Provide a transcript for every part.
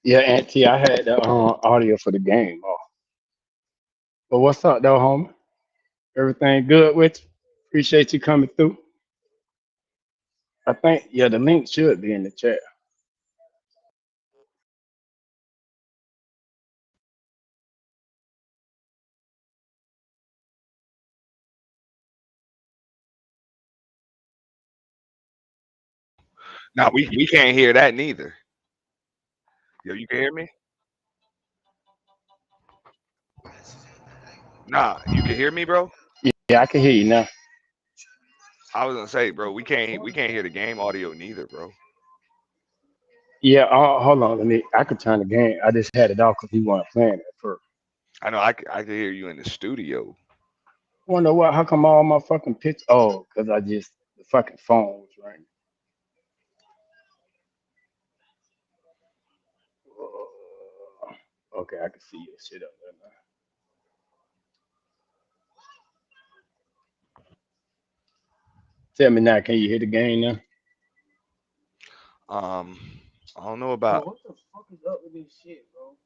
Yeah, Auntie, I had the audio for the game. Oh. But what's up, though, homie? Everything good with you? Appreciate you coming through. I think, yeah, the link should be in the chat. No, we can't hear that neither. Yo, you can hear me? Nah, you can hear me, bro. Yeah, I can hear you now. I was gonna say, bro, we can't hear the game audio neither, bro. Yeah, hold on. I could turn the game. I just had it off because he wasn't playing it first. I know I can hear you in the studio. Wonder what? How come all my fucking pitch? Oh, because the fucking phone was ringing. Okay, I can see your shit up there now. Tell me now, can you hear the game now? Um, I don't know Bro, about what the fuck is up with this shit, bro?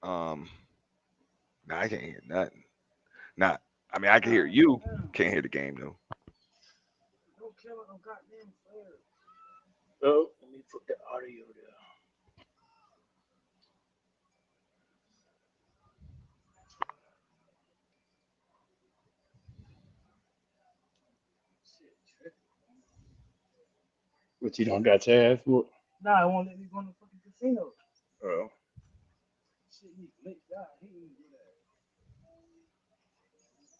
um. Nah, I can't hear nothing. Not. I mean, I can hear you. Can't hear the game though. Don't kill no goddamn player. Oh, let me put the audio there. Shit, tripping. What you don't got your ass whooped? Nah, it won't let me go in the fucking casino. Oh. Shit, he glitched out. He didn't do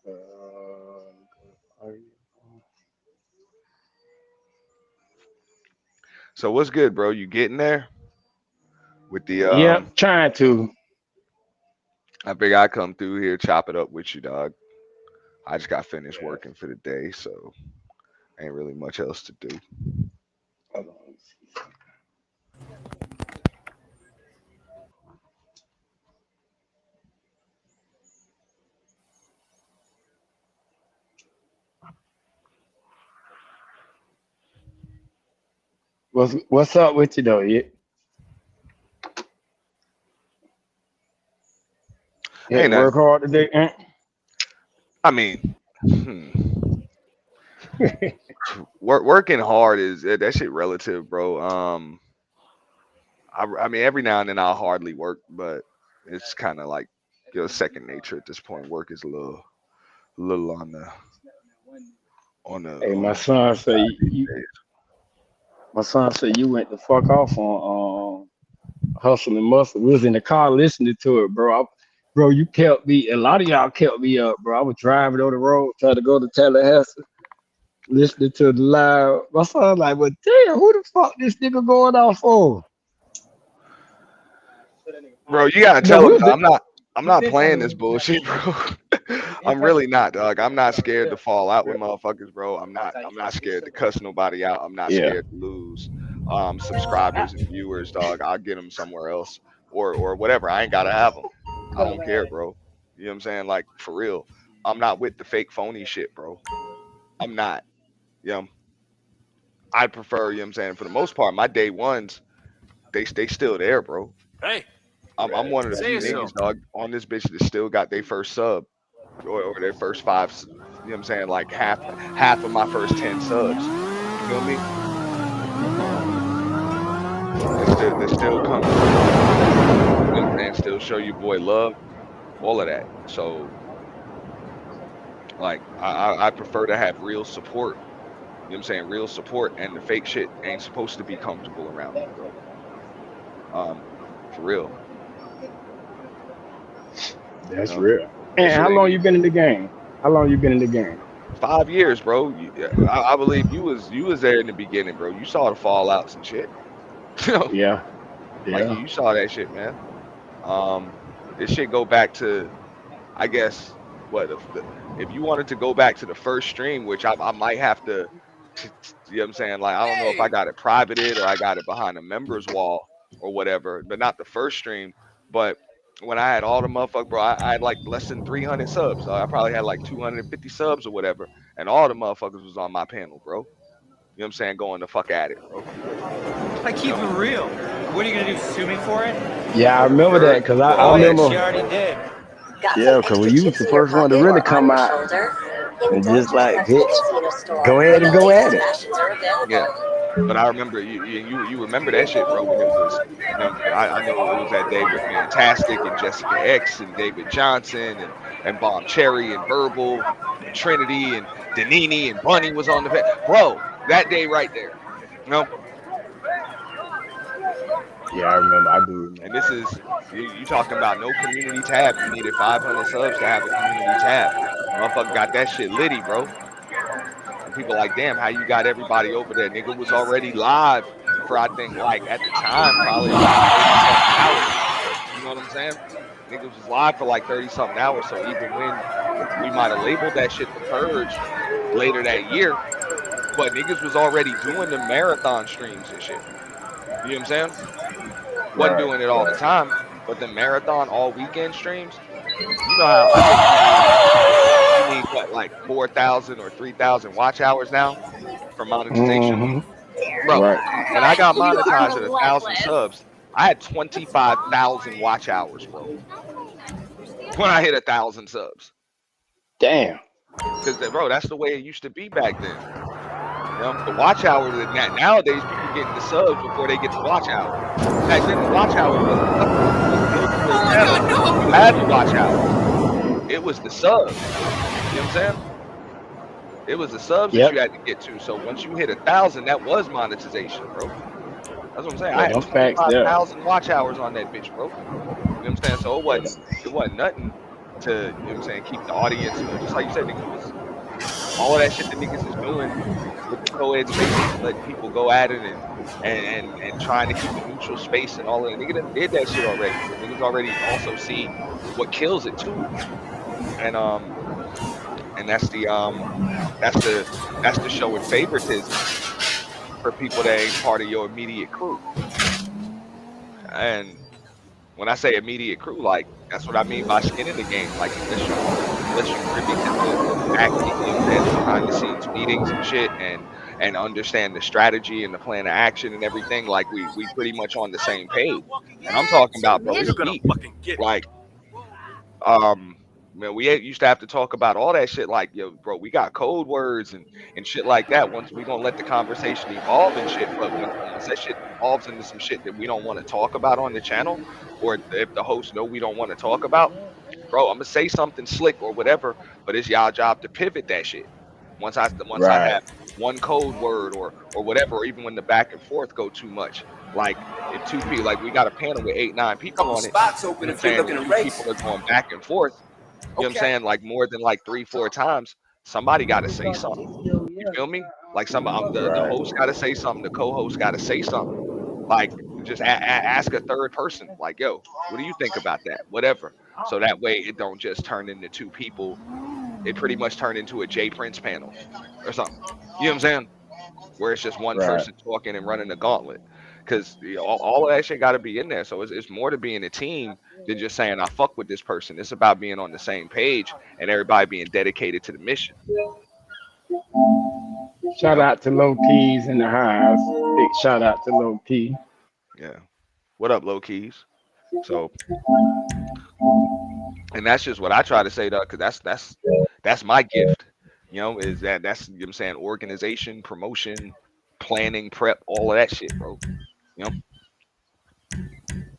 that. Audio. So what's good, bro? You getting there with the Yep, trying to. I figure I come through here, chop it up with you, dog. I just got finished working for the day, so ain't really much else to do. Hold on, let me see. What's up with you though? You had to Ain't nothing. work hard today, Aunt? I mean, hmm, working hard is that shit relative, bro. I mean, every now and then I'll hardly work, but it's kind of like second nature at this point. Work is a little on the on the Hey, on my the son slower say side these you. days. My son said you went the fuck off on Hustle and Muscle. We was in the car listening to it, bro. Bro, you kept me. A lot of y'all kept me up, bro. I was driving on the road trying to go to Tallahassee, listening to the live. My son like, well, damn, who the fuck this nigga going off for? Bro, you gotta No, tell we them was. I'm not playing this bullshit, bro. I'm really not, dog. I'm not scared to fall out with motherfuckers, bro. I'm not scared to cuss nobody out. I'm not Yeah, scared to lose subscribers and viewers, dog. I'll get them somewhere else or whatever. I ain't gotta have them. I don't care, bro. You know what I'm saying? Like for real. I'm not with the fake phony shit, bro. I'm not. You know, I prefer, you know what I'm saying, for the most part, my day ones, they still there, bro. Hey, I'm one of the few say niggas, so. dog, on this bitch that still got their first sub or their first five. You know what I'm saying? Like half of my first 10 subs. You feel me? That still come through. You know what I'm saying? Still show you boy love, all of that. So like I prefer to have real support. You know what I'm saying? Real support, and the fake shit ain't supposed to be comfortable around me, bro. Um, for real. You that's know, real. that And shit how ain't long you even been in the game? How long you been in the game? 5 years, bro. I believe you was there in the beginning, bro. You saw the fallouts and shit. You know, Yeah, like yeah. you saw that shit, man. Um, this shit go back to, I guess, what if you wanted to go back to the first stream, which I might have to, you know what I'm saying? Like I don't know if I Hey, got it privated or I got it behind a members wall or whatever, but not the first stream. But when I had all the motherfuckers, bro, I had like less than 300 subs. I probably had like 250 subs or whatever, and all the motherfuckers was on my panel, bro. You know what I'm saying? Going the fuck at it, bro. I You keep know? it real. What are you gonna do? Sue me for it? Yeah, I remember that because I Oh yeah, remember. she already did. Yeah, because when you was the first one to really come out and just like, bitch, go ahead and go at it. Yeah. But I remember you remember that shit, bro, when it was, I know it was that day with Fantastic and Jessica X and David Johnson and Bomb Cherry and Verbal and Trinity and Danini and Bunny was on the bro, that day right there. You know, Yeah, I remember. I do and remember this that. is you talking about no community tab. You needed 500 subs to have a community tab. Motherfucker got that shit litty, bro. And people like, damn, how you got everybody over there? Nigga was already live for I think like at the time probably like 30 something hours. You know what I'm saying? Niggas was live for like 30 something hours. So even when we might have labeled that shit the purge later that year, but niggas was already doing the marathon streams and shit. You know what I'm saying? Wasn't Right, doing it all the right. time, but the marathon all weekend streams, you know how I think you need what like 4,000 or 3,000 watch hours now for monetization. Mm-hmm. Bro, Right. when I got monetized at 1,000 subs, I had 25,000 watch hours, bro. When I hit 1,000 subs, Damn. because bro, that's the way it used to be back then. The watch hours nowadays people getting the subs before they get the watch hours. Back then the watch hours wasn't nothing. If you was building your channel, you had the watch hours. It was the subs. You know what I'm saying? It was the subs that Yep. you had to get to. So once you hit 1,000, that was monetization, bro. That's what I'm saying. I Yeah, had them facts there. 25,000 watch hours on that bitch, bro. You know what I'm saying? So Yeah. it wasn't nothing to, you know what I'm saying, keep the audience, just like you said, niggas was all of that shit that niggas is doing with the co-ed spaces and letting people go at it and trying to keep a neutral space and all of that. Nigga done did that shit already. So niggas already also see what kills it too. And and that's the showing favoritism for people that ain't part of your immediate crew. And when I say immediate crew, like that's what I mean by skin in the game. Like unless you privy to the acting, you know what I'm saying, the behind the scenes meetings and shit, and understand the strategy and the plan of action and everything. Like we pretty much on the same page. And I'm talking about, bro, it's deep. Like um. Man, we used to have to talk about all that shit. Like, yo, bro, we got code words and shit like that. Once we gonna let the conversation evolve and shit. But once that shit evolves into some shit that we don't want to talk about on the channel, or if the hosts know we don't want to talk about, bro, I'm gonna say something slick or whatever, but it's y'all job to pivot that shit. Once I Right. have one code word or whatever, or even when the back and forth go too much, like if two people, like we got a panel with 8, 9 people on it, you know what I'm saying? When two people are going back and forth, you know what I'm saying, like more than like 3, 4 times, somebody got to say something. You feel me? Like the Right. host got to say something, the co-host got to say something. Like just ask a third person, like, yo, what do you think about that? Whatever. So that way it don't just turn into two people. It pretty much turned into a J Prince panel or something. You know what I'm saying? Where it's just one Right. person talking and running the gauntlet. Because all of that shit got to be in there. So it's more to being a team than just saying, I fuck with this person. It's about being on the same page and everybody being dedicated to the mission. You Shout know? out to Low Keys in the house. Big shout out to Low Key. Yeah. What up, low keys? So, and that's just what I try to say, though, because that's my gift. Is that's, you know what I'm saying, organization, promotion, planning, prep, all of that shit, bro. You know?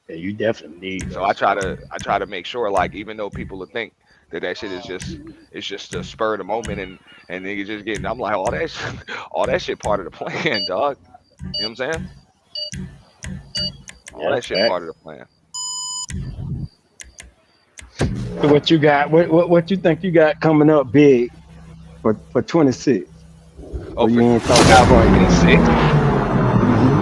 Yeah, you definitely need So that stuff. I try to make sure, like, even though people will think that shit is just it's just a spur of the moment and niggas just getting, I'm like, all that shit, all that shit part of the plan, dog. You know what I'm saying? All Yeah, that shit part facts. of the plan. So what you got? What you think you got coming up big for 26? Oh, Or for you ain't thought that far yet? 2026, Mm-hmm.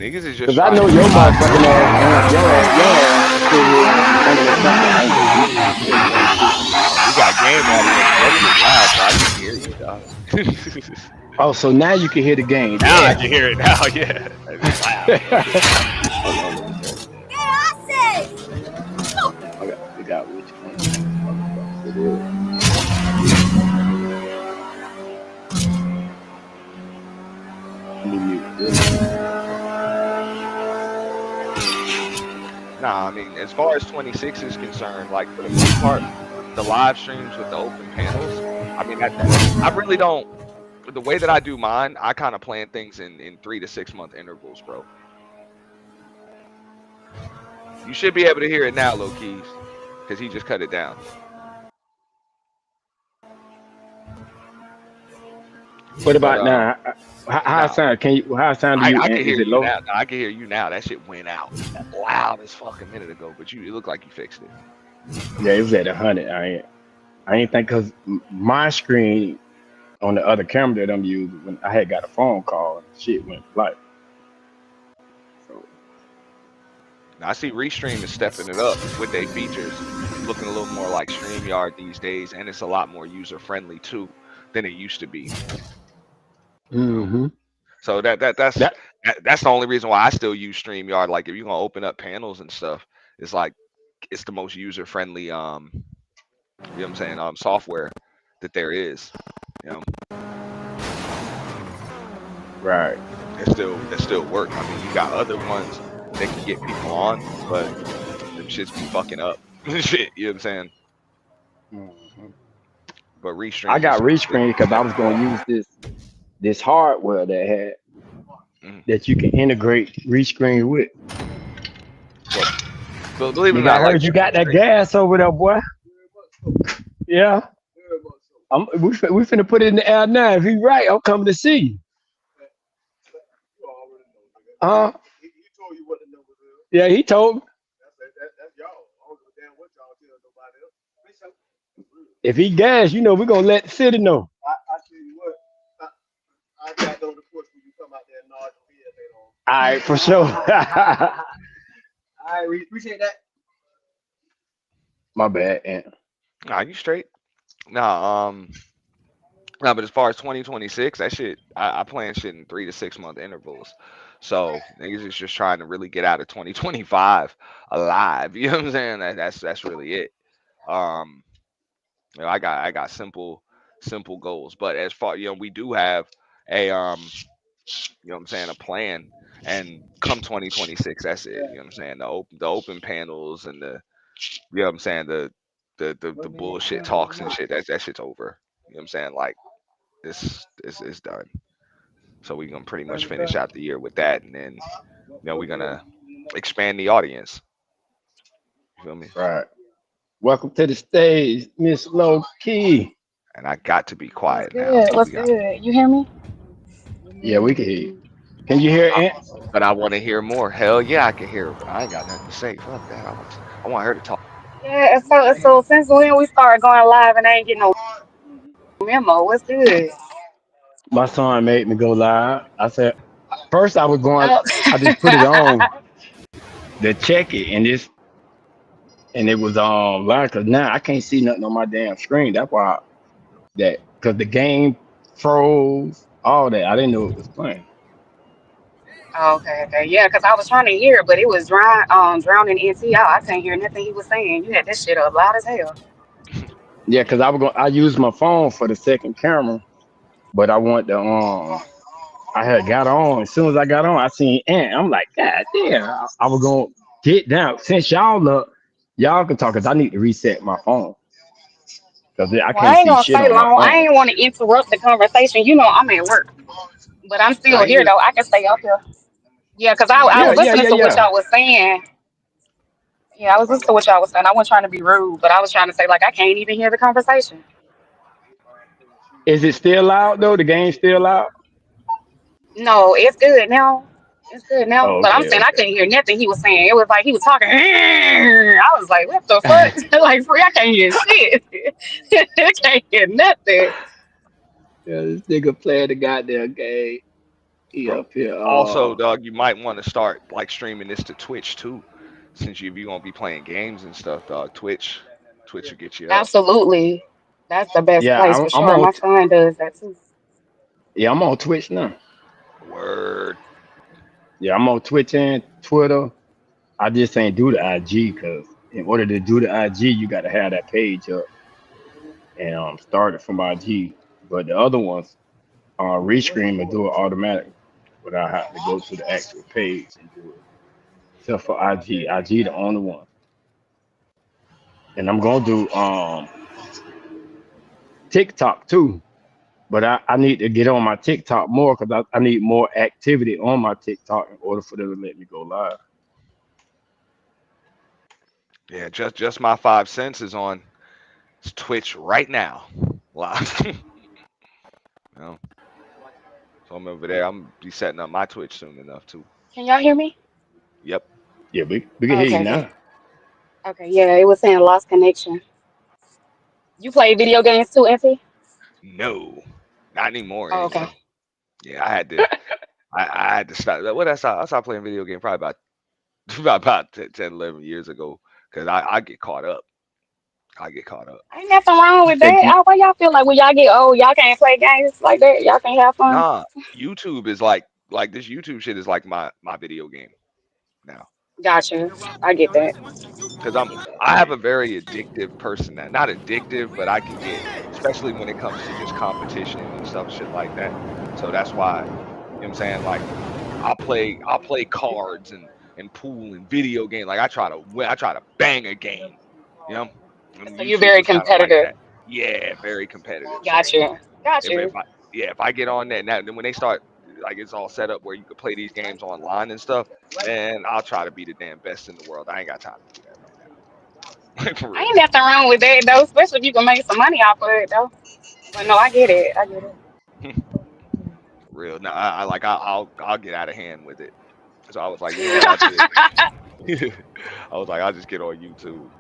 niggas is just Cause I trying know to your get live motherfucking content. ass, your ass sit here under the fucking angle. You say 26. And you got game audio, so that shit loud, bro. I can't hear you, dog. Oh, so now you can hear the game. Now I Damn. can hear it now, yeah. It's loud. Hold on, let me go. I got to figure out which one of these motherfuckers it is. Let me mute this one. Nah, I mean, as far as 26 is concerned, like for the most part, the live streams with the open panels, I mean, I really don't. The way that I do mine, I kind of plan things in 3 to 6 month intervals, bro. You should be able to hear it now, low keys, because he just cut it down. What But about now? How no, sound? Can you? How sound to you? I can Is hear it you low? now. No, I can hear you now. That shit went out loud as fuck a minute ago, but it looked like you fixed it. Yeah, it was at 100. I ain't think because my screen on the other camera that I'm using when I had got a phone call and shit went black. So Now, I see Restream is stepping it up with their features, looking a little more like StreamYard these days, and it's a lot more user friendly too than it used to be. You know, hmm so that that's the only reason why I still use StreamYard. Like, if you're gonna open up panels and stuff, it's like it's the most user friendly you know what I'm saying, software that there is. You know, right. that still work. I mean, you got other ones that can get people on, but them shits be fucking up. Shit, you know what I'm saying? Mhm. But I Restream is got is rescreen because I was gonna use this hardware that had mhm. that you can integrate rescreen with. Well, but believe it or Nigga, I not, like heard you got that gas over there, boy. Yeah. We finna put it in the air now. If he right, I'm coming to see you. Uh yeah, he told me. If he gas, we're gonna let the city know. All right, for sure. My bad, Aunt. nah, you straight. Nah, nah, but as far as 2026, that shit, I plan shit in 3 to 6 month intervals. So niggas is just trying to really get out of 2025 alive. You know what I'm saying? That's really it. Um, I got simple goals, but as far, we do have a you know what I'm saying, a plan. And come 2026, that's it. You know what I'm saying? The open panels and you know what I'm saying, the bullshit talks and shit. That shit's over. You know what I'm saying? Like, this is done. So we're gonna pretty much finish out the year with that, and then we're gonna expand the audience. You feel me? Right. Welcome to the stage, Miss Low Key. And I got to be What's quiet now good? because What's we got. good? You hear me? Yeah, we can hear you. Can you hear Aunt? But I want to hear more. Hell yeah, I can hear her, but I ain't got nothing to say. Fuck that. I want her to talk. Yeah. So since when we started going live and I ain't getting no memo, what's good? My son made me go live. I said first I was going. Oh. I just put it on to check it, and it was live. Cause now I can't see nothing on my damn screen. That's why because the game froze, all that. I didn't know it was playing. Okay, okay, yeah, because I was trying to hear, but it was drowning NT out. I couldn't hear nothing he was saying. You had this shit up loud as hell. Yeah, cause I was going. I used my phone for the second camera, but I want the I had got on. As soon as I got on, I seen Ant. I'm like, God damn. I was gonna get down. Since y'all up, y'all can talk. Cause I need to reset my phone. Cause I Well, I can't ain't see gonna shit stay on my long. I phone. ain't want to interrupt the conversation. You know, I'm at work, but I'm Nah, still you here good. though. I can stay up here. Yeah, because I Yeah, was yeah, listening yeah, to what yeah. y'all was saying. Yeah, I was listening to what y'all was saying. I wasn't trying to be rude, but I was trying to say like I can't even hear the conversation. Is it still loud though? The game's still loud? No, it's good now. It's good now. Oh, But I'm okay, saying I okay. Yeah, couldn't hear nothing he was saying. It was like he was talking. I was like, what the fuck? Like, free, I can't hear shit. I can't hear nothing. this nigga playing the goddamn game. He Bro. up here. Also, dog, you might want to start like streaming this to Twitch too, since you're gonna be playing games and stuff, dog. Twitch will get you up. Absolutely. That's the best Yeah, place for I'm sure. on. My son does that too. Yeah, I'm on Twitch now. Word. Yeah, I'm on Twitch and Twitter. I just ain't do the IG because in order to do the IG, you got to have that page up and start it from IG. But the other ones, Restream and do it automatic without having to go to the actual page and do it. except for IG. IG the only one. And I'm gonna do TikTok too. But I need to get on my TikTok more because I need more activity on my TikTok in order for them to let me go live. Yeah, just my 5 cents is on Twitch right now. Live. You know, so I'm over there. I'm be setting up my Twitch soon enough too. Can y'all hear me? Yep. Yeah, we can hear you Okay, okay. now. Okay, yeah, it was saying lost connection. You play video games too, Auntie? No, not anymore Oh, okay. anyway. Yeah, I had to. I had to stop. What I stopped playing video game probably about about 10, 11 years ago because I get caught up. I get caught up. Ain't nothing wrong You with think that. you? Why y'all feel like when y'all get old, y'all can't play games like that? Y'all can't have fun? Nah, YouTube is like this YouTube shit is like my video game now. Gotcha. I get that. Because I have a very addictive person. Not addictive, but I can get, especially when it comes to just competition and stuff, shit like that. So that's why, you know what I'm saying? Like I'll play cards and pool and video game. Like I try to win, I try to bang a game, you know? And So you're YouTube very is kind of like competitive. that. Yeah, very competitive. So Gotcha. if Gotcha. I yeah, if I get on there now, then when they start like it's all set up where you could play these games online and stuff, man, I'll try to be the damn best in the world. I ain't got time to do that right now. Like for Ain't real. nothing wrong with that though, especially if you can make some money off of it though. But no, I get it. I get it. For real. No, I'll get out of hand with it. So I was like, you know what I did? I was like, I'll just get on YouTube.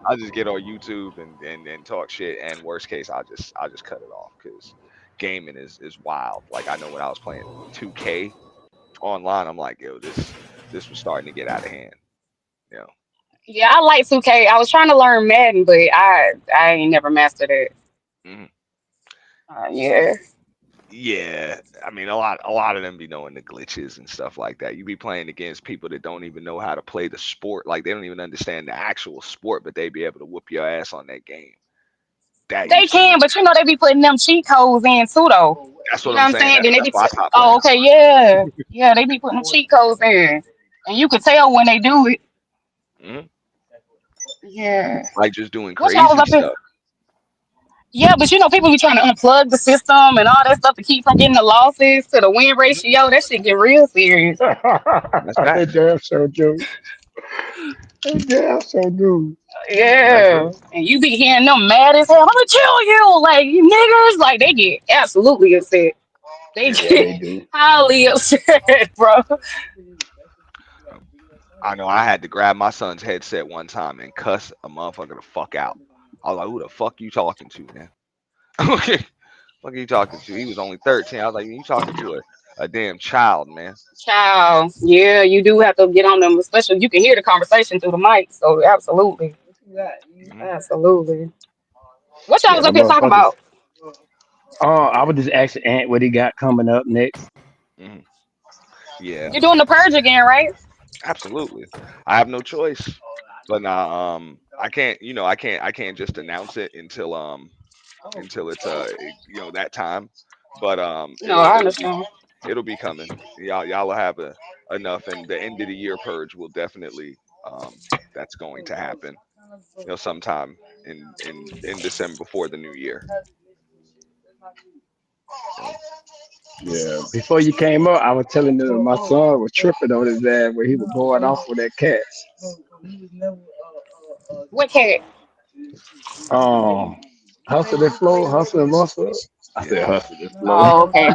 I'll just get on YouTube and talk shit. And worst case, I'll just cut it off because gaming is wild. Like I know when I was playing 2K online, I'm like, yo, this was starting to get out of hand. You know. Yeah, I like 2K. I was trying to learn Madden, but I ain't never mastered it. Mhm. Yeah. Yeah, I mean a lot of them be knowing the glitches and stuff like that. You be playing against people that don't even know how to play the sport. Like they don't even understand the actual sport, but they be able to whoop your ass on that game. That They used to be. can, but you know they be putting them cheat codes in too though. That's You what know I'm what I'm saying. saying? That's Then they that's be why I stopped oh playing. okay, yeah. Yeah, they be putting the cheat codes in. And you could tell when they do it. Mhm. Yeah. Like just doing What y'all was crazy up here? stuff. Yeah, but you know people be trying to unplug the system and all that stuff to keep from getting the losses to the win Mhm. ratio. That shit get real serious. That's That facts. damn so do. That damn so do. That's Yeah. real. And you be hearing them mad as hell. I'm gonna kill you. Like you niggers. Like they get absolutely upset. They Yeah. Yeah, get they do. highly upset, bro. I know I had to grab my son's headset one time and cuss a motherfucker the fuck out. I was like, who the fuck you talking to, man? Okay. Fuck you talking to? He was only 13. I was like, you talking to a damn child, man. Child. Yeah, you do have to get on them, especially you can hear the conversation through the mic. So absolutely. Hmm. Absolutely. What y'all Yeah, was the up here talking motherfuckers. about? I was just asking Ant what he got coming up next. Hmm. Yeah, You're doing the purge again, right? absolutely. I have no choice. But now, I can't, I can't just announce it until it's that time. But No, it'll I it'll be understand. it'll be coming. Y'all will have enough, and the end of the year purge will definitely that's going to happen. Sometime in December before the new year. You know. Yeah. Before you came up, I was telling them my son was tripping on his ass where he was going off with that cat. What cat? Um, hustle and flow, hustle and muscle. I said Yeah. hustle and flow. Oh, okay.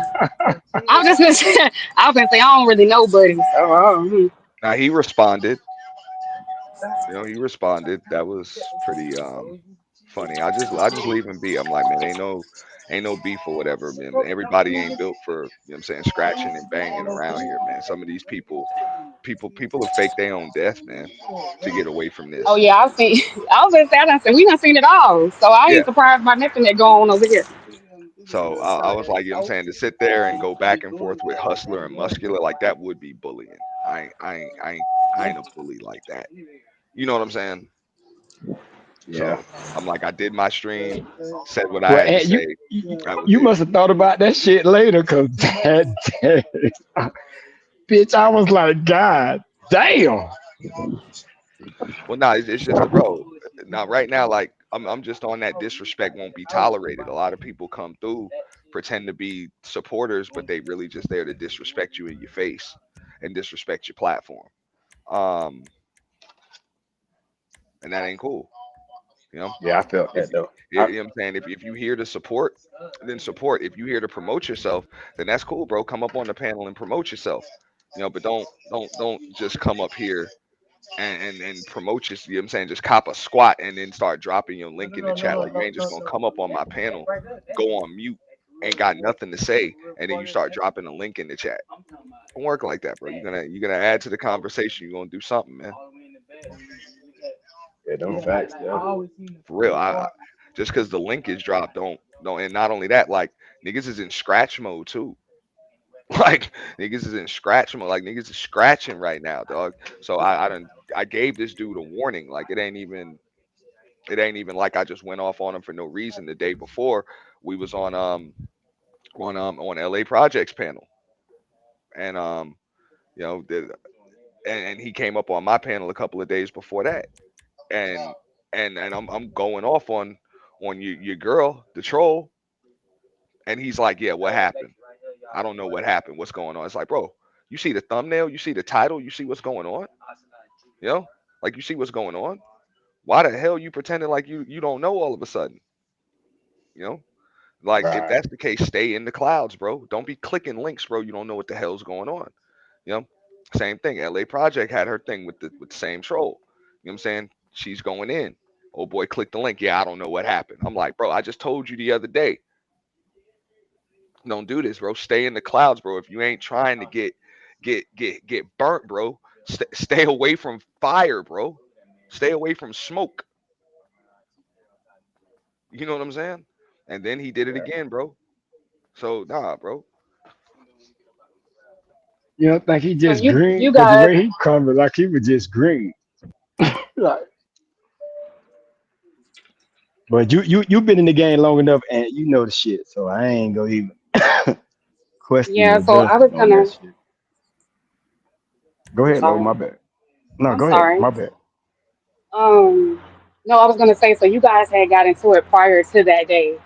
I was just gonna say, I was gonna say I don't really know buddy. So Now he responded. He responded. That was pretty funny. I just leave him be. I'm like, man, ain't no beef or whatever, man. Everybody ain't built for, what I'm saying, scratching and banging around here, man. Some of these people have faked their own death, man, to get away from oh this. yeah, I've seen. I was gonna say I done seen. We done seen it all. So I Yeah. ain't surprised by nothing that going on over here. So I was like, I'm saying, to sit there and go back and forth with hustler and muscular, like that would be bullying. I ain't a bully like that. You know what I'm saying? Yeah. So I'm like, I did my stream, said what I Well, had to Ant, say. That was you it. must have thought about that shit later, cause that, bitch. I was like, God damn. Well, nah, it's just the bro. Now, right now, like I'm just on that disrespect won't be tolerated. A lot of people come through, pretend to be supporters, but they really just there to disrespect you in your face and disrespect your platform. Um, and that ain't cool. You know, Yeah, I felt if that though. you know what I'm saying, if you here to support, then support. If you here to promote yourself, then that's cool, bro. Come up on the panel and promote yourself. You know, but don't just come up here and promote your, you know what I'm saying, just cop a squat and then start dropping your link in the chat. Like you ain't just gonna come up on my panel, go on mute, ain't got nothing to say, and then you start dropping a link in the chat. Don't work like that, bro. You're gonna add to the conversation. You're gonna do something, man. Yeah, them facts, yeah. For real. I just because the link is dropped, don't. And not only that, like niggas is in scratch mode too. Like niggas is in scratch mode. Like niggas is scratching right now, dog. So I gave this dude a warning. Like it ain't even like I just went off on him for no reason. The day before we was on LA Projects panel, and you know the, and he came up on my panel a couple of days before that, and and I'm going off on your girl, the troll, and he's like, yeah, what happened? I don't know what happened. What's going on? It's like, bro, you see the thumbnail, you see the title, you see what's going on, you know, like you see what's going on. Why the hell you pretending like you don't know all of a sudden, you know? Like if Right. that's the case, stay in the clouds, bro. Don't be clicking links, bro. You don't know what the hell's going on. You know, same thing. LA Project had her thing with the same troll. You know what I'm saying? She's going in. Oh boy, click the link. Yeah, I don't know what happened. I'm like, bro, I just told you the other day. Don't do this, bro. Stay in the clouds, bro. If you ain't trying to get burnt, bro, stay away from fire, bro. Stay away from smoke. You know what I'm saying? And then he did it again, bro. So nah, bro. You don't think he So just green? you Cause the guys, way he covered, like he was just green. Like, but you been in the game long enough, and you know the shit. So I ain't gonna even question yeah. your So I was judgment on that gonna. shit. Go I'm ahead, Lo. sorry. My bad. No, I'm go ahead. sorry. My bad. Um, no, I was gonna say. So you guys had got into it prior to that day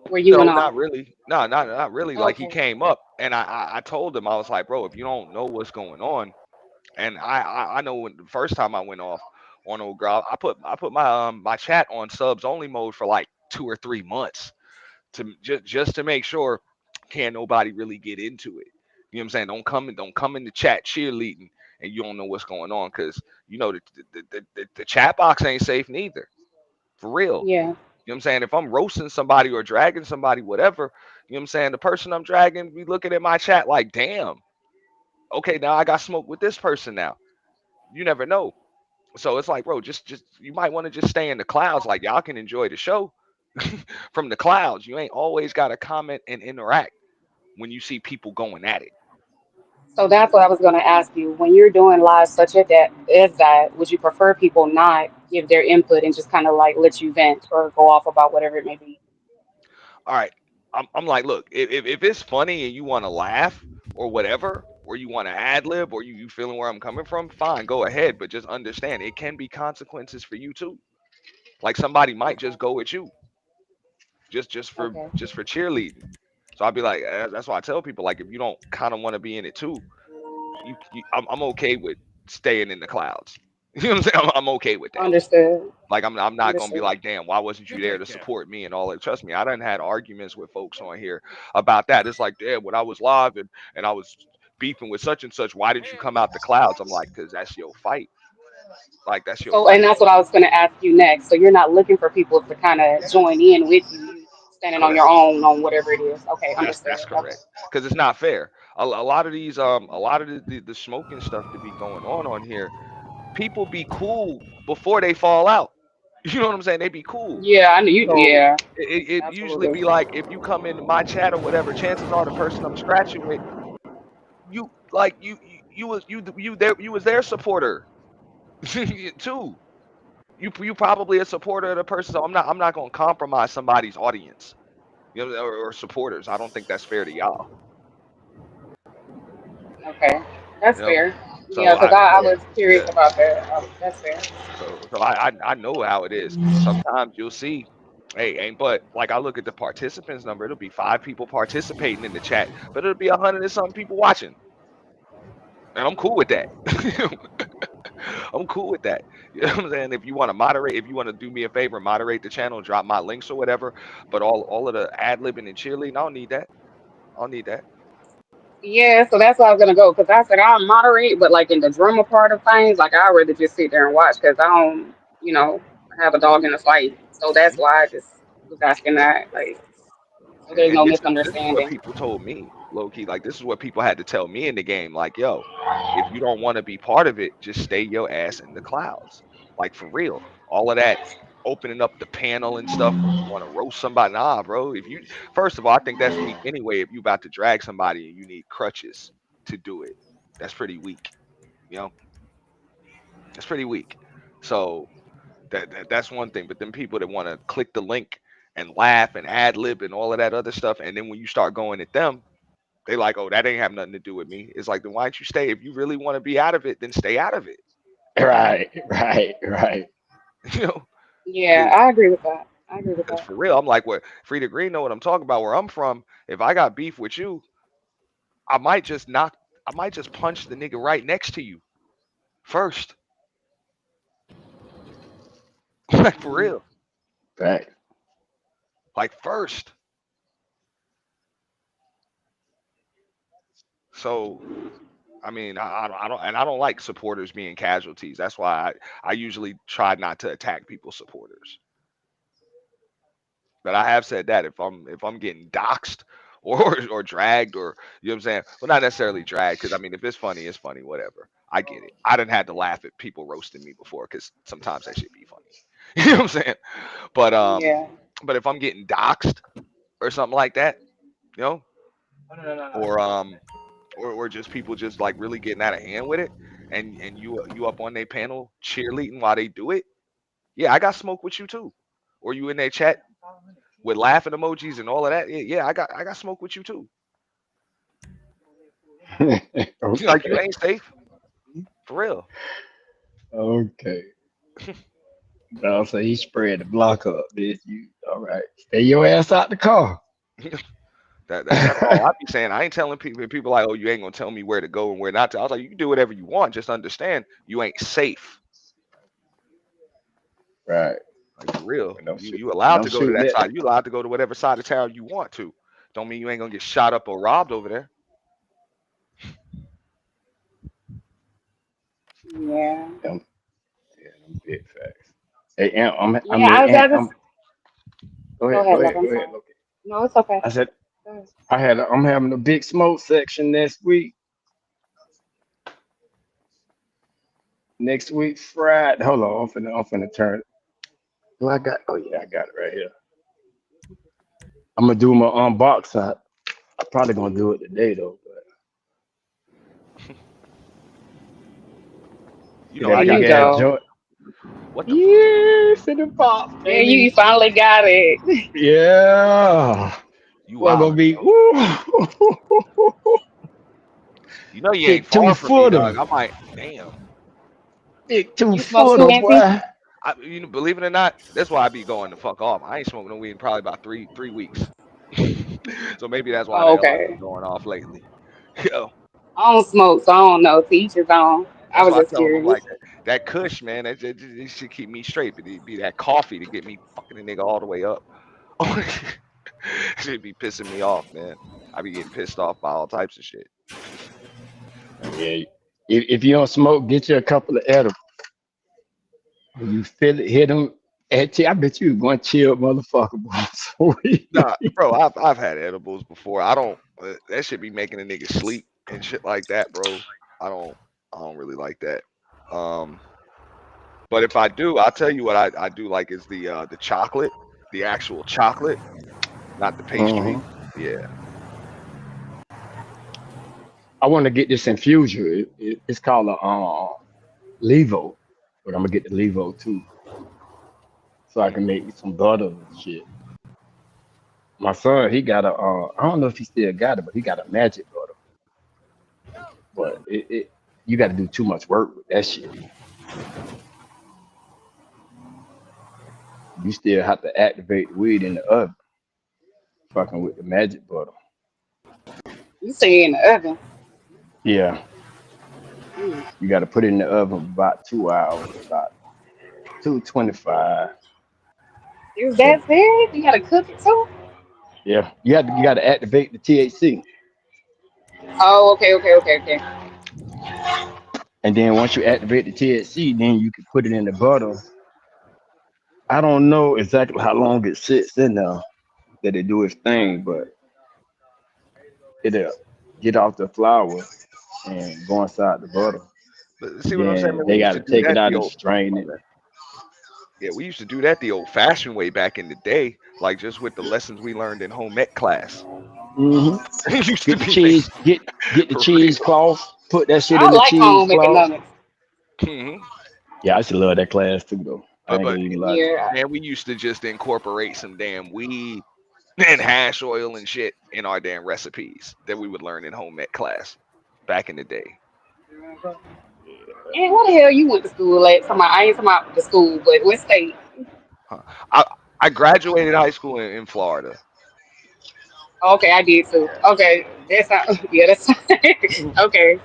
where you went No, off. not really. No, not really. Like he Okay. came up and I told him, I was like, bro, if you don't know what's going on, and I know when the first time I went off on old girl, I put my chat on subs only mode for like 2 or 3 months to just to make sure can't nobody really get into it. You know what I'm saying? Don't come in the chat cheerleading and you don't know what's going on because you know the chat box ain't safe neither. For real. Yeah. You know what I'm saying? If I'm roasting somebody or dragging somebody, whatever, you know what I'm saying? The person I'm dragging be looking at my chat like, damn, okay, now I got smoke with this person now. You never know. So it's like, bro, just you might want to just stay in the clouds. Like y'all can enjoy the show from the clouds. You ain't always gotta comment and interact when you see people going at it. So that's what I was gonna ask you. When you're doing live such as that, would you prefer people not give their input and just kind of like let you vent or go off about whatever it may be? All right. I'm like, look, if it's funny and you want to laugh or whatever, or you want to ad lib or you feeling where I'm coming from, fine, go ahead. But just understand it can be consequences for you too. Like somebody might just Okay. go at you just for Okay. just for cheerleading. So I'd be like, that's why I tell people like if you don't kind of want to be in it too, I'm okay with staying in the clouds. You know what I'm saying? I'm okay with that. Understood. Like I'm not gonna be Understood. like, damn, why wasn't you there to support me and all that? Trust me, I done had arguments with folks on here about that. It's like, damn, when I was live and I was beefing with such and such, why didn't you come out the clouds? I'm like, cause that's your fight. Like that's your So, and fight, that's what bro. I was gonna ask you next. So you're not looking for people to kind of join in with you. You standing on Correct. your own on whatever it is. Okay. Understood. That's Okay. correct. Cause it's not fair. A lot of these a lot of the smoking stuff to be going on here, people be cool before they fall out. You know what I'm saying? They be cool. Yeah, I knew you. So Yeah, it usually absolutely. be like if you come into my chat or whatever, chances are the person I'm scratching with, you like you was their supporter too. You probably a supporter of the person. So I'm not gonna compromise somebody's audience, or supporters. I don't think that's fair to y'all. Okay, that's You know, fair. Yeah, so because I I so was curious yeah, about that. That's fair. so I know how it is. Sometimes you'll see, hey, ain't but like I look at the participants number, it'll be 5 people participating in the chat, but it'll be 100 and something people watching, and I'm cool with that. I'm cool with that. You know what I'm saying? If you want to moderate, if you want to do me a favor, moderate the channel, drop my links or whatever. But all of the ad libbing and cheerleading, I don't need that. I don't need that. Yeah, so that's why I was gonna go because I said I'll moderate, but like in the drama part of things, like I'd rather just sit there and watch because I don't, you know, have a dog in the fight. So that's why I just was asking that, like, so there's And no this is what misunderstanding. people told me, low key. Like this is what people had to tell me in the game. Like, yo, if you don't want to be part of it, just stay your ass in the clouds. Like for real. All of that opening up the panel and stuff when you want to roast somebody. Nah, bro. If you first of all, I think that's weak anyway. If you about to drag somebody and you need crutches to do it, that's pretty weak. You know, that's pretty weak. So that's one thing. But then people that want to click the link and laugh and ad lib and all of that other stuff, and then when you start going at them, they like, oh, that ain't have nothing to do with me. It's like, then why don't you stay? If you really want to be out of it, then stay out of it. Right, right, right. You know, Yeah, because I agree with that. I agree with that. for real, I'm like, what FreeDaGreen know what I'm talking about. Where I'm from, if I got beef with you, I might just knock, I might just punch the nigga right next to you first, like for real, Right. like first. So I mean, I don't like supporters being casualties. That's why I usually try not to attack people's supporters. But I have said that if I'm getting doxxed or dragged or you know what I'm saying, well not necessarily dragged because I mean if it's funny, whatever. I get it. I didn't have to laugh at people roasting me before because sometimes that should be funny. You know what I'm saying? But Yeah. but if I'm getting doxxed or something like that, you know, or or just people just like really getting out of hand with it, and you up on their panel cheerleading while they do it, yeah, I got smoke with you too. Or you in their chat with laughing emojis and all of that, yeah, yeah, I got smoke with you too. Like you Okay. ain't safe for real. Okay. No, so he spread the block up, bitch. You all right? Stay your ass out the car. That's all I be saying. I ain't telling people. People like, oh, you ain't gonna tell me where to go and where not to. I was like, you can do whatever you want. Just understand you ain't safe. Right. Like for real. But don't You shoot. you allowed Don't to go to shoot that that. side. You allowed to go to whatever side of town you want to. Don't mean you ain't gonna get shot up or robbed over there. Yeah. Them, yeah, them big facts. Hey, Amp, I Yeah, mean, I Amp, just go go ahead, ahead, go love. ahead, I'm go ahead. sorry. Look, No, it's okay. I said Go ahead. I'm having a big smoke section next week. Next week, Friday. Hold on, I'm finna turn it. Do I got? Oh yeah, I got it right here. I'm gonna do my unboxing. I'm probably gonna do it today though. But You see know, For I that got big you the ass though. joint. what the fuck? Yes, in the box, Yeah, you baby. finally got it. Yeah. You Well, gonna wildin', be bro. You know you ain't big two far from me, dog. footer. I might damn. Big two You smoke too, footer, Auntie? boy. You know, believe it or not, that's why I be going the fuck off. I ain't smoking no weed in probably about three weeks. So maybe that's why the Oh, hell I've okay. been going off lately. Yo, I don't smoke, so I don't know. To each his own. I that's was why I just tell them I'm curious. like that Kush, man. It should keep me straight, but it be that coffee to get me fucking the nigga all the way up. Should be pissing me off, man. I be getting pissed off by all types of shit. Yeah. If you don't smoke, get you a couple of edibles. When you feel it, hit them. I bet you one chill motherfucker, boy. Nah, bro, I've had edibles before. I don't. That should be making a nigga sleep and shit like that, bro. I don't. I don't really like that. Um, but if I do, I'll tell you what I do like is the chocolate, the actual chocolate, not the pastry. Uh-huh. Yeah. I want to get this infuser. It's called a Levo, but I'm gonna get the Levo too, so I Mm. can make some butter and shit. My son, he got a. I don't know if he still got it, but he got a magic butter. but it you got to do too much work with that shit. You still have to activate the weed in the oven, fucking with the magic butter. You say in the oven. Yeah, Mm. you got to put it in the oven about 2 hours, about 225. Is And that it? You gotta cook it too? yeah, you got to activate the THC, Oh, okay. and then once you activate the THC, then you can put it in the butter. I don't know exactly how long it sits in there that it do its thing, but it'll get off the flour and go inside the butter. But see what I'm saying, Then man? We they used got to to do take it that out the and old. strain My it. bad. Yeah, we used to do that the old-fashioned way back in the day, like just with the lessons we learned in home ec class. Hmm. It used to Get the be made cheese, get the for real. cheesecloth, put that shit I in the like home cheesecloth. economics. Hmm. Yeah, I used to love that class too, though. I ain't But gonna even lie to you. Yeah. man, we used to just incorporate some damn weed and hash oil and shit in our damn recipes that we would learn in home ec class back in the day. And what the hell you went to school at? I ain't talking about the school, but what state? Huh. I I graduated high school in Florida. Okay, I did too. Yeah. Okay, that's not. Yeah, that's okay.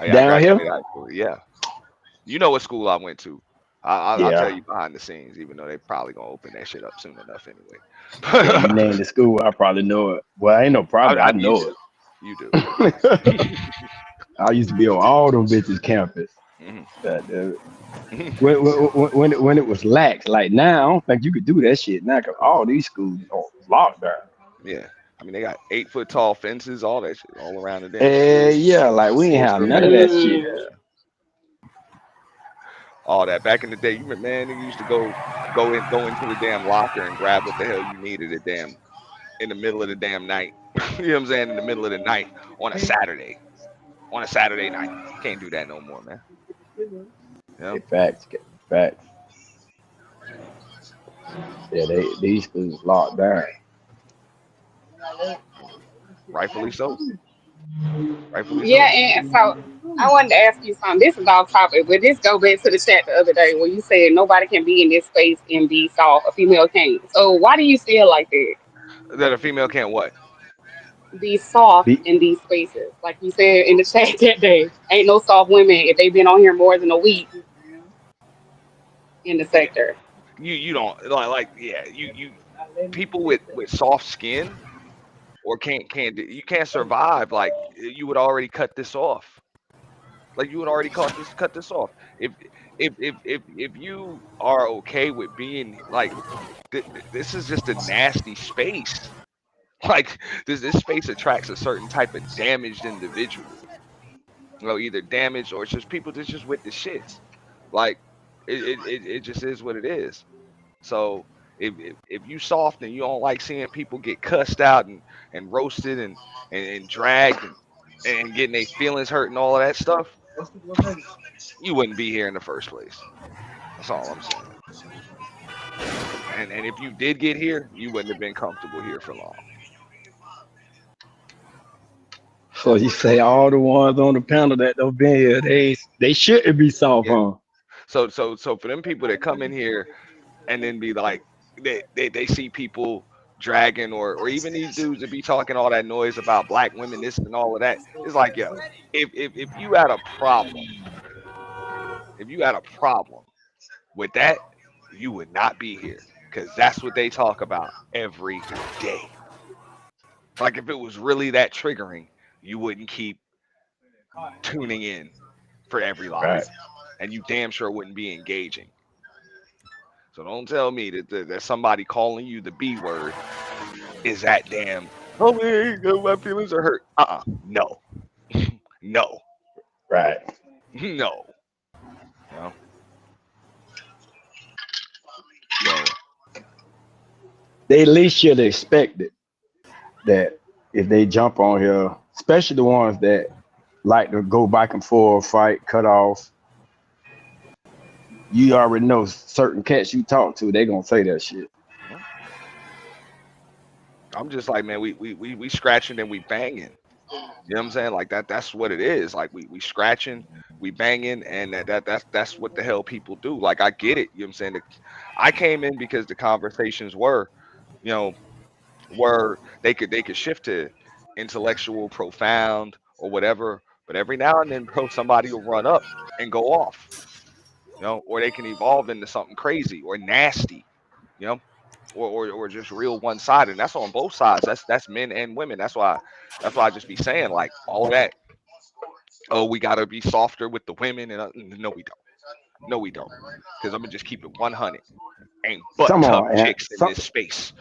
Oh, yeah, I Down here? graduated high school. Yeah. You know what school I went to. I'll tell Yeah. you behind the scenes, even though they probably gonna open that shit up soon enough anyway. Yeah, you named the school, I probably know it. Well, I ain't no probably, I You know do. You do. it. I used to be on all them bitches campus. Mhm. God damn it. When it was lax, like now, I don't think you could do that shit now because all these schools are locked down. Yeah. I mean, they got 8 foot tall fences, all that shit, all around the damn school. Yeah, like we ain't Full have steam none of ahead. that shit. Mm. Yeah. All that back in the day. You remember, man, nigga used to go into the damn locker and grab what the hell you needed at damn in the middle of the damn night. You know what I'm saying? In the middle of the night on a Saturday. On a Saturday night. Can't do that no more, man. You know? Facts, facts. Yeah, these schools locked down. Rightfully so. Rightfully Yeah, so. and so I wanted to ask you something. This is off topic, but this go back to the chat the other day where you said nobody can be in this space and be soft. A female can't. So why do you feel like that? That a female can't what? Be soft Be, in these spaces, like you said in the chat that day. Ain't no soft women if they been on here more than a week in the Yeah. sector. You don't yeah, you people with soft skin or you can't survive like you would already cut this off. Like you would already cut this off. If you are okay with being like this is just a nasty space. Like this space attracts a certain type of damaged individual. You know, either damaged or it's just people that's just with the shits. Like it just is what it is. So if you soft and you don't like seeing people get cussed out and roasted and dragged and getting their feelings hurt and all of that stuff, you wouldn't be here in the first place. That's all I'm saying. And if you did get here, you wouldn't have been comfortable here for long. so you say all the ones on the panel that don't been here, they shouldn't be soft, Yeah. huh? So for them people that come in here and then be like they see people dragging or even these dudes that be talking all that noise about black women, this and all of that, it's like, yo, if you had a problem, if you had a problem with that, you would not be here. Cause that's what they talk about every day. Like if it was really that triggering, you wouldn't keep tuning in for every Right, live. And you damn sure wouldn't be engaging. So don't tell me that somebody calling you the B word is that damn, oh man, my feelings are hurt. No. No. right. No. You know? So They at least should expect it that if they jump on here, especially the ones that like to go back and forth, fight, cut off, you already know certain cats you talk to, they gonna say that shit. I'm just like, man, we scratching and we banging. You know what I'm saying? Like that's what it is. Like we scratching, we banging, and that's what the hell people do. Like I get it. You know what I'm saying? I came in because the conversations were, you know, were they could shift to intellectual, profound, or whatever. But every now and then, bro, somebody will run up and go off. You know, or they can evolve into something crazy or nasty. You know, or just real one sided. And that's on both sides. That's men and women. That's why I just be saying like all of that. Oh, we gotta be softer with the women, and no, we don't. No, we don't. Because I'm gonna just keep it 100. Ain't but Come tough on, and chicks in this space.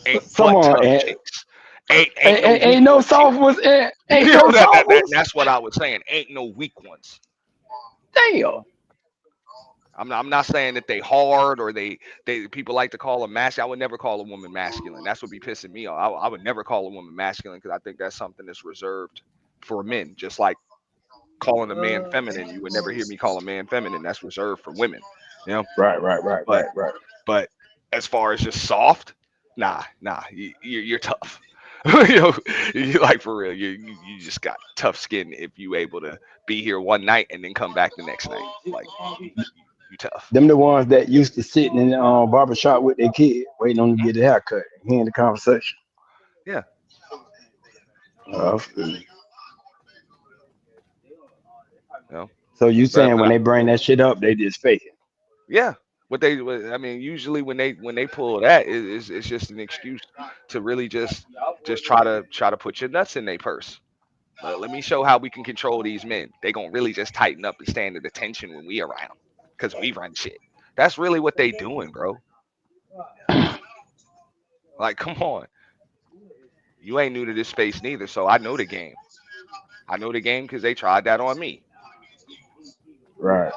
Ain't some but on, tough and chicks. Ain't no weak ain't no ones here. soft ones, ain't You no know soft ones. that's what I was saying. Ain't no weak ones. Damn. I'm not saying that they hard or they people like to call them masculine. I would never call a woman masculine. That's what be pissing me off. I would never call a woman masculine because I think that's something that's reserved for men. Just like calling a man feminine, you would never hear me call a man feminine. That's reserved for women. You know, Right, right, right, but right, right. but as far as just soft, nah, you're tough. you know, you like for real. You just got tough skin if you able to be here one night and then come back the next night. Like you tough. Them the ones that used to sit in the barber shop with their kid, waiting on to Mhm. get a haircut, hearing the conversation. Yeah, Uh, you know, so you saying but when they bring that shit up, they just fake it? yeah. I mean, usually when they pull that, it's just an excuse to really just try to put your nuts in their purse. Let me show how we can control these men. They gonna really just tighten up and stand at attention when we around, cause we run shit. That's really what they doing, bro. Like, come on, you ain't new to this space neither, so I know the game. I know the game because they tried that on me. Right.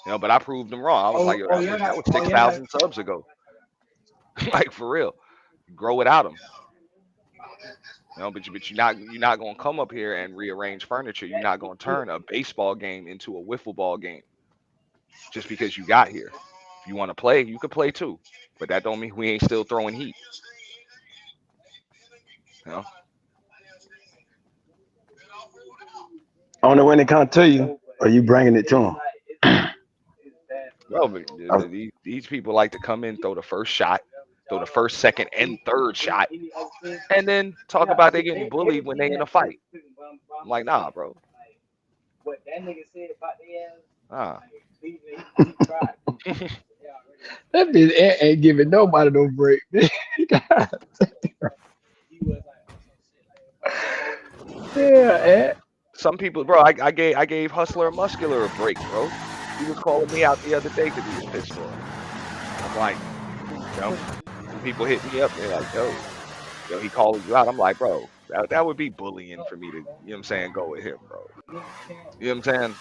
You know, but I proved them wrong. I was like, yo, that was 6,000 subs ago. Like for real, grow without them. You know, but you're not gonna come up here and rearrange furniture. You're not gonna turn a baseball game into a wiffle ball game just because you got here. If you want to play, you could play too. But that don't mean we ain't still throwing heat. You know, Only when they come to you, or you bringing it to them. bro. But these people like to come in, throw the first shot, throw the first, second, and third shot, and then talk about they getting bullied when they in a fight. I'm like, nah, bro. Nah. That bitch ain't giving nobody no break. Yeah, Ant. Some people, bro. I gave Hustler Muscular a break, bro. He was calling me out the other day because he was pissed off. I'm like, you know, some people hit me up. They're like, yo, he calling you out. I'm like, bro, that would be bullying for me to, you know what I'm saying, go with him, bro. You know what I'm saying?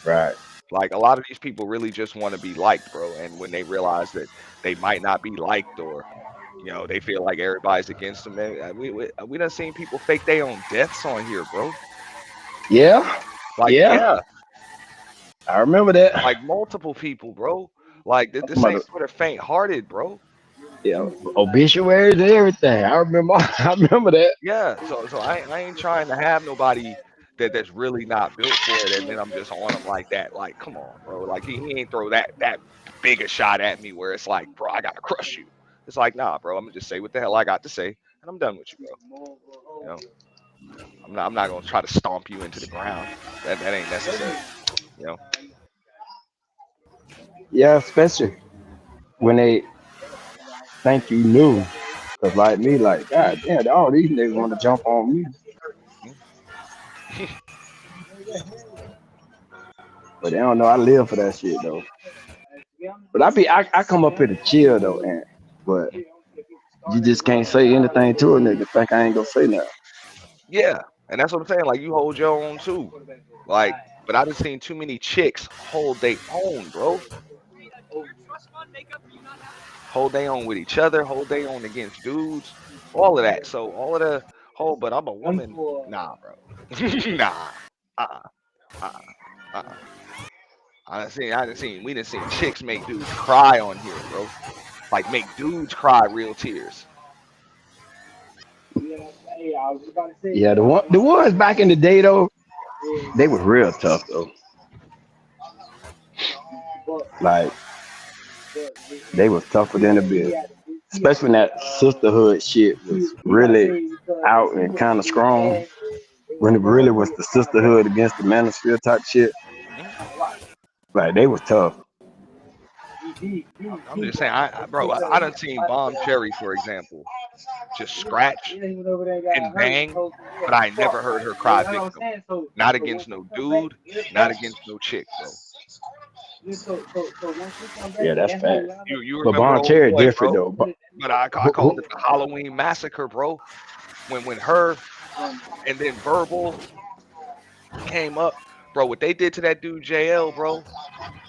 Right. Like a lot of these people really just want to be liked, bro. And when they realize that they might not be liked or, they feel like everybody's against them, man. We done seen people fake their own deaths on here, bro. Yeah. Like, Yeah. yeah, I remember that. like multiple people, bro. Like this ain't Mother, for the faint-hearted, bro. yeah, obituaries and everything. I remember. I remember that. Yeah, so I ain't trying to have nobody that's really not built for it, and then I'm just on them like that. Like, come on, bro. Like he ain't throw that big a shot at me where it's like, bro, I gotta crush you. It's like, nah, bro. I'm gonna just say what the hell I got to say, and I'm done with you, bro. You know, I'm not gonna try to stomp you into the ground. That ain't necessary. You know. Yeah, especially when they think you new. Cause like me, like God damn, all these niggas want to jump on me, Mhm. but they don't know I live for that shit though. But I come up here to chill though, and but you just can't say anything to a nigga. Think I ain't gonna say nothing. Yeah, and that's what I'm saying. Like you hold your own too. Like, but I just seen too many chicks hold their own, bro. Hold they own with each other, hold they own against dudes, all of that. So all of the whole, but I'm a woman. Nah, bro. Nah. Uh-uh. Uh-uh. Uh-uh. We done seen chicks make dudes cry on here, bro. Like make dudes cry real tears. Yeah, the ones back in the day though, they was real tough though. Like they was tougher than a bit. Especially when that sisterhood shit was really out and kind of strong. When it really was the sisterhood against the manosphere type shit. Mhm. Like they was tough. I'm just saying, bro, I done seen Bomb Cherry, for example, just scratch and bang, but I never heard her cry victim. Not against no dude, not against no chick, bro. Yeah, that's fact. You But remember Bon old Cherry boy, different bro? though. But I called it the Halloween massacre, bro. When her and then Verbal came up, bro. What they did to that dude JL, bro.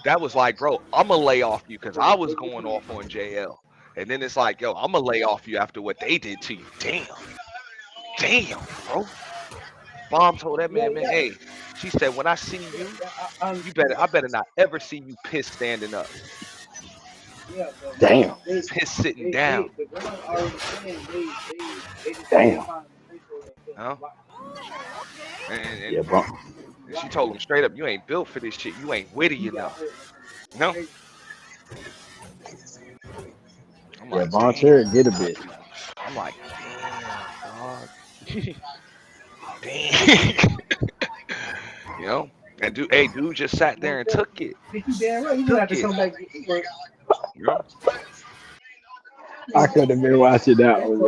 That was like, bro, I'm gonna lay off you because I was going off on JL, and then it's like, yo, I'm gonna lay off you after what they did to you. Damn, bro. Bomb told that man, hey, she said, when I see you, I better not ever see you pissed standing up, Damn. pissed sitting down. Damn. Huh? And, Yeah, and Bon. and she told him straight up, you ain't built for this shit. You ain't witty enough. No. I'm Yeah, like, Bon damn. Cherry get a bit. I'm like, damn, dog. Damn. You know? And dude just sat there and took it. Took it. You know? I could have been watching that one.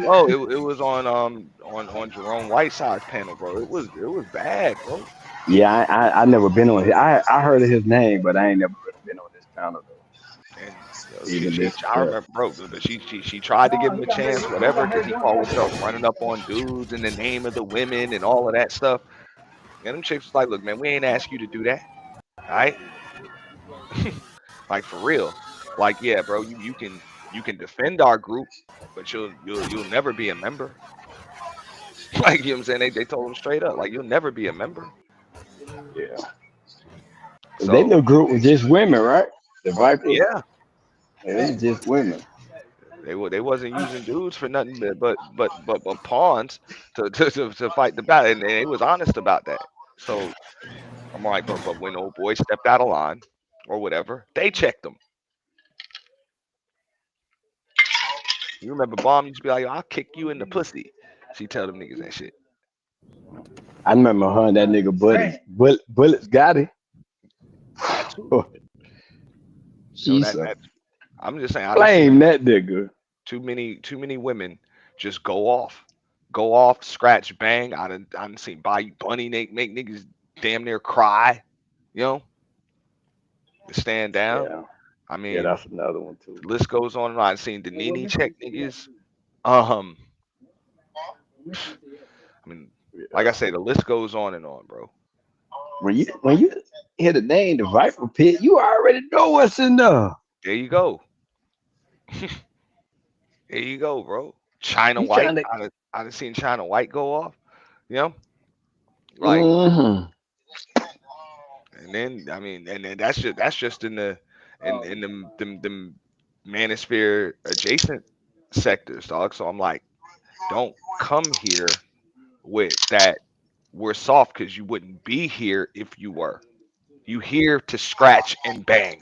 Oh, it was on Jerome Whiteside's panel, bro. It was bad, bro. Yeah, I never been on his. I heard of his name, but I ain't never really been on this panel though. And Even this I stuff. remember, bro, but she tried to give him a chance, whatever, because he called himself running up on dudes in the name of the women and all of that stuff. And them chicks was like, look, man, we ain't asked you to do that. All right? Like for real. Like, yeah, bro, you can defend our group, but you'll never be a member. Like, you know what I'm saying? They told him straight up, like, you'll never be a member. Yeah. They So little group was just women, right? The Vipers. yeah, Yeah, it was just women. they wasn't using dudes for nothing but pawns to fight the battle, and they was honest about that. So I'm like, but when old boy stepped out of line or whatever, they checked him. You remember Bomb used to be like, I'll kick you in the pussy. She tell them niggas that shit. I remember her and that nigga Bullets got it. That too. You know that Jesus. that I'm just saying I done seen Flame that nigga. too many women just go off, scratch, bang. I done seen Bayou Bunny make niggas damn near cry. You know, to stand down. Yeah. I Yeah, mean, that's another one too. the list goes on and on. I seen Danini check niggas. Um, I mean, like I Yeah. say, the list goes on and on, bro. When you hear the name, the Viper Pit, you already know what's in there. There you go. There you go, bro. China You White. trying to. I done seen China White go off. You know, like, Mm-hmm. and then I mean, and then that's just in them manosphere adjacent sectors, dog. So I'm like, don't come here with that. We're soft because you wouldn't be here if you were. You here to scratch and bang.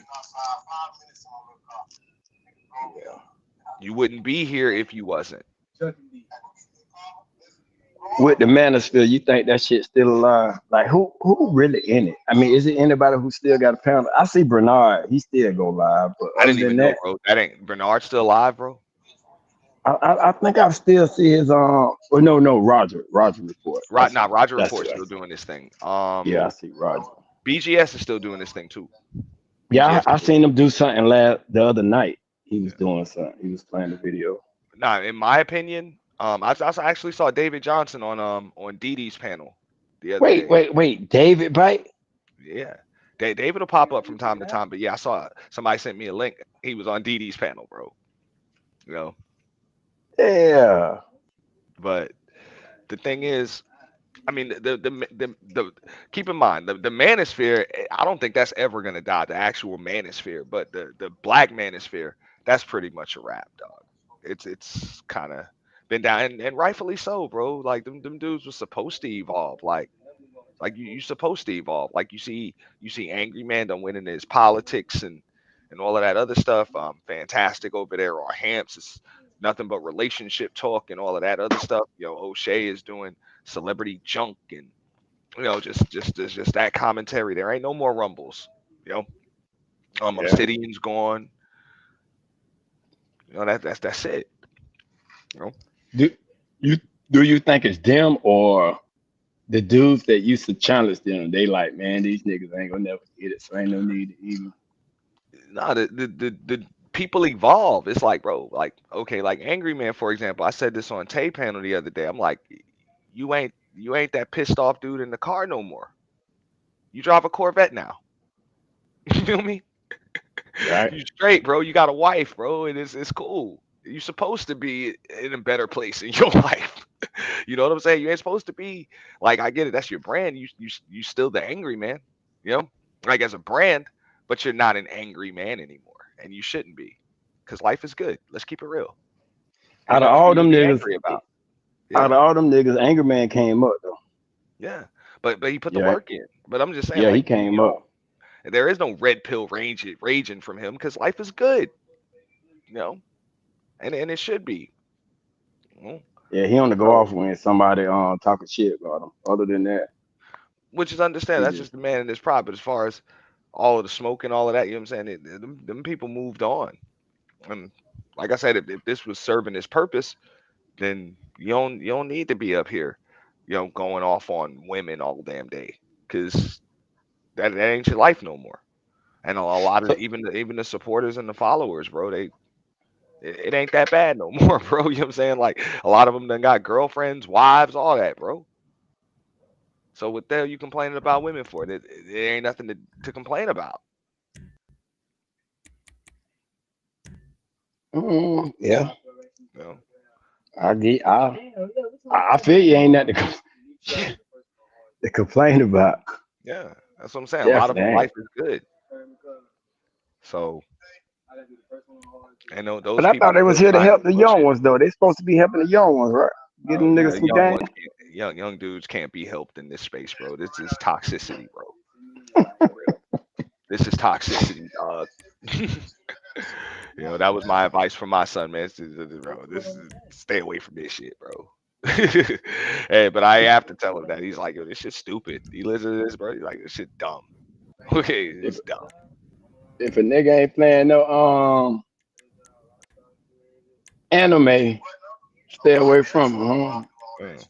You wouldn't be here if you wasn't. With the manosphere, you think that shit's still alive? Like who really in it? I mean, is it anybody who still got a panel? I see Bernard, he still go live, but I other didn't than even know, that, bro. That ain't Bernard still alive, bro. I think I still see his oh no, Roger report. Right now, Roger That's Report's it. still doing this thing. Yeah, I see Roger. BGS is still doing this thing too. Yeah, BGS I is still seen him do something the other night. He was yeah. doing something. He was playing the video. Now, in my opinion, I actually saw David Johnson on Didi's panel the other day. Wait. David Bite? Yeah, David will pop up from time to time, but yeah, I saw somebody sent me a link. He was on Didi's panel, bro. You know, Yeah. but the thing is, I mean, the keep in mind the manosphere. I don't think that's ever gonna die. The actual manosphere, but the black manosphere, that's pretty much a wrap, dog. It's kind of been down, and rightfully so, bro. Like them dudes was supposed to evolve. Like you supposed to evolve. Like you see Angry Man done winning his politics and all of that other stuff. Fantastic over there. Or Hamps is nothing but relationship talk and all of that other stuff. O'Shea is doing celebrity junk and just that commentary. There ain't no more rumbles. You know, Yeah. Obsidian's gone. That's it. You know, Do you do you think it's them or the dudes that used to challenge them? They like, man, these niggas ain't gonna never get it, so ain't no need to even. nah, the people evolve. It's like, bro, like okay, like Angry Man, for example. I said this on Tay Panel the other day. I'm like, you ain't that pissed off dude in the car no more. You drive a Corvette now. You feel me? Right. You straight, bro. You got a wife, bro, and it's cool. You're supposed to be in a better place in your life. You know what I'm saying? You ain't supposed to be like I get it. That's your brand. You still the angry man. You know, like as a brand, but you're not an angry man anymore, and you shouldn't be, because life is good. Let's keep it real. Ain't Out of nothing for all you to them be niggas, angry about. out Yeah, of all them niggas, Anger Man came up though. yeah. But he put the Yeah, work in. But I'm just saying, yeah, he like came up. there is no red pill raging from him because life is good. You know, and it should be. You know? Yeah, he on the go So, off when somebody talking shit about him. Other than that, which is understand. he That's just just the man in his pride. But as far as all of the smoke and all of that, you know what I'm saying? Them people moved on. And like I said, if this was serving its purpose, then you don't need to be up here, going off on women all damn day, because that ain't your life no more. And a lot of so. even the supporters and the followers, bro, it ain't that bad no more, bro. You know what I'm saying? Like a lot of them done got girlfriends, wives, all that, bro. So what the hell you complaining about women for? There ain't nothing to complain about. Yeah, You know? I get. I feel you ain't nothing to complain about. Yeah, that's what I'm saying. A lot of Definitely them life ain't. is good. So and But those I thought people they was still here to trying to help do the young bullshit. ones though. They supposed to be helping the young ones, right? Getting niggas some Young game. ones, young dudes can't be helped in this space, bro. This is toxicity, bro. For real. This is toxicity, dog. That was my advice for my son, man. Bro, stay away from this shit, bro. Hey, but I have to tell him that. He's like, yo, this shit's stupid. He listens to this, bro. He's like, this shit dumb. Okay, If it's dumb. if a nigga ain't playing no anime, stay away from him. Huh? Mm.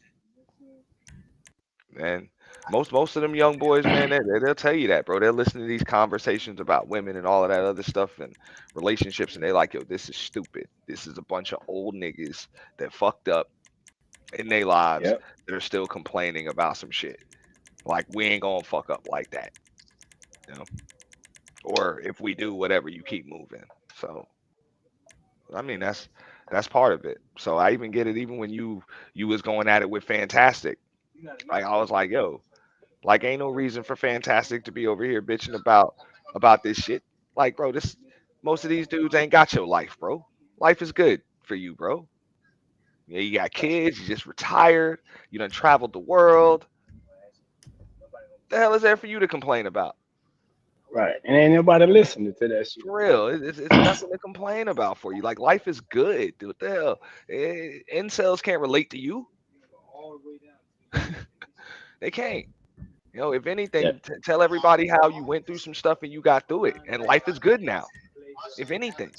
And most of them young boys, man, they'll tell you that, bro. They'll listen to these conversations about women and all of that other stuff and relationships, and they like, yo, this is stupid. This is a bunch of old niggas that fucked up in their lives Yep. that are still complaining about some shit. Like we ain't gonna fuck up like that, you know. Or if we do, whatever, you keep moving. So I mean, that's part of it. So I even get it, even when you was going at it with Fantastic. Like I was like, yo, like, ain't no reason for Fantastic to be over here bitching about this shit. Like, bro, this most of these dudes ain't got your life, bro. Life is good for you, bro. Yeah, you got kids, you just retired, you done traveled the world. The hell is there for you to complain about? Right. And ain't nobody listening to that shit. For real, it's nothing to complain about for you. Like life is good, dude. What the hell? Incels can't relate to you. They can't. If That anything, tell everybody how you went through some stuff and you got through it, and life is good now. If anything,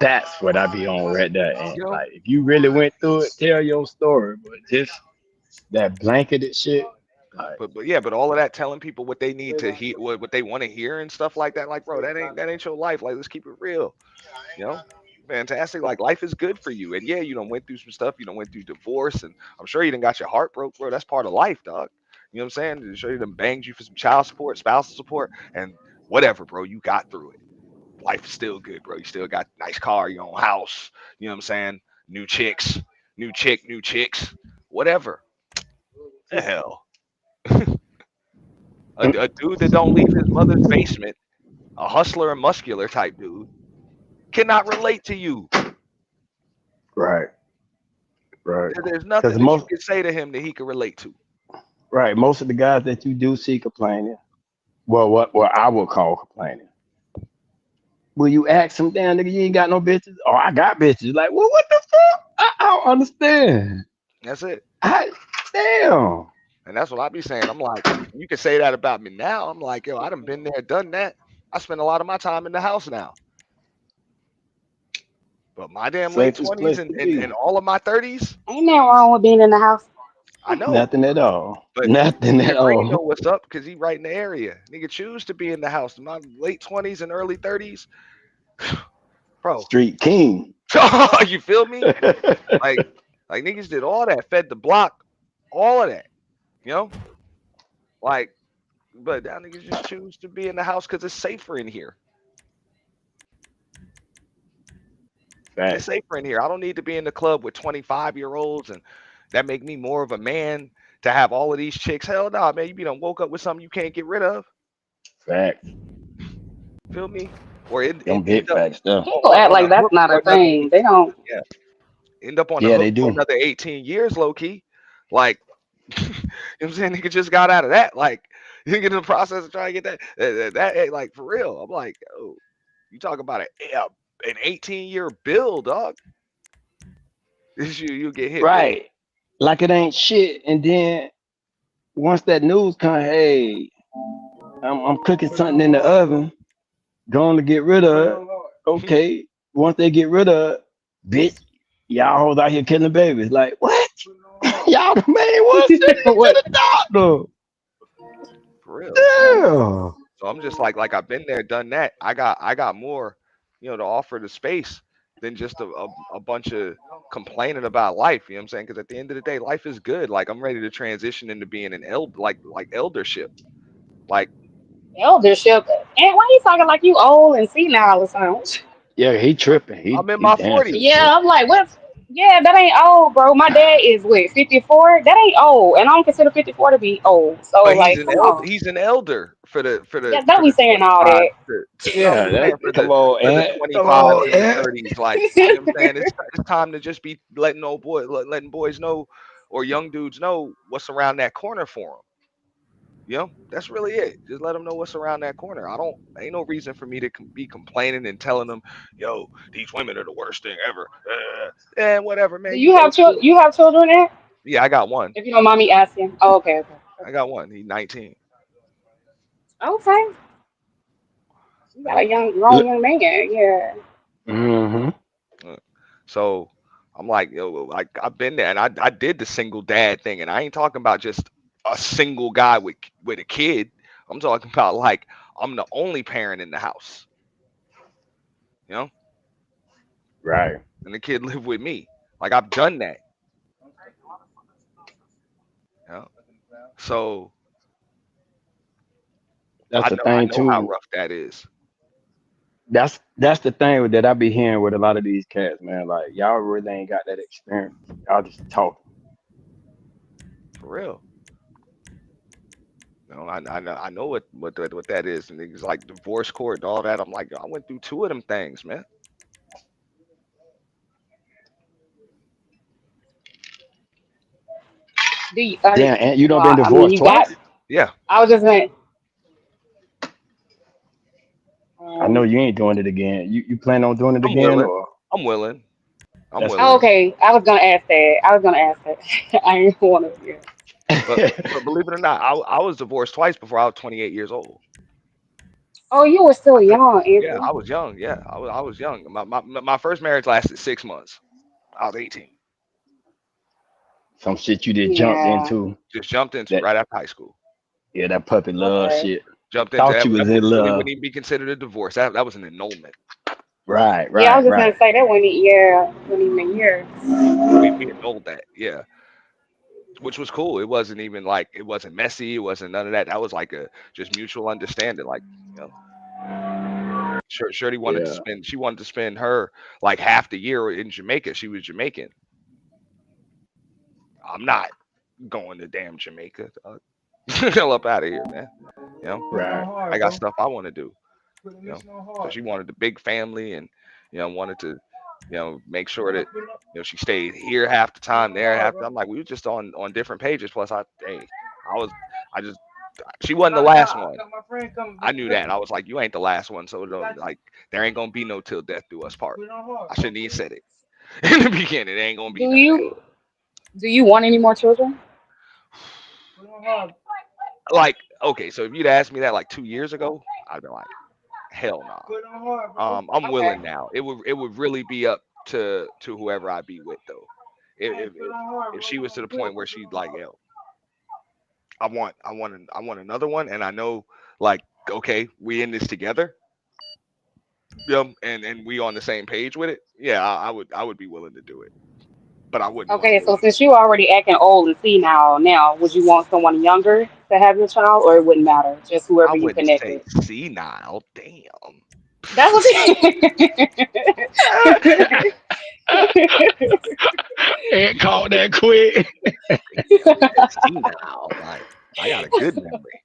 that's what I be on right there. And you know. like, if you really went through it, tell your story. But just that blanketed shit, like, But yeah, but all of that telling people what they need to hear, what they want to hear and stuff like that. Like, bro, that ain't your life. Like, let's keep it real. You know, fantastic. Like, life is good for you. And yeah, you don't went through some stuff. You don't went through divorce, and I'm sure you done got your heart broke, bro. That's part of life, dog. You know what I'm saying? I'm sure you done banged you for some child support, spousal support, and whatever, bro. You got through it. Life is still good, bro. You still got a nice car, your own house. You know what I'm saying? New chicks, new chicks, whatever. The hell. A dude that don't leave his mother's basement, a hustler and muscular type dude, cannot relate to you. right. Right. There's Because nothing that you most can say to him that he can relate to. right, most of the guys that you do see complaining, well, what I would call complaining. Will you ask them, damn nigga, you ain't got no bitches? Oh, I got bitches. Like, well, what the fuck? I don't understand. That's it. I damn. And that's what I be saying. I'm like, you can say that about me now. I'm like, yo, I done been there, done that. I spend a lot of my time in the house now. But my damn late Safest 20s place and, to and, be. and all of my 30s, Ain't nothing wrong with being in the house. I know. Nothing at all. But Nothing nigga at Green know all. what's up because he right in the area. Nigga choose to be in the house. My late 20s and early 30s, bro. Street king. You feel me? Like, like niggas did all that, fed the block, all of that. You know? Like, but now niggas just choose to be in the house because it's safer in here. It's Fact. safer in here. I don't need to be in the club with 25-year-olds and that make me more of a man to have all of these chicks. Hell no, man. You be done woke up with something you can't get rid of. Fact. Feel me? Or Them end big up facts stuff. People act on a like that's hook not for a another thing. They 18. don't. Yeah. End up on the Yeah, hook they for do. another 18 years, low key. Like, you know what I'm saying? Nigga just got out of that. Like, you get in the process of trying to get that ain't like for real. I'm like, oh, you talk about an 18-year bill, dog. You get hit with. Right. Like it ain't shit. And then once that news come, hey, I'm cooking something in the oven, going to get rid of it. Okay. Once they get rid of it, bitch, y'all hoes out here killing babies. Like, what? Y'all the main ones sending them What? to the doctor. For real. Damn. So I'm just like I've been there, done that. I got more, to offer the space than just a bunch of complaining about life. You know what I'm saying? Because at the end of the day, life is good. Like I'm ready to transition into being an like eldership. Like Eldership. And why you talking like you old and senile or something? Yeah, he tripping. He I'm in he my damn sure 40s, Yeah, tripping. I'm like, what's yeah, that ain't old, bro. My dad is what, 54? That ain't old. And I don't consider 54 to be old. So but he's like, an come elder. on. He's an elder for the for Yeah, the don't for be the saying all 25 that. you know what Yeah, I'm saying, for come the on, for the Aunt. Come 25s on, and the Aunt. 30s. Like you know what I'm saying, it's time to just be letting letting boys know or young dudes know what's around that corner for them. That's really it. Just let them know what's around that corner. Ain't no reason for me to be complaining and telling them, yo, these women are the worst thing ever. And whatever, Do man. You you go have through it. you have children there? Yeah, I got one. If you don't mind me asking. Oh, okay, okay. I got one. He's 19. Okay. You got a Yeah. young grown young man, yeah. Mm-hmm. Uh, So I'm like, yo, like I've been there and I did the single dad thing. And I ain't talking about just a single guy with a kid. I'm talking about like I'm the only parent in the house, you know, Right. and the kid live with me. Like I've done that. You know? So That's the I thing know how too. rough that is. That's the thing that I be hearing with a lot of these cats, man. Like y'all really ain't got that experience. Y'all just talking. For real. I know what that is. And it's like divorce court and all that. I'm like, yo, I went through two of them things, man. Do you, Damn, Aunt, you done been well, I mean, divorced you got. twice? Yeah. I was just saying. I know you ain't doing it again. You plan on doing it I'm again willing. or I'm willing. I'm that's Oh, willing. good. okay, I was gonna ask that. I was gonna ask that. I didn't want to. Yeah. But believe it or not, I was divorced twice before I was 28 years old. Oh, you were still I- young, Yeah, Anthony. I was young. Yeah, I was young. My first marriage lasted 6 months. I was 18. Some shit you just jumped Yeah. into. Just jumped into That right after high school. yeah, that puppy love Okay. shit. Jumped into Thought that. you That was in really love. wouldn't even be considered a divorce. That was an annulment. Right, Yeah, I right, was just right. gonna say that when he, yeah, when he been here. We annulled that. Yeah, which was cool. It wasn't even like it wasn't messy. It wasn't none of that. That was like a just mutual understanding. Like you know, Shirley wanted to Yeah. spend. She wanted to spend her like half the year in Jamaica. She was Jamaican. I'm not going to damn Jamaica. Hell up out of here, man. You know, Right. I got stuff I want to do. So she wanted the big family and wanted to Make sure that she stayed here half the time, there half the time. I'm like, we were just on different pages. Plus, I was, I just, she wasn't the last one. I knew that. I was like, you ain't the last one, so like, there ain't gonna be no till death do us part. I shouldn't even said it in the beginning. There ain't gonna be Do none of that. you do you want any more children? Like, okay, so if you'd asked me that like 2 years ago, I'd been like, hell no. I'm Okay. willing now. It would really be up to whoever I be with though. If she was to the point where she's like, yo, I want another one, and I know, like, okay, we in this together, and we on the same page with it. Yeah, I would be willing to do it, but I wouldn't want to Okay, wait. so since you already acting old and senile now, would you want someone younger to have your child, or it wouldn't matter, just I whoever you wouldn't connect say with? senile. Damn. That's Ain't caught that quick. Damn, you said senile. Like, I got a good memory.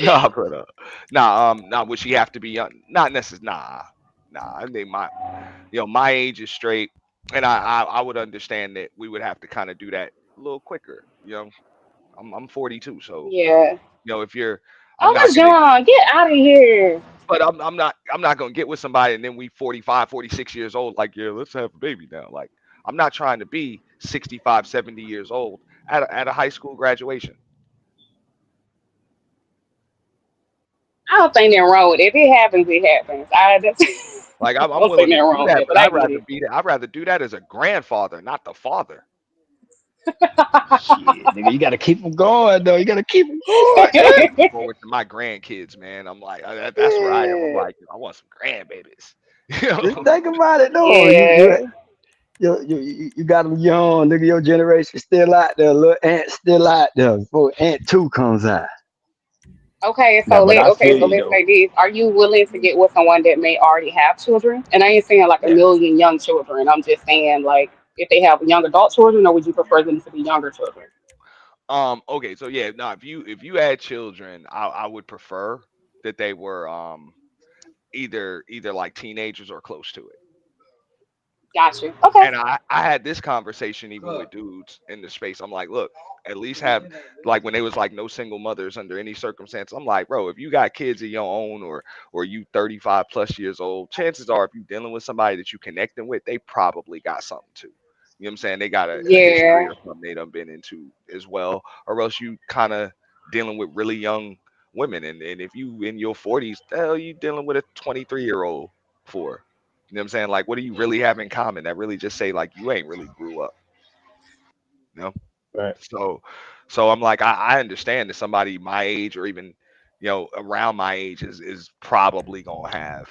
Nah, but nah. Would she have to be young? Not necessarily. Nah. I think my age is straight, and I would understand that we would have to kind of do that a little quicker. I'm 42, so Yeah. if you're, I'm Oh, not that's gonna. John. Get out of here. But I'm not gonna get with somebody and then we 45, 46 years old. Like, yeah, let's have a baby now. Like, I'm not trying to be 65, 70 years old at a high school graduation. I don't think nothing wrong with it. If it happens, it happens. I just Like, I'm don't think willing to nothing do wrong with that, it, but but I get it. I'd rather do that as a grandfather, not the father. Shit, nigga, you gotta keep them going though. You gotta keep them I going. am looking forward to my grandkids, man. I'm like, that's where I am. I'm Yeah. like, I want some grandbabies. Just think about it though. Yeah. You got them young, nigga. Your generation still out there. Little Ant still out there before Ant 2 comes out. Okay, Now, so but let I okay, feel so you let's though. say this. Are you willing to get with someone that may already have children? And I ain't saying like a Yeah. million young children. I'm just saying like if they have young adult children, or would you prefer them to be younger children? Okay. So yeah. No. If you had children, I would prefer that they were either like teenagers or close to it. Got you. Okay. And I had this conversation even with dudes in the space. I'm like, look, at least have, like, when they was like no single mothers under any circumstance. I'm like, bro, if you got kids of your own, or you 35 plus years old, chances are if you dealing with somebody that you connecting with, they probably got something too. You know what I'm saying? They got a history Yeah. or something they done been into as well, or else you kind of dealing with really young women. And if you in your 40s, the hell you dealing with a 23-year-old for? You know what I'm saying? Like, what do you really have in common that really just say like you ain't really grew up? You know? Right. So I'm like, I understand that somebody my age or even around my age is probably gonna have,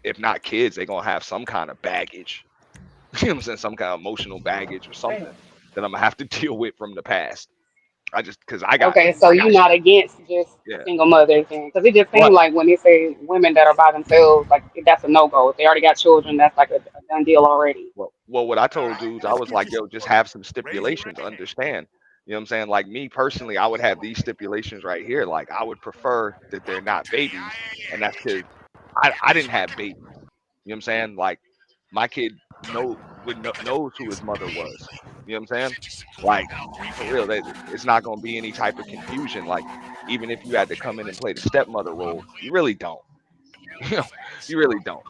if not kids, they're gonna have some kind of baggage. You know what I'm saying? Some kind of emotional baggage or something that I'm gonna have to deal with from the past. I just because Okay, so I you're got not against just yeah. single mothers, because it just seems What? like when they say women that are by themselves, like that's a no go. If they already got children, that's like a done deal already. Well, what I told dudes, I was like, yo, just have some stipulations. Understand? You know what I'm saying? Like, me personally, I would have these stipulations right here. Like, I would prefer that they're not babies, and that's because I didn't have babies. You know what I'm saying? Like, my kid knows who his mother was. You know what I'm saying? Like, for real, it's not gonna be any type of confusion. Like, even if you had to come in and play the stepmother role, you really don't. You know, you really don't.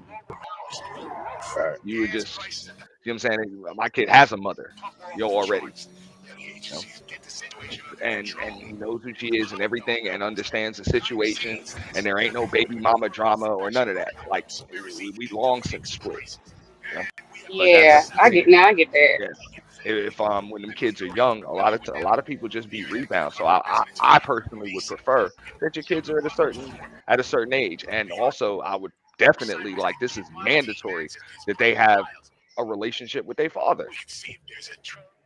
Right. You would just, you know what I'm saying? My kid has a mother, already, you know, and he knows who she is and everything, and understands the situation, and there ain't no baby mama drama or none of that. Like, we long since split, you know. But Yeah, that's the I thing. get now. I get that. Yeah. If when them kids are young, a lot of people just be rebounds. So I personally would prefer that your kids are at a certain age, and also I would definitely, like, this is mandatory, that they have a relationship with their father,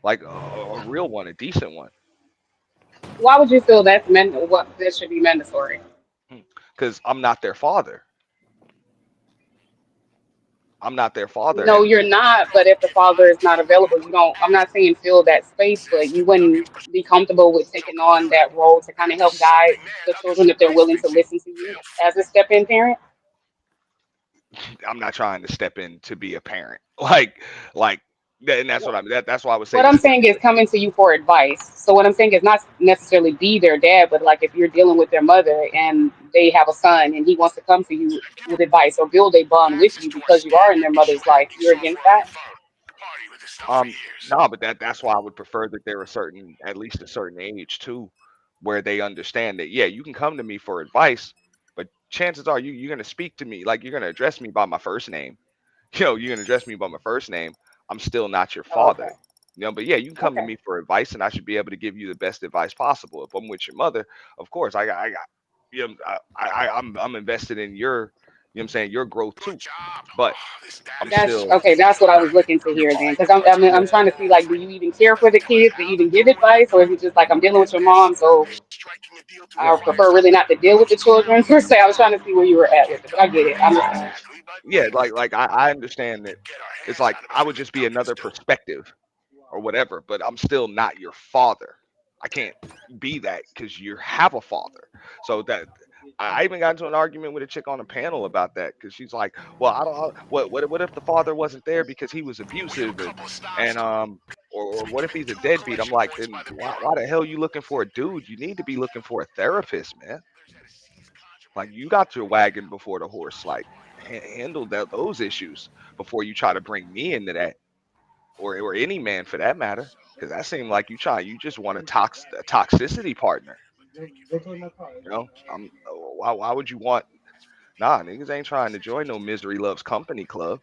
like a real one, a decent one. Why would you feel that's what that should be mandatory? Because I'm not their father. I'm not their father, No, and you're not. But if the father is not available, you don't. I'm not saying fill that space, but you wouldn't be comfortable with taking on that role to kind of help guide the children if they're willing to listen to you as a step-in parent. I'm not trying to step in to be a parent. like like and that's what I mean. That's why I would say What the I'm saying is coming to you for advice. So what I'm saying is not necessarily be their dad, but like if you're dealing with their mother and they have a son and he wants to come to you with advice or build a bond with you because you are in their mother's life, you're against that. um no, but that's why I would prefer that they're a certain at least a certain age too, where they understand that yeah, you can come to me for advice, but chances are you're gonna speak to me like you're gonna address me by my first name. You're gonna address me by my first name. I'm still not your Oh, father. okay. But yeah, you can come to Okay. me for advice, and I should be able to give you the best advice possible. If I'm with your mother, of course, I got, I'm invested in your, I'm saying, your growth too. But I'm That's still, okay. That's what I was looking to hear then, because yeah, I'm trying to see like, do you even care for the kids? Do you even give advice, or is it just like I'm dealing with your mom, so yeah, I prefer really not to deal with the children per se. I was trying to see where you were at with it, but I get it. I understand. yeah. Like I understand that it's like I would just be another perspective or whatever, but I'm still not your father. I can't be that because you have a father. So that I even got into an argument with a chick on a panel about that because she's like, "Well, I don't. What if the father wasn't there because he was abusive and or what if he's a deadbeat?" I'm like, then why the hell you looking for a dude? You need to be looking for a therapist, man. Like you got your wagon before the horse. Like handle those issues before you try to bring me into that or any man for that matter. Because that seemed like you just want a toxicity partner. Why would you want? Nah, niggas ain't trying to join no misery loves company club.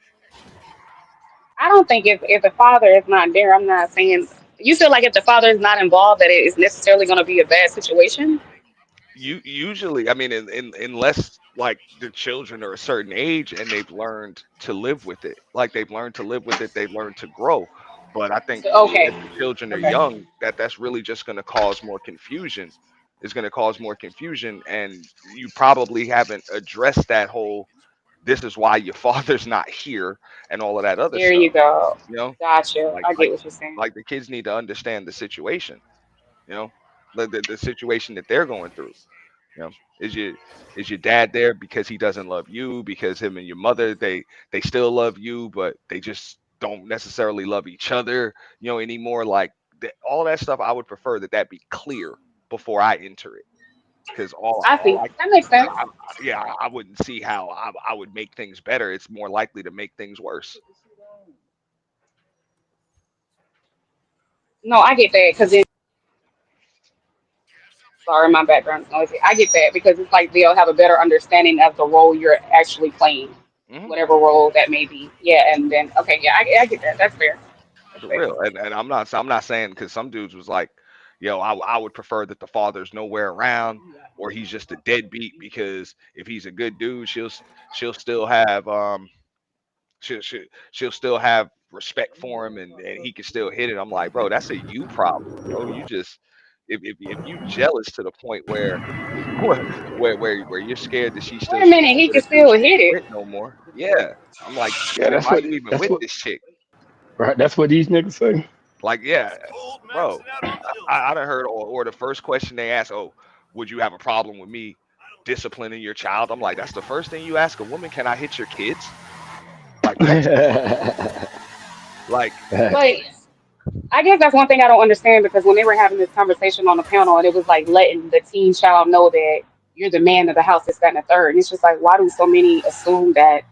I don't think if the father is not there, I'm not saying you feel like if the father is not involved, that it is necessarily going to be a bad situation. You usually, I mean, unless like the children are a certain age and they've learned to live with it, like they've learned to live with it, they've learned to grow. But I think So, okay, if the children are okay. young, that's really just going to cause more confusion. It's going to cause more confusion, and you probably haven't addressed that whole. This is why your father's not here, and all of that other There stuff. you go. You know, Gotcha. like I like get what you're saying. like the kids need to understand the situation. You know, the situation that they're going through. You know, is your dad there because he doesn't love you? Because him and your mother they still love you, but they just don't necessarily love each other. Anymore. Like all that stuff, I would prefer that be clear before I enter it. Because I see. That makes sense. yeah, I wouldn't see how I would make things better. It's more likely to make things worse. No, I get that because sorry, my background is noisy. I get that because it's like they'll have a better understanding of the role you're actually playing, Hmm. whatever role that may be. Yeah, and then okay, yeah, I get that. That's fair. That's For fair. real. And I'm not saying because some dudes was like, yo, I would prefer that the father's nowhere around or he's just a deadbeat because if he's a good dude, she'll still have she'll still have respect for him and he can still hit it. I'm like, bro, that's a you problem, bro. You just if you jealous to the point where where you're scared that she Wait still a minute, cheating he with a can dude still she hit ain't it. with no more. Yeah. I'm like, Yeah, then that's why what you even that's with what this chick? right. That's what these niggas say. Like, yeah, bro. I done heard, or the first question they ask, oh, would you have a problem with me disciplining your child? I'm like, that's the first thing you ask a woman. Can I hit your kids? Like, what? Like, But I guess that's one thing I don't understand because when they were having this conversation on the panel and it was like letting the teen child know that you're the man of the house, this, that, and the third. And it's just like, why do so many assume that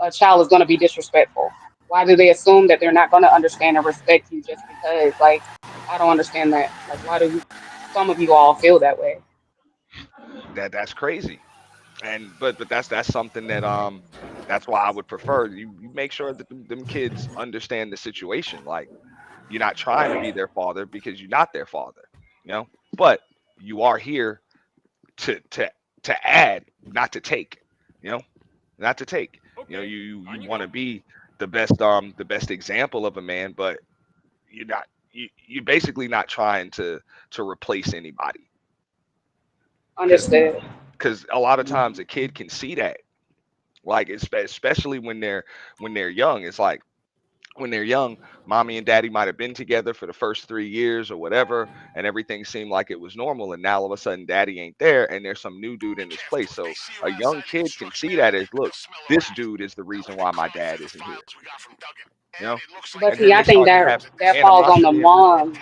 a child is going to be disrespectful? Why do they assume that they're not going to understand and respect you just because? Like, I don't understand that. Like, why do some of you all feel that way? that's crazy. And but that's something that's why I would prefer you make sure that them kids understand the situation. Like, you're not trying to be their father because you're not their father, but you are here to to to add, not to take, you know, not to take. You want to be the best example of a man, but you're basically not trying to replace anybody because Understood. a lot of times a kid can see that, like especially when they're young. It's like when they're young, mommy and daddy might have been together for the first 3 years or whatever, and everything seemed like it was normal. And now all of a sudden, daddy ain't there, and there's some new dude in his place. So a young kid can see that as, look, this dude is the reason why my dad isn't here, you know? But And then see, I they think start to that have that falls on the animosity against it. mom.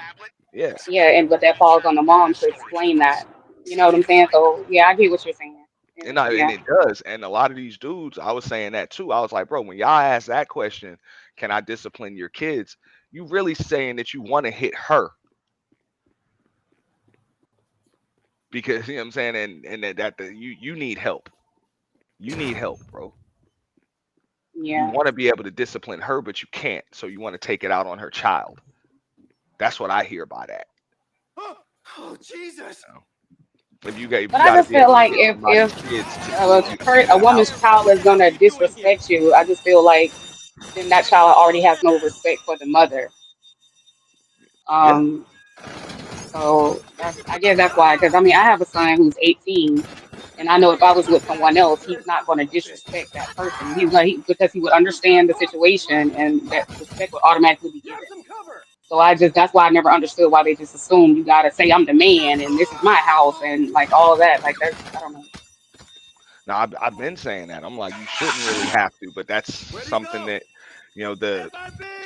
Yeah. Yeah, and but that falls on the mom to explain that. You know what I'm saying? So yeah, I get what you're saying. And Yeah. it does. And a lot of these dudes, I was saying that too. I was like, bro, when y'all ask that question, can I discipline your kids? You really saying that you want to hit her because you know what I'm saying, and you need help. You need help, bro. You Yeah. want to be able to discipline her, but you can't. So you want to take it out on her child. That's what I hear by that. Oh, Jesus. You know? If But you I got to just be feel able to like get somebody's kids to a, see you and get a in the woman's house. child is gonna disrespect you, I just feel like then that child already has no respect for the mother. Yeah. Um, so I guess that's why. Because I mean, I have a son who's 18, and I know if I was with someone else, he's not going to disrespect that person. He's like because he would understand the situation, and that respect would automatically be given. So I just that's why I never understood why they just assume you gotta say I'm the man and this is my house and like all of that. Like that's I don't know. Now I've been saying that. I'm like, you shouldn't really have to, but that's something that the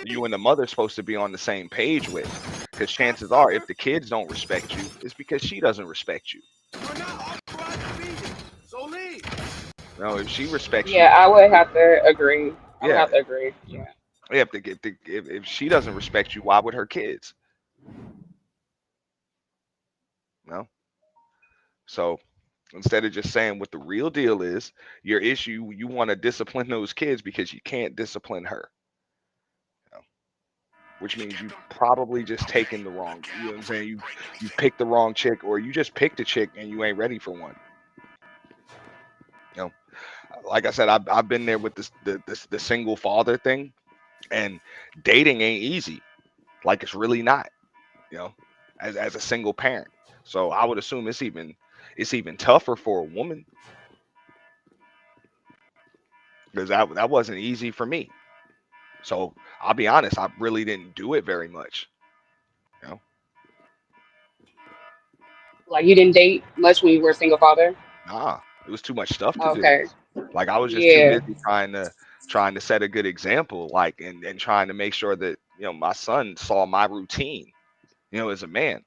you and the mother's supposed to be on the same page with. Because chances are, if the kids don't respect you, it's because she doesn't respect you. If she respects Yeah, you, I would have to agree. I would yeah, have to agree. Yeah. if she doesn't respect you, why would her kids? No. So instead of just saying what the real deal is, your issue, you want to discipline those kids because you can't discipline her. You know, which means you probably just taken the wrong. You know what I'm saying? You picked the wrong chick, or you just picked a chick and you ain't ready for one. You know, like I said, I've been there with the single father thing, and dating ain't easy. Like it's really not. You know, as a single parent. So I would assume it's even tougher for a woman because that wasn't easy for me. So I'll be honest, I really didn't do it very much. You know, Like you didn't date much when you were a single father? nah, it was too much stuff to do. Okay. Like I was just too Yeah. busy trying to set a good example, like and trying to make sure that my son saw my routine. As a man,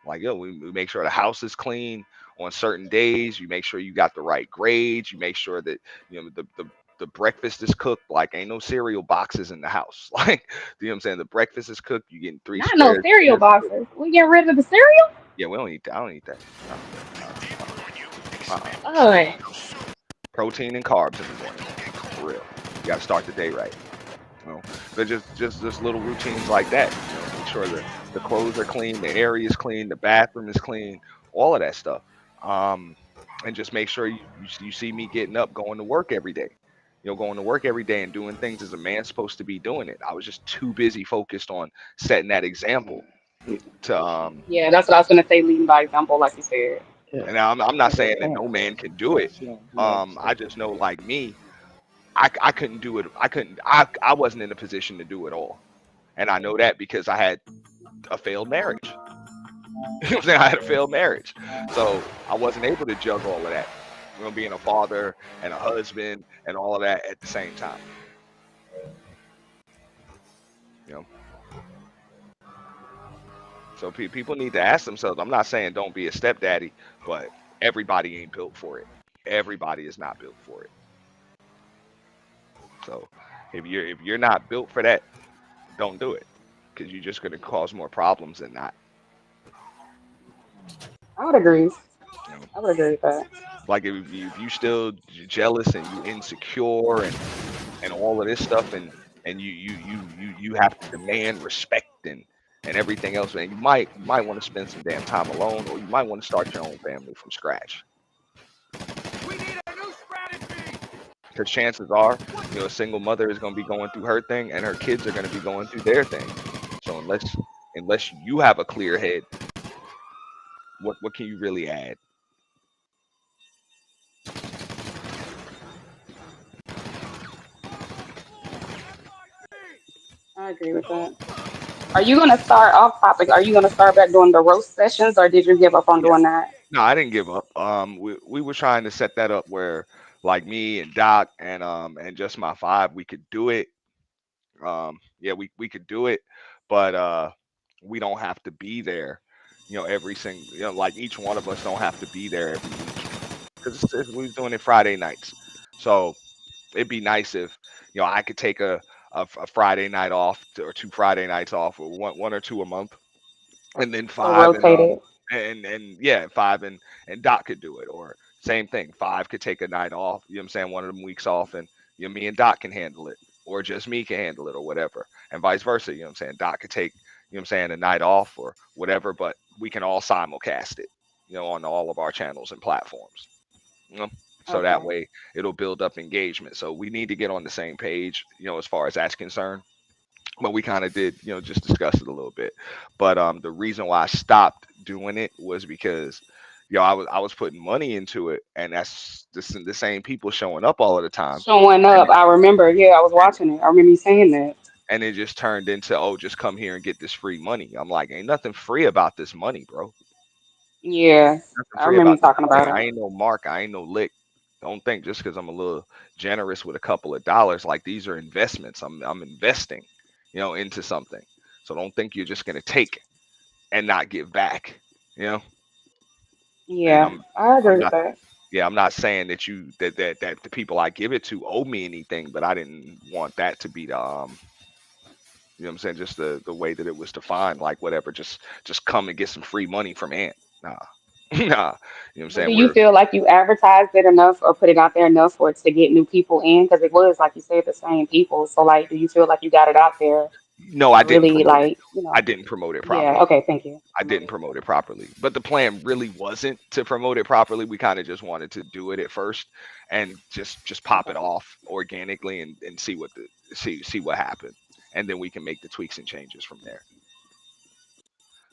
like we make sure the house is clean on certain days. You make sure you got the right grades. You make sure that the breakfast is cooked. Like ain't no cereal boxes in the house. Like what I'm saying, the breakfast is cooked. You getting three Not no squares. cereal boxes. We get rid of the cereal? Yeah, we don't eat that. I don't eat that. No. Uh-uh. Oh, Protein and carbs in the morning, for real. You got to start the day right. But just little routines like that. Make sure that the clothes are clean, the area is clean, the bathroom is clean, all of that stuff. Um, and just make sure you see me getting up, going to work every day. Going to work every day and doing things as a man's supposed to be doing it. I was just too busy focused on setting that example to yeah, that's what I was gonna say, leading by example, like you said. Yeah. and I'm not Yeah. saying that no man can do it. I just know like me, I couldn't do it. I wasn't in a position to do it all. And I know that because I had a failed marriage. You know what I'm saying? I had a failed marriage. So I wasn't able to juggle all of that. Being a father and a husband and all of that at the same time. You know. So people need to ask themselves. I'm not saying don't be a stepdaddy, but everybody ain't built for it. Everybody is not built for it. So if you're not built for that, don't do it because you're just going to cause more problems than not. I would agree. You know, I would agree with that. like if you still jealous and you insecure and all of this stuff and you have to demand respect and everything else, and you might want to spend some damn time alone, or you might want to start your own family from scratch. Because chances are, a single mother is going to be going through her thing, and her kids are going to be going through their thing. So unless you have a clear head, what can you really add? I agree with that. Are you gonna start off topic? Are you gonna start back doing the roast sessions, or did you give up on Yeah. doing that? No, I didn't give up. We were trying to set that up where like me and Doc and just my five, we could do it. Yeah, we could do it, but we don't have to be there. Every single like each one of us don't have to be there every week because we was doing it Friday nights. So it'd be nice if I could take a Friday night off or two Friday nights off, or one or two a month, and then So five rotate it. and yeah, five and Doc could do it, or same thing. Five could take a night off. You know what I'm saying? One of them weeks off, and me and Doc can handle it, or just me can handle it, or whatever, and vice versa. You know what I'm saying? Doc could take what I'm saying, a night off or whatever, but we can all simulcast it, on all of our channels and platforms. You know, so that Okay. way it'll build up engagement. So we need to get on the same page, as far as that's concerned, but we kind of did, just discuss it a little bit. But the reason why I stopped doing it was because, I was putting money into it, and that's the same people showing up all of the time, Showing and up. I remember. Yeah, I was watching it. I remember you saying that. and it just turned into, oh, just come here and get this free money. I'm like, ain't nothing free about this money, bro. Yeah, Nothing I free remember you about this talking money. about I it. ain't no mark. I ain't no lick. Don't think just because I'm a little generous with a couple of dollars, like these are investments. I'm investing, into something. So don't think you're just gonna take and not give back. You know, and Yeah, I'm I I'm agree with not that. yeah, I'm not saying that that the people I give it to owe me anything, but I didn't want that to be the what I'm saying, just the way that it was defined, like whatever, just come and get some free money from Ant. Nah. Nah. You know what I'm But do saying? you feel like you advertised it enough or put it out there enough for it to get new people in? Because it was, like you said, the same people. So, like, do you feel like you got it out there No, I to didn't really, promote it. like, I didn't promote it yeah, properly. okay, thank you. I Promote didn't it. promote it properly. But the plan really wasn't to promote it properly. We kind of just wanted to do it at first and just pop it Okay, off organically and see see what happened. And then we can make the tweaks and changes from there.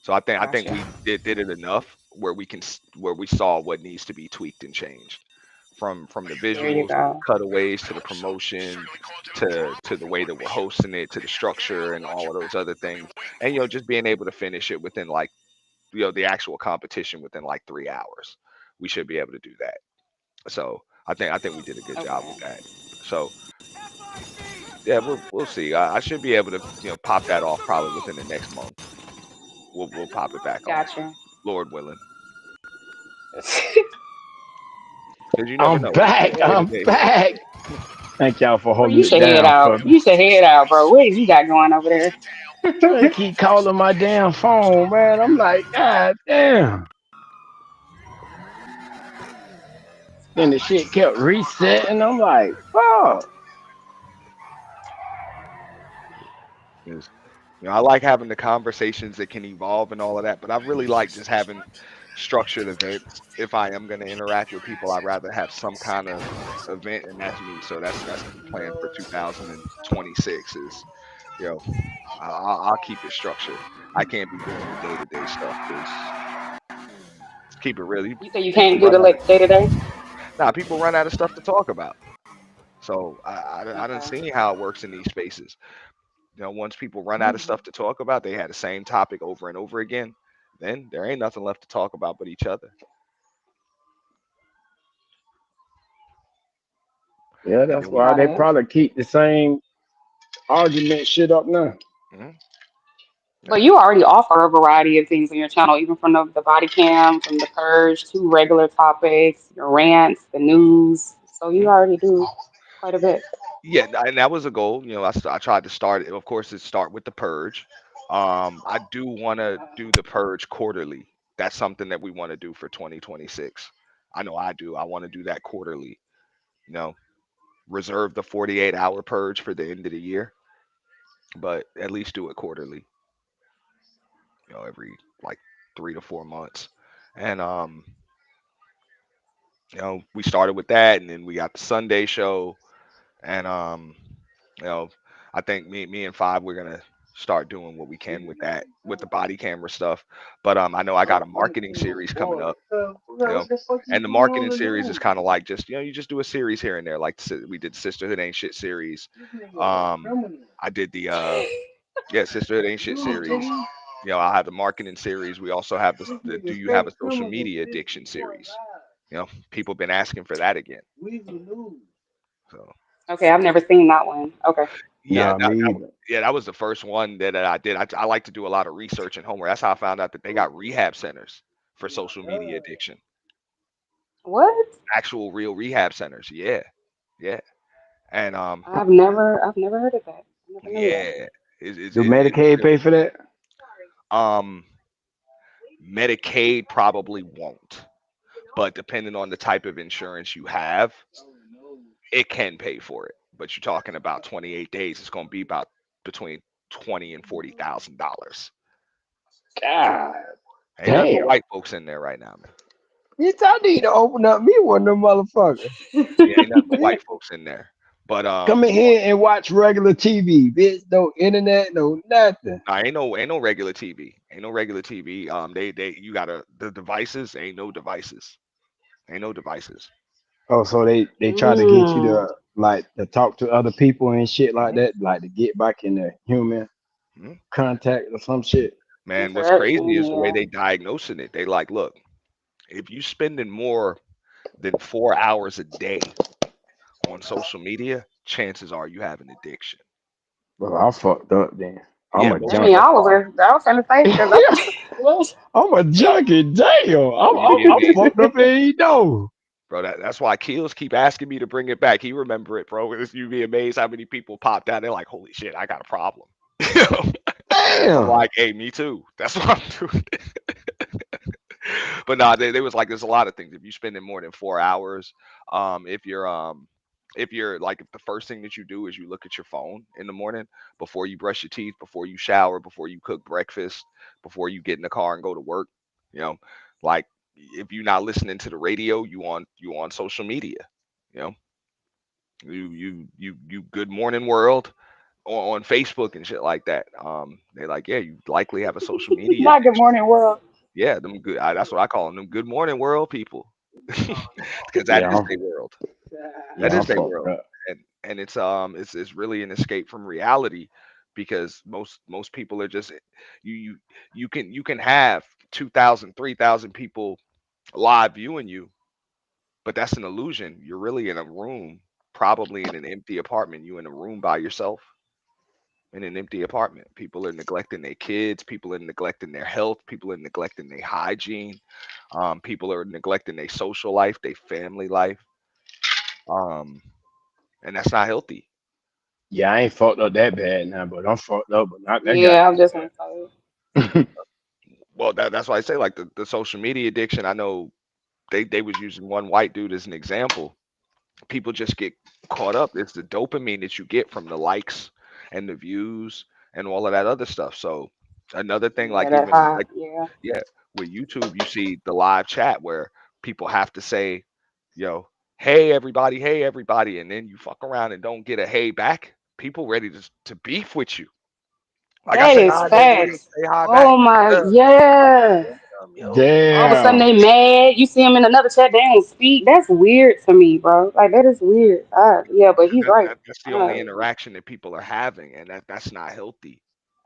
So I think gotcha. we did it enough where where we saw what needs to be tweaked and changed, from the There you visuals to the go. cutaways to the promotion to the way that we're hosting it to the structure and all of those other things, and just being able to finish it within like the actual competition within like 3 hours. We should be able to do that. So I think we did a good job with Okay, that. So yeah, we'll see. I should be able to pop that off probably within the next month. We'll pop it back on, gotcha. Lord willing. Because you never I'm know. back. Day to I'm day. back. Thank y'all for Bro, holding you it should head down out. for me. You should head out, bro. What you got going over there? They keep calling my damn phone, man. I'm like, God damn. Then the shit kept resetting. I'm like, fuck. Is I like having the conversations that can evolve and all of that, but I really like just having structured events. If I am going to interact with people, I'd rather have some kind of event, and that's me. So that's the plan for 2026. Is you know I'll keep it structured. I can't be doing the day to day stuff because keep it really You say you people can't do run the out of day to day? people run out of stuff to talk about. So I done Okay. seen how it works in these spaces. Once people run out of Hmm. stuff to talk about, they had the same topic over and over again. Then there ain't nothing left to talk about but each other. Yeah, And that's then we, why Got they it. probably keep the same argument shit up now. mhm, But yeah, you already offer a variety of things on your channel, even from the body cam, from the purge to regular topics, your rants, the news. So you mhm. already do quite a bit. Yeah, and that was a goal. I tried to start. Of course, it start with the purge. I do want to do the purge quarterly. That's something that we want to do for 2026. I know I do. I want to do that quarterly. You know, reserve the 48-hour purge for the end of the year, but at least do it quarterly. Every like 3 to 4 months. And we started with that, and then we got the Sunday show, and you know, I think me and Five we're gonna start doing what we can with that with the body camera stuff. But I know I got a marketing series coming up. You know, and the marketing series is kind of like just you just do a series here and there. Like we did Sisterhood Ain't Shit series. Um, I did the Yeah, Sisterhood Ain't Shit series. You know, I have the marketing series. We also have the Do You Have a Social Media Addiction series. You know, people been asking for that again. So Okay, I've never seen that one. Okay. yeah, Nah, me either. yeah, that was the first one that I did. I like to do a lot of research and homework. That's how I found out that they got rehab centers for social media addiction. What? Actual real rehab centers. Yeah, yeah, and I've never heard of that. I never knew that. yeah, Do it's Medicaid real. pay for that? Um, Medicaid probably won't, but depending on the type of insurance you have, it can pay for it. But you're talking about 28 days. It's going to be about between 20 and $40,000. God Ain't nothing but damn. white folks in there right now, man. Bitch, I need to open up me one of them motherfuckers. Yeah, ain't nothing but Bitch, white folks in there. But come in here and watch regular TV, bitch. No internet, no nothing. nah, ain't no regular TV. Ain't no regular TV. They you gotta the devices. Ain't no devices. Ain't no devices. Oh, so they try to get you Mm, to like to talk to other people and shit like hmm that, like to get back in the human hmm contact or some shit. Man, what's crazy interaction, is the way yeah. they diagnosing it. They like, look, if you spending more than 4 hours a day on social media, chances are you have an addiction. Well, I fucked up then. I'm Yeah, a most I mean, people junkie. are. I was gonna say because I, I'm a junkie. Damn. You'd be I'm amazed. fucked up and he know. Bro, that's why Keels keep asking me to bring it back. He remember it, bro. You'd be amazed how many people pop down. They're like, "Holy shit, I got a problem." I'm Damn. like, "Hey, me too." That's what I'm doing. But nah, they was like, there's a lot of things. If you spend more than 4 hours, um, if you're um, if you're like, if the first thing that you do is you look at your phone in the morning before you brush your teeth, before you shower, before you cook breakfast, before you get in the car and go to work, you know, like if you're not listening to the radio, you on social media, you know, you Good Morning World on Facebook and shit like that. They like, yeah, you likely have a social media not Good addiction. Morning World. Yeah, them good. That's what I call them. Them Good Morning World people, because that Yeah, is their world. That yeah, I'm is their fucked world, up. and it's really an escape from reality, because most people are just you you you can have 2,000, 3,000 people live viewing you, but that's an illusion. You're really in a room, probably in an empty apartment. You in a room by yourself in an empty apartment. People are neglecting their kids. People are neglecting their health. People are neglecting their hygiene. People are neglecting their social life, their family life. Um, and that's not healthy. Yeah, I ain't fucked up that bad now, but I'm fucked up, but not that Yeah, I was goddamn just gonna say. bad. Well, that's why I say, like, the social media addiction. I know they was using one white dude as an example. People just get caught up. It's the dopamine that you get from the likes and the views and all of that other stuff. So another thing, Yeah, like, that even high. like, Yeah. yeah, with YouTube, you see the live chat where people have to say, yo, hey everybody, and then you fuck around and don't get a hey back. People ready to beef with you. Like I That said, is nah, don't go ahead and facts. say hi back. Oh my, Uh, yeah. yo, All of a sudden Damn. they mad. You see them in another chat, they don't speak. That's weird to me, bro. Like that is weird. Yeah, but he's right. that's the Uh, only interaction that people are having, and that's not healthy.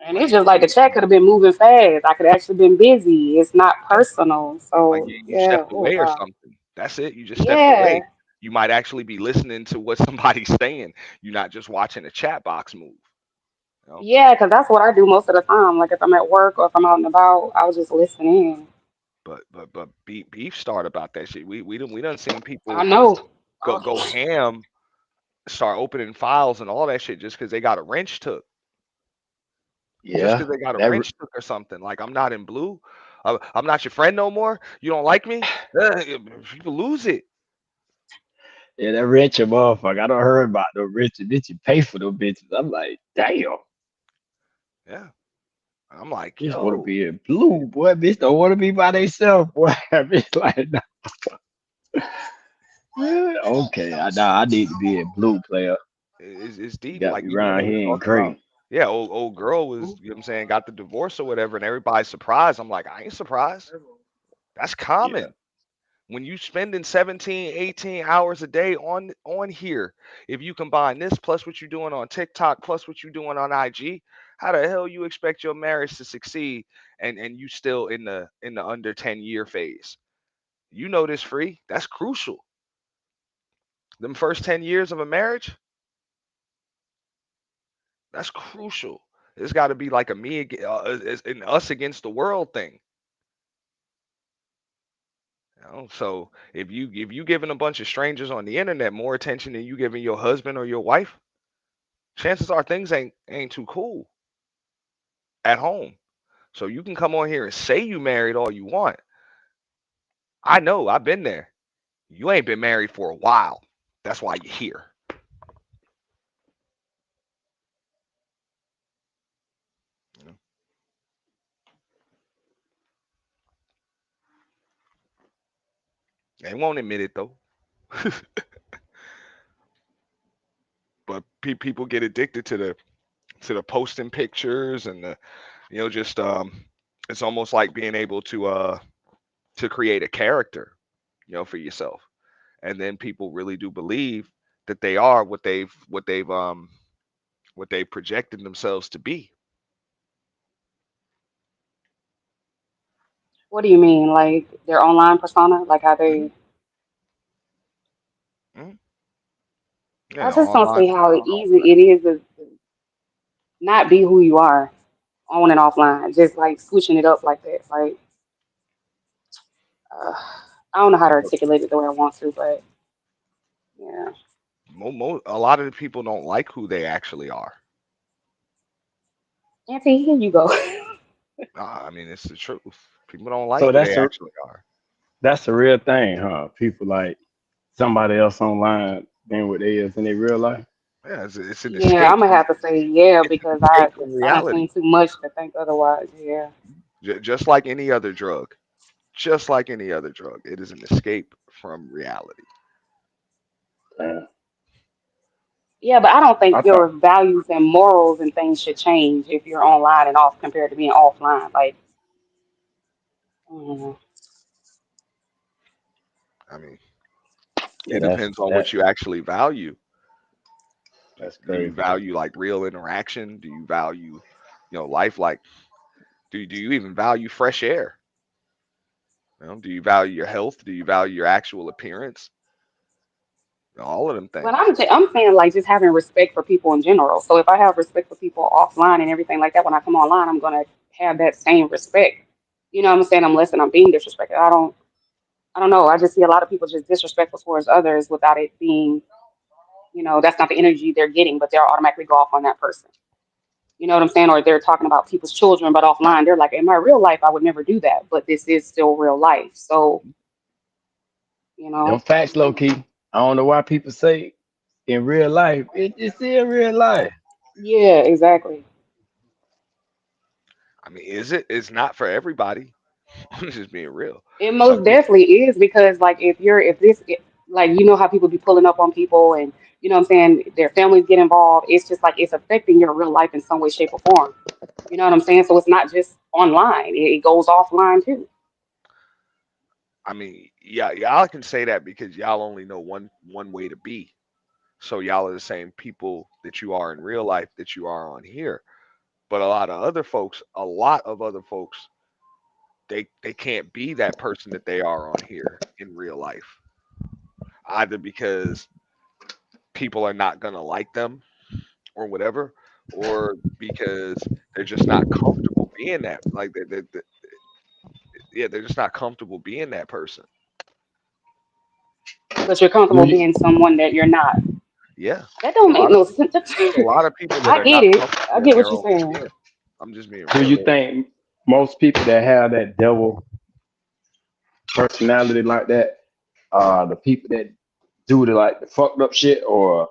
and Like it's just like the chat could have been moving fast. I could actually been busy. It's not yeah, personal. like So you yeah. stepped Oh away or wow. something. That's it. You just stepped Yeah. away. You might actually be listening to what somebody's saying. You're not just watching a chat box move. You know? Yeah, because that's what I do most of the time. Like if I'm at work or if I'm out and about, I'll just listen in. But beef start about that shit. We done seen I people know. go ham, start opening files and all that shit just because they got a wrench took. Just Yeah. because they got a That wrench took or something. Like, I'm not in blue. I'm not your friend no more. You don't like me. People lose it. yeah, that rich motherfucker. I don't heard about the rich bitch. You pay for them bitches. I'm like, damn. Yeah. I'm like, Bitch want to yo, be in blue, boy. Bitch don't want to be by themselves, boy. Bitch like, nah. Okay, I need to be in blue, player. it's You deep. got Like, me even when around they was here in talking about, gray. yeah, old girl was, you know what I'm saying, got the divorce or whatever, and everybody's surprised. I'm like, I ain't surprised. That's Yeah. common. When you spending 17, 18 hours a day on here, if you combine this plus what you're doing on TikTok plus what you're doing on IG, How the hell you expect your marriage to succeed and you still in the under 10-year phase? You know this, Free. That's crucial. Them first 10 years of a marriage, that's crucial. It's got to be like a it's an us against the world thing. So if you giving a bunch of strangers on the internet more attention than you giving your husband or your wife, chances are things ain't too cool at home. So you can come on here and say you married all you want. I know, I've been there. You ain't been married for a while. That's why you're here. They won't admit it though. But people get addicted to the posting pictures and the just it's almost like being able to create a character, for yourself. And then people really do believe that they are what they've projected themselves to be. What do you mean? Like their online persona? Like how Hmm. they? Hmm. I Yeah, just don't online. see how easy it is to not be who you are on and offline. Just like switching it up like that. Like uh, I don't know how to articulate it the way I want to, but yeah. A lot of the people don't like who they actually are. Auntie, here you go. I mean, it's the truth. People don't like So who they actually are. that's a real thing, huh? People like somebody else online than what they is in their real life. Yeah, it's an Yeah, escape I'm gonna from have to say yeah it's an because escape from I done reality. seen too much to think otherwise. Yeah. Just like any other drug. Just like any other drug, it is an escape from reality. Damn. Yeah, but I don't I think thought your values and morals and things should change if you're online and off compared to being offline. Like, mm, I mean, yeah, it depends on what you actually value. that's Do you crazy. value like real interaction? Do you value, life? Like, do you even value fresh air? Do you value your health? Do you value your actual appearance? All of them but things. I'm saying like just having respect for people in general. So if I have respect for people offline and everything like that, when I come online, I'm gonna have that same respect. You know what I'm saying? Unless I'm being disrespected. I don't know. I just see a lot of people just disrespectful towards others without it being, that's not the energy they're getting, but they'll automatically go off on that person. You know what I'm saying? Or they're talking about people's children, but offline, they're like, in my real life, I would never do that, but this is still real life. So, you Them know, facts, low key. I don't know why people say in real life. It's still real life. yeah, exactly. I mean, is it? It's not for everybody. I'm just being real. It Some most people. definitely is because, like, like, how people be pulling up on people and, you know what I'm saying, their families get involved. It's just like it's affecting your real life in some way, shape, or form. You know what I'm saying? So it's not just online, it goes offline too. I mean, yeah, y'all can say that because y'all only know one way to be. So y'all are the same people that you are in real life that you are on here. But a lot of other folks, they can't be that person that they are on here in real life. Either because people are not gonna like them or whatever, or because they're just not comfortable being that. Like yeah, they're just not comfortable being that person. But you're Do comfortable you being someone that you're not. Yeah, That it's don't a make lot of no people. sense. It's a lot of people that I are get not it. I comfortable in get what their you're own saying. skin. I'm just being do real. you think most people that have that devil personality like that are the people that do the fucked up shit, or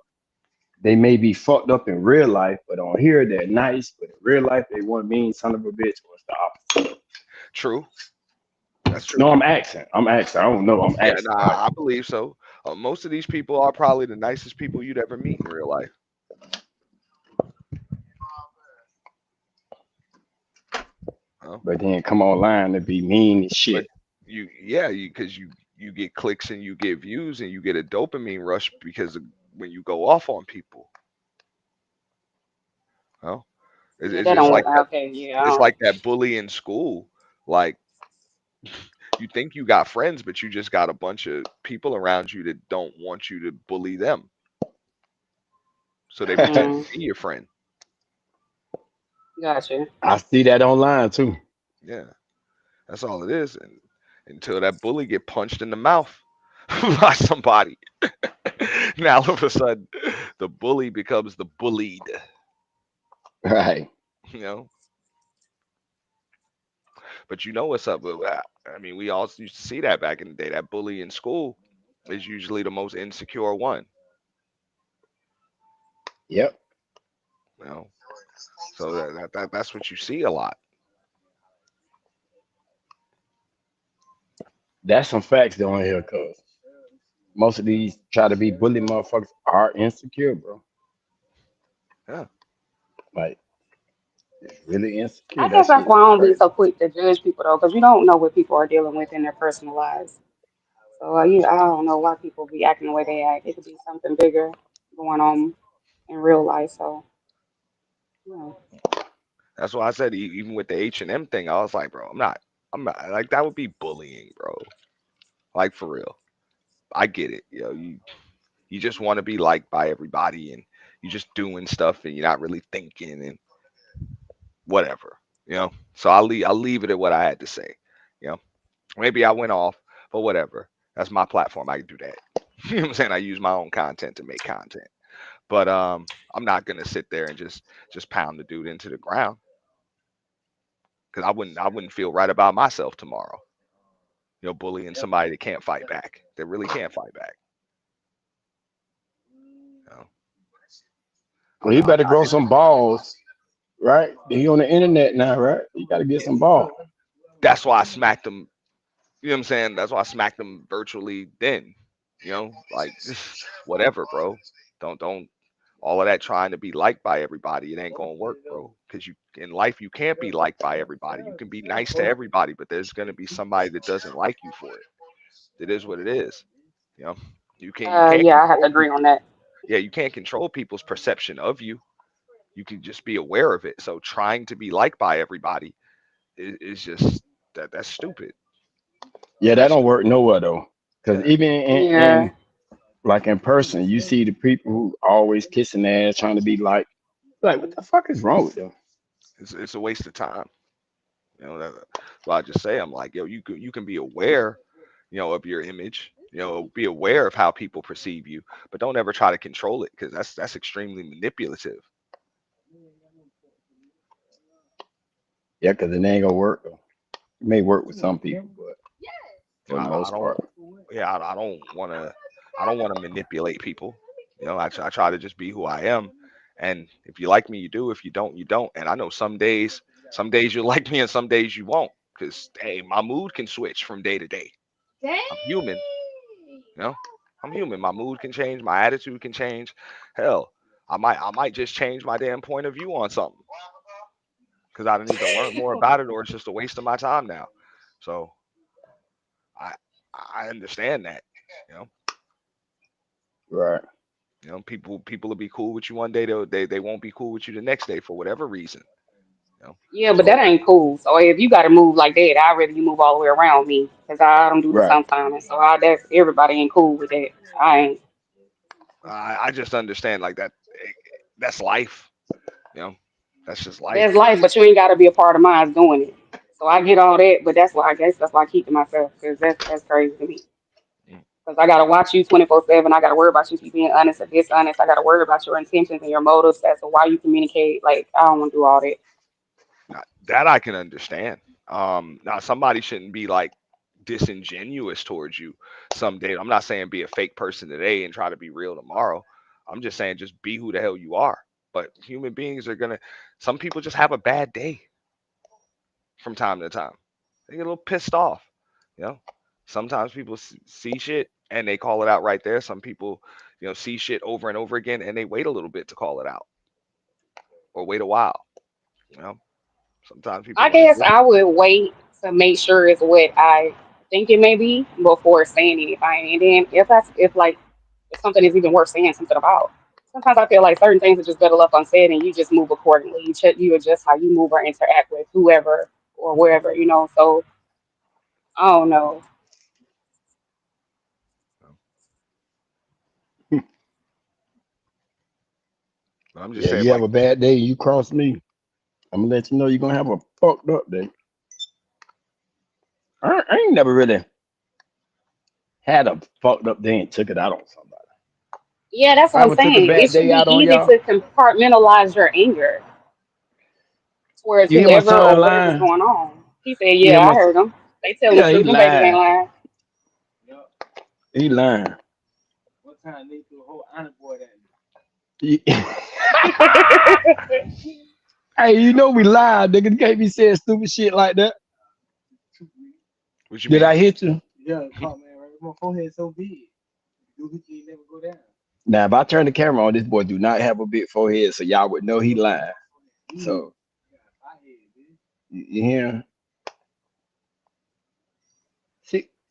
they may be fucked up in real life, but on here they're nice, but in real life they one mean son of a bitch, or it's the opposite? True, that's true. No, I'm asking. I'm asking. I don't know. I'm Yeah, asking. Like, nah, I believe so. Most of these people are probably the nicest people you'd ever meet in real life. Huh? but then come online and be mean as But shit. because you get clicks and you get views and you get a dopamine rush because of when you go off on people. Huh? Yeah, It's that just don't like work. that. Okay, yeah. It's like that bully in school. Like you think you got friends, but you just got a bunch of people around you that don't want you to bully them. So they pretend to Mm, be your friend. gotcha. I see that online too. Yeah, that's all it is. And until that bully get punched in the mouth by somebody, now all of a sudden the bully becomes the bullied. Right. You know, but you know what's up with that. I mean, we all used to see that back in the day. That bully in school is usually the most insecure one. Yep. You know, so that's what you see a lot. That's some facts though on here, cause most of these try to be bully motherfuckers are insecure, bro. Yeah, Like really insecure. I That guess that's shit why I don't be crazy. so quick to judge people though, because you don't know what people are dealing with in their personal lives. So I don't know why people be acting the way they act. It could be something bigger going on in real life. So you know, that's why I said even with the H&M thing, I was like, bro, I'm not like that would be bullying, bro. Like for real. I get it. You just want to be liked by everybody, and you're just doing stuff, and you're not really thinking and whatever. So I'll leave it at what I had to say. You know, maybe I went off, but whatever. That's my platform. I can do that. You know what I'm saying? I use my own content to make content. But I'm not gonna sit there and just pound the dude into the ground because I wouldn't feel right about myself tomorrow. Bullying somebody that can't fight back, that really can't fight back. You know, Well, I'm he not. better grow some balls, right? He on the internet now, right? He got to get some balls. That's why I smacked him. You know what I'm saying? That's why I smacked him virtually then. Like whatever, bro. Don't all of that trying to be liked by everybody. It ain't gonna work, bro. Because you in life you can't be liked by everybody. You can be nice to everybody, but there's gonna be somebody that doesn't like you for it. It is what it is. You know, you can't yeah, I have to control agree on people. that. Yeah, you can't control people's perception of you. You can just be aware of it. So trying to be liked by everybody is just that's stupid. Yeah, that That's don't work stupid. nowhere though. Cause Yeah. even Yeah, in like in person, you see the people who always kissing ass, trying to be like what the fuck is wrong with them? It's a waste of time. That's why I just say I'm like, yo, you can be aware, of your image, be aware of how people perceive you, but don't ever try to control it because that's extremely manipulative. Yeah, cause it ain't gonna work though. It may work with some people, but for the I most don't, part, yeah, I don't want to manipulate people. I try to just be who I am, and if you like me, you do. If you don't, you don't. And I know some days you'll like me, and some days you won't, because hey, my mood can switch from day to day. I'm human. You know, I'm human. My mood can change. My attitude can change. Hell, I might just change my damn point of view on something because I don't need to learn more about it, or it's just a waste of my time now. So I I understand that. You know, right? people will be cool with you one day. They won't be cool with you the next day for whatever reason. You know, yeah, but that so ain't cool. So if you got to move like that, I'd rather you move all the way around me because I don't do the Right. sometimes. So that's everybody ain't cool with that. I ain't. I just understand like that. That's life. You know, that's just That's life. life, but you ain't got to be a part of mine doing it. So I get all that, but that's why I guess that's why I keep to myself because that's crazy to me. Mm. Because I gotta watch you 24/7. I gotta worry about you if you being honest or dishonest. I gotta worry about your intentions and your motives as to why you communicate. Like I don't want to do all that. Now, that I can understand. Now somebody shouldn't be like disingenuous towards you someday. I'm not saying be a fake person today and try to be real tomorrow. I'm just saying just be who the hell you are. But human beings are gonna. Some people just have a bad day from time to time. They get a little pissed off. You know. Sometimes people see shit and they call it out right there. Some people, see shit over and over again and they wait a little bit to call it out or wait a while. You know. Sometimes people I want to guess just I would wait to make sure it's what I think it may be before saying anything. And then if like if something is even worth saying something about. sometimes I feel like certain things are just better left unsaid, and you just move accordingly. You adjust how you move or interact with whoever or wherever, you know. So I don't know. But I'm just Yeah, saying, you have like, a bad day, you cross me. I'm gonna let you know you're gonna have a fucked up day. I ain't never really had a fucked up day and took it out on somebody. Yeah, that's If what I I'm ever took a saying. It bad should day be out on easy y'all, to compartmentalize your anger towards you hear my whoever son or whatever's lying? going on. He said, You hear "Yeah, my I heard him. They telling the yeah, he truth. Them babies ain't lying. lying." He lying. What time they threw a whole honor board at me? He- hey, you know we lied, nigga. You can't be saying stupid shit like that. what you Did mean? I hit you? Yeah, caught man, right? My forehead so big. Do he never go down? Now, if I turn the camera on, this boy do not have a big forehead, so y'all would know he lying. So I head, bitch. you hear?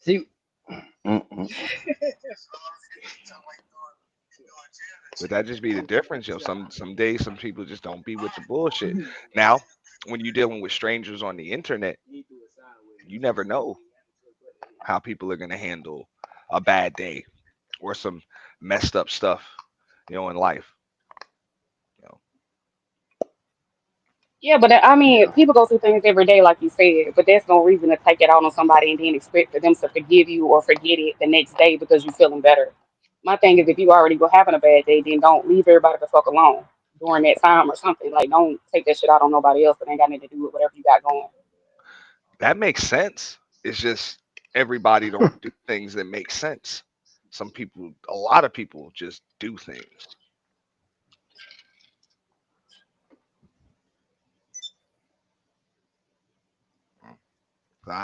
See. Mm-mm. But that just be the difference, yo. Some days, some people just don't be with the bullshit. Now, when you're dealing with strangers on the internet, He threw it sideways. you never know how people are gonna handle a bad day or some messed up stuff, in life. You know, Yeah, but I mean, people go through things every day, like you said. But there's no reason to take it out on somebody and then expect for them to forgive you or forget it the next day because you're feeling better. My thing is, if you already go having a bad day, then don't leave everybody the fuck alone during that time or something. Like, don't take that shit out on nobody else that ain't got nothing to do with whatever you got going. that makes sense. It's just everybody don't do things that make sense. Some people, a lot of people, just do things.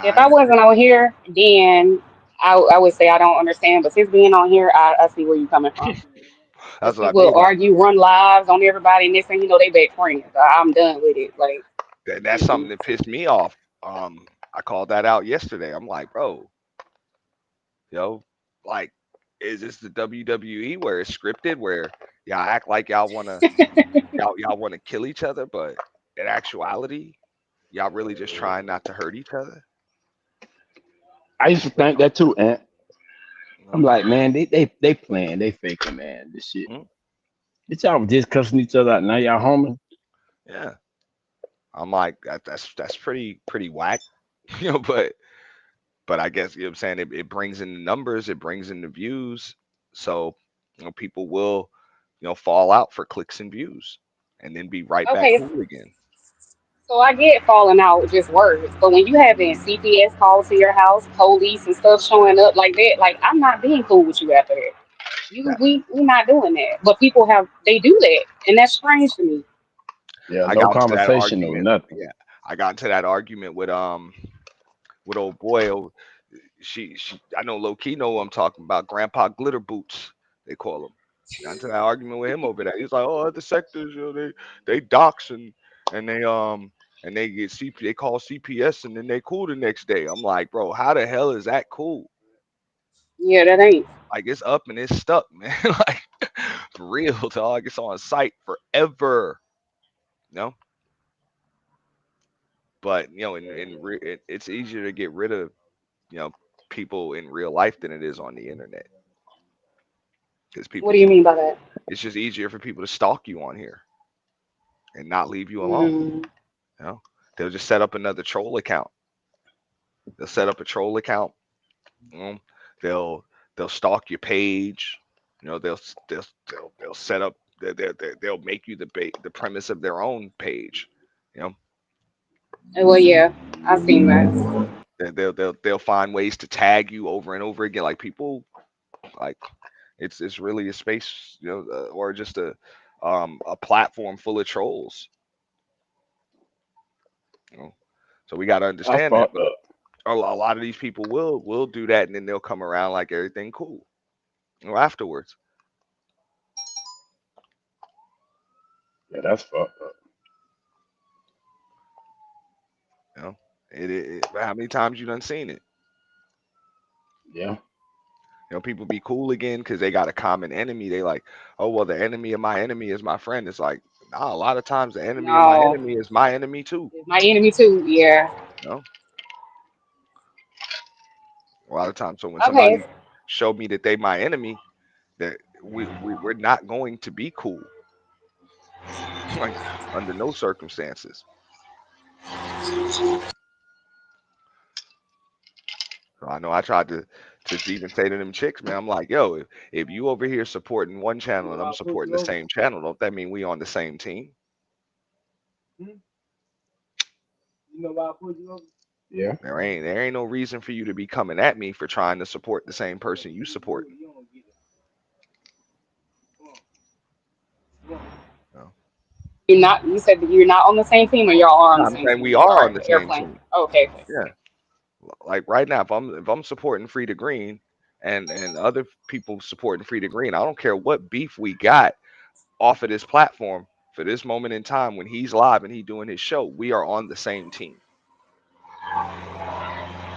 If I I wasn't understand. on here, then I would say I don't understand. But since being on here, I see where you're coming from. Because That's what I people mean. Like argue, run lives on everybody, and this thing, they back friends. I'm done with it. Like, that's something mm-mm. that pissed me off. I called that out yesterday. I'm like, bro, yo, like, is this the WWE where it's scripted, where y'all act like y'all want to kill each other, but in actuality, y'all really just trying not to hurt each other? I used to think that too, and You I'm know? like, man, they playing, they faking, man. This shit. Mhm. Bitch, y'all was just cussing each other out. Now y'all homies. Yeah, I'm like that's pretty whack, but I guess what I'm saying, it brings in the numbers, it brings in the views, so people will fall out for clicks and views, and then be right back Okay, cool again. so I get falling out with just words, but when you having CPS calls to your house, police and stuff showing up like that, like I'm not being cool with you after that. Yeah, We not doing that. But people they do that, and that's strange to me. Yeah, I no got into that conversation or argument. nothing. Yeah, I got into that argument with old boy. She I know low key know what I'm talking about. Grandpa Glitter Boots, they call him. Got into that argument with him over that. He's like, oh, other sectors, they dox and they get CP, they call CPS and then they cool the next day. I'm like, bro, how the hell is that cool? Yeah, that ain't. Like it's up and it's stuck, man. Like for real, dog. It's on site forever. You know, but it's easier to get rid of you know people in real life than it is on the internet because What people do you can. mean by that? It's just easier for people to stalk you on here and not leave you alone. Mm. You know, they'll just set up another troll account. They'll set up a troll account. You know, they'll they'll stalk your page. You know, they'll set up. They'll make you the premise of their own page. You know, Well, yeah, I've seen that. they'll find ways to tag you over and over again. Like people, like it's really a space, or just a platform full of trolls. You know, so we got to I understand that. fucked But up. a lot of these people will do that, and then they'll come around like everything cool, afterwards. Yeah, that's fucked up. You know, how many times you done seen it? Yeah. You know, people be cool again because they got a common enemy. They like, oh well, the enemy of my enemy is my friend. It's like, nah, a lot of times the enemy of my No, enemy is my enemy too. it's my enemy too. Yeah. You know, a lot of times. So when Okay. somebody show me that they my enemy, that we're not going to be cool, like under no circumstances. So I know I tried to even say to them chicks, man, I'm like, yo, if you over here supporting one You channel know and why I'm I put supporting you the over? same channel, don't that mean we on the same team? Hmm? You know why I put you over? Yeah. There ain't no reason for you to be coming at me for trying to support the same person you support. You don't get it. Come on. Come on. You know? You're not. You said that you're not on the same team, or y'all are on No, the I'm same saying team. we I'm are sorry. on the The same airplane. team. Okay. Yeah. Like right now, if I'm supporting FreeDaGreen and other people supporting FreeDaGreen, I don't care what beef we got off of this platform for this moment in time when he's live and he doing his show, we are on the same team.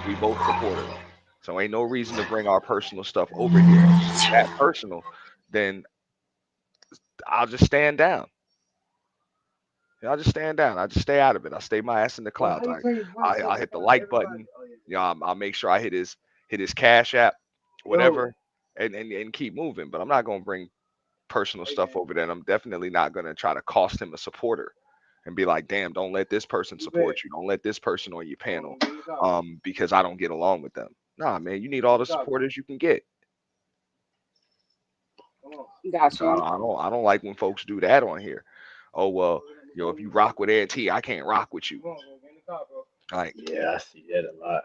We both supporters. So ain't no reason to bring our personal stuff over here. And if it's that personal, then I'll just stand down. Yeah, I'll just stand down. I just stay out of it. I stay my ass in the Well, how clouds. you turn your voice up I in hit the front of like everybody? button. Oh, yeah. You know, I'll make sure I hit his cash app, Yo, whatever, and keep moving. But I'm not gonna bring personal hey stuff man, over there. And I'm definitely not gonna try to cost him a supporter and be like, damn, don't let this person you bet. support you. Don't let this person on your Come on, panel, man, get in the car, bro. because I don't get along with them. Nah, man, you need Get all in the the car, bro. supporters you can get. Come on. Got I you. don't, I don't I don't like when folks do that on here. Oh well, if you rock with Auntie, I can't rock with you. Come on, bro. Get in the car, bro. Like Yeah, I see that a lot.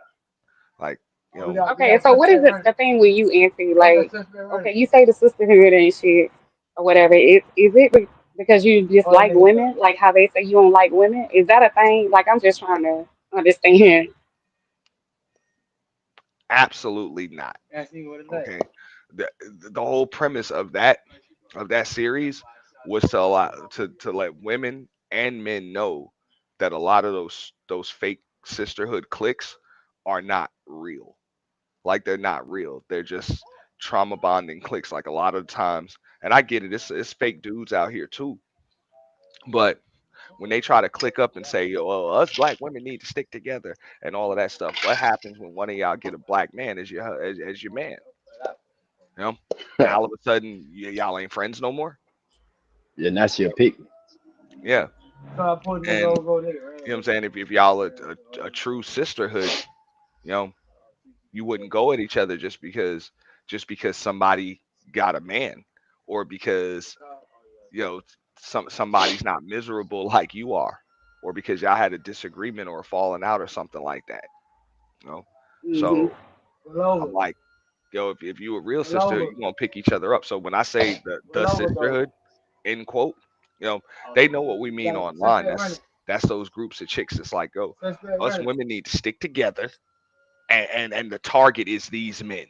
like you We know, got we Okay. got So what is suspect it? running. The thing with you, Auntie? We got Like, suspect running. okay, you say the sisterhood and shit or whatever. Is it because you just Oh, that like nigga left. women? Like how they say you don't like women? Is that a thing? Like I'm just trying to understand. absolutely not. Ask me what it like. Okay, the the whole premise of that series was to allow to let women and men know that a lot of those fake sisterhood cliques are not real. Like they're not real. They're just trauma bonding cliques. Like a lot of times, and I get it. It's fake dudes out here too. But when they try to click up and say, "Yo, well, us black women need to stick together" and all of that stuff, what happens when one of y'all get a black man as your man? You know, now all of a sudden y'all ain't friends no more. Yeah, that's your pick. Yeah, So I pulled nigga and over there. you know what I'm saying. If y'all a true sisterhood, you know, you wouldn't go at each other just because somebody got a man or because you know somebody's not miserable like you are or because y'all had a disagreement or a falling out or something like that, you know. Hmm. So Pull over. I'm like, yo, if you a real Pull sister, over. you gonna pick each other up. So when I say Pull the over, though. sisterhood, end quote, you know, they know what we We mean got online. suspect running. That's those groups of chicks that's like, go, Suspect us running. women need to stick together and the target is these men.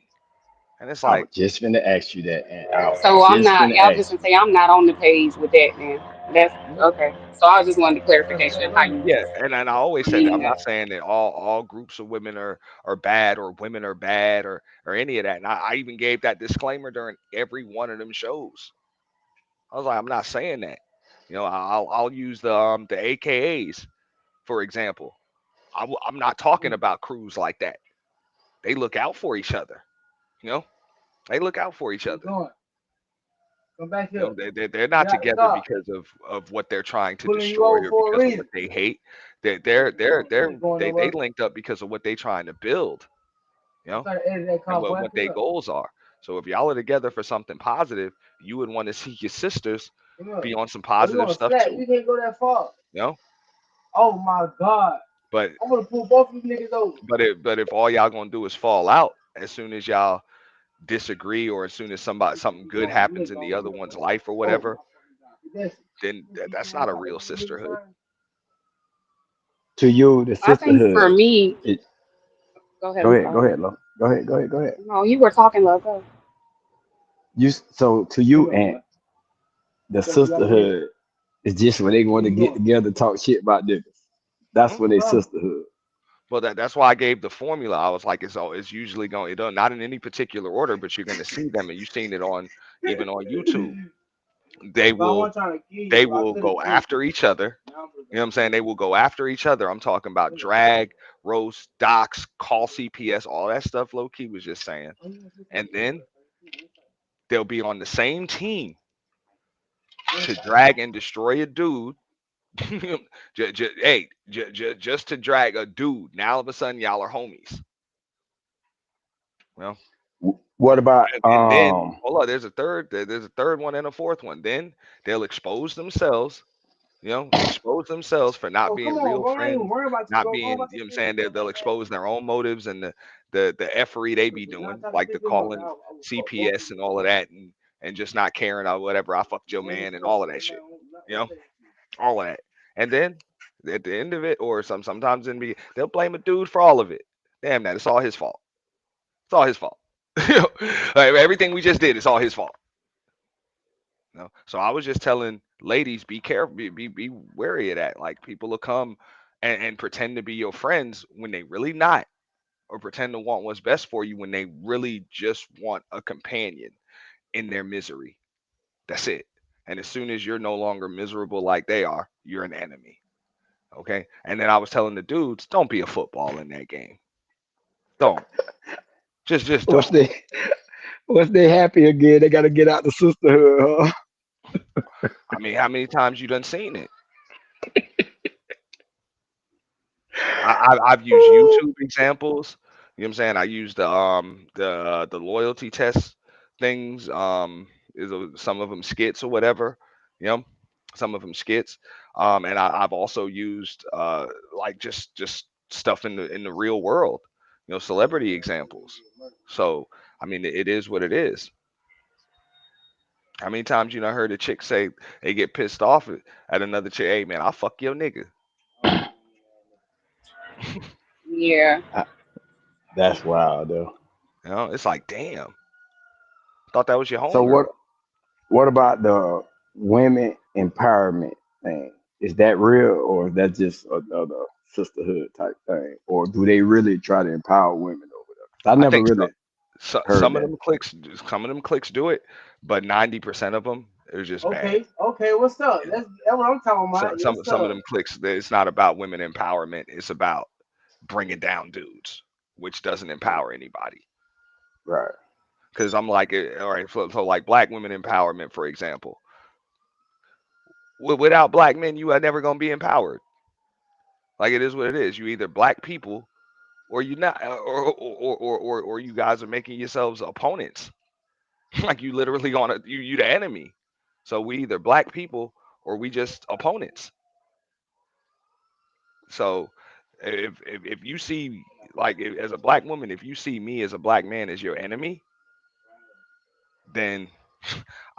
And it's I like, was just finna ask you that, and I was So I'm just not. finna I was just ask gonna you. say I'm not on the page with that. Then that's okay. So I just wanted the Suspect clarification how running. you yeah, and I always said that. mean I'm not that. saying that all groups of women are bad or women are bad or any of that. And I even gave that disclaimer during every one of them shows. I was like, I'm not saying that. You know, I'll use the AKAs for example. I'm not talking about crews like that. They look out for each other. You know, they look out for each Where you other. going? Come back You here. know, they're Get not out the together car. because of what they're trying to Pulling you destroy over or for a because of what reason. they hate. You ain't going They nowhere. linked up because of what they trying to build. You I'm know, trying to edit that and car, boy. what Come their here. goals are. So if y'all are together for something positive, you would want to see your sisters Come here. be on some Oh, you positive want to stuff slack? too. You can't go that far. You know, Oh my God. but I'm gonna pull both of you niggas over. if all y'all gonna do is fall out as soon as y'all disagree or as soon as something good happens Look, in bro. the other one's life or Oh. whatever, That's then that's not a real sisterhood. To you, the I think for sisterhood. me, It, go ahead. I'm go sorry. ahead, Lo. Go ahead, go ahead, go ahead. No, you were talking, love. Go. So to come you, here, and boy. the So you out my head. sisterhood is just when they Where want to you get going? together, talk shit about niggas. That's Mhm. when they Come. sisterhood. Well, that's why I gave the formula. I was like, it's usually going, not in any particular order, but you're going to see them, and you've seen it on even on YouTube. They If I will wasn't trying to kill they you, I will could have go killed you. after each other. Now I'm just You know what gonna I'm saying? They will go after each other. I'm talking about drag, roast, docs, call CPS, all that stuff. Low key was just saying, and then they'll be on the same team to drag and destroy a dude. Just to drag a dude. Now all of a sudden y'all are homies. Well, What about and then hold on, there's a third one and a fourth one. Then they'll expose themselves, expose themselves for not Oh, come being on, real bro. I ain't even friends, worried about you, not bro. Go being, about you know your what I'm saying? business. They'll expose their own motives and the effery they be Not doing, trying to like the pick him up. calling I will fuck both of CPS you. and all of that, and just not caring or whatever. I fucked your I ain't man and fuck all of that nobody. shit. Not You like know, that. all of that. And then at the end of it, or sometimes they'll blame a dude for all of it. Damn that, it's all his fault. It's all his fault. Like, everything we just did, it's all his fault. So I was just telling ladies, be careful, be wary of that. Like people will come and pretend to be your friends when they really not, or pretend to want what's best for you when they really just want a companion in their misery. That's it. And as soon as you're no longer miserable like they are, you're an enemy. Okay. And then I was telling the dudes, don't be a football in that game. Don't. Just once don't. they once they happy again, they gotta get out the sisterhood, huh? I mean, how many times you done seen it? I've used YouTube examples. You know what I'm saying? I used the loyalty test things. Some of them skits or whatever. You know, some of them skits. And I've also used like just stuff in the real world. Celebrity examples. So I mean, it is what it is. How many times I heard a chick say they get pissed off at another chick? Hey man, I'll fuck your nigga. Yeah. That's wild though. It's like damn. Thought that was your So homegirl. what about the women empowerment thing? Is that real or is that just another sisterhood type thing? Or do they really try to empower women over there? 'Cause I I never think really heard some of that. them clicks, do it, but 90% of them are just bad. Okay, okay, what's up? That's what I'm talking So, about. Yes, some of sir. them clicks, it's not about women empowerment. It's about bringing down dudes, which doesn't empower anybody. Right. Because I'm like, all right, so like black women empowerment, for example. Without black men, you are never gonna be empowered. Like it is what it is. You either black people or you not, or you guys are making yourselves opponents. Like you literally on you the enemy. So we either black people or we just opponents. So if you see like as a black woman, if you see me as a black man as your enemy, then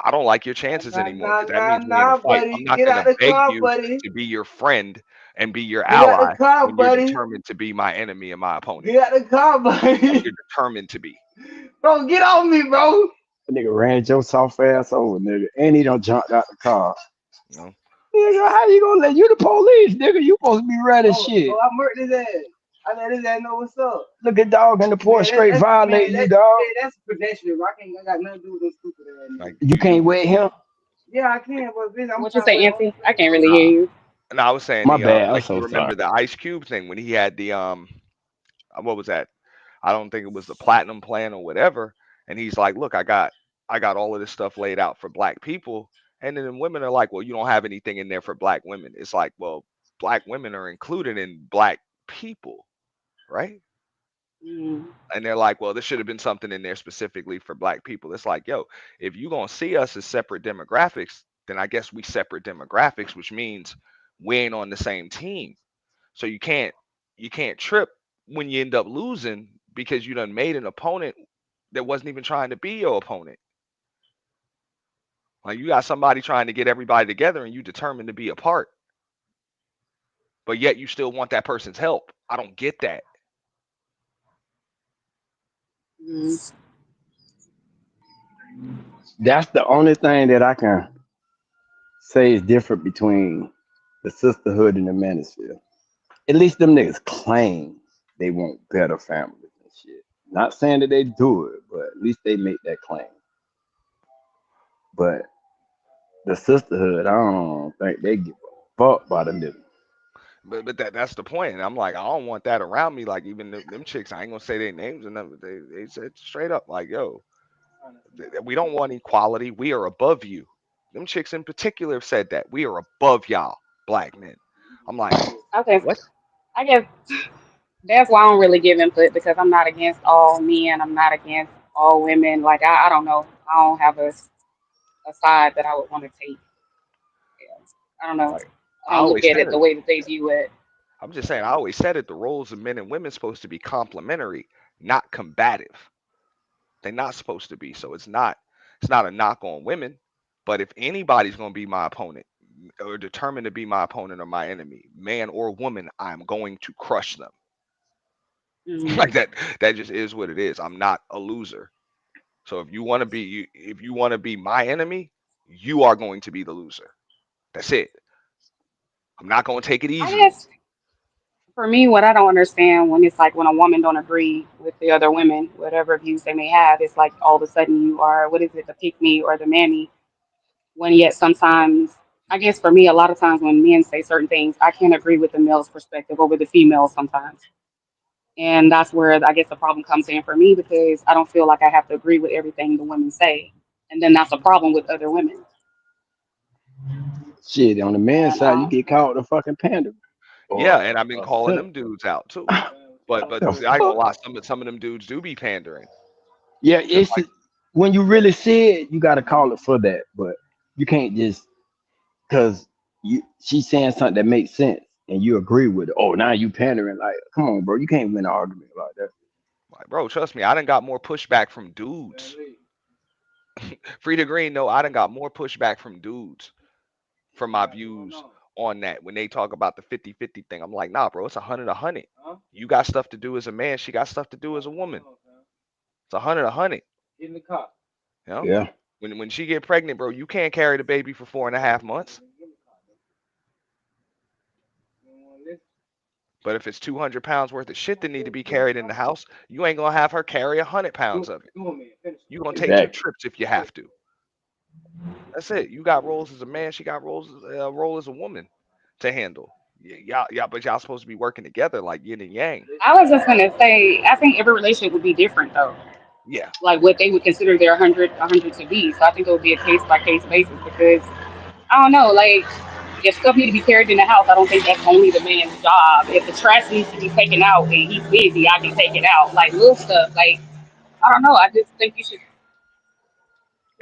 I don't like your chances Nah, anymore nah, because that nah, means we in a nah, fight. I'm buddy. not Get gonna out the beg car, you buddy. to be your friend and be your Get out the ally car, when you're buddy. determined to be my enemy and my opponent. Get out the car, Like buddy. you're determined to be. Bro, get on me, bro. The nigga ran your soft ass over, nigga. And he done jumped out the car. You know? Nigga, how you gonna let you the police, nigga? You supposed to be ready Oh, shit. oh, I murked his ass. I let his ass know what's up. Look at dog in the porch Man, straight violating you, dog. that's pedestrian. Bro. I got nothing to do with those stupid ass Like niggas. You can't wait him. Yeah, I can, but bitch, I'm What you trying to say, wait on Auntie? I can't really hear nah. you. And I was saying My the bad. I'm like so you sorry. remember the Ice Cube thing when he had the what was that? I don't think it was the platinum plan or whatever. And he's like, look, I got all of this stuff laid out for black people. And then women are like, well, you don't have anything in there for black women. It's like, well, black women are included in black people, right? Mm. And they're like, well, there should have been something in there specifically for black people. It's like, yo, if you're gonna see us as separate demographics, then I guess we separate demographics, which means we ain't on the same team. So you can't trip when you end up losing because you done made an opponent that wasn't even trying to be your opponent. Like you got somebody trying to get everybody together and you determined to be apart, but yet you still want that person's help. I don't get that. Mm. That's the only thing that I can say is different between the sisterhood and the manosphere. At least them niggas claim. they want better families and shit. Not saying that they do it, but at least they make that claim. But the sisterhood, I don't think they give a fuck about a nigga. But that's the point. And I'm like, I don't want that around me. Like even them chicks, I ain't gonna say their names and nothing. They said straight up, like, yo, we don't want equality. We are above you. Them chicks in particular have said that we are above y'all, black men. I'm like, Okay, what? I guess that's why I don't really give input because I'm not against all men. I'm not against all women. Like I don't know. I don't have a side that I would want to take. Yeah. I don't know. Like I I don't look always at said it the it. way that they view it. I'm just saying, I always said it. The roles of men and women supposed to be complementary, not combative. They're not supposed to be. So it's not a knock on women. But if anybody's gonna be my opponent or determined to be my opponent or my enemy, man or woman, I'm going to crush them. Mm. Like that just is what it is. I'm not a loser. So if you want to be my enemy, you are going to be the loser. That's it. I'm not going to take it I easy on guess for me, what I don't understand when it's like when a woman don't agree with the other women, whatever views they may have, it's like all of a sudden you are what is it, the pick me or the mammy? When yet sometimes, I guess for me, a lot of times when men say certain things, I can't agree with the male's perspective over the female sometimes. And that's where I guess the problem comes in for me because I don't feel like I have to agree with everything the women say. And then that's a problem with other women. Shit, on the man's And side, you get called a fucking panda it. Yeah, or and I've been a calling simp. them dudes out too. But The see, I ain't gonna fuck? lie, some of them dudes do be pandering. Yeah, Just it's like when you really see it, you gotta call it for that. But you can't just because she's saying something that makes sense and you agree with it. Oh, now you pandering. Like, come on, bro. You can't win an argument like that. bro, trust me, I done got more pushback from dudes. Frida Green, no, I done got more pushback from dudes for my views on that when they talk about the 50-50 thing. I'm like, nah, bro, it's 100-100. You got stuff to do as a man, she got stuff to do as a woman. It's 100-100. In the car. You know, Yeah. when she get pregnant, bro, you can't carry the baby for 4.5 months. But if it's 200 pounds worth of shit that need to be carried in the house, you ain't gonna have her carry 100 pounds of it. You gonna take two Exactly. trips if you have to. That's it. You got roles as a man, she got role as a woman to handle. Y'all, but y'all supposed to be working together like yin and yang. I was just gonna say, I think every relationship would be different though. Yeah, Like what they would consider their 100 to be. So I think it would be a case by case basis because I don't know, like if stuff need to be carried in the house, I don't think that's only the man's job. If the trash needs to be taken out and he's busy, I can take it out. Like little stuff. Like I don't know. I just think you should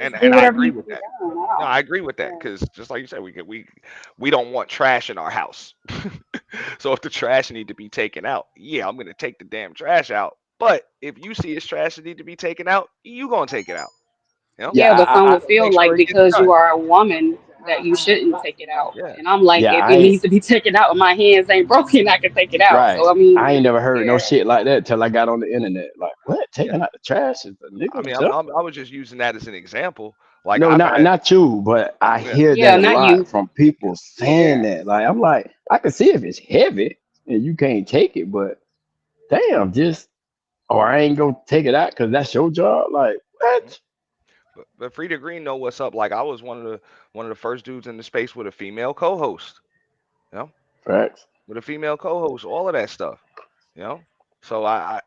and just do I whatever agree needs to with be that. done. No, I agree with that Yeah. because just like you said, we don't want trash in our house. So if the trash need to be taken out, yeah, I'm gonna take the damn trash out. But if you see it's trash that need to be taken out, you gonna take it out. You know, Yeah, Yeah, but some would make feel sure like it gets because done. you are a woman that you shouldn't take it out. Yeah, And I'm like, yeah, if I it ain't needs to be taken out and my hands ain't broken, I can take it out. right. So I mean, I ain't never heard no yeah. shit like that till I got on the internet. Like, what? yeah. Taking out the trash is a I nigga mean, job? I was just using that as an example. Like No, I've not had, not you, but I yeah, hear that Yeah, a not lot you. from yeah. people saying Yeah. that. Like, I'm like, I can see if it's heavy and you can't take it, but damn, just or I ain't gonna take it out because that's your job. Like, Mhm. what? But Frida Green know what's up. Like I was one of the first dudes in the space with a female co-host. You know, Facts. with a female co-host, all of that stuff. You know, so I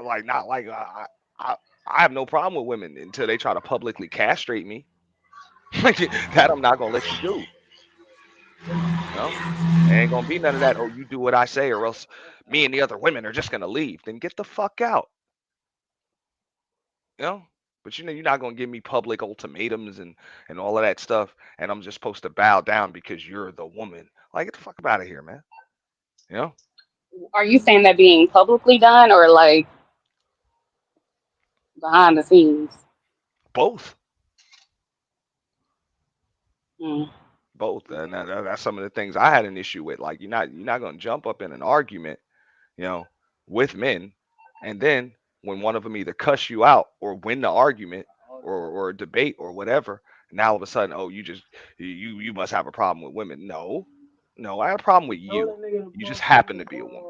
like not like I I have no problem with women until they try to publicly castrate me. Like that, I'm not gonna let you do. You know, there ain't gonna be none of that. Oh, you do what I say, or else me and the other women are just gonna leave. Then get the fuck out. You know. But you know, you're not gonna give me public ultimatums and all of that stuff, and I'm just supposed to bow down because you're the woman. Like, get the fuck out of here, man. You know, Are you saying that being publicly done or like behind the scenes? both, Mm. both, and that's some of the things I had an issue with. Like, you're not gonna jump up in an argument, you know, with men, and then when one of them either cuss you out or win the argument or a debate or whatever, now all of a sudden, oh, you must have a problem with women. No, no, I have a problem with you. You just happen to be a woman.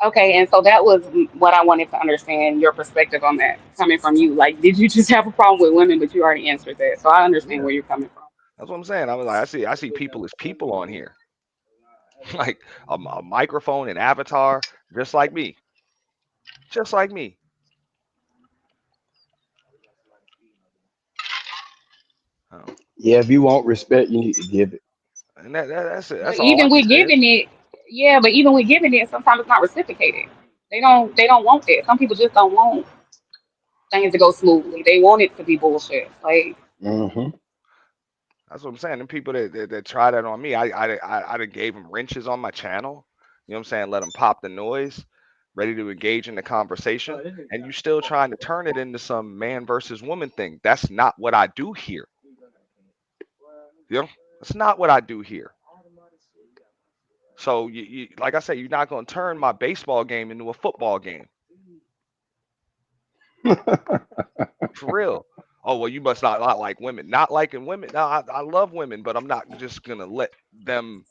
Okay, and so that was what I wanted to understand your perspective on that coming from you. Like, did you just have a problem with women? But you already answered that, so I understand Yeah, where you're coming from. that's what I'm saying. I was like, I see people as people on here, like a microphone and avatar, just like me, just like me. Oh, Yeah, if you want respect, you need to give it. and that's it. But That's all I even can with say. giving it, yeah, but even with giving it, sometimes it's not reciprocated. They don't want that. Some people just don't want things to go smoothly. They want it to be bullshit. Like, Mm-hmm. That's what I'm saying. And people that try that on me, I done gave them wrenches on my channel. You know what I'm saying? Let them pop the noise, ready to engage in the conversation, and you still trying to turn it into some man versus woman thing. That's not what I do here. You know, that's not what I do here. So like I said, you're not gonna turn my baseball game into a football game for real. Oh well, you must not like women. Not liking women. No, I love women, but I'm not just gonna let them,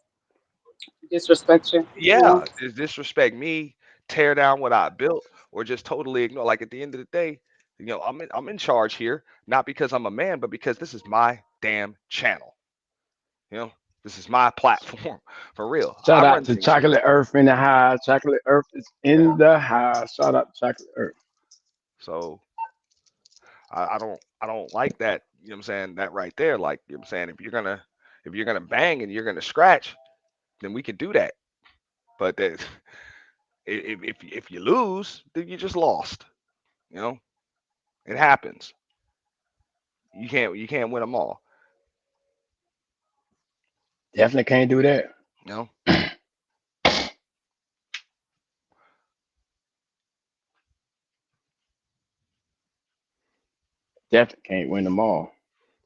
disrespect you, you yeah, know. disrespect me, tear down what I built, or just totally ignore. Like at the end of the day, I'm in charge here, not because I'm a man, but because this is my damn channel. You know, this is my platform for real. I Shout out run to things here. Chocolate Earth in the house. Chocolate Earth is Yeah. in the house. Shout out to Chocolate Earth. So I don't like that. You know what I'm saying? That right there. Like, you know what I'm saying, if you're gonna bang and you're gonna scratch, then we can do that. But that if you lose, then you just lost. You know, it happens. You can't win them all. Definitely can't do that. You know. Definitely can't win them all.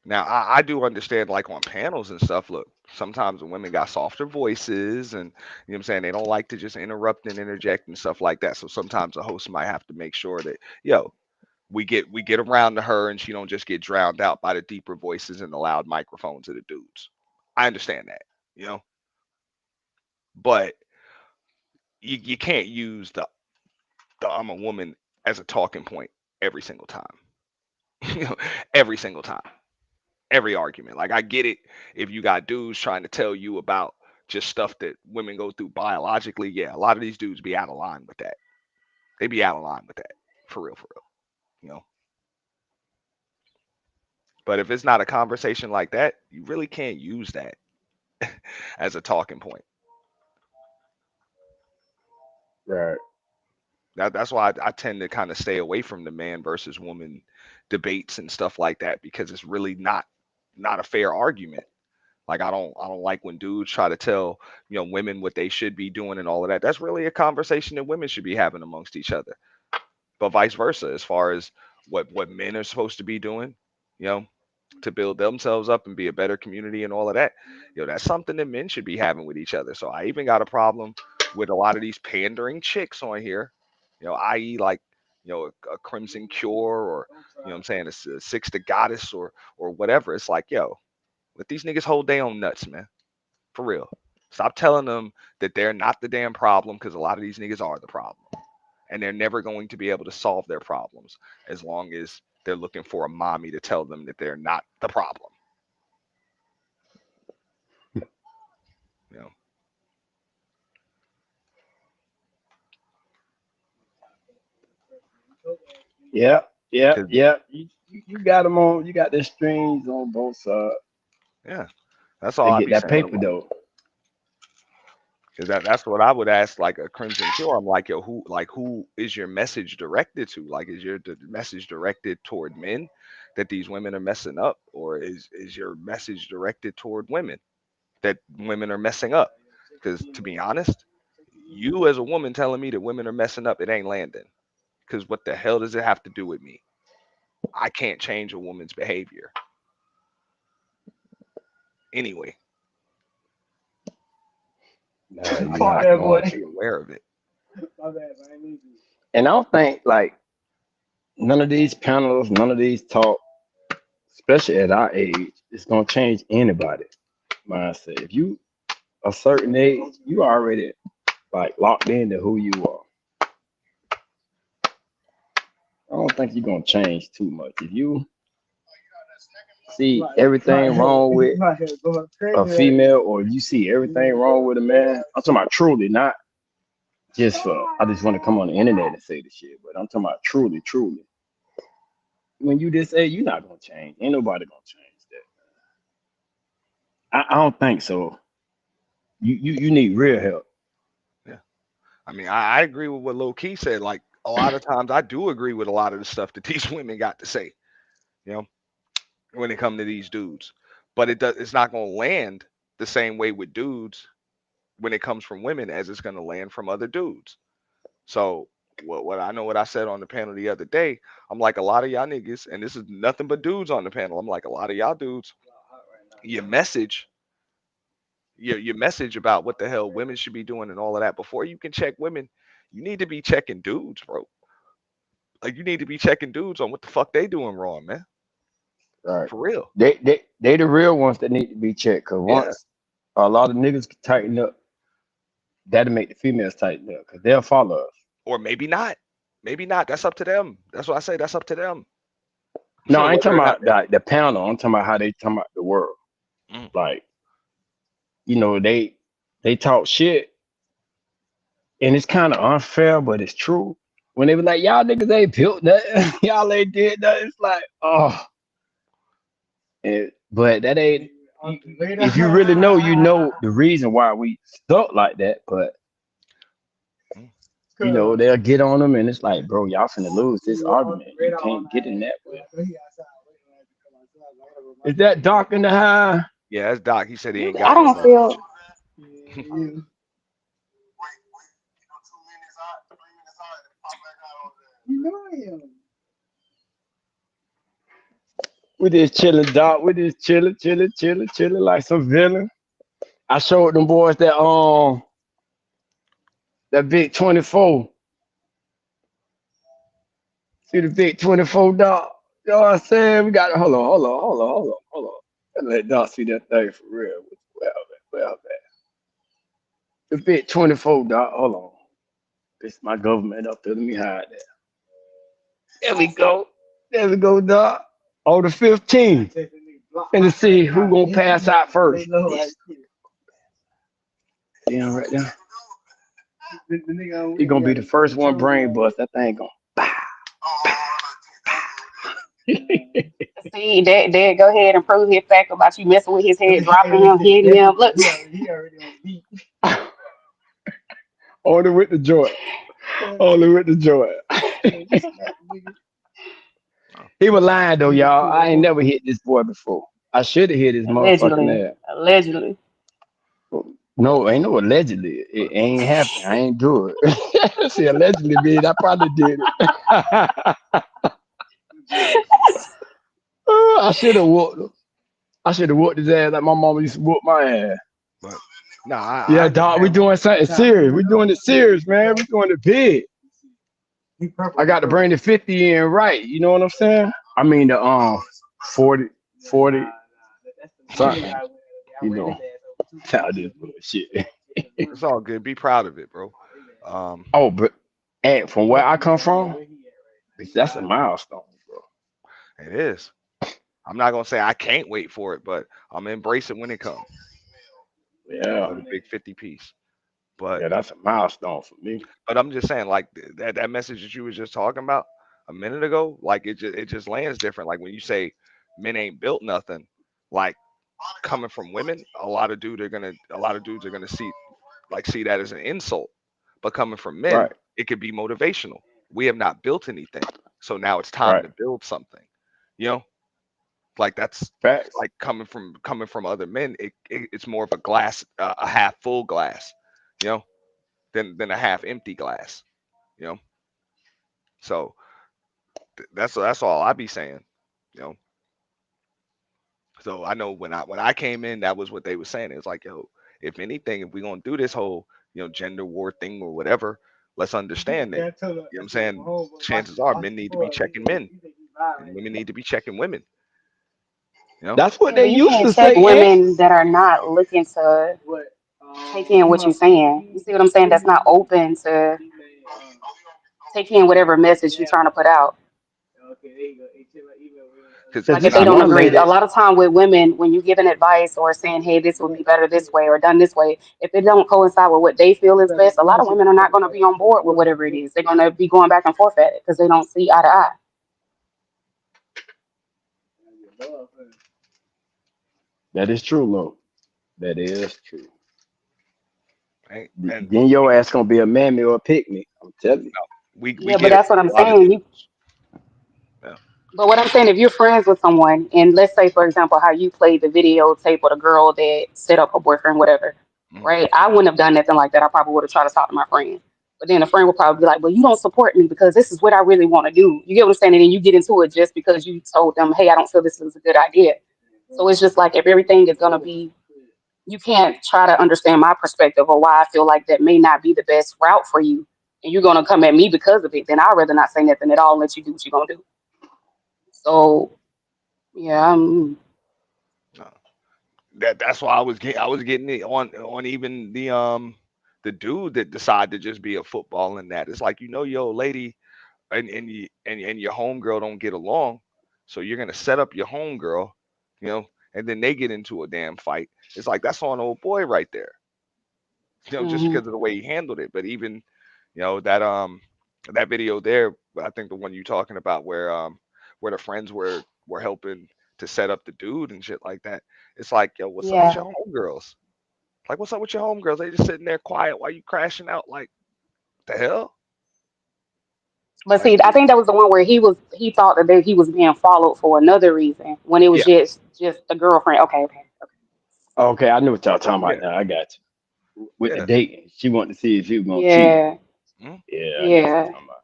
Now I do understand, like on panels and stuff. Look, sometimes the women got softer voices, and you know what I'm saying, they don't like to just interrupt and interject and stuff like that. So sometimes the host might have to make sure that, yo, we get around to her and she don't just get drowned out by the deeper voices and the loud microphones of the dudes. I understand that, you know, but you can't use the I'm a woman as a talking point every single time. You know, every single time, every argument. Like I get it if you got dudes trying to tell you about just stuff that women go through biologically. Yeah, a lot of these dudes be out of line with that. They be out of line with that, for real, for real. You know, but if it's not a conversation like that, you really can't use that as a talking point. Right. That's why I tend to kind of stay away from the man versus woman debates and stuff like that, because it's really not a fair argument. Like I don't like when dudes try to tell, women what they should be doing and all of that. That's really a conversation that women should be having amongst each other. But vice versa, as far as what men are supposed to be doing, you know, to build themselves up and be a better community and all of that, that's something that men should be having with each other. So I even got a problem with a lot of these pandering chicks on here, i.e. like, a Crimson Cure, or what I'm saying, a Six the Goddess, or whatever. It's like, yo, let these niggas hold their own nuts, man. For real. Stop telling them that they're not the damn problem, because a lot of these niggas are the problem. And they're never going to be able to solve their problems as long as they're looking for a mommy to tell them that they're not the problem. You know, Yep. Yep. because Yep. You got them on. You got the strings on both sides. yeah, that's all They I get be that saying. paper though. Because that's what I would ask, like a Crimson Cure. I'm like, yo, who is your message directed to? Like, is your message directed toward men that these women are messing up, or is your message directed toward women that women are messing up? Because to be honest, you as a woman telling me that women are messing up, it ain't landing. Because what the hell does it have to do with me? I can't change a woman's behavior anyway. Nah, you're I not can going only be to. aware of it. And I don't think like none of these panels, none of these talk, especially at our age, it's gonna change anybody mindset. If you a certain age, you already like locked into who you are. I don't think you're gonna change too much. If you see everything wrong with a female, or you see everything wrong with a man, I'm talking about truly, not just for I just want to come on the internet and say the shit, but I'm talking about truly, truly. When you just say you're not gonna change, ain't nobody gonna change that. I don't think so. You need real help. Yeah. I mean, I agree with what Lil Key said. Like a lot of times, I do agree with a lot of the stuff that these women got to say. You know, when it comes to these dudes, but it's not gonna land the same way with dudes when it comes from women as it's gonna land from other dudes. So what I know what I said on the panel the other day, I'm like a lot of y'all niggas, and this is nothing but dudes on the panel. I'm like a lot of y'all dudes, your message, your message about what the hell women should be doing and all of that before you can check women, you need to be checking dudes, bro. Like you need to be checking dudes on what the fuck they doing wrong, man. Right. For real. They the real ones that need to be checked. Cause Yeah. once a lot of niggas can tighten up, that'll make the females tighten up. Cause they'll follow us. Or maybe not. Maybe not. That's up to them. That's what I say. That's up to them. No, I ain't Whether talking or not. about the panel. I'm talking about how they talking about the world. Mm. Like, they talk shit, and it's kind of unfair, but it's true. When they be like, y'all niggas ain't built that, y'all ain't did that. It's like, oh, but that ain't. If you really know, you know the reason why we stuck like that. But Mm. they'll get on them, and it's like, bro, y'all finna lose this argument. You can't get in that way. Is that dark in the high? Yeah, that's Doc. He said he ain't I got no don't message. feel. We just chilling, Doc. We just chilling like some villain. I showed them boys that big 24. See the big 24, Doc. You know what I'm saying? We got to hold on. Let Doc see that thing for real. Well, the big 24, Doc. Hold on. It's my government up there. Let me hide that. There we go. There we go, Doc. On the 15th. And to see who gonna pass out first. Yeah, right there. He gonna be the first one brain bust. That thing gonna. See, Dad, go ahead and prove his fact about you messing with his head, dropping him, hitting him. Look, Only with the joint. Only with the joint. He was lying though, y'all. I ain't never hit this boy before. I should have hit his allegedly, motherfucking ass. allegedly. No, ain't no allegedly. It ain't happened. I ain't do it. See, allegedly, man, I probably did it. I should have whooped him. I should have whooped his ass like my mama used to whoop my ass. But no, I Yeah, dog, we understand. doing something serious. We doing it serious, man. We doing it big. I got to bring the 50 in right. You know what I'm saying? I mean the 40, 40 something. You know, how this bullshit. It's all good. Be proud of it, bro. Um, Oh, but and from where I come from, that's a milestone, bro. it is. I'm not gonna say I can't wait for it, but I'm gonna embrace it when it comes. Yeah, The big 50 piece. But yeah, that's a milestone for me. I'm just saying, like that message that you was just talking about a minute ago, like it just lands different. Like when you say men ain't built nothing, like coming from women, a lot of dudes are gonna see that as an insult. But coming from men, Right, it could be motivational. We have not built anything, so now it's time right. to build something. You know, like that's Facts. like coming from other men. It's more of a glass, a half full glass, you know, than a half empty glass. You know, so that's all I be saying. You know, so I know when I came in, that was what they were saying. It's like, yo, if anything, if we're gonna do this whole gender war thing or whatever, let's understand that. You know what I'm saying? Chances are men need to be checking men, and women need to be checking women. You know? That's what Yeah, they but you used can't to check say, Ed. women that are not looking to take in what you're saying. You see what I'm saying? That's not open to take in whatever message you're trying to put out. Okay, there you go. Hey, check my email. Because Cause Like it's if this they not. don't one agree, a lady, lot of time with women, when you giving advice or saying, "Hey, this would be better this way" or done this way, if it don't coincide with what they feel is best, a lot of women are not going to be on board with whatever it is. They're going to be going back and forth at it because they don't see eye to eye. that is true, Lord. That is true. And Then your ass gonna be a mammy or a picnic. I'm telling you. we Yeah, but get that's what I'm a lot of saying. dudes. Yeah. But what I'm saying, if you're friends with someone, and let's say, for example, how you played the videotape with a girl that set up her boyfriend, whatever, Mhm. right? I wouldn't have done nothing like that. I probably would have tried to talk to my friend. But then a friend would probably be like, well, you don't support me because this is what I really want to do. You get what I'm saying? And then you get into it just because you told them, hey, I don't feel this is a good idea. So it's just like if everything is going to be, you can't try to understand my perspective or why I feel like that may not be the best route for you. And you're going to come at me because of it. Then I'd rather not say nothing at all and let you do what you're going to do. So yeah, No. That's why I was getting it on even the dude that decided to just be a football and that. It's like your lady and your homegirl don't get along, so you're gonna set up your homegirl, you know, and then they get into a damn fight. It's like that's on old boy right there, just hmm because of the way he handled it. But even that video there, I think the one you talking about where the friends were helping to set up the dude and shit like that. It's like, yo, what's up with yeah. your homegirls? Like, what's up with your homegirls? They just sitting there quiet while you crashing out. Like, the hell? But Like, see, I think that was the one where he thought that he was being followed for another reason when it was yeah, just the girlfriend. Okay, okay, okay. Okay, I knew what y'all talking yeah, about now. I got you. With the yeah, dating, she wanted to see if he was gonna cheat. Yeah, mhm, Yeah, I know what you're yeah. talking about.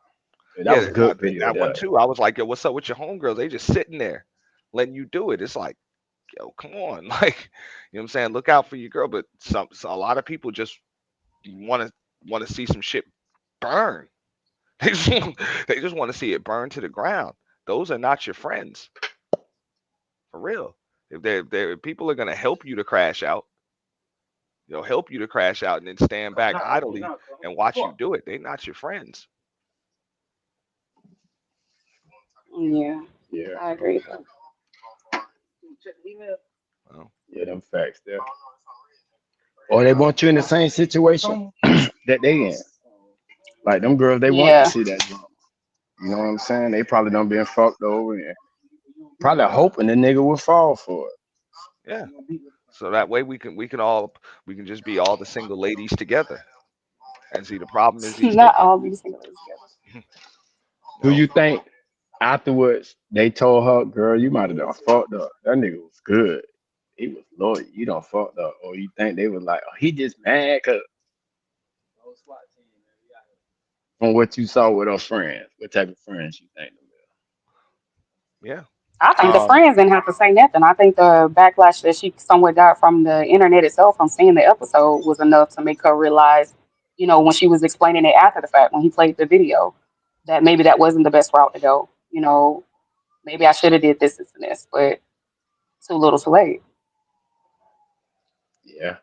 Yeah, that yeah. was a good video That one there. too. I was like, yo, what's up with your homegirls? They just sitting there letting you do it. It's like, yo, come on, like, you know what I'm saying? Look out for your girl. But a lot of people just want to see some shit burn. They just want to see it burn to the ground. Those are not your friends, for real. If people are gonna help you to crash out, help you to crash out and then stand back idly and watch you do it. They're not your friends. Yeah, Yeah, I agree. But Well, yeah, them facts there. Or they want you in the same situation that they in. Like them girls, they want to yeah, see that drama. You know what I'm saying? They probably done been fucked over and probably hoping the nigga would fall for it. yeah. So that way we can just be all the single ladies together. And see, the problem is these not niggas, all these things together. Who you think afterwards they told her, girl, you might have done fucked up. That nigga was good. He was loyal. You done fucked up. Or you think they was like, oh, he just mad cause from what you saw with her friends. What type of friends you think them yeah. I think the Um, friends didn't have to say nothing. I think the backlash that she somewhat got from the internet itself from seeing the episode was enough to make her realize, when she was explaining it after the fact, when he played the video, that maybe that wasn't the best route to go. Maybe I should have did this and this, but too little too late. yeah.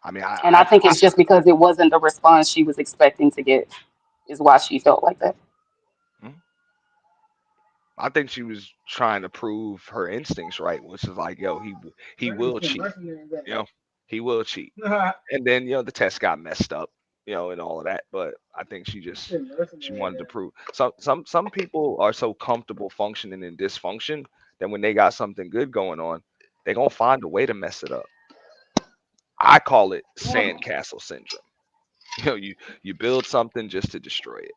I mean, And I think it's just because it wasn't the response she was expecting to get is why she felt like that. mhm. I think she was trying to prove her instincts right, which is like, yo, he will cheat, you know, he will cheat. And then the test got messed up, and all of that. But I think she wanted to prove. Some people are so comfortable functioning in dysfunction that when they got something good going on, they're gonna find a way to mess it up. I call it sandcastle syndrome. You build something just to destroy it.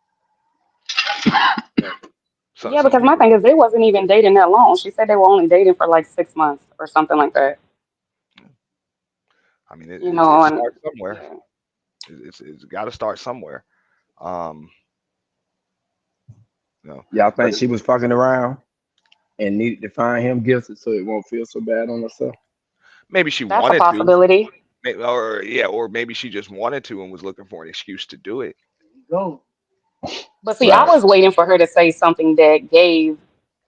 So Yeah, some because my people, thing is they wasn't even dating that long. She said they were only dating for like 6 months or something like that. I mean, it And starts somewhere. yeah. It's got to start somewhere. Um, you know, Y'all but think she was fucking around and needed to find him guilty so it won't feel so bad on herself? maybe she That's a wanted to, possibility. or yeah, or maybe she just wanted to and was looking for an excuse to do it. But see, I Right. was waiting for her to say something that gave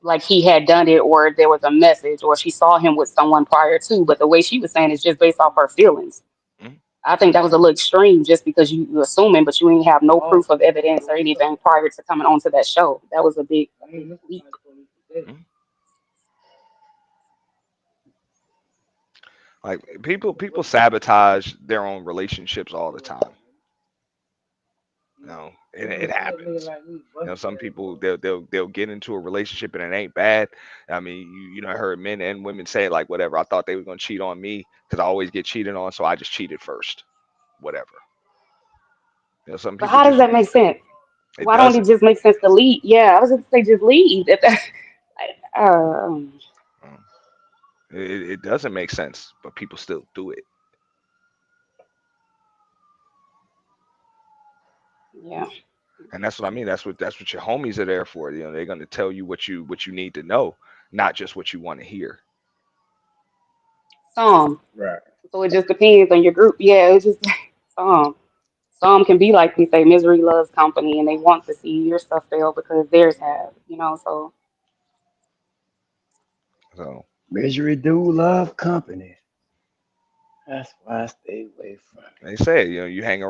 like he had done it or there was a message or she saw him with someone prior to. But the way she was saying is just based off her feelings. Mhm. I think that was a little extreme just because you assuming, but you ain't have no proof of evidence or anything prior to coming onto that show. That was a big leap. Mhm. Like people sabotage their own relationships all the time. You know, it happens. You know, some people they'll get into a relationship and it ain't bad. I mean, you know, I heard men and women say like, whatever. I thought they were gonna cheat on me because I always get cheated on, so I just cheated first. Whatever. You know, some But people how does just that make sense? it Why don't it doesn't. just make sense to leave? Yeah, I was just say just leave. Um, Mm. It doesn't make sense, but people still do it, yeah. and that's what I mean. That's what your homies are there for. You know, they're gonna tell you what you need to know, not just what you want to hear. Some. Right. So it just depends on your group. Yeah, it's just some. Some can be like we say, misery loves company, and they want to see your stuff fail because theirs have. So So Misery do love company. That's why I stay away from they say, you know, you hang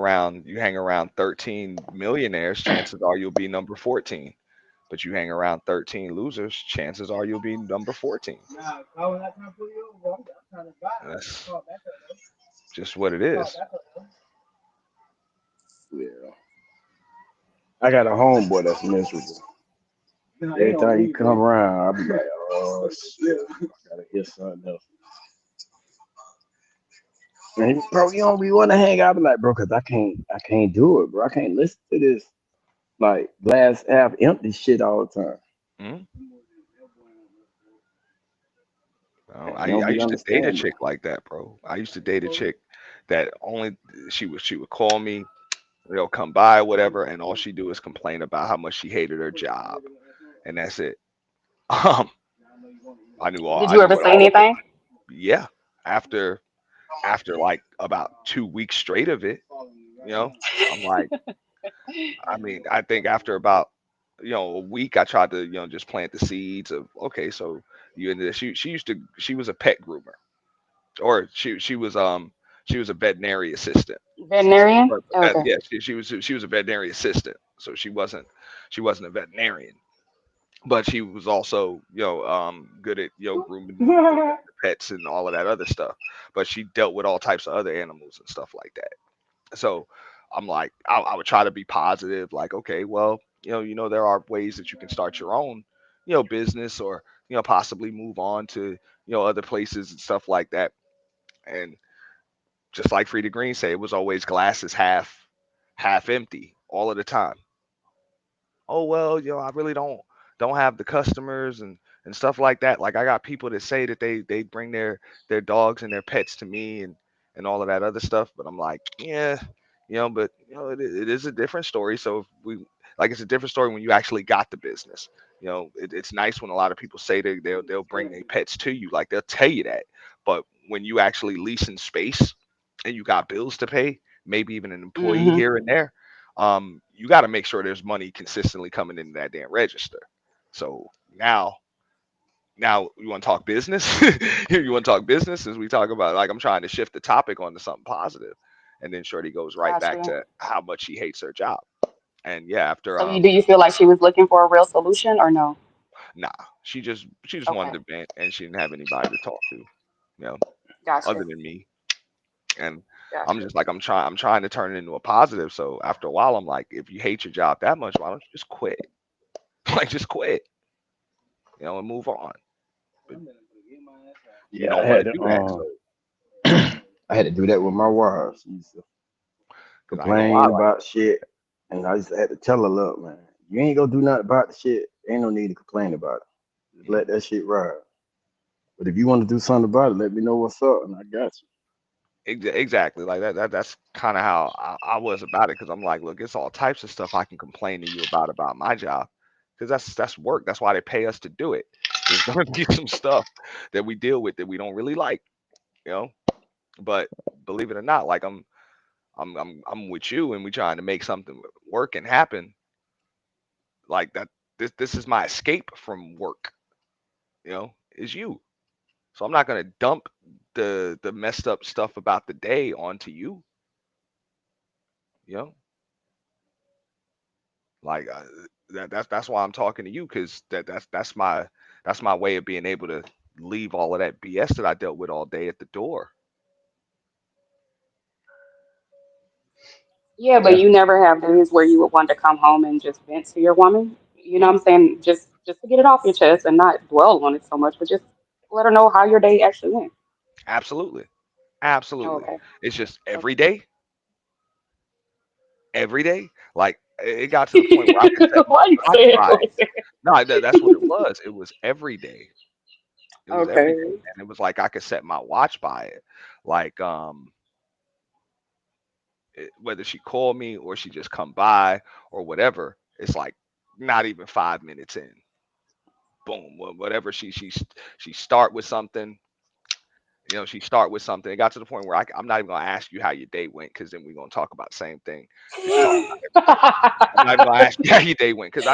around 13 millionaires, chances are you'll be number 14. But you hang around 13 losers, chances are you'll be number 14. Nah, I was not trying to pull you over. I'm trying to buy. And that's Call back up though. just what it Call is. back up though. it. Yeah. I got a homeboy that's miserable. No, they Every don't time you leave, come man. around, I'll be like, oh Yeah. shit, I gotta hear something else. And he, bro, you don't be want to hang out. I be like, bro, cause I can't do it, bro. I can't listen to this like glass half empty shit all the time. Mhm. He I don't be used to date a understanding. chick like that, bro. I used to date a chick that only she would call me, they'll come by, whatever, and all she do is complain about how much she hated her job, and that's it. Um, did I you knew ever what say all of her. anything? Yeah, after like about 2 weeks straight of it, you know, I'm like, I mean, I think after about a week, I tried to just plant the seeds of, okay, so you into this. She was a pet groomer, or she was a veterinary assistant. Veterinarian? But Okay. yeah, she was a veterinary assistant, so she wasn't a veterinarian, but she was also good at grooming the pets and all of that other stuff. But she dealt with all types of other animals and stuff like that. So I'm like, I would try to be positive, like, okay, well, there are ways that you can start your own business, or possibly move on to other places and stuff like that. And just like FreeDaGreen say, it was always glasses half empty all of the time. Oh well, I really don't have the customers and stuff like that. Like, I got people that say that they bring their dogs and their pets to me, and all of that other stuff, but I'm like, yeah, but it is a different story. So if we like, it's a different story when you actually got the business. It's nice when a lot of people say they'll bring their pets to you, like they'll tell you that. But when you actually leasing space and you got bills to pay, maybe even an employee Hmm. here and there, you got to make sure there's money consistently coming into that damn register. So now you want to talk business? You want to talk business, as we talk about, like, I'm trying to shift the topic onto something positive, and then Shorty goes right back Gotcha. to how much she hates her job. And yeah, after So do you feel like she was looking for a real solution or no? nah, she just wanted Okay. to vent, and she didn't have anybody to talk to, Gotcha. other than me. And I'm Gotcha. just like, I'm trying to turn it into a positive. So after a while, I'm like, if you hate your job that much, why don't you just quit? Like, just quit, and move on. But you Yeah, don't want to do that, so I had to do that with my wife. She used to because I ain't gonna lie, complain like, about shit, and I used to have to tell her, look, man, you ain't gonna do nothing about the shit. Ain't no need to complain about it. Just mm, let that shit ride. But if you want to do something about it, let me know what's up, and I got you. exactly, like that's kind of how I was about it. Because I'm like, look, it's all types of stuff I can complain to you about my job, because that's work. That's why they pay us to do it. There's going to be some stuff that we deal with that we don't really like, you know. But believe it or not, like, I'm with you, and we trying to make something work and happen like that. This is my escape from work, is you. So I'm not gonna dump the messed up stuff about the day onto you. You know, like that's why I'm talking to you, because that's my way of being able to leave all of that BS that I dealt with all day at the door. Yeah, but Yeah, you never have days where you would want to come home and just vent to your woman. You know what Mm, I'm saying? Just to get it off your chest and not dwell on it so much, but just let her know how your day actually went. absolutely, absolutely. Okay. It's just Okay. every day. Like it got to the point where I could set my Why you watch say it by it. like that? No, that's what it was. It was every day. It was every day, Okay. and it was like I could set my watch by it. Like whether she called me or she just come by or whatever, it's like not even 5 minutes in, boom, whatever she start with something. She start with something. It got to the point where I'm not even gonna ask you how your day went, because then we're gonna talk about the same thing that we talk about every day. I'm not even gonna ask you how your day went, because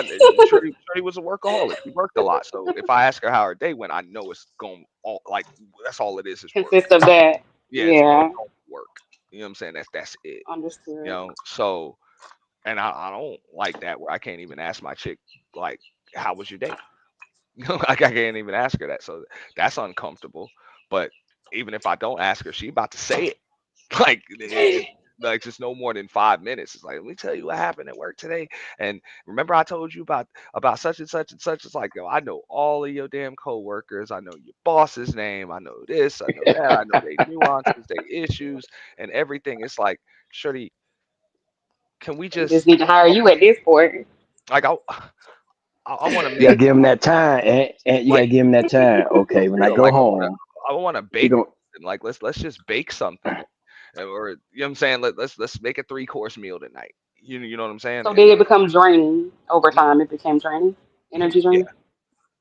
Shorty was a workaholic. She worked a lot. So if I ask her how her day went, I know it's going all like that's all it is work. Consist of that. Yeah, it's all Yeah. going to work. You know what I'm saying? That's it. Understood. So and I don't like that where I can't even ask my chick like, how was your day? Like I can't even ask her that. So that's uncomfortable. But even if I don't ask her, she about to say it. Like like just no more than 5 minutes. It's like, let me tell you what happened at work today. And remember I told you about such and such and such. It's like, yo, I know all of your damn coworkers. I know your boss's name. I know this. I know that. I know they nuances, they issues, and everything. It's like, Shorty, can we We just just need to hire you at this point. like I want to you make gotta give him that time, and you like gotta give him that time. Okay, when I real. go Like home, I want to we bake gonna something. Like let's just bake something, or you know what I'm saying. Let's make a 3 course meal tonight. You know what I'm saying? So And did it become draining over time? It became draining, energy yeah, draining.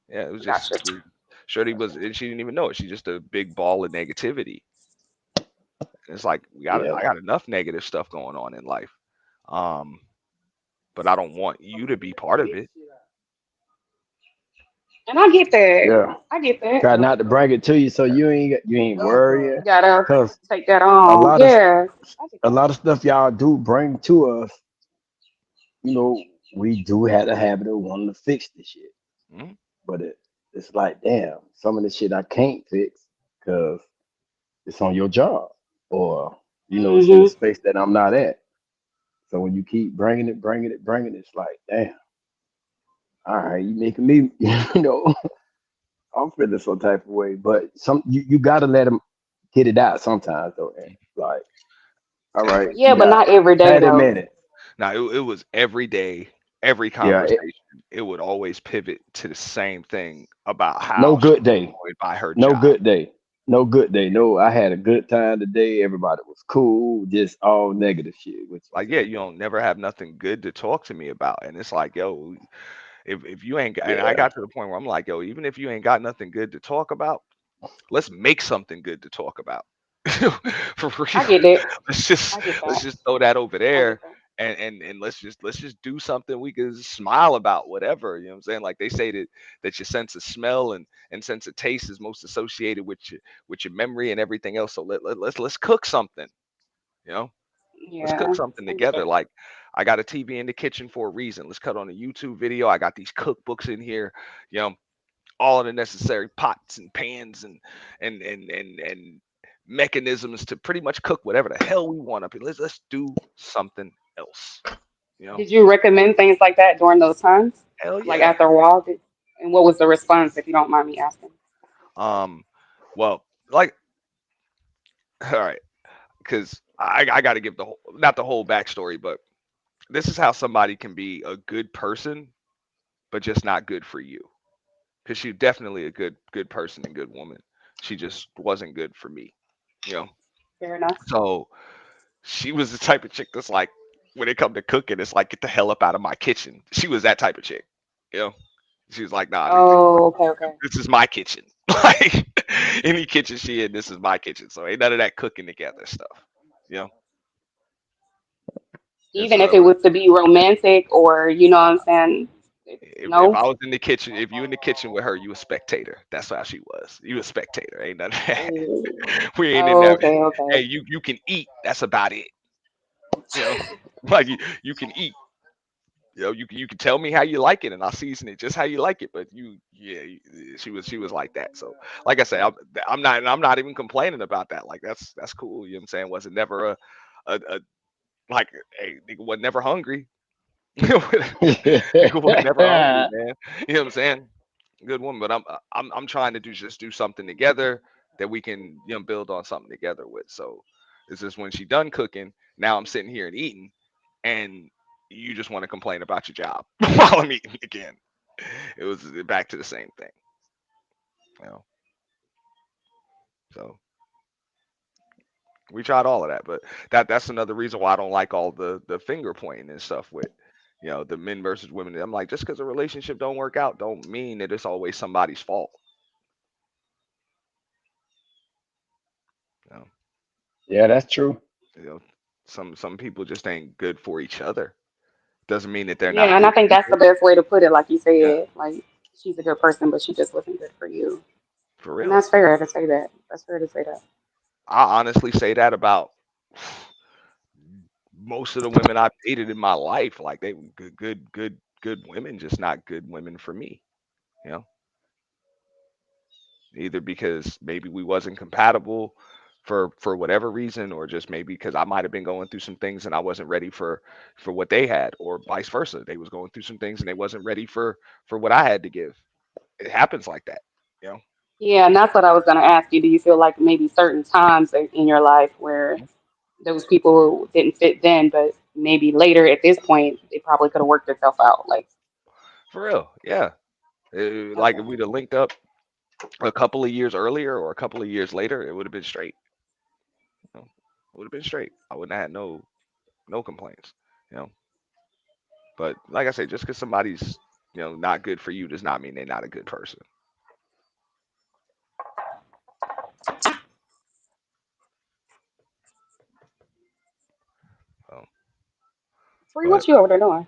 yeah. It was just Gotcha. Shorty was, and she didn't even know it. She's just a big ball of negativity. And it's like yeah, I got enough negative stuff going on in life, um, but I don't want you to be part of it. And I get that. yeah. I get that. Try not to bring it to you, so you ain't worrying, You gotta cause take that a on. lot of Yeah. I get a that. lot of stuff y'all do bring to us. You know, we do have a habit of wanting to fix this shit, Mhm. but it's like, damn, some of the shit I can't fix because it's on your job, or it's in a Hmm. space that I'm not at. So when you keep bringing it, it's like, damn, all right, you making me, I'm feeling some type of way. But you gotta let them get it out sometimes, though. And like, all right, Yeah, you but got not every day 30 though. minutes. Now it was every day, every Yeah, conversation. It would always pivot to the same thing about no how she good was day. annoyed by her No job. good day. No good day. No, I had a good time today. Everybody was cool. Just all negative shit, which is Like, yeah, you don't never have nothing good to talk to me about. And it's like, yo, if you ain't, and I yeah, got to the point where I'm like, yo, even if you ain't got nothing good to talk about, let's make something good to talk about. For I real. get that. Let's just I get let's that. just throw that over I get there, that. and let's just do something we can smile about, whatever. You know what I'm saying? Like they say that your sense of smell and sense of taste is most associated with your memory and everything else. So let's cook something, you know? Let's cook Yeah. something I get together. that. Like I got a TV in the kitchen for a reason. Let's cut on a YouTube video. I got these cookbooks in here, you know, all of the necessary pots and pans and mechanisms to pretty much cook whatever the hell we want up here. Let's do something else. You know? Did you recommend things like that during those times? Hell Like yeah. after a while? And what was the response, if you don't mind me asking? Um, well, like, all right, because I got to give the whole, not the whole backstory, but this is how somebody can be a good person, but just not good for you. Because she's definitely a good person and good woman. She just wasn't good for me. You know. Fair enough. So she was the type of chick that's like, when it come to cooking, it's like, get the hell up out of my kitchen. She was that type of chick. You know. She was like, nah, Oh, okay, okay. this is my kitchen. Like any kitchen she in, this is my kitchen. So ain't none of that cooking together stuff. You know. It's Even if it was to be romantic or you know what I'm saying? if No? I was in the kitchen, if you in the kitchen with her, you a spectator. That's how she was. You a spectator. Ain't nothing. Ooh. We ain't in Oh, there. okay, Hey, okay. you can eat. That's about it. You know, like you can eat. You know, you can tell me how you like it, and I'll season it just how you like it. But yeah, she was like that. So, like I say, I'm not even complaining about that. Like that's cool. You know what I'm saying? Wasn't never a like hey, nigga was never hungry. Nigga was never hungry, man. You know what I'm saying? Good woman, but I'm trying to do something together that we can build on something together with. So it's just when she done cooking, now I'm sitting here and eating, and you just want to complain about your job while I'm eating again. It was back to the same thing, you know. So we tried all of that, but that's another reason why I don't like all the finger pointing and stuff with the men versus women. I'm like, just because a relationship don't work out, don't mean that it's always somebody's fault. You know, Yeah, that's true. you know, some people just ain't good for each other. Doesn't mean that they're not Yeah, and I good think that's the people. best way to put it. Like you Yeah, said, like she's a good person, but she just wasn't good for you, for and real. that's fair to say that. That's fair to say that. I honestly say that about most of the women I've dated in my life. Like they were good women, just not good women for me. You know, either because maybe we wasn't compatible for whatever reason, or just maybe because I might have been going through some things and I wasn't ready for what they had, or vice versa. They was going through some things and they wasn't ready for what I had to give. It happens like that. You know. Yeah, and that's what I was gonna ask you. Do you feel like maybe certain times in your life where Mhm. those people didn't fit then, but maybe later at this point it probably could have worked itself out? Like, For real, yeah. Like okay, if we'd have linked up a couple of years earlier or a couple of years later, it would have been straight. You know? It would have been straight. I wouldn't have had no complaints. You know. But like I say, just because somebody's not good for you does not mean they're not a good person. So, Free, but what you over there doing?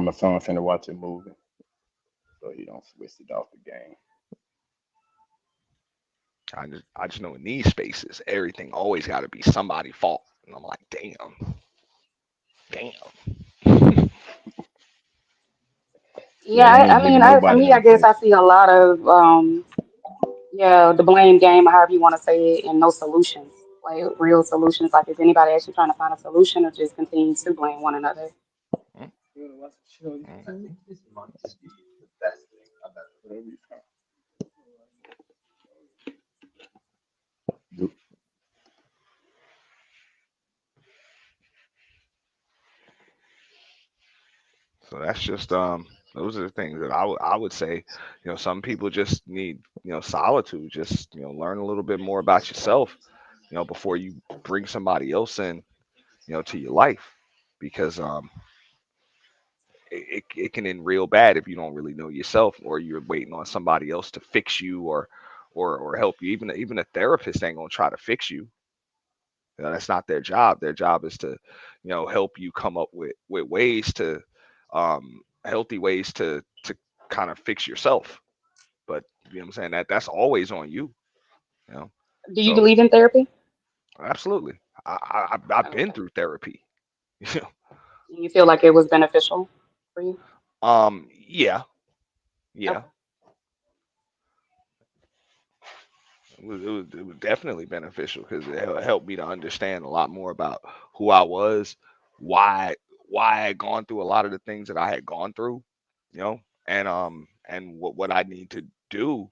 My son finna watch a movie, so he don't switch it off the game. I just know in these spaces, everything always got to be somebody's fault, and I'm like, damn. Yeah, Yeah, they I ain't mean, giving for nobody me, I no guess I grace. see a lot of yeah, the blame game, or however you want to say it, and no solutions, like real solutions. Like, is anybody actually trying to find a solution, or just continue to blame one another? Mm, You wanna watch the show? mm. I think this month is the best thing I've ever Do- So that's just those are the things that I would say. Some people just need solitude. Just learn a little bit more about yourself. Before you bring somebody else in to your life, because it can end real bad if you don't really know yourself, or you're waiting on somebody else to fix you, or help you. Even a therapist ain't gonna try to fix you. That's not their job. Their job is to help you come up with ways to healthy ways to kind of fix yourself. But you know what I'm saying, that's always on you know Do you so believe in therapy? absolutely. I've been Okay. through therapy. And you feel like it was beneficial for you? Yeah, yeah. Okay. It was definitely beneficial because it helped me to understand a lot more about who I was, why why I had gone through a lot of the things that I had gone through, you know, and what I need to do,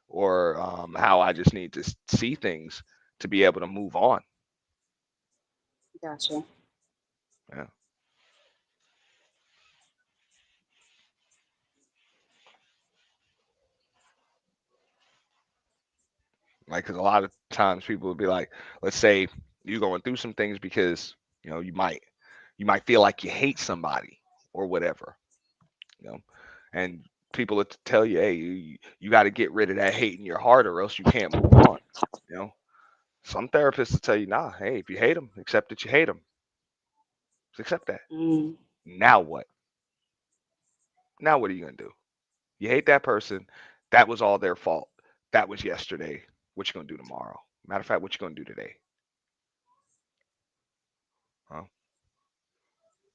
or how I just need to see things to be able to move on. Gotcha. Yeah. Like, because a lot of times people would be like, let's say you're going through some things because you might feel like you hate somebody or whatever, you know, and people would tell you, hey, you got to get rid of that hate in your heart, or else you can't move on. You know, some therapists will tell you, nah, hey, if you hate them, accept that you hate them. Just accept that. Mm, Now what? Now what are you gonna do? You hate that person. That was all their fault. That was yesterday. What you gonna do tomorrow? Matter of fact, what you gonna do today?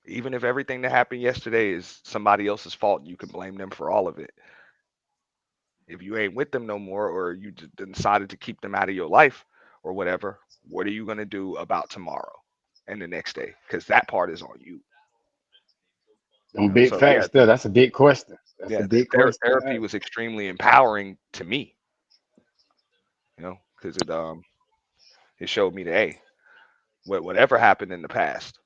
Even if everything that happened yesterday is somebody else's fault, you can blame them for all of it. If you ain't with them no more, or you decided to keep them out of your life or whatever, what are you going to do about tomorrow and the next day? Because that part is on you. Them big So yeah, facts there. That's a big question. That's a yeah, big question to therapy ask. was extremely empowering to me, because it showed me that, hey, whatever happened in the past,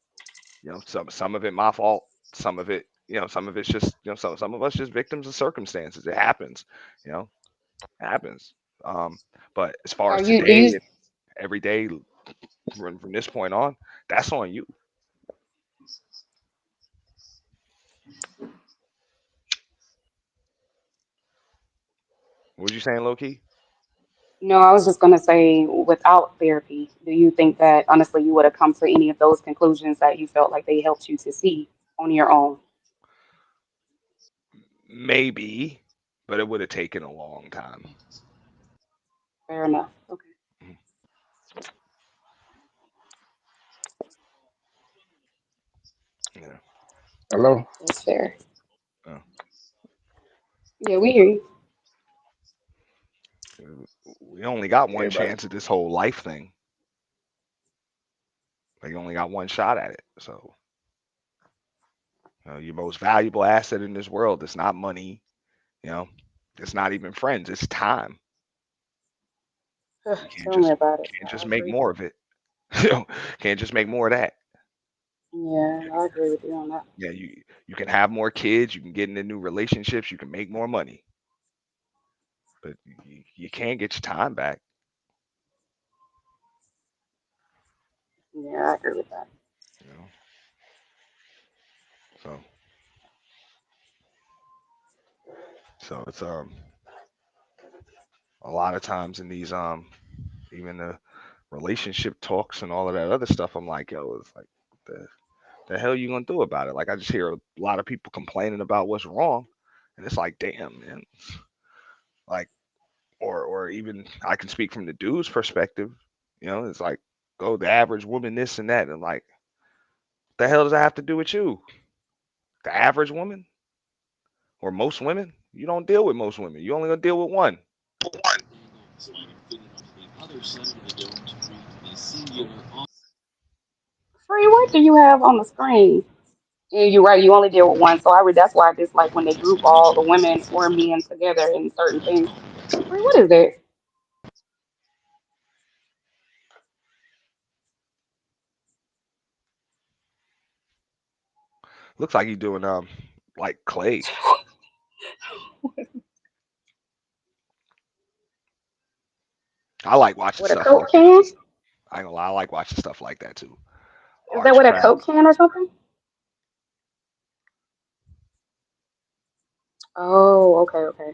some of it my fault, some of it, some of it's just, some of us just victims of circumstances. It happens, you know, it happens. Um, but as far Are as you? Do today you? and every day from this point on, that's on you. What was you saying, low key? No, I was just gonna say, without therapy, do you think that honestly you would have come to any of those conclusions that you felt like they helped you to see on your own? Maybe, but it would have taken a long time. Fair enough. Okay, Mhm. Yeah. Hello? that's fair. uh, Yeah, we hear you. we only got one Everybody. chance at this whole life thing. They only got one shot at it. So, your most valuable asset in this world is not money. You know, it's not even friends. It's time. You can't Tell me just about it. can't I just make agree. more of it. You know, can't just make more of that. Yeah, I agree with you on that. Yeah, you can have more kids. You can get into new relationships. You can make more money, but you can't get your time back. Yeah, I agree with that. You know, so it's a lot of times in these even the relationship talks and all of that other stuff. I'm like, yo, it's like the hell you gonna do about it? Like I just hear a lot of people complaining about what's wrong, and it's like, damn, man. Like, or even I can speak from the dude's perspective. It's like, go the average woman, this and that, and like, the hell does that have to do with you? The average woman or most women? You don't deal with most women. You only gonna deal with one. Free, what do you have on the screen? Yeah, you're right. You only deal with one, so I read. That's why I dislike when they group all the women or men together in certain things. Free, what is that? Looks like you doing like clay. I like watching With a stuff like Coke that can? too. I ain't gonna lie, I like watching stuff like that too. Is that Arch with a craft. Coke can or something? Oh, okay, okay.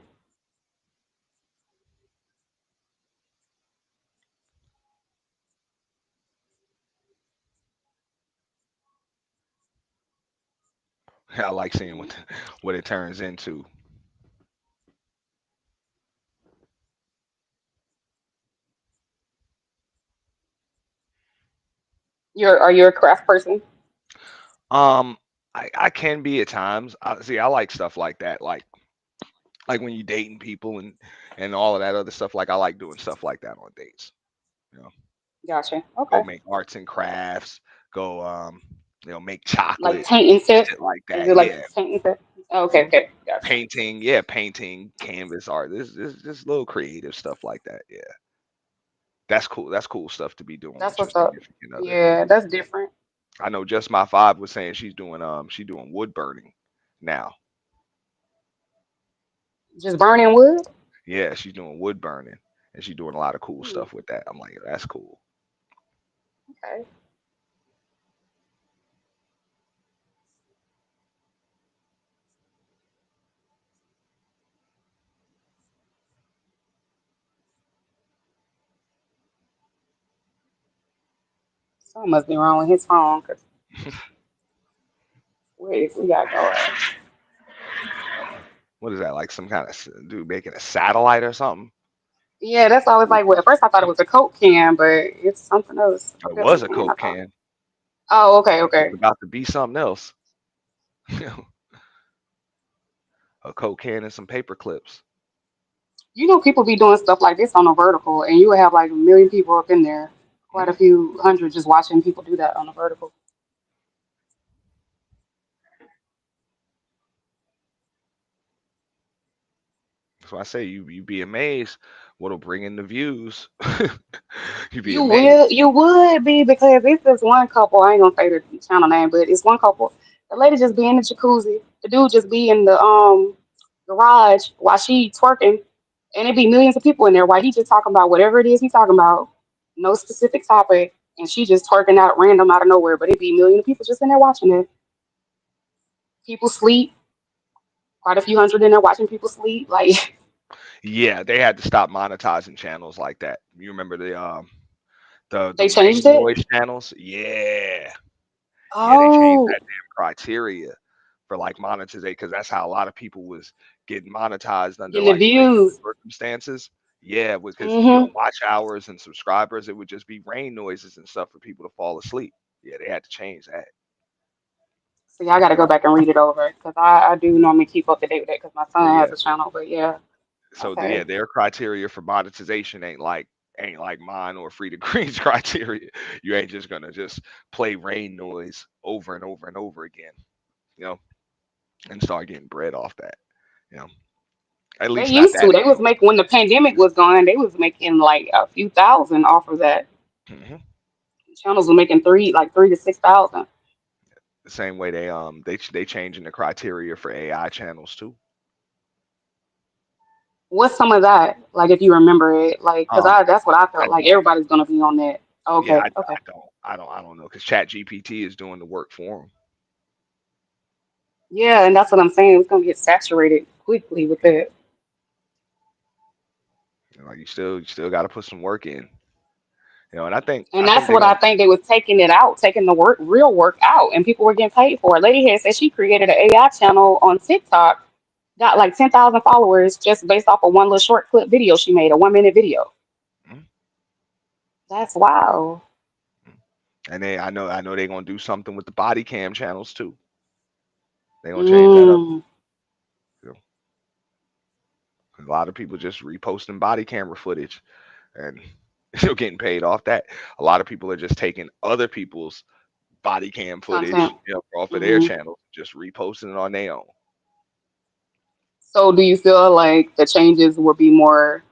I like seeing Mhm. what it turns into. Are you a craft person? Um, I can be at times. See, I like stuff like that. Like when you dating people and all of that other stuff. Like I like doing stuff like that on dates. You know, Gotcha. go Okay. make arts and crafts. Go make Like chocolate, paint and sip? shit like Is that. it like Yeah, paint and sip? Okay, okay. Gotcha. painting. Yeah, painting, canvas art. This little creative stuff like that. Yeah, that's cool. That's cool stuff to be doing That's with your what's up. significant other. Yeah, that's different. I know just my vibe was saying she doing wood burning now. Just burning wood? Yeah, she's doing wood burning and she's doing a lot of cool Hmm, stuff with that. I'm like, that's cool. okay. Something must be wrong with his phone, because we got going. What is that? Like some kind of dude making a satellite or something? Yeah, that's always like, well, at first I thought it was a Coke can, but it's something else, a It was different a can, I Coke thought. can. Oh, okay, It's okay. about to be something else. You know, a Coke can and some paper clips. You know, people be doing stuff like this on a vertical, and you would have like a million people up in there, quite a Mhm. few hundred just watching people do that on a vertical. So I say you be amazed what'll bring in the views. You be You amazed. will, you would be because it's this one couple. I ain't gonna say the channel name, but it's one couple. The lady just be in the jacuzzi. The dude just be in the garage while she twerking, and it be millions of people in there while he just talking about whatever it is he talking about, no specific topic, and she just twerking out random out of nowhere. But it be millions of people just in there watching it. People sleep. Quite a few hundred in there watching people sleep. Like Yeah, they had to stop monetizing channels like that. You remember the they changed rain it. noise channels? Yeah. Yeah, they changed Oh, that damn criteria for like monetization because that's how a lot of people was getting monetized under getting the like regular views. circumstances. Yeah, because Hmm. watch hours and subscribers, it would just be rain noises and stuff for people to fall asleep. Yeah, they had to change that. See, I got to go back and read it over because I do normally keep up to date with it because my Oh son has yeah. a channel. But yeah, So yeah, okay. their criteria for monetization ain't like mine or Free to Green's criteria. You ain't just gonna just play rain noise over and over and over again, you know, and start getting bread off that. You know, at They least not used that to. They was easy. making when the pandemic was going. They was making like a few thousand off of that. Hmm. Channels were making like 3 to 6 thousand. The same way they changing the criteria for AI channels too. What's some of that? Like if you remember it, like because Um, I that's what I I felt like. don't. Everybody's gonna be on that. Yeah, Okay, okay. I don't know because Chat GPT is doing the work for them. Yeah, and that's what I'm saying. It's gonna get saturated quickly with that. Like you still got to put some work in. And And I think that's they're what I gonna. think they was taking it out, taking the work, real work out, and people were getting paid for it. Lady here said she created an AI channel on TikTok, got like 10,000 followers just based off of one little short clip video she made, a 1 minute video. Mm, That's wow. mm. And I know they're gonna do something with the body cam channels too. They're gonna change that up. Mm. You know, 'cause a lot of people just reposting body camera footage and still getting paid off that. A lot of people are just taking other people's body cam footage, Content. off of their Hmm. channels, just reposting it on their own. So do you feel like the changes will be more,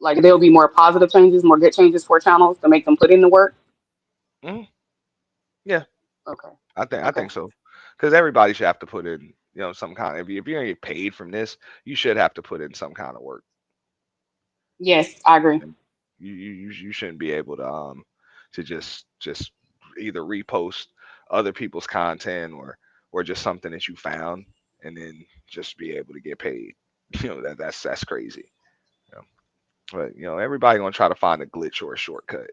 like there'll be more positive changes, more good changes for channels to make them put in the work? Mhm. Yeah, Okay. I Okay. think so. Because everybody should have to put in, some kind. If you're gonna get paid from this, you should have to put in some kind of work. Yes, I agree. And you shouldn't be able to just either repost other people's content or just something that you found and then just be able to get paid. That's crazy. You know? But everybody gonna try to find a glitch or a shortcut.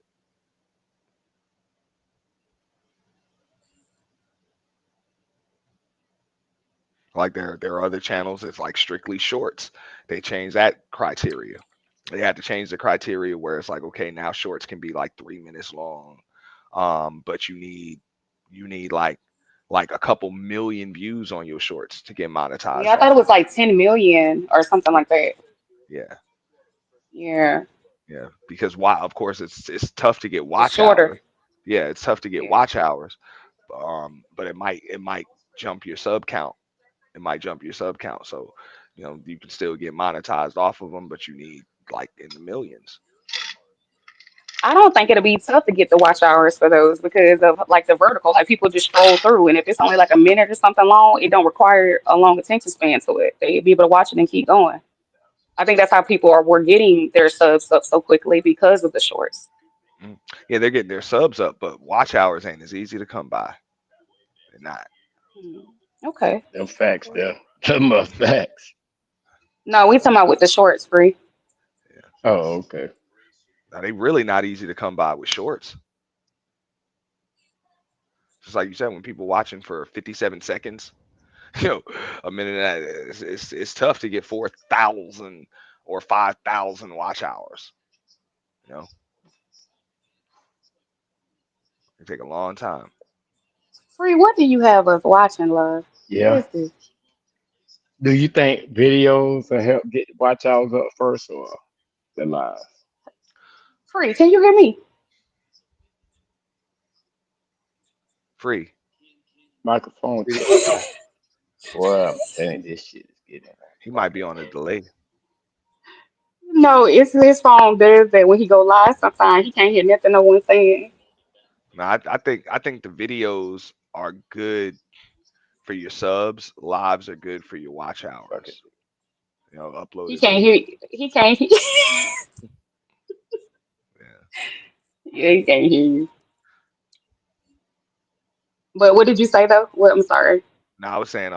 Like there are other channels that's like strictly shorts. They changed that criteria. They had to change the criteria where it's like, okay, now shorts can be like 3 minutes long, but you need like a couple million views on your shorts to get Yeah, monetized I thought it off of was like 10 million or something it. like that. Yeah, Yeah. yeah. Because why? Of course, it's tough to get It's watch shorter. hours. Yeah, it's tough to get Yeah. watch hours. But it might jump your sub count. It might jump your sub count. So you can still get monetized off of them, but you need like in the millions. I don't think it'll be tough to get the watch hours for those because of like the vertical. Like people just scroll through, and if it's only like a minute or something long, it don't require a long attention span to it. They'd be able to watch it and keep going. I think that's how people were getting their subs up so quickly because of the shorts. Mm. Yeah, they're getting their subs up, but watch hours ain't as easy to come by. They're not. Hmm. Okay. Them facts there. Them are facts. No, we talking about with the shorts free. Yeah. Oh, okay. Now they really not easy to come by with shorts. Just like you said, when people watching for 57 seconds, you know, a minute, it's tough to get 4,000 or 5,000 watch hours. You know, it take a long time. Free, what do you have us watching, love? What Yeah. is this? Do you think videos will help get watch hours up first or the live? Free, can you hear me? Free. Microphone Free. check. Well, I'm telling you, this shit is getting He might be fucking. on a delay. No, it's his phone does that when he go live sometimes he can't hear nothing no one saying. No, I think the videos are good for your subs. Lives are good for your watch Fucking. hours. He Uploaded can't video. hear he can't hear Yeah. yeah, he can't hear you. But what did you say though? What I'm sorry. Now I was saying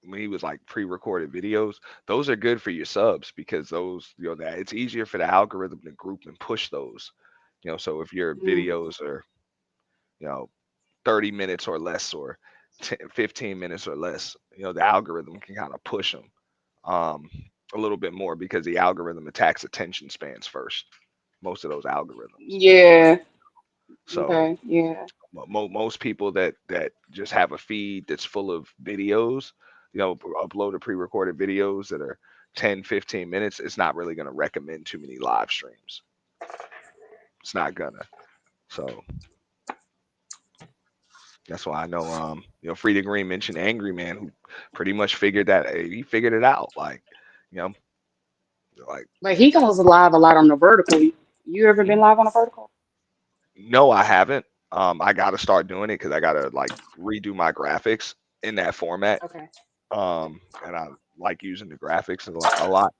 when he was like pre-recorded videos, those are good for your subs because those that it's easier for the algorithm to group and push those. So if your Mm, videos are you know 30 minutes or less or 10, 15 minutes or less, the algorithm can kind of push them um, a little bit more because the algorithm attacks attention spans first. Most of those algorithms. yeah. So Okay. Yeah. most people that just have a feed that's full of videos, uploaded pre-recorded videos that are 10, 15 minutes, it's not really going to recommend too many live streams. It's not gonna. So that's why I know FreeDaGreen mentioned Angry Man who pretty much figured that he figured it out. You know, like But he goes live a lot on the vertical. You ever been mm, live on the vertical? no, I haven't. I gotta start doing it because I gotta like redo my graphics in that format. Okay. And I like using the graphics a lot.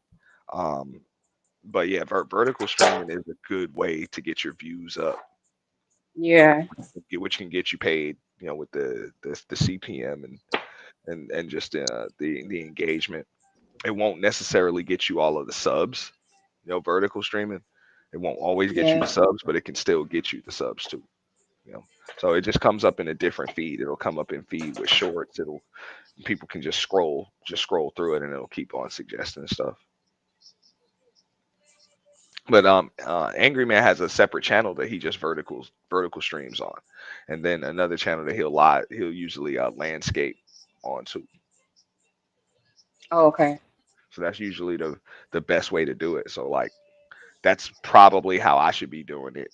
Um, but yeah, vertical streaming is a good way to get your views up, Yeah. which can get you paid. With the CPM and just the engagement. It won't necessarily get you all of the subs. Vertical streaming, it won't always get you the Yeah. subs, but it can still get you the subs too. You know, so it just comes up in a different feed. It'll come up in feed with shorts. It'll People can just scroll through it, and it'll keep on suggesting stuff. But Angry Man has a separate channel that he just vertical streams on, and then another channel that he'll usually landscape on too. Oh, okay. So that's usually the best way to do it. So like that's probably how I should be doing it.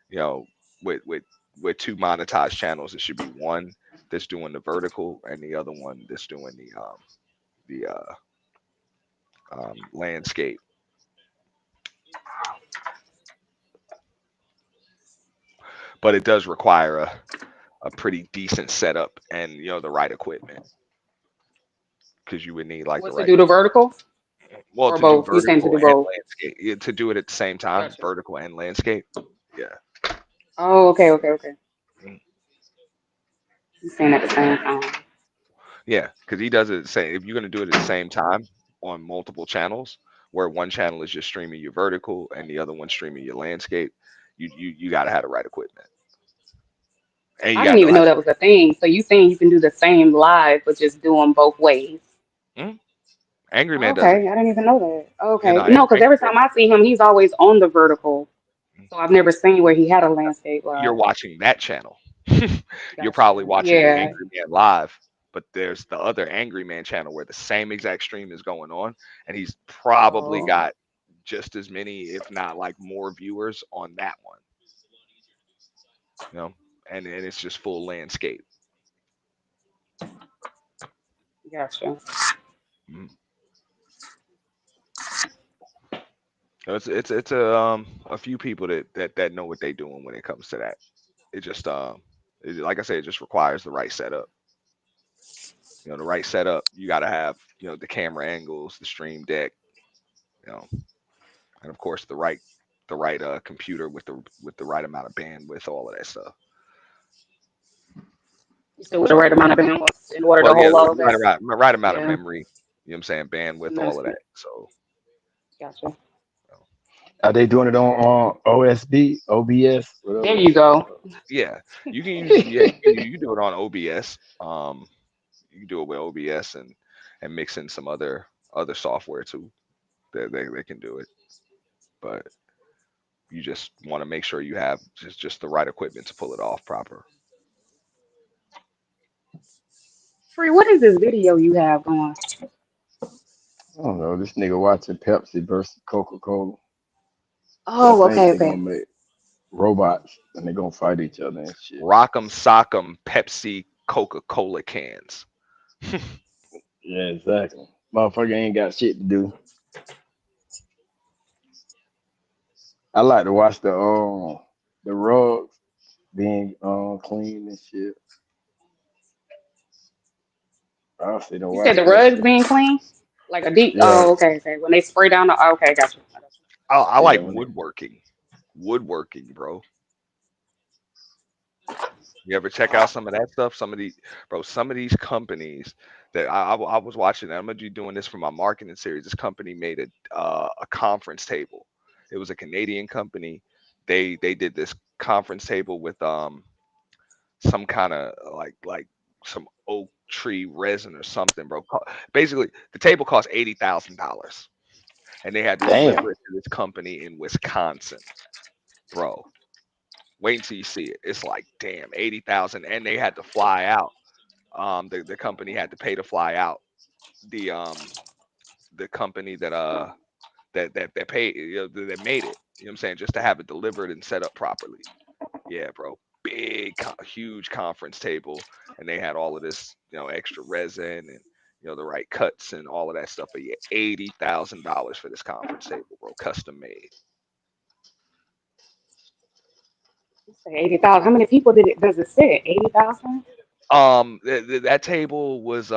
You know, with two monetized channels, it should be one that's doing the vertical and the other one that's doing the landscape. But it does require a pretty decent setup and the right equipment because you would need like the What to right do the vertical well or to do both? You saying to vertical do and both? landscape. To do it at the same time, Gotcha. vertical and landscape. Yeah. Oh, okay, okay, okay. Mm. You saying at the same time. Yeah, because he does it say if you're gonna do it at the same time on multiple channels, where one channel is just streaming your vertical and the other one streaming your landscape, you gotta have the right equipment and you I gotta didn't know even how know to. that was a thing. So you saying you can do the same live, but just do them both ways? Mm. Angry Man does it. Okay, I didn't even know that. You Okay, know, no, because Angry every Man. time I see him, he's always on the vertical. Mm. So I've never seen where he had a landscape You're live. watching that channel. You're probably Gotcha. watching the Yeah. Angry Man live, but there's the other Angry Man channel where the same exact stream is going on, and he's probably Oh, got just as many, if not like more viewers on that one. You know, and it's just full landscape. gotcha. Mhm. So it's a few people that know what they're doing when it comes to that. It just like I said, it just requires the right setup. The right setup. You got to have the camera angles, the stream deck, you know, and of course the right computer with the right amount of bandwidth, all of that stuff. You said with the right amount of bandwidth in order to Well, yeah, hold all of right that. right amount of Yeah, memory. You know what I'm saying? Bandwidth, all of investment. that. So, Gotcha. you know, Are they doing it on OSB, OBS, There whatever? you go. yeah, you can use you can do it on OBS. You can do it with OBS and mix in some other software too. They can do it, but you just want to make sure you have just the right equipment to pull it off proper. Free, what is this video you have going? I don't know. This nigga watching Pepsi versus Coca Cola. I Oh, think okay, they're okay. gonna make robots and they're gonna fight each other and shit. Rock'em Sock'em Pepsi Coca-Cola cans. Yeah, exactly. Motherfucker ain't got shit to do. I like to watch the rugs being clean and shit. I sit and You said watch the that rugs shit. being clean? Like a deep, Yeah, oh, okay, okay. When they spray down the, okay, got you. I got you. I yeah. like When they, woodworking. Woodworking, bro. You ever check out some of that stuff? Some of these companies that I was watching. I'm gonna be doing this for my marketing series. This company made a conference table. It was a Canadian company. They did this conference table with some kind of like some oak tree resin or something, bro. Basically, the table cost $80,000, and they had to damn, deliver it to this company in Wisconsin, bro. Wait until you see it. It's like damn 80,000, and they had to fly out. The company had to pay to fly out. The company that paid, that made it. You know what I'm saying, just to have it delivered and set up properly. Yeah, bro. Huge conference table, and they had all of this, extra resin and the right cuts and all of that stuff. But yeah, $80,000 for this conference table, bro, custom made. You say 80,000. How many people does it fit? 80,000? That table was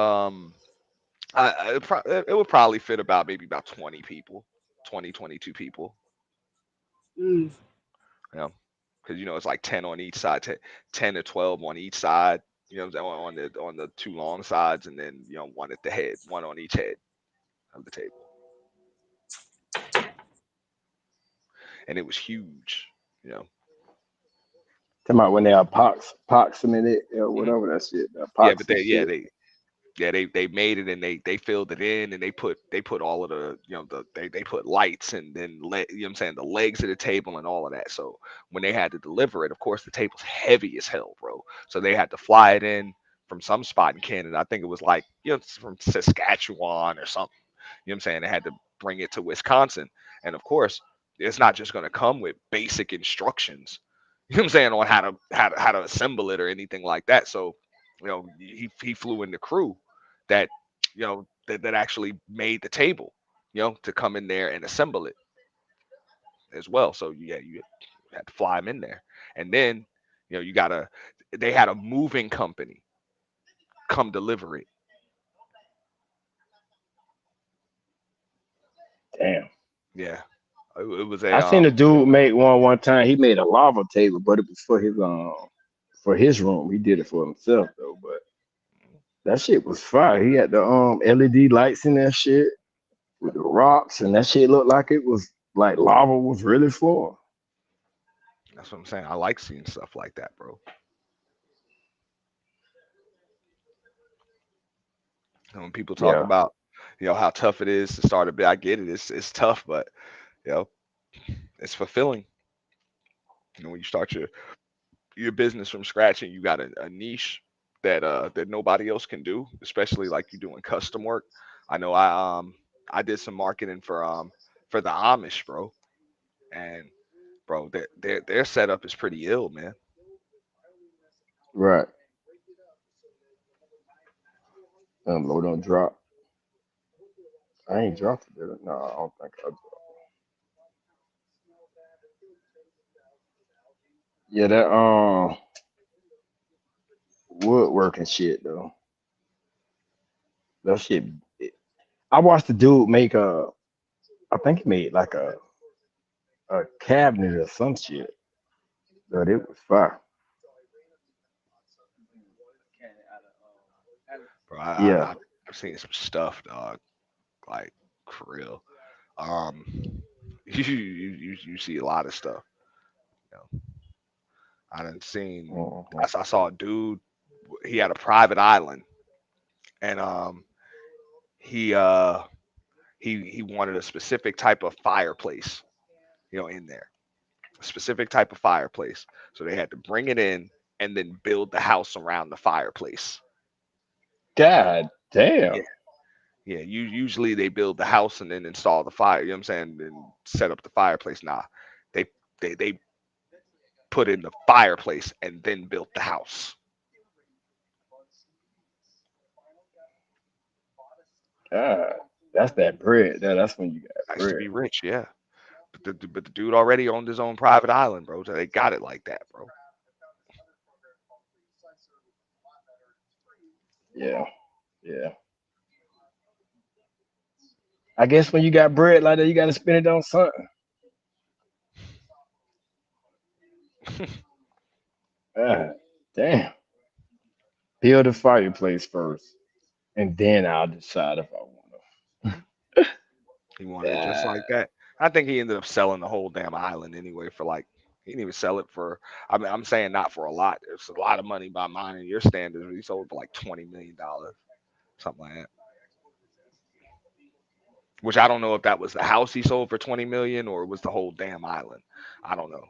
it would probably fit about 20 people, 22 people. Mm. You know, because it's like 10 on each side, 10 to 12 on each side. On the two long sides, and then one at the head, one on each head of the table, and it was huge. You know, talking about when they are poxing in it or Mhm. whatever that shit, the Yeah, but epoxy shit. they made it, and they filled it in, and they put all of the they put lights, and then what I'm saying, the legs of the table and all of that. So when they had to deliver it, of course the table's heavy as hell, bro. So they had to fly it in from some spot in Canada. I think it was like it's from Saskatchewan or something. You know what I'm saying? They had to bring it to Wisconsin, and of course it's not just going to come with basic instructions. You know what I'm saying, on how to assemble it or anything like that. So he flew in the crew that that actually made the table, to come in there and assemble it as well. So yeah, you had to fly him in there, and then you gotta. They had a moving company come deliver it. Damn. Yeah, it was I a seen a dude make one time. He made a lava table, but it was for his room. He did it for himself though, but that shit was fire. He had the LED lights in that shit with the rocks, and that shit looked like it was like lava was really flowing. That's what I'm saying. I like seeing stuff like that, bro. And when people talk Yeah. about how tough it is to start a bit, I get it. It's tough, but you know it's fulfilling. When you start your business from scratch, and you got a niche that nobody else can do, especially like you doing custom work. I know I did some marketing for the Amish, bro, and bro, their setup is pretty ill, man. Right. Low don't drop. I ain't dropped it. Did I? No, I don't think I dropped. Yeah, that woodworking shit though. That shit. I watched the dude make I think he made like a cabinet or some shit, but it was fire. Can out of Bro, Yeah. I've seen some stuff, dog, like for real. Um, you see a lot of stuff. You know, I done seen. Mhm. I saw a dude. He had a private island, and he uh he wanted a specific type of fireplace, in there, a specific type of fireplace. So they had to bring it in and then build the house around the fireplace. God Yeah, damn. yeah. You usually they build the house and then install the fire. You know what I'm saying? And set up the fireplace. Nah, they they put in the fireplace and then built the house. God, that's that bread. That's when you got Nice to bread. be rich, yeah. But the dude already owned his own private island, bro. So they got it like that, bro. Yeah, yeah. I guess when you got bread like that, you got to spend it on something. God damn. Build a fireplace first, and then I'll decide if I want Mhm. He wanted it just to. like that. I think he ended up selling the whole damn island anyway for like he didn't even sell it for. I mean, I'm saying not for a lot. It's a lot of money by mine and your standards. He sold for like $20 million, something like that. Which I don't know if that was the house he sold for 20 million or it was the whole damn island. I don't know.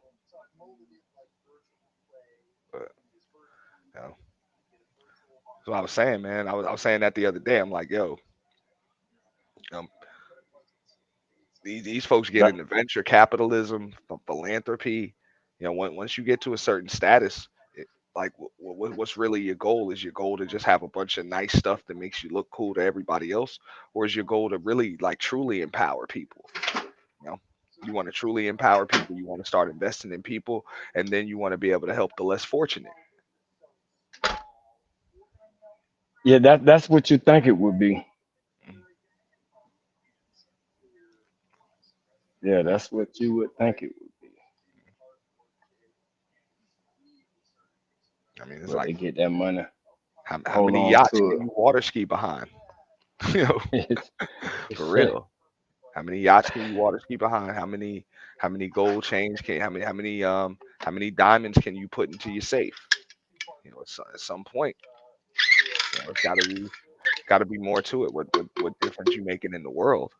But you know, that's what I was saying, man. I was saying that the other day. I'm like, yo, um, these folks get That, into venture capitalism, philanthropy. You know, once you get to a certain status, like what's really your goal? Is your goal to just have a bunch of nice stuff that makes you look cool to everybody else, or is your goal to really like truly empower people? You know, you want to truly empower people. You want to start investing in people, and then you want to be able to help the less fortunate. yeah, that's what you think it would be. Mhm. Yeah, that's what you would think it would be. I mean, it's But like they get that money, how hold many on yachts to can you water ski behind? You know, it. for real. How many yachts can you water ski behind? How many gold chains can how many diamonds can you put into your safe? You know, at some point, you know, it's got to be more to it. What difference you making in the world?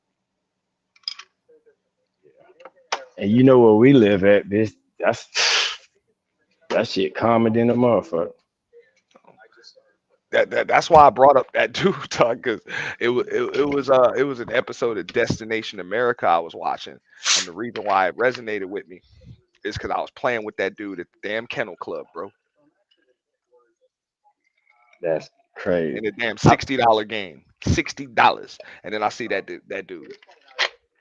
And you know where we live at, bitch. That's that shit common than a motherfucker. That's why I brought up that dude, Doug, because it was an episode of Destination America I was watching, and the reason why it resonated with me is because I was playing with that dude at the damn kennel club, bro, That's crazy. in a damn I, $60 game, $60, and then I see that dude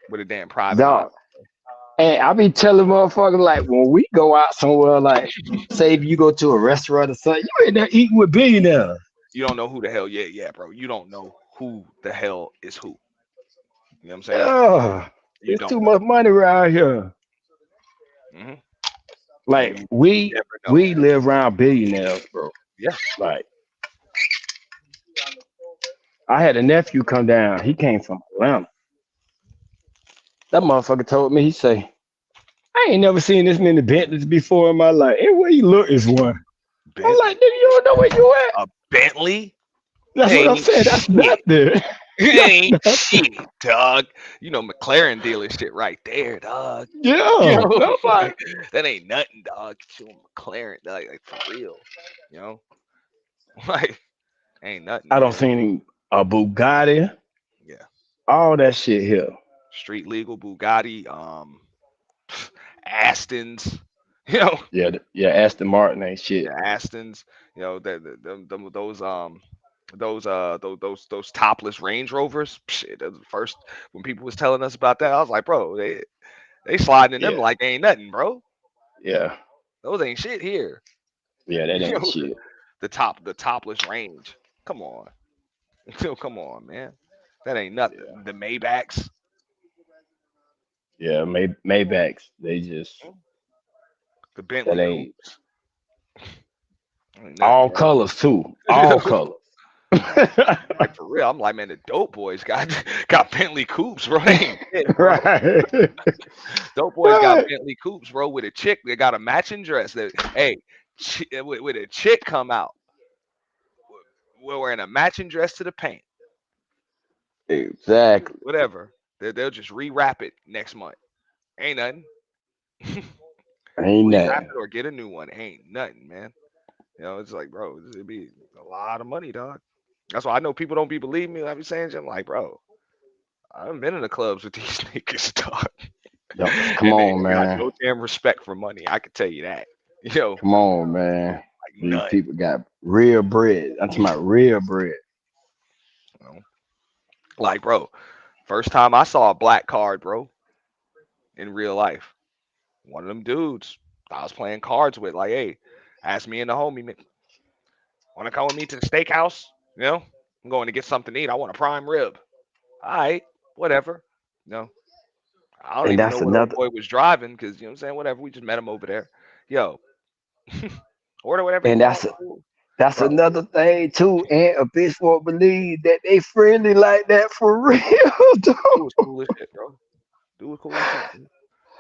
with a damn private island. dog, and I be telling motherfuckers like when we go out somewhere, like say if you go to a restaurant or something, you ain't there eating with billionaires. You don't know who the hell, yeah, bro. You don't know who the hell is who. You know what I'm saying? Yeah, You there's too don't know. much money around here. Hmm. And Like you we never know. we live around billionaires, bro. Yeah. Like I had a nephew come down. He came from Atlanta. That motherfucker told me, he say, I ain't never seen this many Bentleys before in my life. Everywhere you look is one. I'm like, Bentley. nigga, you don't know where you at. A Bentley? That's what I'm Ain't saying. That's shit. nothing. That's Ain't nothing. shit, dog. You know McLaren dealership right there, dog. You Yeah. know, I'm like, like that ain't nothing, dog. Get you a McLaren, like for real. You know, like ain't nothing, I don't man. seen a Bugatti, Yeah, all that shit here. street legal Bugatti, Astons. You know, Yeah, yeah, Aston Martin ain't shit. yeah, Astons. You know, those topless Range Rovers. Shit, that was the first when people was telling us about that, I was like, bro, they sliding in them Yeah, like ain't nothing, bro. yeah, Those ain't shit here. yeah, that You ain't know, shit. the topless range. Come on. Come on, man. That ain't Yeah, nothing. The Maybachs. yeah, Maybachs, they just, Mm, the that Bentley ain't coupes. Ain't nothing, all bro. colors too. All colors. Like for real. I'm like, man, the dope boys got got Bentley coupes, bro. They ain't shit, bro. Right. Dope boys got Right. Bentley coupes, bro, with a chick that got a matching dress. That hey, with a chick come out, we're wearing a matching dress to the paint, Exactly. whatever. They'll just rewrap it next month. Ain't nothing. Ain't Rewrap nothing. it or get a new one. Ain't nothing, man. You know, it's like, bro, it'd be a lot of money, dog. That's why I know people don't be believing me. I be saying shit. I'm like, bro, I've been in the clubs with these niggas, dog, Come and they on, ain't got man. no damn respect for money. I can tell you that. Come on, man. Like These none. people got real bread. I'm talking about real bread. You know? Like, bro, first time I saw a black card, bro, in real life, one of them dudes I was playing cards with, like, hey, asked me and the homie, want to come with me to the steakhouse? I'm going to get something to eat. I want a prime rib. All right, whatever. You know, I don't And even know that's what old another boy was driving because, you know what I'm saying? Whatever. We just met him over there. Yo, order whatever you and want. that's Cool. that's Bro, another thing too. And a bitch won't believe that they friendly like that for real, though. dude was cool as shit, bro. Dude was cool as shit. Bro.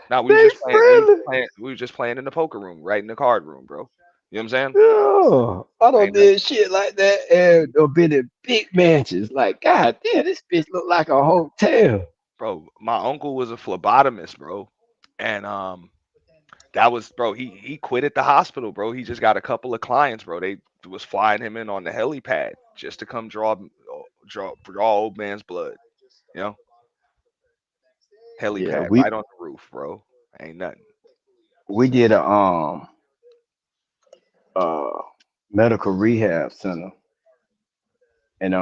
Now we was They just playing. friendly. We was just playing in the poker room, right in the card room, bro. You know what I'm saying? Yeah. I don't Ain't nothing, did shit like that and or been in big mansions. Like, God damn, this bitch look like a hotel. bro. My uncle was a phlebotomist, bro, and that was, bro. He quit at the hospital, bro. He just got a couple of clients, bro. They was flying him in on the helipad just to come draw old man's blood. You know, Yeah, helipad we right on the roof, bro. Ain't nothing. we did a uh medical rehab center and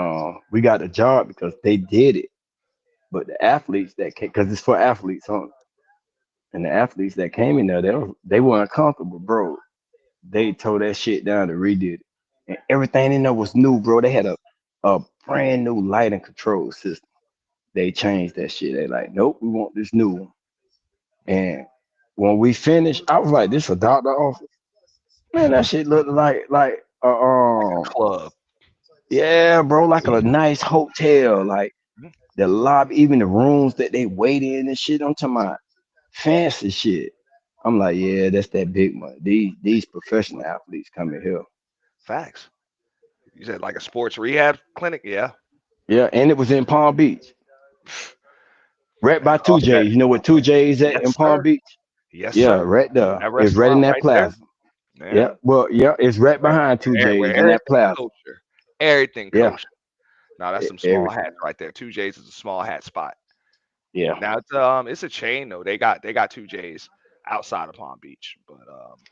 we got the job because they did it. But the athletes that came, because it's for athletes, huh? And the athletes that came in there, they weren't comfortable, bro. They tore that shit down and redid it. And everything in there was new, bro. They had a brand new lighting control system. They changed that shit. They like, nope, we want this new one. And when we finished, I was like, this a doctor office? Man, that shit looked like Club. yeah, bro, like a nice hotel. Like the lobby, even the rooms that they wait in and shit. I'm talking about fancy shit. I'm like, yeah, that's that big money. These professional athletes coming here. Facts. You said like a sports rehab clinic? Yeah. Yeah, and it was in Palm Beach, right Man, by off Two that. J's. You know what Two J's at in Yes, Palm sir. Beach? Yes, Yeah, sir. right there. That It's right in restaurant that right there. plaza. Yeah, Yeah. well, yeah, it's right behind Two Where J's in that everything plaza. kosher. Everything Yeah, kosher. Now that's some small hats everything. right there. Two J's is a small hat spot. Yeah, Now it's a chain though. They got two J's outside of Palm Beach, but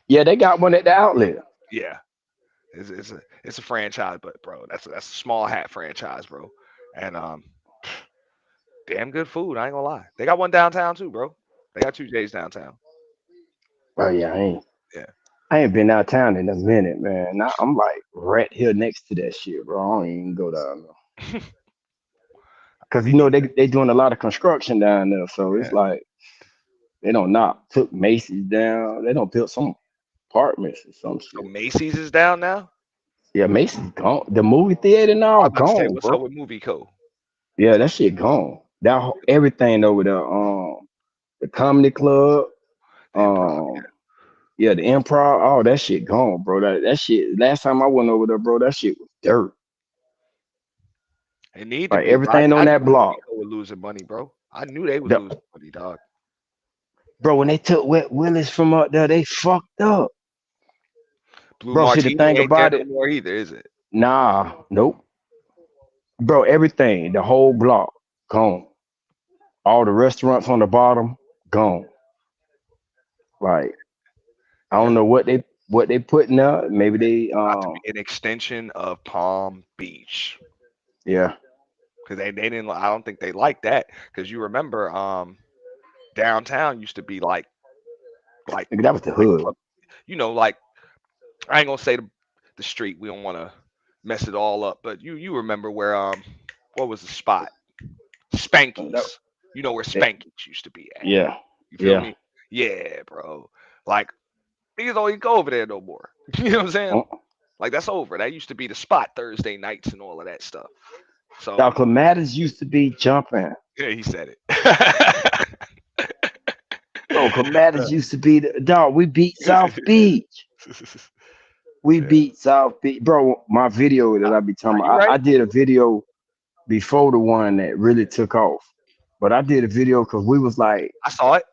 yeah, they got one at the outlet. yeah, it's a franchise, but bro, that's a small hat franchise, bro, and damn good food. I ain't gonna lie. They got one downtown too, bro. They got two J's downtown. Oh yeah, Yeah, I ain't been out town in a minute, man. Now I'm like right here next to that shit, bro. I don't even go down there. Cause you me know neither. they doing a lot of construction down there, so it's Yeah, like they don't knock took Macy's down. They don't build some apartments or some so shit. Macy's is down now. Yeah, Macy's gone. The movie theater I now was about to say, gone, what's up bro. with Movie Co? Yeah, that shit gone. Everything over there. The comedy club. The Improv. Um, yeah, the improv. All that shit gone, bro. That shit. Last time I went over there, bro, that shit was dirt. It need to Like be, but I, everything on I that knew Movie block. Co was losing money, bro. I knew they was The, losing money, dog. bro, when they took Wet Willis from up there, they fucked up. Blue Bro, see the Martini thing ain't there about no it. more either, is it? Nah, nope. Bro, everything, the whole block, gone. All the restaurants on the bottom, gone. Like I don't Yeah. know what they putting up. Maybe they About to be an extension of Palm Beach. yeah. Because they didn't, I don't think they liked that. Because you remember, downtown used to be like Nigga, that was the like hood. like I ain't gonna say the street. We don't want to mess it all up. But you remember where what was the spot? That, Spanky's. You know where that- Spanky's used to be at. yeah, You feel yeah. me? Yeah, bro. Like niggas don't even go over there no more. You know what I'm saying? Uh, Like that's over. That used to be the spot Thursday nights and all of that stuff. So Dr. Matters used to be jumping. yeah, he said it. Bro, Clematis used to be the dog. We beat South Beach. We Yeah. beat South Beach. Bro, my video that I be talking Are you about, I right? did a video before the one that really took off. But I did a video because we was like, I saw it.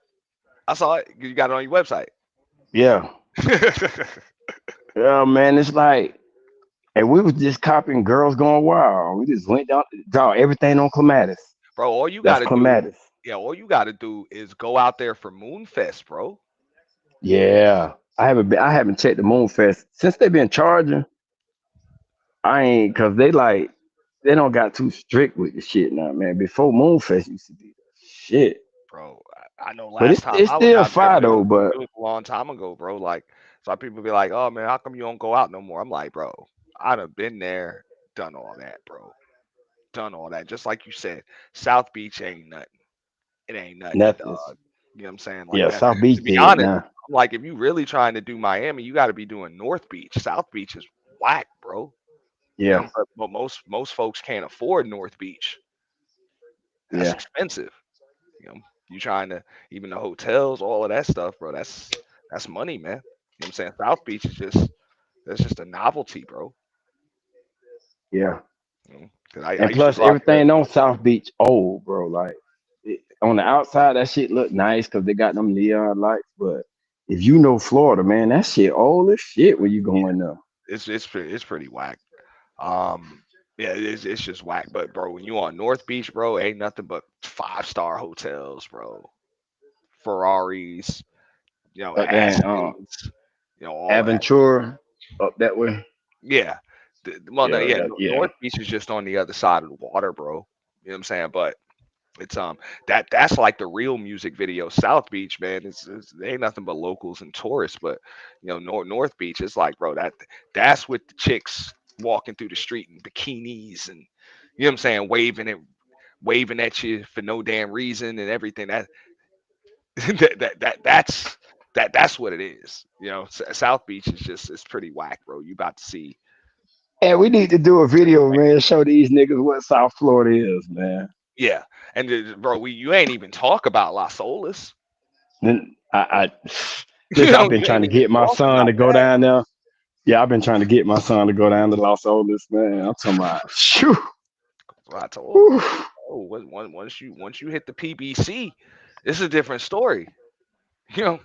I saw it. You got it on your website. yeah, yeah, man. It's like And we was just copying Girls Going Wild. We just went down, draw everything on clematis. bro. All you That's gotta do, clematis. yeah, all you gotta do is go out there for Moonfest, bro. Yeah. I haven't checked the Moonfest since they've been charging. I ain't cause they don't got too strict with the shit now, man. Before Moonfest used to be the shit. Bro. I know But last it's time it's I was still out there, fire but though, but it was a long time ago, bro. Like, so people be like, "Oh man, how come you don't go out no more?" I'm like, bro, I done been there, done all that, bro, done all that. Just like you said, South Beach ain't nothing. It ain't nothing, nothing. dog. You know what I'm saying? Like Yeah, that. South To Beach be dead honest, now. I'm like, if you really trying to do Miami, you got to be doing North Beach. South Beach is whack, bro. You know, Yeah, but most folks can't afford North Beach. That's yeah, expensive. You know, you trying to even the hotels, all of that stuff, bro. That's money, man. You know what I'm saying? South Beach is just that's just a novelty, bro. yeah. You know, 'cause I And used to plus go out there. everything on South Beach old, bro. Like on the outside, that shit look nice because they got them neon lights. But if you know Florida, man, that shit old as shit when you Yeah, going there. it's pretty whack. Yeah, it's just whack. But bro, when you on North Beach, bro, ain't nothing but 5-star hotels, bro. Ferraris, Up there, Astons, all of that. Aventura up that way. Yeah. Well, no, Yeah, yeah, yeah. North Beach is just on the other side of the water, bro. You know what I'm saying? But it's that's like the real music video. South Beach, man, it ain't nothing but locals and tourists. But North Beach is like, bro, that's with the chicks walking through the street in bikinis and you know what I'm saying, waving at you for no damn reason and everything. That that's what it is. South Beach is just it's pretty whack, bro. You about to see And we need to do a pretty video, whack. man. Show these niggas what South Florida is, man. Yeah, and bro, you ain't even talk about Las Olas. Then listen. I've been You trying ain't to even get my talk son to about go that. down there. Yeah, I've been trying to get my son to go down to Los Olas, man. I'm talking about, shoo, I told him, whew. oh, once you hit the PBC, it's a different story. You know,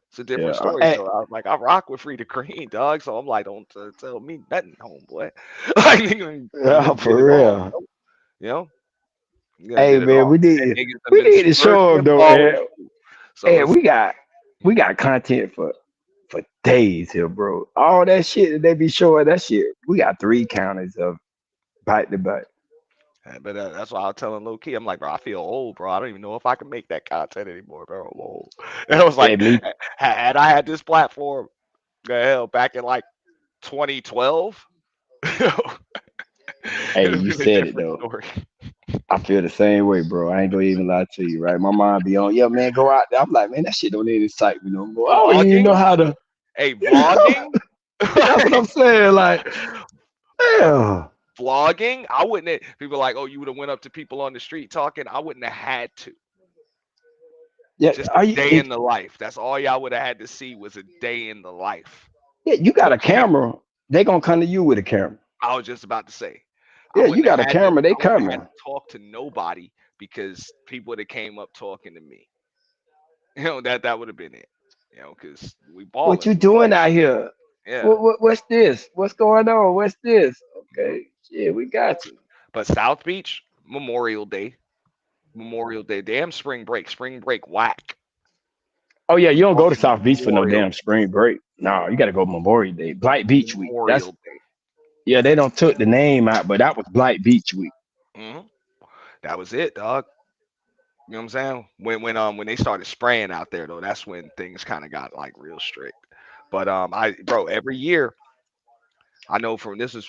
it's a different Yeah, story. hey, So I was like, I rock with Free the Green, dog. So I'm like, don't tell me nothing, homeboy. Like you yeah, gonna get for it on, real. bro. You know, you gonna Hey, get it man, on. And niggas have we been need to show smirking them and though. following And, you. So and it's we got content for days here, bro. All that shit that they be showing, that shit. We got 3 counties of back to back. but that's why I was telling low key. I'm like, bro, I feel old, bro. I don't even know if I can make that content anymore, bro. I'm old. And I was like, And me, had I had this platform, hell, back in like 2012, it'd hey, have you been a said it different though. story. I feel the same way, bro. I ain't gonna even lie to you, right? My mind be on, yeah, man, go out there. I'm like, man, that shit don't even excite me no more. I don't even know Vlogging, how to. hey, vlogging, That's what I'm saying. Like, yeah, vlogging. I wouldn't. People are like, oh, you would have went up to people on the street talking. I wouldn't have had to. yeah. Just a Are you? day in the life. That's all y'all would have had to see was a day in the life. Yeah, you got No a camera. camera. They gonna come to you with a camera. I was just about to say, Yeah, you got a camera. They I wouldn't have had coming. to talk to nobody because people would have came up talking to me. That would have been it. Because we What balling. you We doing balling. out here? Yeah. What's this? What's going on? What's this? Okay, shit, we got you. But South Beach, Memorial Day, damn spring break, whack. Oh yeah, you don't On go to South Beach for no Memorial damn spring break. No, you got to go Memorial Day, Blight Beach week. That's Memorial Day. yeah. They don't took the name out, but that was Blight Beach week. hmm That was it, dog. You know what I'm saying? When they started spraying out there though, that's when things kind of got like real strict. But every year I know from this is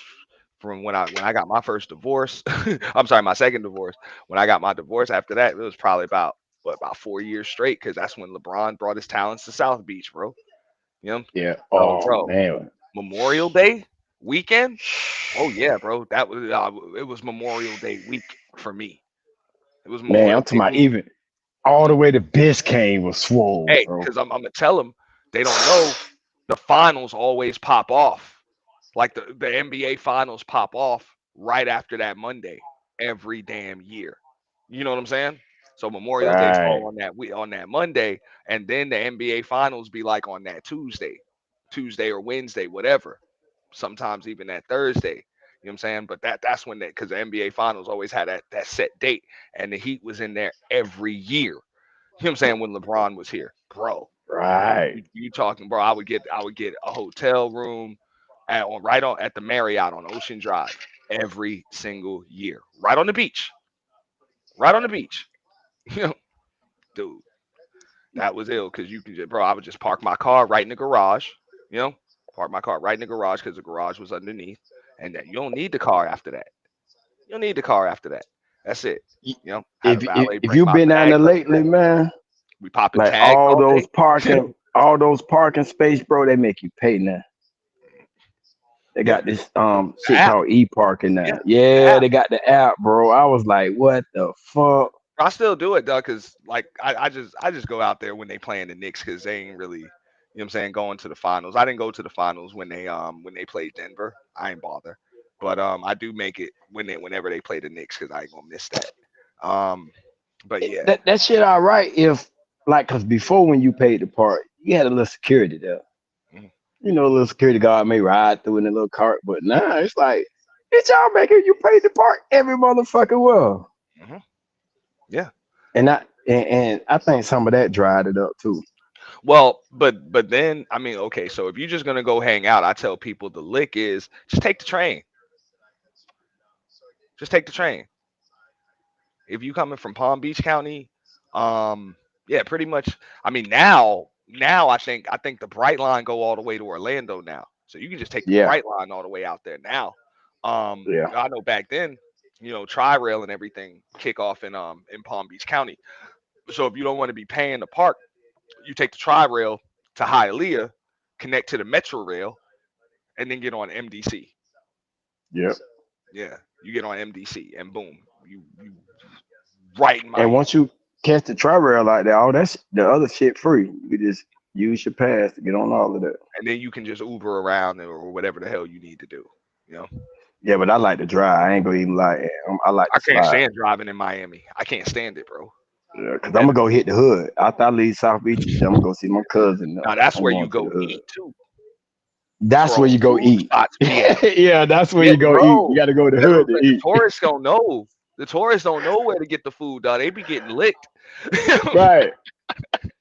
from when I got my first divorce. I'm sorry, my second divorce. When I got my divorce after that, it was probably about 4 years straight because that's when LeBron brought his talents to South Beach, bro. You know, Yeah. so Oh bro, man. Memorial Day weekend. Oh yeah, bro. That was it was Memorial Day week for me. It was Man, Memorial I'm talking Day about week. even all the Mhm. way to Biscayne was swole, Hey, bro. because I'm gonna tell them they don't know the finals always pop off. Like the NBA finals pop off right after that Monday every damn year. You know what I'm saying? So Memorial Day Right. fall on that Monday, and then the NBA finals be like on that Tuesday or Wednesday, whatever. sometimes even that Thursday. You know what I'm saying? But that's when because the NBA Finals always had that set date, and the Heat was in there every year. You know what I'm saying? When LeBron was here, bro. Right. You talking, bro? I would get a hotel room right on at the Marriott on Ocean Drive every single year, right on the beach, right on the beach. You know, dude, that was ill because you could just, bro. I would just park my car right in the garage. You know, park my car right in the garage because the garage was underneath, and that you don't need the car after that. You don't need the car after that. That's it. You know, had a valet If bring you've my been down there bags up lately, there. man, We popping like tags all day. all those parking space, bro, they make you pay now. They Yeah, got this the shit app. called e-parking now. Yeah, the Yeah, app. they got the app, bro. I was like, what the fuck? I still do it though, cause like I just go out there when they playing the Knicks, cause they ain't really, you know what I'm saying, going to the finals. I didn't go to the finals when they played Denver. I ain't bother, but I do make it whenever they play the Knicks, cause I ain't gonna miss that. Um, but yeah, That shit all right if like cause before when you paid the part, you had a little security there. mhm, You know, a little security guard may ride through in a little cart, but nah, it's like it's y'all making you pay the part every motherfucking well. mhm, yeah. And I think some of that dried it up too. Well, but then I mean, okay, so if you're just gonna go hang out, I tell people the lick is just take the train. Just take the train. If you coming from Palm Beach County, yeah, pretty much. I mean, now I think the Bright Line go all the way to Orlando now, so you can just take the Yeah, Bright Line all the way out there now. yeah, I know back then, Tri Rail and everything kick off in Palm Beach County. So if you don't want to be paying the park, you take the Tri Rail to Hialeah, connect to the Metro Rail, and then get on MDC. yeah. Yeah, you get on MDC, and boom, you right in And Miami. once you catch the tri-rail like that, all that's the other shit free. You can just use your pass to get on all of that. And then you can just Uber around or whatever the hell you need to do. You know, Yeah, but I like to drive. I ain't gonna even lie. I like I to can't slide. stand driving in Miami. I can't stand it, bro. Yeah, cause I'm And gonna go hit the hood after I leave South Beach and shit. I'm gonna go see my cousin. now that's I'm where going you to the go hood. eat too. That's That's where where all you the go food eat. spots be at. Yeah, that's where Yeah, you go eat. You bro. got to go to the That's what hood I'm to saying. The eat. tourists don't know. The tourists don't know where to get the food, dog. They be getting licked. Right.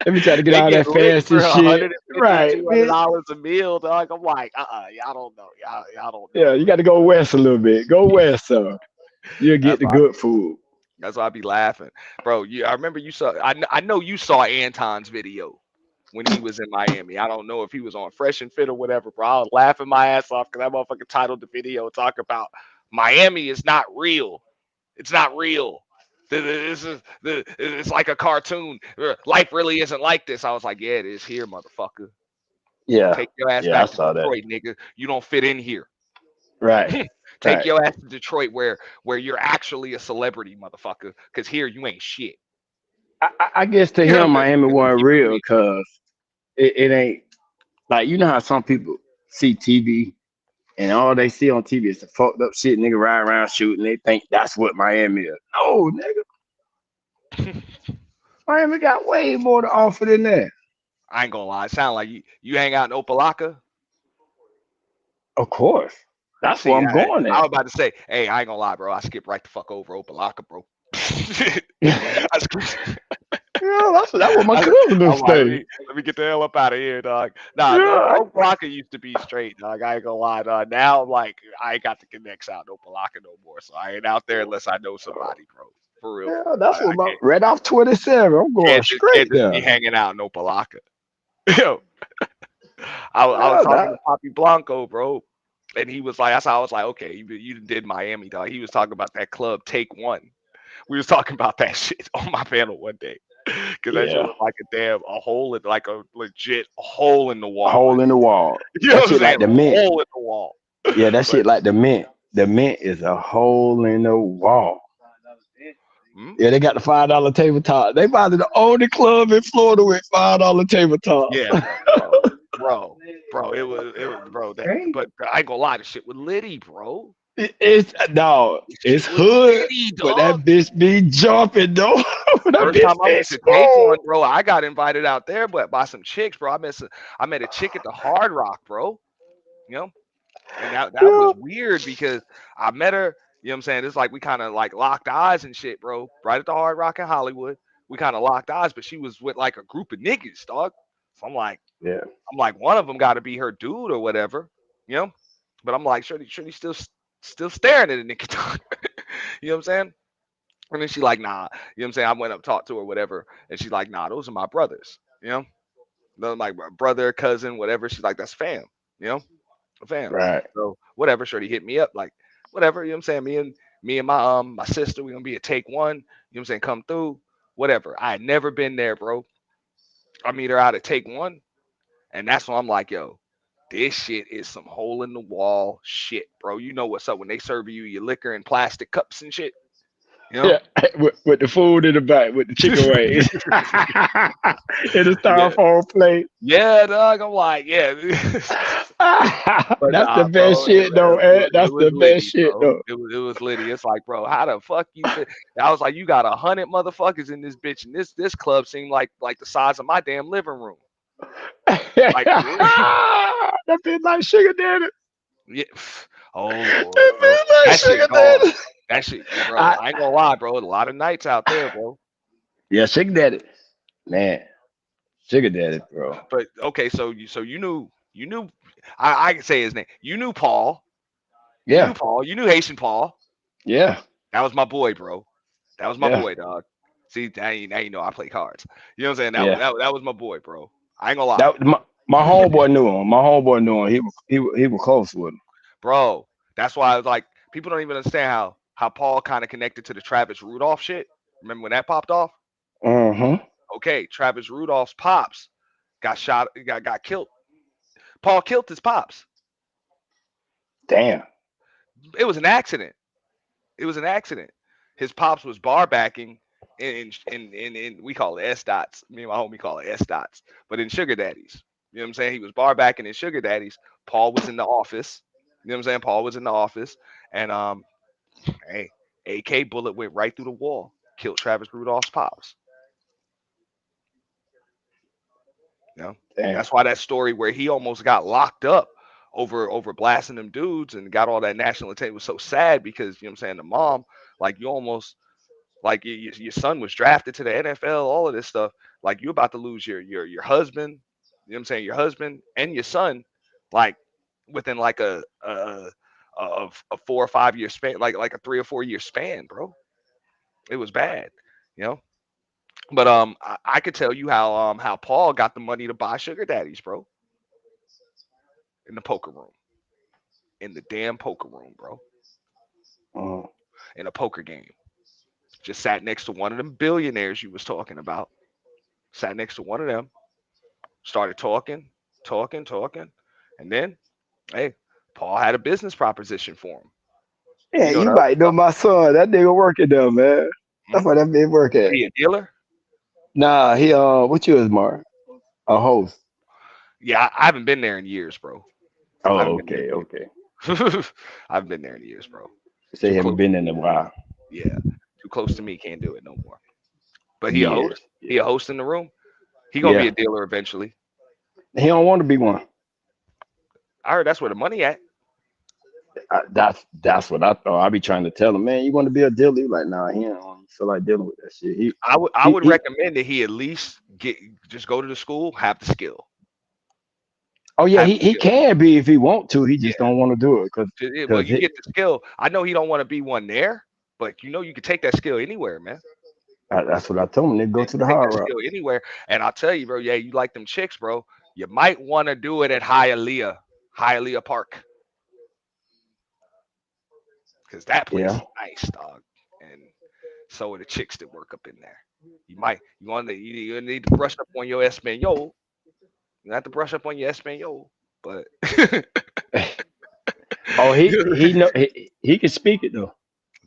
Let me try to get They all get that licked fancy for shit. 150, Right, two hundred bitch. dollars a meal, dog. I'm like, y'all don't know. Y'all don't know, Yeah, you got bro. to go west a little bit. Go west, so you'll get That's the why good food. that's why I be laughing, bro. I remember you saw. I know you saw Anton's video when he was in Miami. I don't know if he was on Fresh and Fit or whatever, bro. I was laughing my ass off because that motherfucker titled the video talk about Miami is not real. It's not real. It's like a cartoon. Life really isn't like this. I was like, yeah, it is here, motherfucker. Yeah, Take your ass yeah, I back to saw that. Detroit, nigga. You don't fit in here. Right, Take right. your ass to Detroit where you're actually a celebrity, motherfucker. Cause here you ain't shit. I guess to You know what him, I'm saying? Miami Let me wasn't keep it a real beat. because it ain't like you know how some people see TV and all they see on TV is the fucked up shit nigga ride around shooting. They think that's what Miami is. No, nigga, Miami got way more to offer than that. I ain't gonna lie. It sound like you hang out in Opalaka. Of course, that's where See, I'm going I at. was about to say, hey, I ain't gonna lie, bro. I skipped right the fuck over Opalaka, bro. Yeah, I skipped, that's where my cousin do I'm like, let stay. me let me get the hell up out of here, dog. Nah, no, Yeah, Opalaka used to be straight, dog. I ain't gonna lie, dog. Now I'm like, I ain't got the connects out in Opalaka no more, so I ain't out there unless I know somebody, bro. For real, yeah, for real. that's I what my can't right off 27. I'm going can't straight just be there. hanging out in Opalaka. Yo, I was Yeah, talking that to Poppy Blanco, bro, and he was like, that's how I was like, okay, you did Miami, dog. He was talking about that club Take One. We was talking about that shit on my panel one day. Cause that shit yeah, was like a hole in like a legit hole in the wall. hole in the wall. You know That what I'm shit saying? like the A mint. hole in the wall. Yeah, that But shit like the mint. The mint is a hole in the wall. mm, Yeah, they got the $5 tabletop. They probably the only club in Florida with $5 tabletops. yeah, bro, it was bro that but I ain't gonna lie, the shit was litty, bro. It's dog. The It's shit was hood, litty, but that dog. bitch be jumping though. That First bitch time I be went to take smooth. one, bro, I got invited out there, but by some chicks, bro. I met a chick at the Hard Rock, bro. You know, And that Yeah. was weird because I met her. You know what I'm saying? It's like we kind of like locked eyes and shit, bro. Right at the Hard Rock in Hollywood, we kind of locked eyes, but she was with like a group of niggas, dog. So Yeah. I'm like, one of them got to be her dude or whatever, you know. But I'm like, Shorty still staring at the nigga, dog. You know what I'm saying? And then she like, nah. You know what I'm saying? I went up talked to her, whatever, and she's like, nah, those are my brothers. You know, they're like my brother, cousin, whatever. She's like, that's fam. You know, fam. Right. So whatever, Shorty hit me up like, whatever. You know what I'm saying? Me and my sister, we gonna be at take one. You know what I'm saying? Come through, whatever. I had never been there, bro. I meet her out at take one, and that's when I'm like, yo, this shit is some hole in the wall shit, bro. You know what's up when they serve you your liquor in plastic cups and shit, you know? Yeah. With the food in the back, with the chicken wings, in the Yeah, styrofoam plate. yeah, dog. I'm like, yeah, but That's the nah, best bro. shit, though, Ed. It That's was the best litty, shit, bro. though. It was litty. It's like, bro, how the fuck you fit? I was like, you got 100 motherfuckers in this bitch, and this club seemed like the size of my damn living room. Like, for real. That bit like sugar daddy. Yeah. Oh Lord, That bro, bit like that shit sugar gone. daddy. That shit, bro. I, I ain't gonna lie, bro. A lot of nights out there, bro. yeah, sugar daddy. Man, sugar daddy, bro. But okay, so you knew I can say his name. You knew Paul. You knew Yeah, Paul. You knew Haitian Paul. yeah, That was my boy, bro. That was my yeah, boy, dog. See, now you know I play cards. You know what I'm saying? That was yeah. that, that was my boy, bro. I ain't gonna lie, That my homeboy knew him. My homeboy knew him. He was close with him. bro. That's why I was like, people don't even understand how Paul kind of connected to the Travis Rudolph shit. Remember when that popped off? Mm-hmm. Okay, Travis Rudolph's pops got shot, got killed. Paul killed his pops. Damn. It was an accident. It was an accident. His pops was bar backing in we call it S dots. Me and my homie call it S dots. But in Sugar Daddies. You know what I'm saying? He was bar backing in Sugar Daddies. Paul was in the office. You know what I'm saying? Paul was in the office. And hey, AK bullet went right through the wall. Killed Travis Rudolph's pops. You know? Damn. That's why that story where he almost got locked up over blasting them dudes and got all that national attention was so sad because you know what I'm saying the mom like you almost like your son was drafted to the NFL, all of this stuff. Like you about to lose your husband. You know what I'm saying? Your husband and your son, like within like a 4 or 5 year span, like a 3 or 4 year span, bro. It was bad, you know. But I could tell you how Paul got the money to buy sugar daddies, bro, in the poker room, in the damn poker room, bro, Mm. in a poker game. Just sat next to one of them billionaires you was talking about. Sat next to one of them started talking, and then hey, Paul had a business proposition for him. Yeah, You know you that? might know my son. That nigga working there, man. That's Hmm? why that man work at. He a dealer? Nah, he what you is, Mark? A host. Yeah, I haven't been there in years, bro. I haven't Oh, been there okay, in okay. years. I haven't been there in years, bro. Say Too he haven't close been to in me. a while. Yeah, too close to me. Can't do it no more. But he a Yes. host. He a host in the room. He gonna be a Yeah. dealer eventually. He don't want to be one. I heard that's where the money at. That's what I thought. I be trying to tell him, man, you want to be a dealer? He like, nah, he don't feel like dealing with that shit. I He, would he recommend that he at least get just go to the school, have the skill, oh yeah, have he the he skill. can be if he want to. He just Yeah. don't want to do it because Well, because you get the skill. I know he don't want to be one there, but you know you can take that skill anywhere, man. that's what I told him. They go Yeah, you to can the take hard that rock. skill anywhere. And I'll tell you, bro. Yeah, you like them chicks, bro. You might want to do it at Hialeah Park, because that place Yeah, is nice, dog. And so are the chicks that work up in there. You need to brush up on your Espanol. You have to brush up on your Espanol, but oh, he know he can speak it though.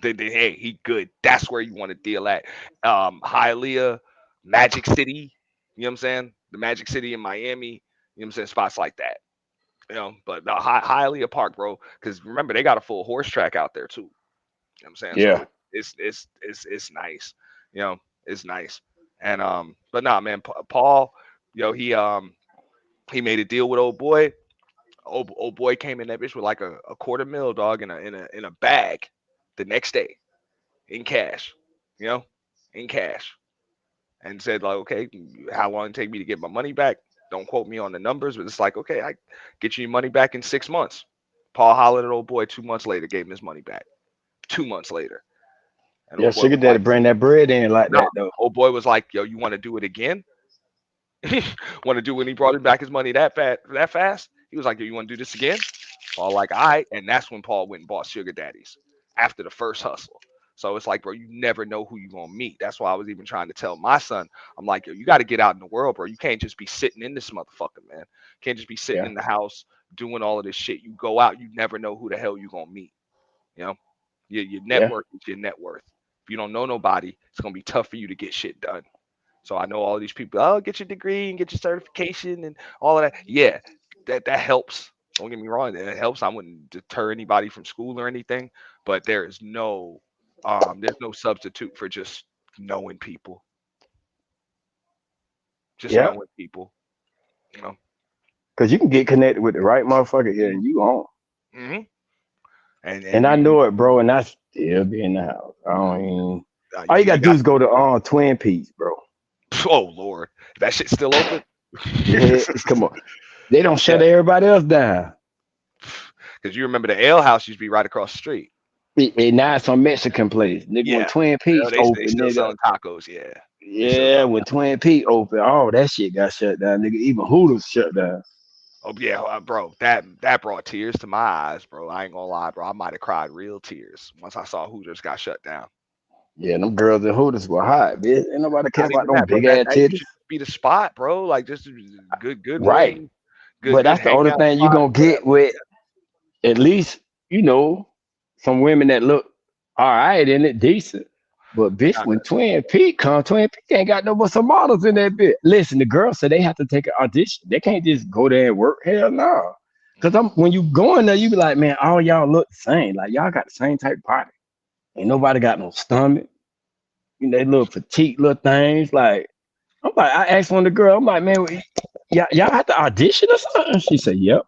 hey, he good. That's where you want to deal at. Hialeah, Magic City. You know what I'm saying? The Magic City in Miami. You know what I'm saying? Spots like that. You know, but Hialeah Park, bro. Because remember, they got a full horse track out there too. You know what I'm saying? So Yeah, it's nice. You know, it's nice. And but nah, man, Paul, he made a deal with old boy. Old boy came in that bitch with like a quarter mil, dog, in a bag the next day in cash, you know, in cash, and said like, okay, how long it take me to get my money back? Don't quote me on the numbers, but it's like, okay, I get you your money back in 6 months. Paul hollered at old boy 2 months later, gave him his money back. 2 months later, and Yeah, old boy sugar was daddy like, bring that bread in like nah. that though. Old boy was like, yo, you want to do it again? Want to do when he brought him back his money that fast? He was like, yo, you want to do this again? Paul like, all right, and that's when Paul went and bought sugar daddies after the first hustle. So it's like, bro, you never know who you're gonna meet. That's why I was even trying to tell my son, I'm like, yo, you got to get out in the world, bro. You can't just be sitting in this motherfucker, man. Can't just be sitting Yeah, in the house doing all of this shit. You go out, you never know who the hell you gonna meet. You know, your yeah, network is your net worth. If you don't know nobody, it's gonna be tough for you to get shit done. So I know all these people. Oh, get your degree and get your certification and all of that. Yeah, that helps. Don't get me wrong, that helps. I wouldn't deter anybody from school or anything, but there's no substitute for just knowing people, just yeah. knowing people. You know. Cause you can get connected with the right motherfucker here, hmm and you on. hmm And And I you know it, bro. And I still be in the house. I don't even. All you you gotta do got is go to Twin Peaks, bro. oh Lord, that shit's still open. Yeah, come on. They don't Yeah, shut everybody else down. because you remember the ale house used to be right across the street. Now it's some Mexican place, nigga. When Yeah, Twin Peaks they open, still nigga. selling tacos. Yeah, they still Yeah, selling. when Twin Peaks open, oh that shit got shut down, nigga. Even Hooters shut down. Oh yeah, bro, that brought tears to my eyes, bro. I ain't gonna lie, bro. I might have cried real tears once I saw Hooters got shut down. Yeah, them girls in Hooters were hot, bitch. Ain't nobody care Not about even them that, bro. big That ass that titties. used to be the spot, bro. Like just good Right. wings, But good that's the only hangout thing you spot, gonna whatever. get with at least, some women that look all right in it, decent. But bitch, Not when that. Twin Peak come, Twin Peak ain't got no but some models in that bit. Listen, the girls said they have to take an audition. They can't just go there and work. Hell no. Cause Mm-hmm. when you go in there, you be like, man, all y'all look the same. Like y'all got the same type of body. Ain't nobody got no stomach. They little petite little things. Like I'm like, I asked one of the girl, I'm like, man, y'all have to audition or something? She said, yep.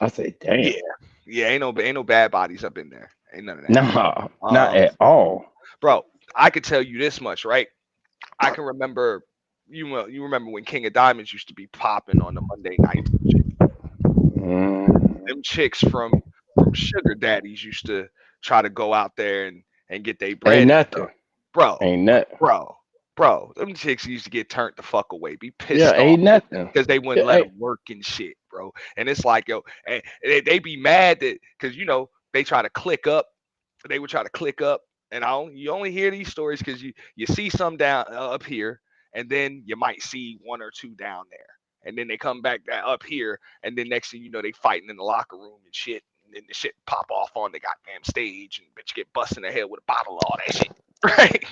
I said, damn. Yeah, yeah. Ain't no bad bodies up in there. Ain't none of that. Nah, not Um, at all. bro, I could tell you this much, right? I can remember you remember when King of Diamonds used to be popping on the Monday nights. Mm, Them chicks from sugar daddies used to try to go out there and get their ain't bread and nothing. stuff. Bro, Ain't nothing. bro, them chicks used to get turned the fuck away, be Yeah, pissed off ain't nothing. because they Yeah, wouldn't let them work and shit, bro. And it's like, yo, and they be mad that because they try to click up, they would try to click up, and you only hear these stories because you see some down up here, and then you might see one or two down there, and then they come back up here, and then next thing you know, they fighting in the locker room and shit, and then the shit pop off on the goddamn stage, and bitch get busted in the head with a bottle, all that shit, right?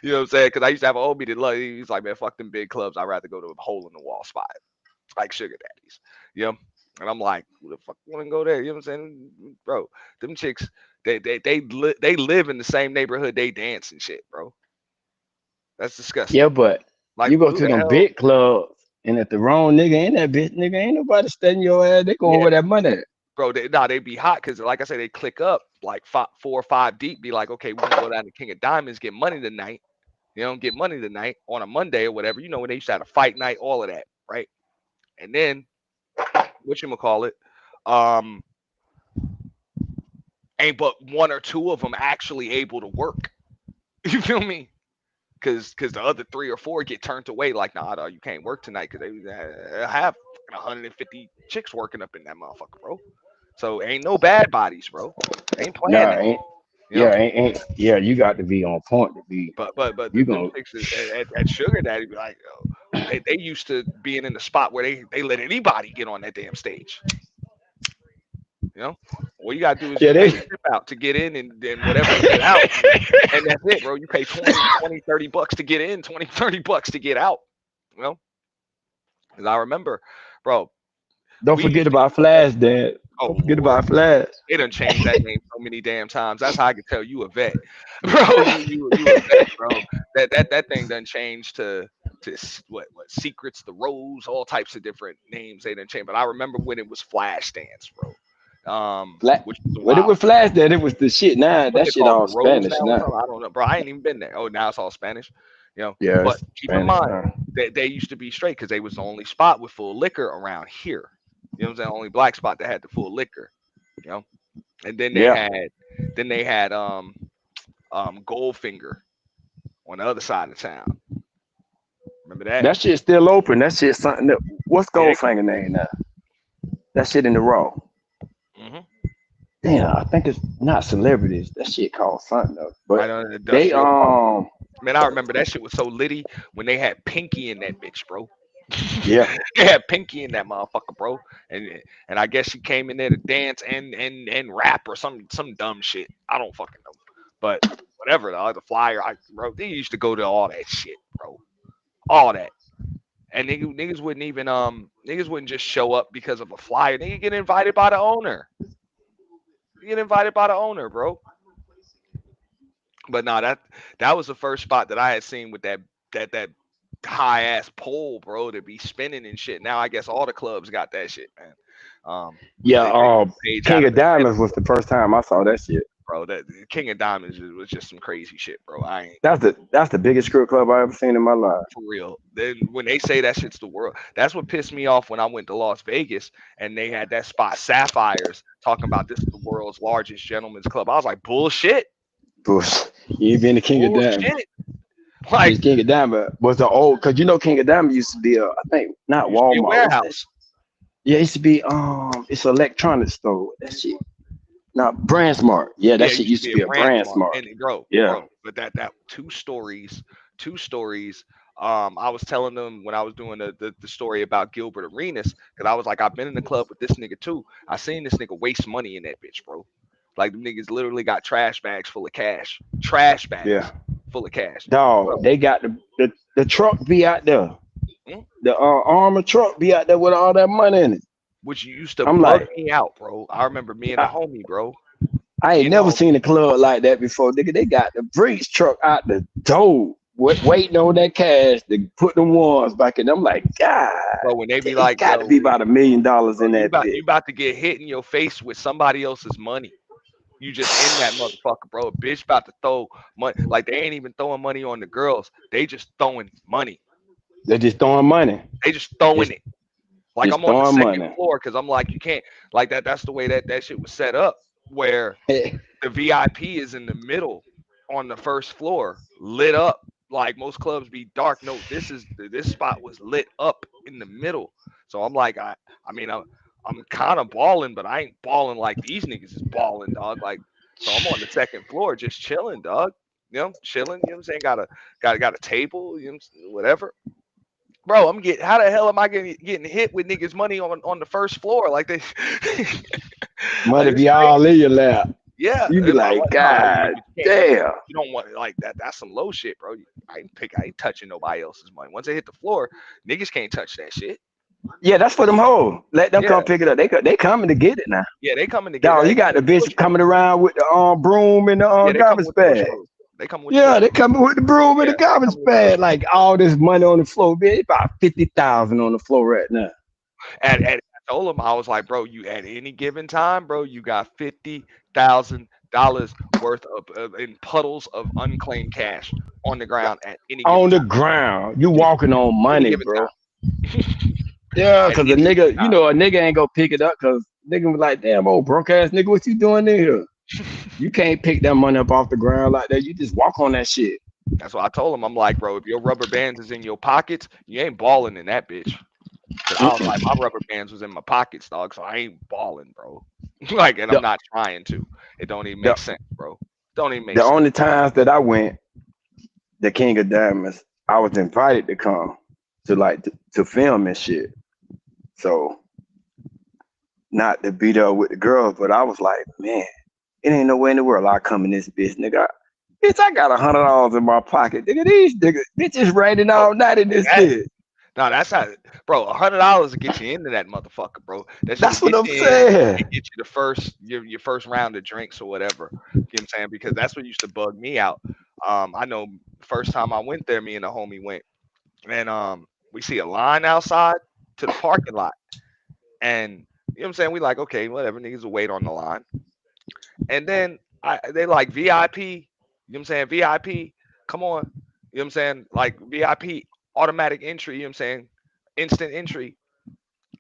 You know what I'm saying? Because I used to have a homie that he's like, man, fuck them big clubs. I'd rather go to a hole in the wall spot like sugar daddies. You know? And I'm like, who the fuck want to go there? You know what I'm saying? Bro, them chicks, they live in the same neighborhood they dance and shit, bro. That's yeah, disgusting. but Like you go who to the them hell? big clubs, and if the wrong nigga in that bitch, nigga, ain't nobody studying your ass. They going Yeah, where that money at. bro. They be hot because, like I said, they click up like 4 or 5 deep. Be like, okay, we're gonna go down to King of Diamonds, get money tonight. Get money tonight on a Monday or whatever. When they used to have a fight night, all of that, right? And then what you call it? Um, ain't but one or two of them actually able to work. You feel me? Because the other 3 or 4 get turned away. Like, nah, dawg, you can't work tonight because they have 150 chicks working up in that motherfucker, bro. So ain't no bad bodies, bro. Ain't playing Nah, that. ain't. You know. Yeah, ain't. Yeah, you got to be on point to be. But You them gonna. chicks at Sugar Daddy be like, yo, they used to being in the spot where they let anybody get on that damn stage. You know, all you gotta do is Yeah, just pay the they. tip out to get in, and then whatever to get out, and that's it, bro. You pay 20, 20, 30 bucks to get in, 20, 30 bucks to get out. You know, because I remember, bro, Don't we forget used to about eat that. Flash, Dad. Oh Don't forget Lord, about Flash. they done changed that name so many damn times. That's how I could tell you a vet, bro. You a vet, bro. That thing done changed to what Secrets, the Rose, all types of different names they didn't change. But I remember when it was Flash Dance, bro. Which was a When it while. was Flash that it was the shit. Now What that they shit call it, all the Rose Spanish now or now. something? I don't know, bro. I ain't even been there. Oh, now it's all Spanish, Yeah, But it's keep in Spanish mind now. they used to be straight because they was the only spot with full liquor around here. You know what I'm saying? Only black spot that had the full liquor. You know, and Yeah, then they had Goldfinger on the other side of town. Remember that? that shit's still open. That shit's something that. What's Yeah, they come. Goldfinger name now? That shit in the raw. Hmm. Damn, I think it's not celebrities. That shit called something though. But Right on the they industrial park. Man, I remember that shit was so litty when they had Pinky in that bitch, bro. yeah. They had Pinky in that motherfucker, bro. And I guess she came in there to dance and rap or some dumb shit. I don't fucking know. But whatever, the flyer, bro, they used to go to all that shit, bro. All that. And niggas wouldn't even niggas wouldn't just show up because of a flyer. They get invited by the owner. You get invited by the owner, bro. But no, that was the first spot that I had seen with that high ass pole, bro, to be spinning and shit. Now I guess all the clubs got that shit, man. Yeah, They took the page out King of of the pen, Diamonds was the first time I saw that shit. bro. That King of Diamonds was just some crazy shit, bro. I ain't That's the biggest strip club I ever seen in my life. for real. Then when they say that shit's the world, that's what pissed me off when I went to Las Vegas and they had that spot Sapphires talking about this is the world's largest gentleman's club. I was like, bullshit, Bush. You ain't been the King of Diamonds. bullshit. Like This King of Diamond was the old, cause you know King of Diamond used to be I think it not used to be a Walmart. What's that? warehouse. Yeah, it used to be it's an electronics store. That shit. Not Brand Smart. Yeah, Yeah, that it shit used to used to be a be a brand Brand smart. Smart. And bro, Yeah. bro, but that two stories. I was telling them when I was doing the story about Gilbert Arenas, because I was like, I've been in the club with this nigga too. I seen this nigga waste money in that bitch, bro. Like the niggas literally got trash bags full of cash. Trash Yeah. bags full of cash. Dog, Bro, they got the truck be out there. mm, The armored truck be out there with all that money in it. which used to I'm bug like, me out, bro. I remember me and a I, homie, bro. I Me ain't and a never homie. seen a club like that before. Nigga, they got the breach truck out the door, waiting on that cash to put the ones back in. I'm like, God, Bro, when they be it like, got to yo, be about $1 million bro, in that you bit. about to get hit in your face with somebody else's money. You just in that motherfucker, bro. A bitch about to throw money. Like they ain't even throwing money on the girls. They just throwing money. They just throwing money. They just throwing Just it. Like just I'm on the throwing second money. floor because I'm like, you can't like that. That's the way that shit was set up. Where the VIP is in the middle on the first floor, lit up. Like most clubs be dark. No, this spot was lit up in the middle. So I'm like, I mean, I'm kind of balling, but I ain't balling like these niggas is balling, dog. Like, so I'm on the second floor just chilling, dog. Chilling. You know what I'm saying? Got a table. You know, whatever. Bro, I'm getting. How the hell am I getting hit with niggas' money on the first floor? Like they, like Money it's be all in crazy. your lap. Yeah, You be and my like, wife, nah, God you can't. damn. You don't want like that. That's some low shit, bro. I ain't touching nobody else's money. Once they hit the floor, niggas can't touch that shit. Yeah, that's for them hoes. Let them Yeah, come pick it up. They coming to get it now. yeah, they coming to get Dog, that. you They got coming the with the push bitch broom. coming around with the broom and the Yeah, they coming garbage with the push bag. broom. They coming with the Yeah, push they broom. coming with the broom and Yeah, the they garbage coming with the push bag. broom. Like all this money on the floor, man. It's about 50,000 on the floor right now. And I told him I was like, bro, you at any given time, bro, you got $50,000 worth of in puddles of unclaimed cash on the ground at any given On the time. ground, you Any, walking on any money, given bro. time. Yeah, At cause a any given nigga, a nigga ain't gonna pick it up, cause nigga was like, damn, old broke ass nigga, what you doing in here? time. You can't pick that money up off the ground like that. You just walk on that shit. That's what I told him. I'm like, bro, if your rubber bands is in your pockets, you ain't balling in that bitch. Cause I was like, Mm-mm. my rubber bands was in my pockets, dog. So I ain't balling, bro. Like, and I'm The, not trying to. It don't even the make sense, bro. Don't even make the sense. only times that I went, the King of Diamonds, I was invited to come to to film and shit. So not to be there with the girls, but I was like, man, it ain't no way in the world I come in this bitch, nigga. Bitch, I got $100 in my pocket. Nigga, these niggas, bitches raining Bro, all night in this that bitch. no, that's how, bro. $100 to get you into that motherfucker, bro. That should That's what get I'm you in saying. and get you the first your first round of drinks or whatever. You know what I'm saying? Because that's what used to bug me out. I know first time I went there, me and the homie went. and we see a line outside to the parking lot, and you know what I'm saying. We like, okay, whatever, niggas will wait on the line, and then they like VIP. You know what I'm saying? VIP, come on. You know what I'm saying? Like VIP automatic entry. You know what I'm saying? Instant entry,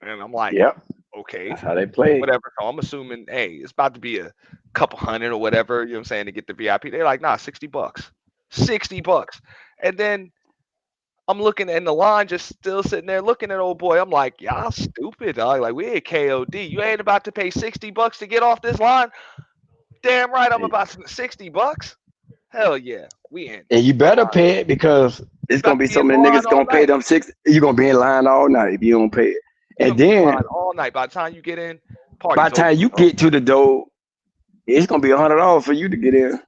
and I'm like, Yep, okay, that's how they play. whatever. So I'm assuming, hey, it's about to be a couple hundred or whatever, you know what I'm saying, to get the VIP. They're like, nah, $60. $60. And then I'm looking in the line, just still sitting there looking at old boy. I'm like, y'all stupid, dog. Like, we at KOD. You ain't about to pay $60 to get off this line. Damn right, I'm about to $60. Hell yeah, we in. And you Come better on. pay it because You it's about gonna to be be so in many line niggas all gonna pay night. them 60. You're gonna be in line all night if you don't pay it. You're And gonna be in line then all night. By the time you get in, by party's the over, time you bro. get to the door, it's gonna be $100 for you to get in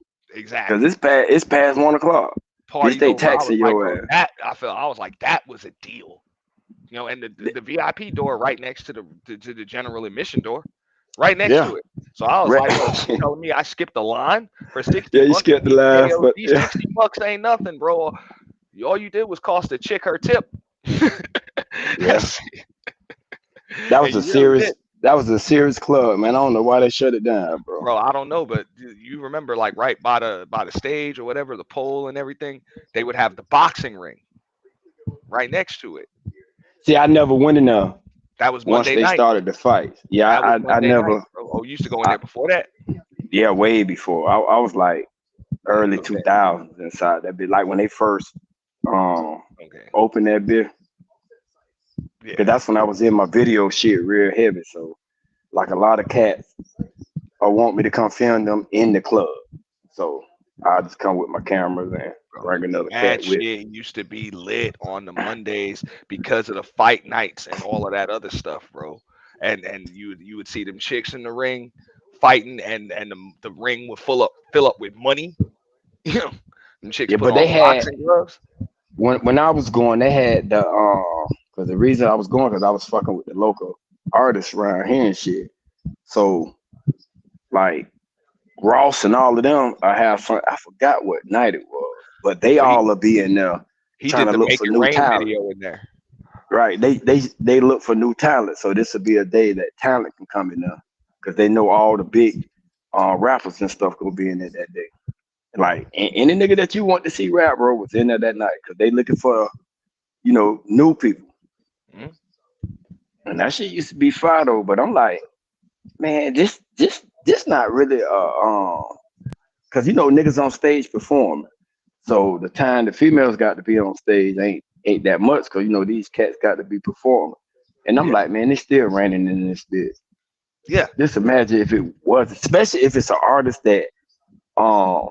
because Exactly. it's past 1 o'clock. Bitch, Party's they over. I was taxing like, bro, your ass. that I was like, that was a deal. You know, and the VIP door right next to the general admission door, right next Yeah, to it. So I was like, bro, you telling me I skipped the line for 60 yeah, you bucks to skipped the get in lines, but KOD? yeah, $60 ain't nothing, bro. All you did was cost a chick her tip. yeah. That's That and was a you really did. serious. That was a serious club, man. I don't know why they shut it down, bro. Bro, I don't know, but you remember like right by the stage or whatever, the pole and everything, they would have the boxing ring right next to it. See, I never went in there That was once Monday they night. started the fights. Yeah, That was I Monday night, never. bro. Oh, you used to go in I, there before that? yeah, way before. I was like early Okay. 2000s inside that bit. Like when they first um Okay. opened that bit, because Yeah. that's when I was in my video shit real heavy. So like a lot of cats want me to come film them in the club. So I just come with my cameras and Bro, bring another cat that with. shit used to be lit on the Mondays because of the fight nights and all of that other stuff, bro. And you would see them chicks in the ring fighting, and the ring would fill up with money. You know, them chicks Yeah, put but they on had boxing gloves. when I was going, they had the because the reason I was going because I was fucking with the local artists around here and shit. So like Ross and all of them, I have fun. I forgot what night it was, but they So all will be in there he trying did to the look Make for It new Rain talent. video in there. Right? They look for new talent. So this will be a day that talent can come in there because they know all the big rappers and stuff gonna be in there that day. Like any nigga that you want to see rap, bro, was in there that night because they looking for new people. Mhm. And that shit used to be fire though. But I'm like, man, this not really because niggas on stage performing. So the time the females got to be on stage ain't that much because these cats got to be performing. And I'm Yeah, like, man, it's still raining in this bitch. yeah. Just imagine if it was, especially if it's an artist that um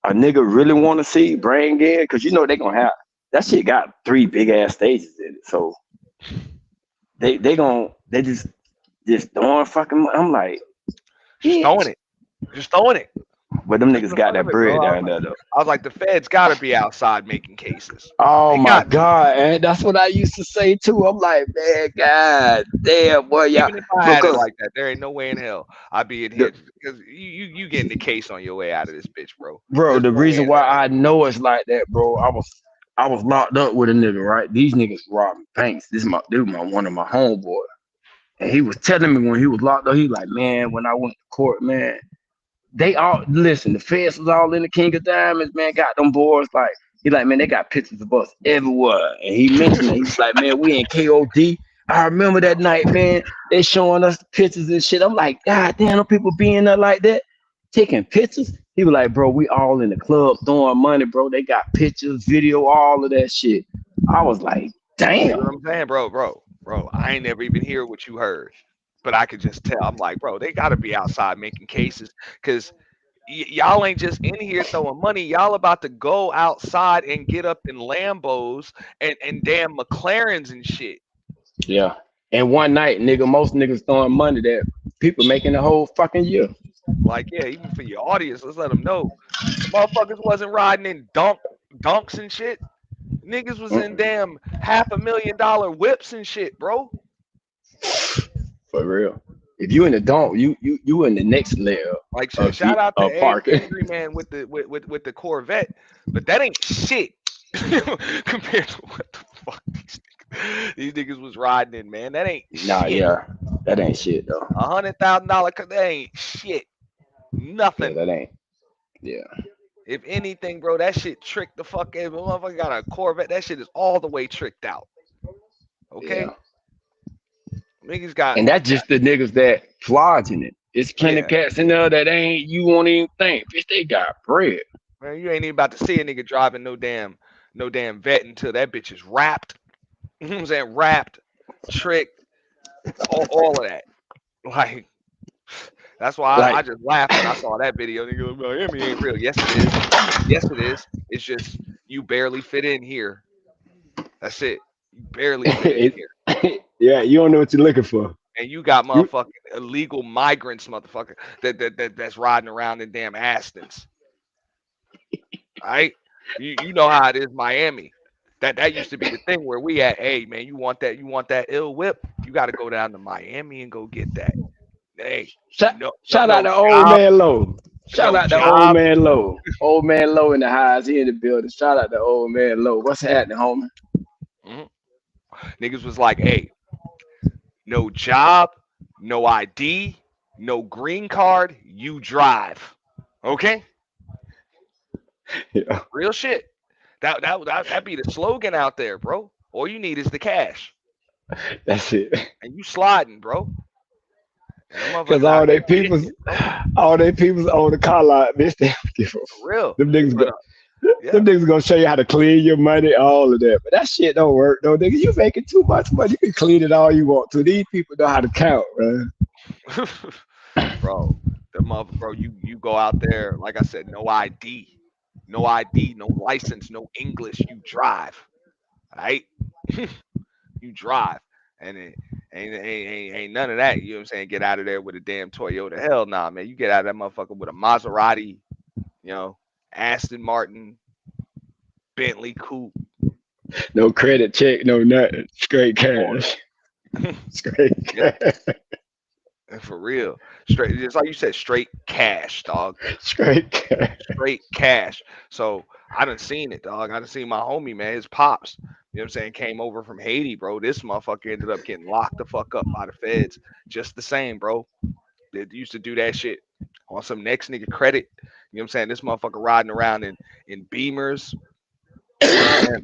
a nigga really want to see bring in, because they gonna have that shit got three big ass stages in it. So they just throwing fucking I'm like, Just throwing bitch. it. Just throwing it. But them Just niggas for the got fun of that it, bro. bread down there though. I was like, the feds gotta be outside making cases. Oh They my got to. god, and that's what I used to say too. I'm like, man, god damn, boy, y'all, Even if I bro, had it cause like that, there ain't no way in hell I'd be in here the because you getting the case on your way out of this bitch, bro. bro, There's the no way reason in why hell. I know it's like that, bro, I was locked up with a nigga, right? These niggas robbing banks. This was one of my homeboys. And he was telling me when he was locked up, he like, man, when I went to court, man, they all listen, the feds was all in the King of Diamonds, man, got them boys like he like, man, they got pictures of us everywhere. And he mentioned it. He was like, man, we in KOD. I remember that night, man. They showing us pictures and shit. I'm like, God damn, them people being there like that, taking pictures. He was like, bro, we all in the club throwing money, bro. They got pictures, video, all of that shit. I was like, See damn. what I'm saying, bro? I ain't never even hear what you heard, but I could just tell. I'm like, bro, they gotta be outside making cases because y'all ain't just in here throwing money. Y'all about to go outside and get up in Lambos and damn McLarens and shit. Yeah. And one night, nigga, most niggas throwing money that people making the whole fucking year. Like, yeah, even for your audience, let's let them know. Motherfuckers wasn't riding in dunks and shit. Niggas was in Mm-mm. damn $500,000 whips and shit, bro. For real. If you in the don't, you in the next layer Like, of shout out to parking. Angry Man with the Corvette, but that ain't shit compared to what the fuck these niggas was riding in, man. That ain't Nah, shit. yeah, that ain't shit though. $100,000, that ain't shit. Yeah, Nothing. that ain't. Yeah, If anything, bro, that shit tricked the fuck out. Motherfucker got a Corvette. That shit is all the way tricked out. yeah. Okay, niggas got And that's just the niggas that flogging it. It's plenty yeah, cats in there that ain't you won't even think. Bitch, they got bread. man. You ain't even about to see a nigga driving no damn vet until that bitch is wrapped. You know what I'm saying? Wrapped, tricked, all of that. Like that's why I Like, just laughed when I saw that video. Nigga, like, Miami ain't real. Yes, it is. Yes, it is. It's just you barely fit in here. That's it. You barely fit in it, here. yeah, you don't know what you're looking for. And you got You motherfucking illegal migrants, motherfucker, that's riding around in damn Astons. All right? You know how it is, Miami. That used to be the thing where we at, hey man, you want that ill whip, you gotta go down to Miami and go get that. Hey, shout, shout out no to old job, man Low. Shout no out to old job. man Low. Old man Low in the highs. He in the building. Shout out to old man Low. What's happening, homie? Mhm. Niggas was like, hey, no job, no ID, no green card, you drive. Okay? Yeah, Real shit. That be the slogan out there, bro. All you need is the cash. that's it. And you sliding, bro. And them Cause motherfuckers out here getting it, bro. all they people's on the car lot, bitch. They don't give a For real. them niggas But go, yeah. them niggas gonna show you how to clean your money, all of that. But that shit don't work though, nigga. You making too much money. You can clean it all you want to. These people know how to count, man. Bro, the mother bro, you go out there, like I said, no ID. No ID, no license, no English. You drive. All right? You drive. And it ain't none of that. You know what I'm saying? Get out of there with a damn Toyota. Hell nah, man. You get out of that motherfucker with a Maserati, you know, Aston Martin, Bentley coupe. No credit check, no nothing. Straight On. cash. Straight Yeah, cash. for real. Straight, just like you said, straight cash, dog. Straight cash. Straight cash. So I done seen it, dog. I done seen my homie, man, his pops. You know what I'm saying? Came over from Haiti, bro. This motherfucker ended up getting locked the fuck up by the feds. Just the same, bro. They used to do that shit on some next nigga credit. You know what I'm saying? This motherfucker riding around in Beamers. You know what I'm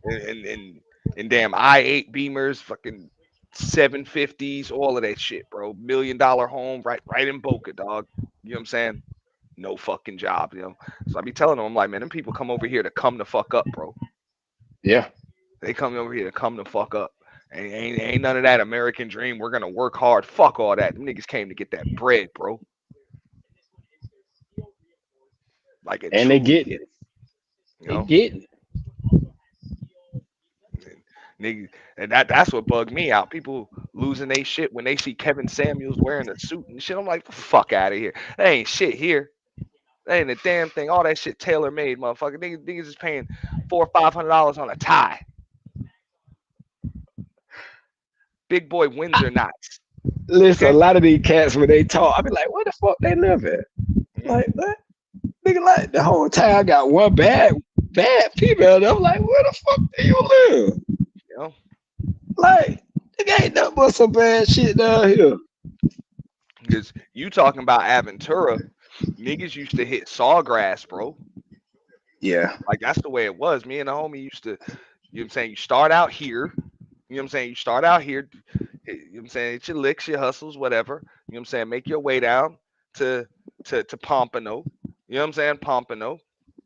saying? And damn I8 Beamers, fucking 750s, all of that shit, bro. $1 million home right in Boca, dog. You know what I'm saying? No fucking job, you know. So I be telling them, I'm like, man, them people come over here to come the fuck up, bro. Yeah. They come over here to come the fuck up. Ain't none of that American dream. We're gonna work hard. Fuck all that. Them niggas came to get that bread, bro. Like it And they truly getting get it. it, you They know. getting it. And niggas, and that's what bugged me out. People losing their shit when they see Kevin Samuels wearing a suit and shit. I'm like, fuck out of here. That ain't shit here. That ain't a damn thing. All that shit tailor made, motherfucker. Niggas is paying $400 or $500 on a tie. Big boy Windsor knots. Listen, a Okay. lot of these cats when they talk, I be like, where the fuck they live at? Mhm. Like, what? Nigga, like the whole time I got one bad female. And I'm like, where the fuck do you live? You know, Like, nigga ain't nothing but some bad shit down here. because you talking about Aventura, niggas used to hit sawgrass, bro. Yeah. Like that's the way it was. Me and the homie used to, you know what I'm saying? You start out here, you know what I'm saying? You start out here, you know what I'm saying? It's your licks, your hustles, whatever. You know what I'm saying? Make your way down to to Pompano. You know what I'm saying? Pompano,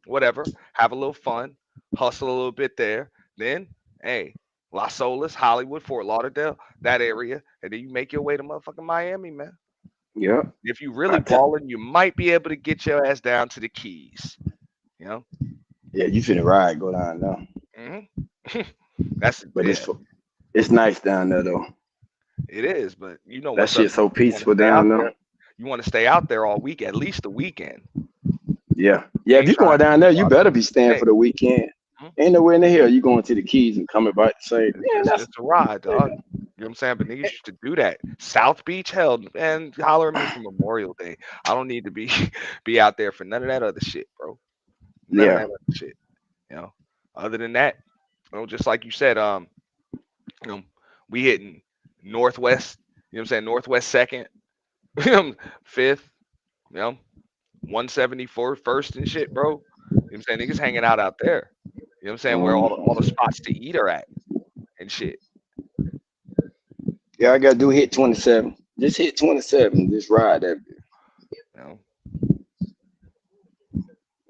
whatever. Have a little fun, hustle a little bit there. Then, hey, Las Olas, Hollywood, Fort Lauderdale, that area, and then you make your way to motherfucking Miami, man. Yeah. If you really I tell balling, you might be able to get your ass down to the Keys. You know? yeah, you finna ride, go down now. Hmm. That's But yeah, it's nice down there though. it is. But you know That what's up? shit's so You want to peaceful stay out down there. there. You want to stay out there all week, at least the weekend. Yeah. You Yeah, if ain't you trying going to down there, you go out better there be every staying day. for the weekend. Mhm. Ain't nowhere in the hell you going to the Keys and coming back to say, It's man, just that's it's a ride, dog. You know what I'm saying? But niggas used to do that. South Beach, hell, man, holler at me for Memorial Day. I don't need to be be out there for none of that other shit, bro. None of yeah. that other shit. You know. Other than that, just like you said, you know, we hitting Northwest. You know what I'm saying? Northwest second, fifth. You know, 174 first and shit, bro. You know what I'm saying? Niggas hanging out there. You know what I'm saying? Where all the Mhm. spots to eat are at and shit. Yeah, I gotta do hit 27. Just hit 27. Just ride that. You know,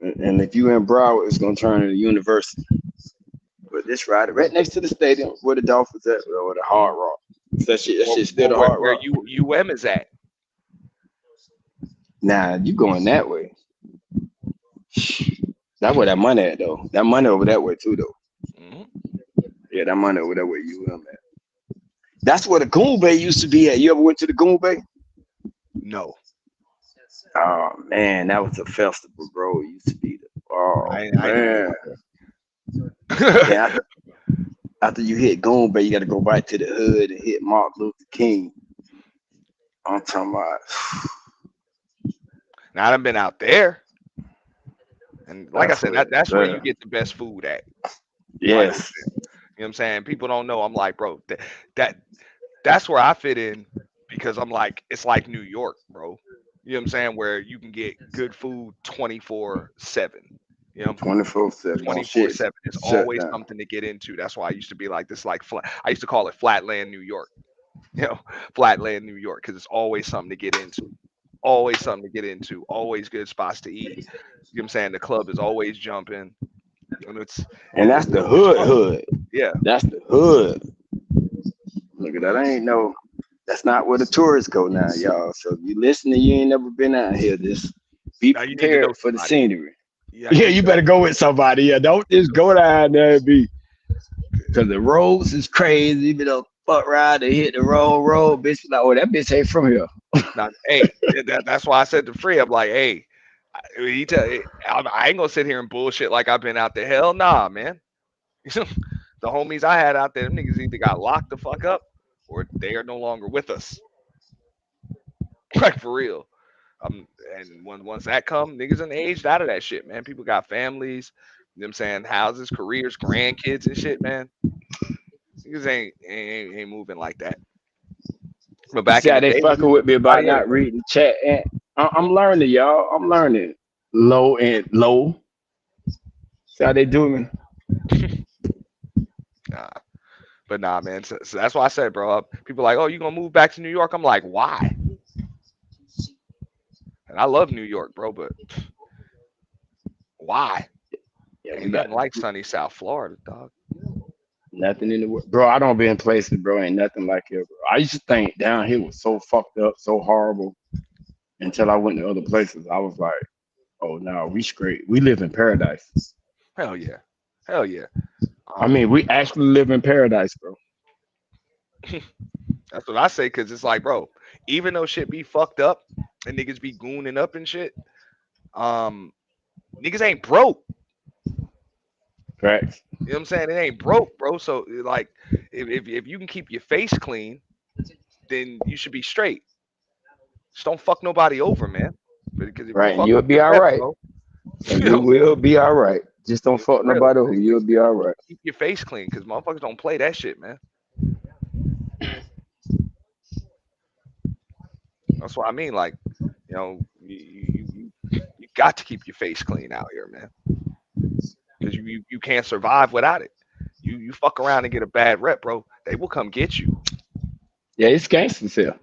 And if you in Broward, it's gonna turn into university. But this ride right next to the stadium where the Dolphins at, or the Hard mhm. Rock. That or, shit still or the where, Hard where Rock. UM is at. Nah, you going that way. That's where that money at though. That money over that way too though. Hmm. Yeah, that money over that way at. That's where the Goon Bay used to be at. You ever went to the Goon Bay? No, Oh man, that was a festival, bro. It used to be the oh I never been man. out there. Then after you hit Goon Bay, you gotta go back to the hood and hit Martin Luther King. I'm talking about Now I done been out there, and like I that's said, what that's where you get the best food at. Like, yes. you know what I'm saying? People don't know. I'm like, bro, that that's where I fit in because I'm like, it's like New York, bro. You know what I'm saying? Where you can get good food 24/7. You know, 24/7. Don't shit 24/7. There's shut always down. something to get into. That's why I used to be like this, like flat. I used to call it Flatland, New York. You know, Flatland, New York, because it's always something to get into. Always something to get into. Always good spots to eat. You know what I'm saying? The club is always jumping, and And that's the it's hood fun. hood. Yeah. That's the hood. Look at that. Mhm. Ain't no that's not where the tourists go now, y'all. So if you listening, you ain't never been out here. Just be Now you need to know prepared for the somebody. scenery. Yeah, you Yeah, need you to know. better go with somebody. Yeah, don't just go down there and be because the roads is crazy. You know, fuck ride and hit the road, bitch. Like, oh, that bitch ain't from here. Now, hey, that's why I said to Free, I'm like, hey, I ain't gonna sit here and bullshit like I've been out there. Hell nah, man. The homies I had out there, them niggas either got locked the fuck up or they are no longer with us. Like for real. And once that come, niggas done aged out of that shit, man. People got families, you know what I'm saying, houses, careers, grandkids and shit, man. Niggas ain't moving like that. But You back see in how the they day, fucking with me about everybody else. not reading the chat? And I'm learning, y'all. I'm learning. Low and low. See how they do me? Nah. But nah, man. So that's why I said, bro. People like, oh, you gonna move back to New York? I'm like, why? And I love New York, bro, but why? Yeah, we Ain't about nothing to like sunny South Florida, dog. nothing in the world. Bro, I don't be in places, bro. Ain't nothing like here, bro. I used to think down here was so fucked up, so horrible until I went to other places. I was like, oh no, we straight. We live in paradise. Hell yeah, hell yeah. I Um, mean, we actually live in paradise, bro. that's what I say, cause it's like, bro, even though shit be fucked up and niggas be gooning up and shit, um, niggas ain't broke. Facts. You know what I'm saying? It ain't broke, bro. So like, if you can keep your face clean, then you should be straight. Just don't fuck nobody over, man. Because if you Right, and fuck you'll up be your all rep, right. bro, And you you know, will be all right. Just don't fuck for real, nobody over. You'll be all right. keep your face clean, because motherfuckers don't play that shit, man. That's what I mean. Like, you know, you got to keep your face clean out here, man, because you can't survive without it. You fuck around and get a bad rep, bro. They will come get you. Yeah, it's gangsters here.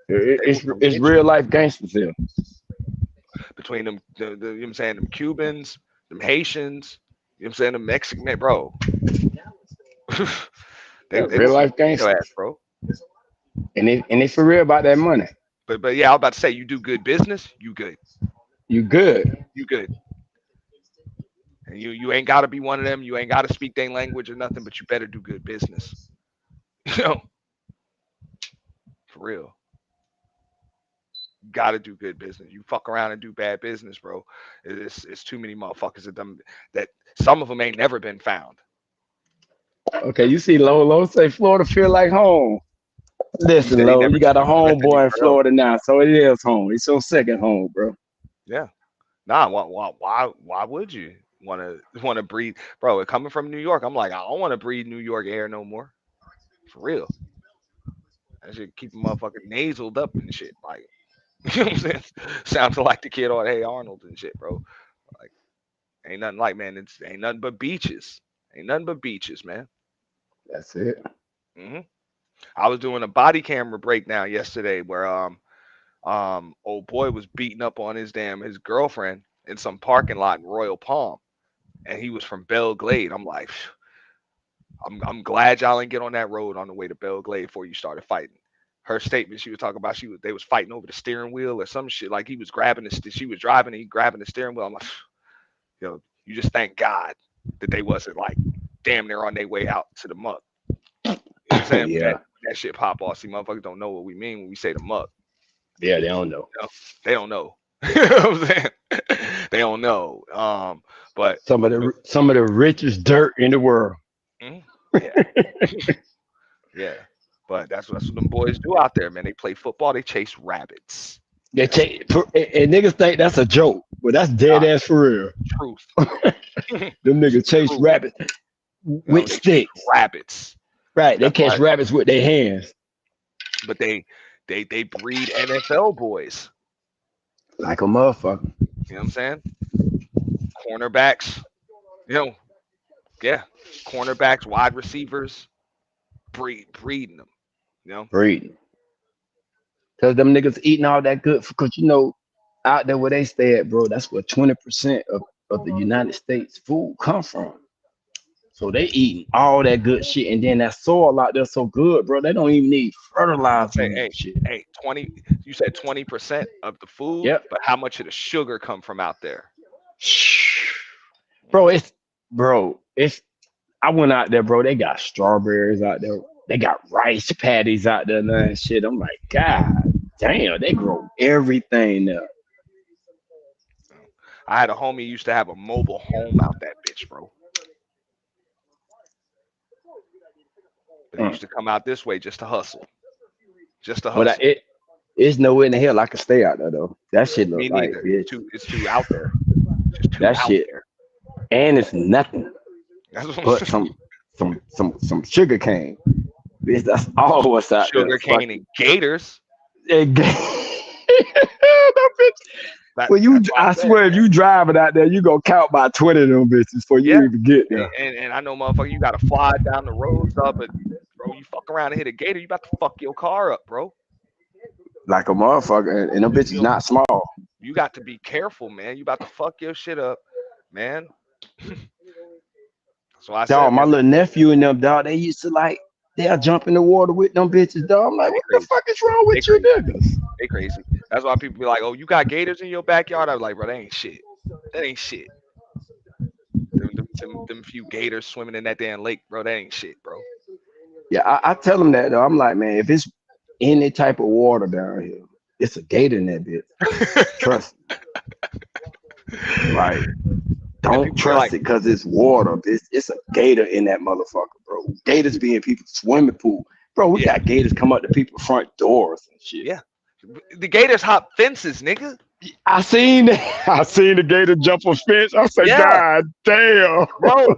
They will come It's get you. real life gangsters here. Between them, you know what I'm saying, them Cubans, them Haitians, you know what I'm saying, them Mexican, man, bro. Yeah, they real will come life get your gangsters. ass, bro. And they for real about that money. But yeah, I was about to say, you do good business, you good, You good. you good, and you ain't got to be one of them. You ain't got to speak their language or nothing, but you better do good business. You know, for real. Got to do good business. You fuck around and do bad business, bro. It's too many motherfuckers that them that some of them ain't never been found. Okay, you see Low say Florida feel like home. He Listen, said he Low, never you got a been homeboy in anywhere else. Florida now, so it is home. It's your second home, bro. Yeah. Nah. Why would you? wanna breathe, bro. Coming from New York, I'm like, I don't want to breathe New York air no more, for real. That shit keep a motherfucker nasaled up and shit. Like, you know what I'm saying? Sounds like the kid on Hey Arnold and shit, bro. Like, ain't nothing like, man. It's ain't nothing but beaches. Ain't nothing but beaches, man. That's it. hmm I was doing a body camera breakdown yesterday where old boy was beating up on his girlfriend in some parking lot in Royal Palm, and he was from Belle Glade. I'm like, I'm glad y'all didn't get on that road on the way to Belle Glade before you started fighting. Her statement, she was talking about they was fighting over the steering wheel or some shit. Like he was grabbing she was driving and he grabbing the steering wheel. I'm like, yo, you just thank God that they wasn't like damn near on their way out to the muck. You know what I'm saying? Yeah. That shit pop off. See, motherfuckers don't know what we mean when we say the muck. Yeah, they don't know. You know? They don't know. You know what I'm saying? They don't know. But Some of the richest dirt in the world. mhm, yeah, yeah. But that's what them boys do out there, man. They play football. They chase rabbits. They take and niggas think that's a joke, but that's dead Nah, ass for real. truth. Them niggas chase Truth. rabbits You know, with they chase sticks. rabbits. Right, they That's catch why. rabbits with their hands. But they breed NFL boys. Like a motherfucker. You know what I'm saying? Cornerbacks. You know, yeah. Cornerbacks, wide receivers, breeding them. You know. Breeding. Cause them niggas eating all that good cause out there where they stay at, bro, that's where 20% of the United States food come from. So they eating all that good shit, and then that soil out there so good, bro. They don't even need fertilizer Say, on that shit. hey, 20. You said 20% of the food, Yep. but how much of the sugar come from out there? Bro, it's I went out there, bro. They got strawberries out there. They got rice patties out there and shit. I'm like, God damn, they grow everything there. I had a homie used to have a mobile home out that bitch, bro. But he Mm. used to come out this way just to hustle, just to But hustle. it's nowhere in the hell I can stay out there though. That shit look Me like, neither. bitch. It's too out there. Just too That out shit, there. and it's nothing That's what I'm but saying. some sugar cane. Bitch, that's all what's out there. Sugar Fuck cane and gators. it. That bitch. Well, That's what I'm I saying. swear, if you driving out there, you gonna count by 20 of them bitches before you Yeah, even get there. and I know, motherfucker, you got to fly down the road stuff, but bro, you fuck around and hit a gator, you about to fuck your car up, bro. Like a motherfucker, and them You bitches know, not small. you got to be careful, man. You about to fuck your shit up, man. So I said, Dog, my man, little nephew and them, dog, they used to they'll jump in the water with them bitches, dog. I'm like, they what the crazy. fuck is wrong They with you crazy. niggas? They crazy. That's why people be like, oh, you got gators in your backyard? I was like, bro, that ain't shit. That ain't shit. Them few gators swimming in that damn lake, bro. That ain't shit, bro. Yeah, I tell them that though. I'm like, man, if it's any type of water down here, it's a gator in that bitch. Trust me. Like, And don't people be like, trust it because it's water. It's a gator in that motherfucker, bro. Gators be in people's swimming pool. Bro, we yeah, got gators come up to people's front doors and shit. yeah. The gators hop fences, nigga. I seen I seen the gator jump a fence. I said, Yeah, God damn. bro.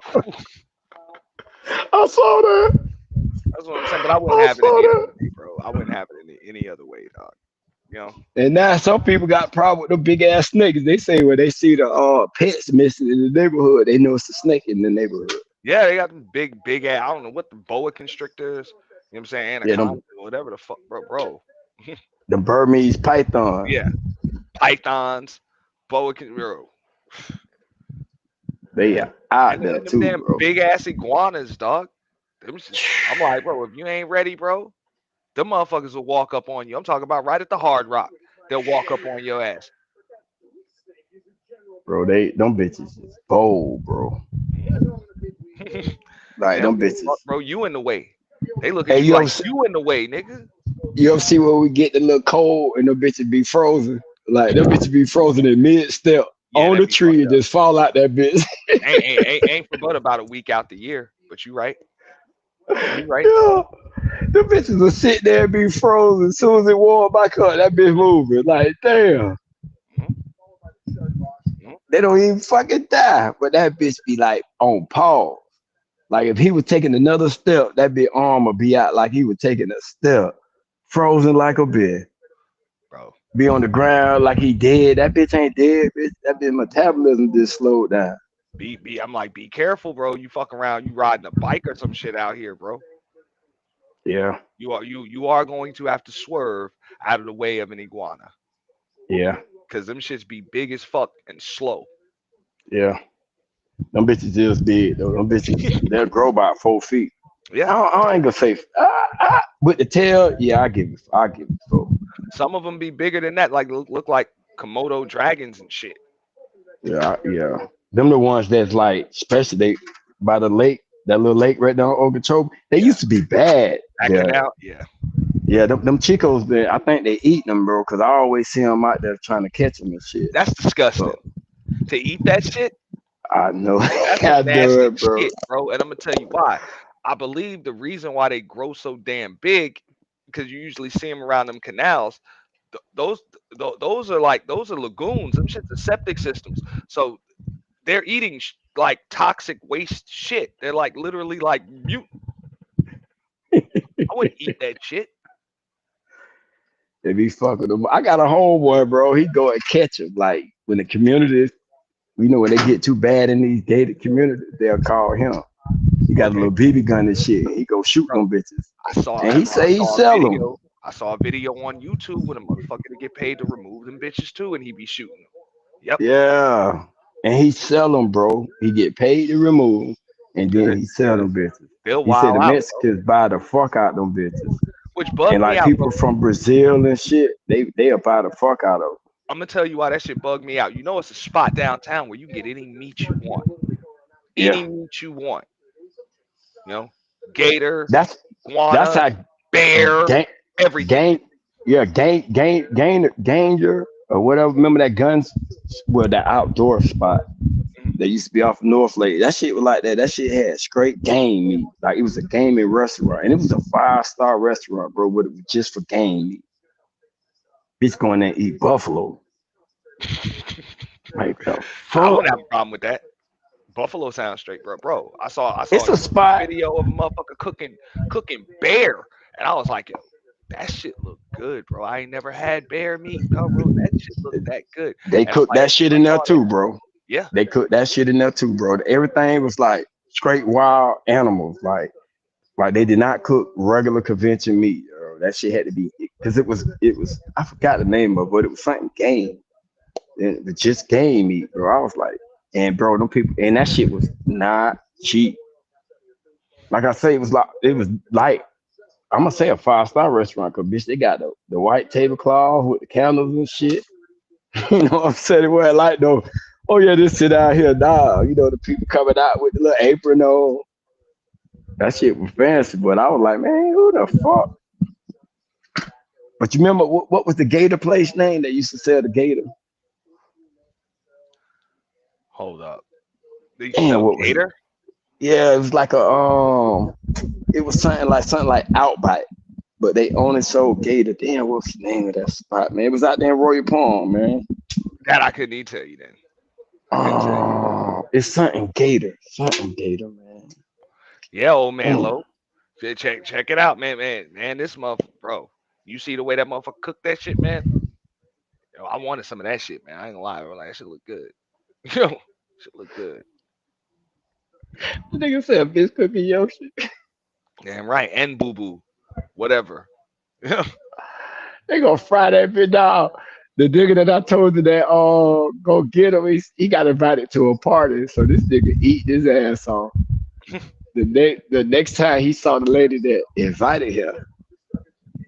I saw that. That's what I'm saying. But I wouldn't I have it saw any other that. way, bro. I wouldn't have it any other way, dog. You know? And now some people got problem with the big ass snakes. They say when they see the pets missing in the neighborhood, they know it's a snake in the neighborhood. Yeah, they got them big ass. I don't know what the boa constrictors. You know what I'm saying? Yeah, Anaconda, whatever the fuck, bro. the Burmese python. Yeah, pythons, bro. They are out And there then them too, damn bro. big ass iguanas, dog. I'm like, bro, if you ain't ready, bro, them motherfuckers will walk up on you. I'm talking about right at the Hard Rock. They'll walk up on your ass. Bro, them bitches is bold, bro. They Like don't them give a bitches. fuck, bro. You in the way. They look Hey, at you like you in the way, nigga. you ever see where we get the little cold and them bitches be frozen? Like them bitches be frozen in mid step Yeah, on that'd the be fucked tree and up. just fall out that bitch. Ain't for but about a week out the year. But you right. You right. Yeah. Them bitches will sit there and be frozen. As soon as it warm back up, that bitch moving. Like, damn. Mhm. They don't even fucking die. But that bitch be like on pause. Like if he was taking another step, that bitch arm would be out like he was taking a step. Frozen like a bitch. bro. Be on the ground like he dead. That bitch ain't dead, bitch. That bitch metabolism just slowed down. I'm like, be careful, bro. You fuck around, you riding a bike or some shit out here, bro. Yeah, You are going to have to swerve out of the way of an iguana. yeah, Cause them shits be big as fuck and slow. yeah. Them bitches just big though. Them bitches, they'll grow about 4 feet. Yeah. I ain't gonna say with the tail. Yeah, I give it 4. Some of them be bigger than that, like look like Komodo dragons and shit. Yeah, yeah. Them the ones that's like, especially they by the lake, that little lake right down Okeechobee. They Yeah. used to be bad That there. canal, yeah. Yeah, them chicos, I think they eat them, bro, because I always see them out there trying to catch them and shit. That's disgusting. So To eat that shit, I know, that's some I do nasty it, bro. shit, bro. And I'm gonna tell you why. I believe the reason why they grow so damn big, because you usually see them around them canals. Those those are lagoons. Them shits are septic systems. So they're eating like toxic waste shit. They're like literally like mutant. I wouldn't eat that shit. They be fucking them. I got a homeboy, bro. He go and catch them. Like when the communities, when they get too bad in these gated communities, they'll call him. He got a Okay, little BB gun and shit. He go shoot bro. them bitches. And he I say he saw a sell them. video. I saw a video on YouTube with a motherfucker to get paid to remove them bitches too, and he be shooting them. Yep. Yeah. And he sell them, bro. He get paid to remove 'em, and Cause then he sell them bitches. they'll He said wild the out, bro. Mexicans buy the fuck out them bitches. Which And bugged me like out, bro. people from Brazil and shit, they buy the fuck out of them. I'm gonna tell you why that shit bugged me out. You know, it's a spot downtown where you can get any meat you want, Yeah. any meat you want. You know, gator, That's that's iguana, how bear, gang everything. gang yeah, ganger or whatever. Remember that guns well that outdoor spot. Mhm. They used to be off North Lake. That shit was like that. That shit had straight game meat. Like it was a gaming restaurant. And it was a 5-star restaurant, bro, but it was just for game meat. Bitch going there and eat buffalo. Like the I fuck? wouldn't have a problem with that. Buffalo sounds straight, bro. Bro, I saw It's a a YouTube spot. video of a motherfucker cooking bear, and I was like, yo, that shit look good, bro. I ain't never had bear meat, bro. That shit look that good. They And I'm cooked like, that every shit time in I there saw that, too, bro. yeah, They cooked that shit in there too, bro. Everything was like straight wild animals. Like they did not cook regular convention meat. That shit had to be because it was I forgot the name of it, but it was something game. It was just game meat, bro. I was like, and bro, them people and that shit was not cheap. Like I say, it was like I'm gonna say a 5-star restaurant because bitch, they got the white tablecloth with the candles and shit. You know what I'm saying? Where like though, oh yeah, just sit out here now. The people coming out with the little apron on. That shit was fancy, but I was like, man, who the fuck? But you remember what was the Gator place name that used to sell the Gator? hold up. They used to Damn, sell what was it? gator. Yeah, it was like it was something like Outbite, but they only sold Gator. Damn, what's the name of that spot, man? It was out there in Royal Palm, man. That I couldn't even tell you then. I couldn't tell you. It's something Gator, man. Yeah, old man Damn. low. Check it out, man. This motherfucker, bro. You see the way that motherfucker cooked that shit, man? Yo, I wanted some of that shit, man. I ain't gonna lie, bro. Like that shit look good. Yo, shit look good. The nigga said bitch cooking your shit. Damn right. And boo boo. Whatever. Yeah. They gonna fry that bitch down. The nigga that I told you that go get him, he got invited to a party, so this nigga eat his ass off. The next time he saw the lady that invited him,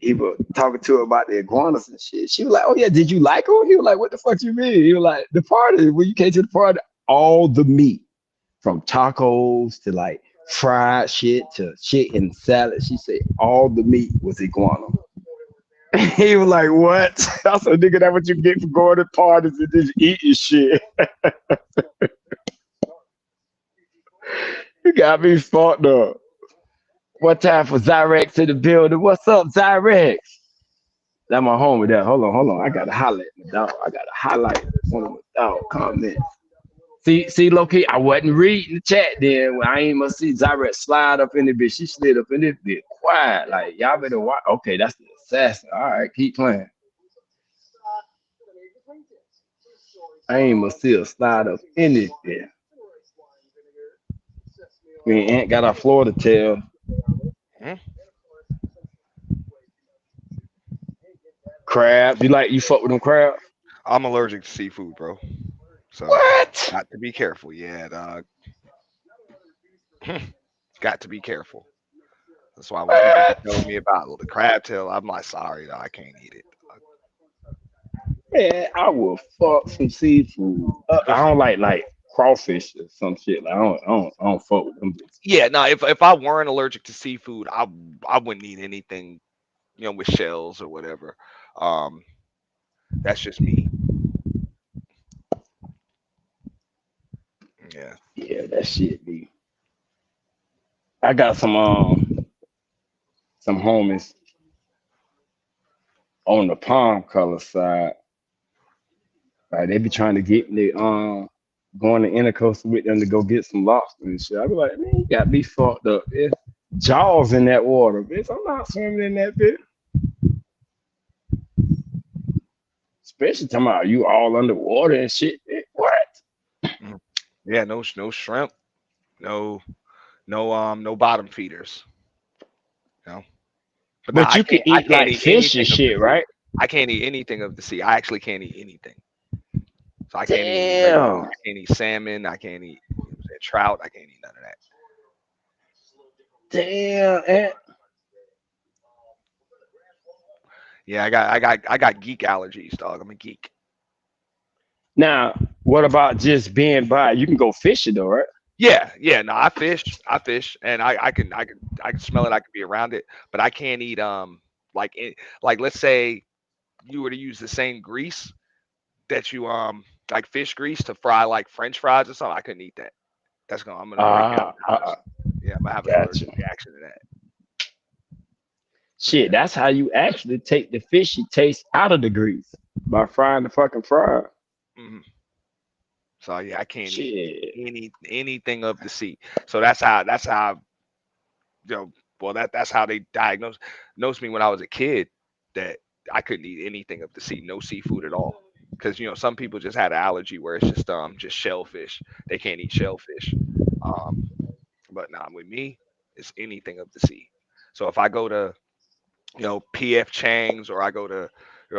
he was talking to her about the iguanas and shit. She was like, "Oh yeah, did you like her?" He was like, "What the fuck you mean?" He was like, "The party when you came to the party, all the meat from tacos to like fried shit to chicken salad." She said all the meat was iguana. He was like, "What?" I said, "Nigga, that's what you get for going to parties and just eating shit." You got me fucked up. One time for Zyrex in the building. What's up, Zyrex? That my homie there. Hold on. I gotta highlight my dog. I gotta highlight one of my dog comments. See, Loki, I wasn't reading the chat then. When I ain't must see Zyret slide up in the bitch. She slid up in this bitch quiet. Like, y'all better watch. Okay, that's the assassin. All right, keep playing. I ain't must see a slide up in this bitch. We ain't got our Florida tail. Hmm? Crab. You fuck with them crab? I'm allergic to seafood, bro. So What? got to be careful. Yeah, dog. Got to be careful. That's why when people be What? telling me about the crab tail, I'm like, sorry, dog, I can't eat it. Man, I will fuck some seafood. I don't like crawfish or some shit. Like, I don't fuck with them bitches. Yeah, no, if I weren't allergic to seafood, I wouldn't eat anything, with shells or whatever. Um, that's just me. Yeah. Yeah, that shit be. I got some homies on the palm color side. Like they be trying to get me going to intercoastal with them to go get some lobster and shit. I be like, man, you got me fucked up. It's jaws in that water, bitch. I'm not swimming in that bitch. Especially talking about you all underwater and shit. Bitch. What? Mhm. Yeah, no shrimp, no no bottom feeders. You know, but now But you can I eat can't like eat fish and anything of the shit, sea. right? I can't eat anything of the sea. I actually can't eat anything. So I can't eat regular. Damn. I can't eat salmon. I can't eat trout. I can't eat none of that. Damn. And Yeah, I got geek allergies, dog. I'm a geek. now, what about just being by? You can go fishing though, right? Yeah, yeah. No, I fish, and I can smell it. I can be around it, but I can't eat like let's say you were to use the same grease that you like fish grease to fry like French fries or something. I couldn't eat that. I'm gonna break out in hives. Uh, Yeah, I'm gonna have an allergic gotcha. reaction to that. Shit, Yeah. that's how you actually take the fishy taste out of the grease by frying the fucking fry. hmm So yeah, I can't eat Shit. anything of the sea. So that's how you know. Well, that's how they diagnosed me when I was a kid that I couldn't eat anything of the sea, no seafood at all. Because some people just had an allergy where it's just shellfish. They can't eat shellfish. Um, but nah, with me, it's anything of the sea. So if I go to PF Chang's or I go to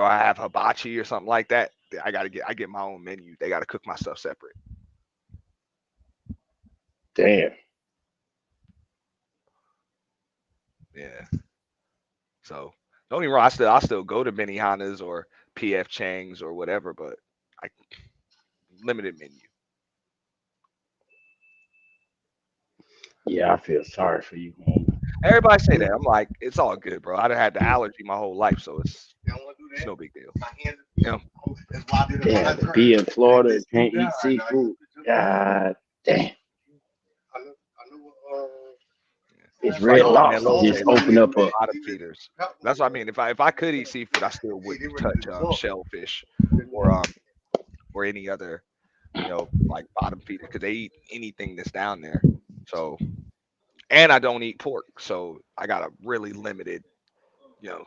I have hibachi or something like that, I get my own menu. They gotta cook my stuff separate. Damn. Yeah. So don't get me wrong, I still go to Benihana's or PF Chang's or whatever, but I limited menu. Yeah, I feel sorry for you, man. Everybody say that. I'm like, it's all good, bro. I'd have had the allergy my whole life, so it's no big deal. You know? Damn, to be in Florida and can't eat seafood. God damn. It's It's like red Mello lobster say, just like open up a. bottom feeders. That's what I mean. If I could eat seafood, I still wouldn't touch shellfish or any other like bottom feeder because they eat anything that's down there. So and I don't eat pork, so I got a really limited, you know.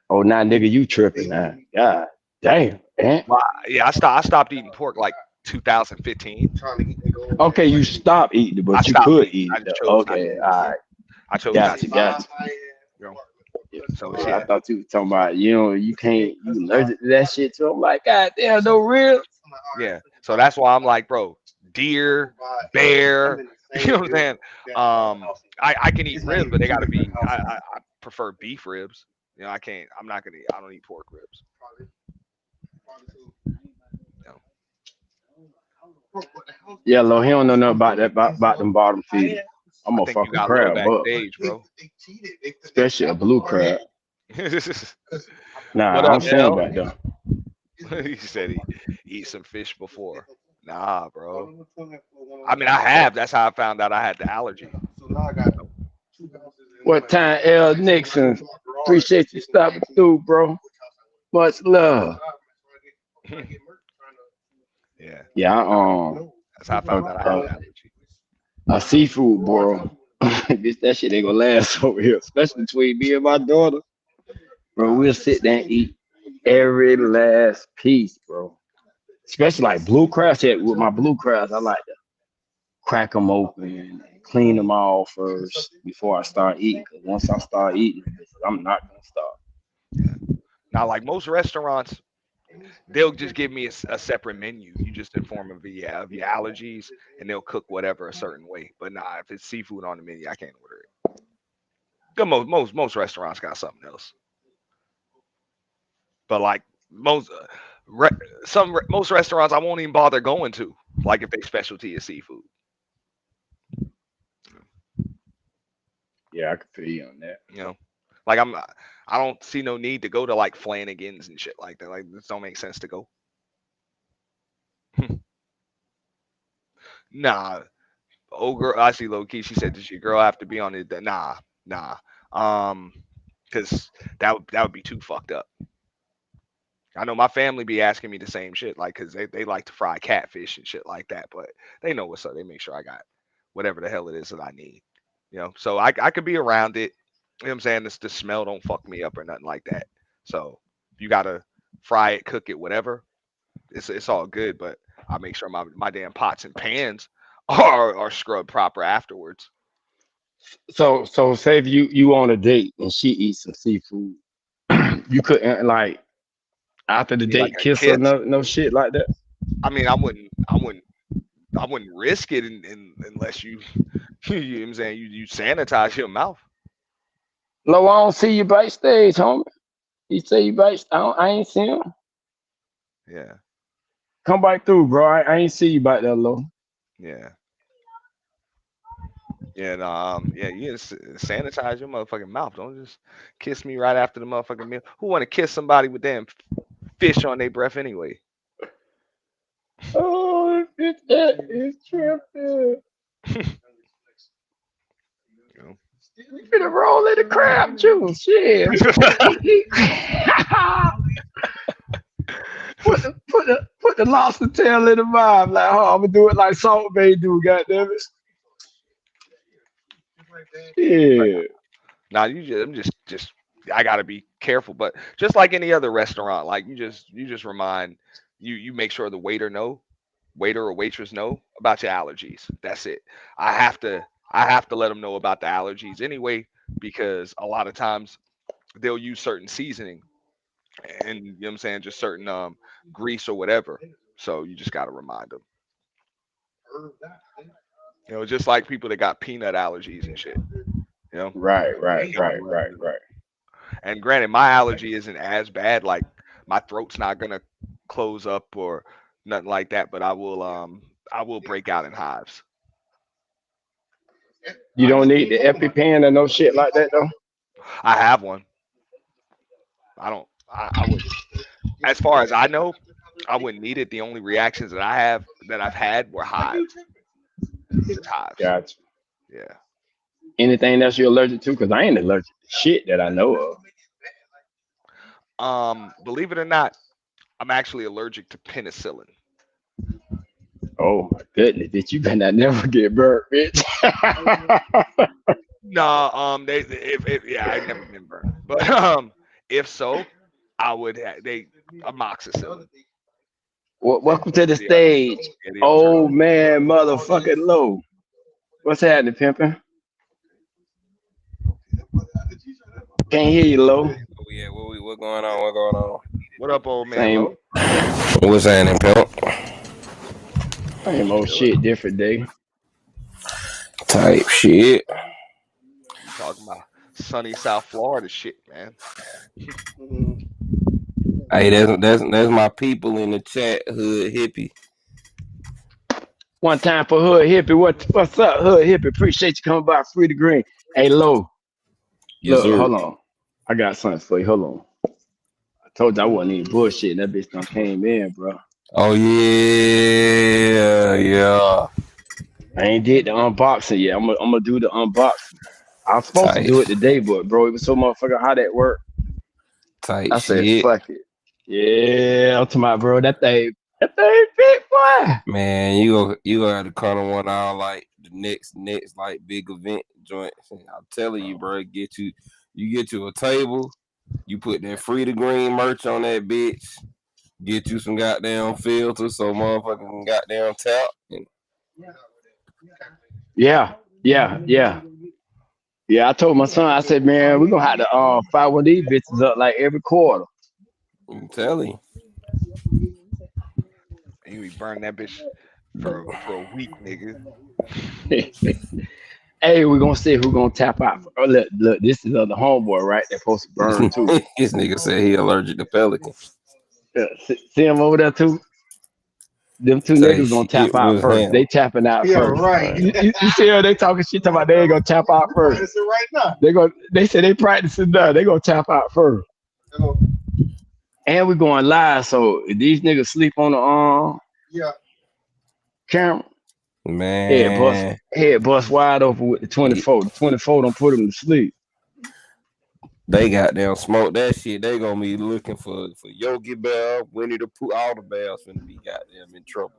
Oh, now, nigga, you tripping now. God damn, man. Well, yeah, I stopped eating pork like 2015. Okay, you stop eating it, I but you stopped could eating. eat I it just though. chose not to Okay, eat it. all Yeah, right. I chose not to Gotcha, eat it. gotcha. You know, Yeah. so it's I yeah, thought you were talking about, you can't, you allergic to that shit too. I'm like, God damn, no real. yeah. So that's why I'm like, bro, deer, bear. You know what I'm saying? I can eat ribs, but they got to be. I prefer beef ribs. I can't. I'm not gonna. I don't eat pork ribs. You know? Yeah, Lo, he don't know nothing about that, about them bottom feeders. I'm I a think you fucking got love crab up, backstage, bro. especially a blue crab. What Nah, I'm up, saying L? about them. He said he eat some fish before. Nah, bro. I mean, I have. That's how I found out I had the allergy. What time, L. Nixon? Appreciate you stopping through, bro. Much love. Yeah. Yeah, That's how I found out I had an allergy. Seafood, bro. Bitch, that shit ain't gonna last over here, especially between me and my daughter. Bro, we'll sit there and eat every last piece, bro. Especially like blue crabs. Yeah, with my blue crabs, I like to crack them open and clean them all first before I start eating. Cause once I start eating, I'm not gonna stop. Yeah. Now, like most restaurants, they'll just give me a separate menu. You just inform them of your allergies, and they'll cook whatever a certain way. But nah, if it's seafood on the menu, I can't order it. 'Cause most restaurants got something else. But like most re- most restaurants, I won't even bother going to. Like if they specialty is seafood. Yeah, I can feel you on that. You know, like I don't see no need to go to like Flanagan's and shit like that. Like this don't make sense to go. Nah, oh girl, I see low key. She said, "Does your girl have to be on it?" Nah, nah. Because that would be too fucked up. I know my family be asking me the same shit, like, cause they like to fry catfish and shit like that, but they know what's up. They make sure I got whatever the hell it is that I need. So I could be around it. You know what I'm saying? The smell don't fuck me up or nothing like that. So if you gotta fry it, cook it, whatever, it's all good. But I make sure my damn pots and pans are scrubbed proper afterwards. So say if you on a date and she eats some seafood, you couldn't like after the You mean like date a kiss her, kiss? no shit like that. I mean, I wouldn't risk it unless you, you know what I'm saying, you sanitize your mouth. No, I don't see you backstage, homie. He say you backstage. I ain't see him. Yeah, Come back through, bro. I ain't see you back there, low. yeah, yeah. No, yeah. You just sanitize your motherfucking mouth. Don't just kiss me right after the motherfucking meal. Who want to kiss somebody with damn fish on their breath anyway? Oh, that is tripping. You know? You finna roll in the crab juice, shit. put the lobster tail in the vibe, like, oh, I'm gonna do it like Salt Bay do, goddamn it. Yeah. Now I'm just I gotta be careful, but just like any other restaurant, like you just remind you make sure the waiter or waitress know about your allergies. That's it. I have to let them know about the allergies anyway, because a lot of times they'll use certain seasoning and you know what I'm saying, just certain grease or whatever. So you just gotta remind them. Just like people that got peanut allergies and shit. You know, Right, you right, gotta right, remind right, them. right. And granted, my allergy isn't as bad. Like my throat's not gonna close up or nothing like that, but I will break out in hives. You don't need the EpiPen or no shit like that though. I have one. I don't. I wouldn't. As far as I know, I wouldn't need it. The only reactions that I've had were hives, just hives. Gotcha. Yeah. Anything else you're allergic to? Cause I ain't allergic to shit that I know of. Believe it or not, I'm actually allergic to penicillin. Oh my goodness, bitch, you better not never get burnt, bitch. No, they if yeah, I've never been burned, but if so, I would they amoxicillin. Welcome to the Yeah, the stage, yeah, the old alternative. man, motherfucking low. What's happening, pimping? Can't hear you, low. Oh yeah, what going on? What going on? What up, old man? Same, Low? What's happening, pimp? same old Chilling. shit, different day. Type shit. You talking about sunny South Florida shit, man? Hey, that's my people in the chat, hood hippie. One time for Hood Hippie. What's up, Hood Hippie? Appreciate you coming by. FreeDaGreen. Hey, low. Yes, Look, sir. hold on. I got something for you. Hold on. I told you I wasn't even bullshit. That bitch done came in, bro. Oh yeah, yeah. I ain't did the unboxing yet. I'm gonna do the unboxing. I was supposed to Type, do it today, but bro, it was so motherfucking hot at work. type I said, shit. fuck it. Yeah, I'm talking about, bro. That thing. That thing big, boy. Man, you gonna have to come to one of our like the next like big event joint. I'm telling you, bro, get you a table, you put that FreeDaGreen merch on that bitch, get you some goddamn filters so motherfucking goddamn tap. And Yeah, yeah. Yeah, I told my son, I said, man, we're gonna have to fire one of these bitches up like every quarter. I'm telling And you be burning that bitch for a week, nigga. Hey, we're gonna see who gonna tap out. Oh, look, this is the homeboy, right? They're supposed to burn you. too. This nigga said he allergic to pelicans. See him over there too? Them two Say niggas gonna shit tap out was first. him. They tapping out Yeah, first. right. You see how they talking shit talking about they ain't gonna tap out first. That's it right now. They say they practicing now. They gonna tap out first. Hello. And we going live, so if these niggas sleep on the Yeah. camera, Man, head bust wide open with the 24. The 24 don't put them to sleep. they goddamn smoke that shit. They gonna be looking for Yogi Bear, Winnie the Pooh. All the bears gonna be goddamn in trouble.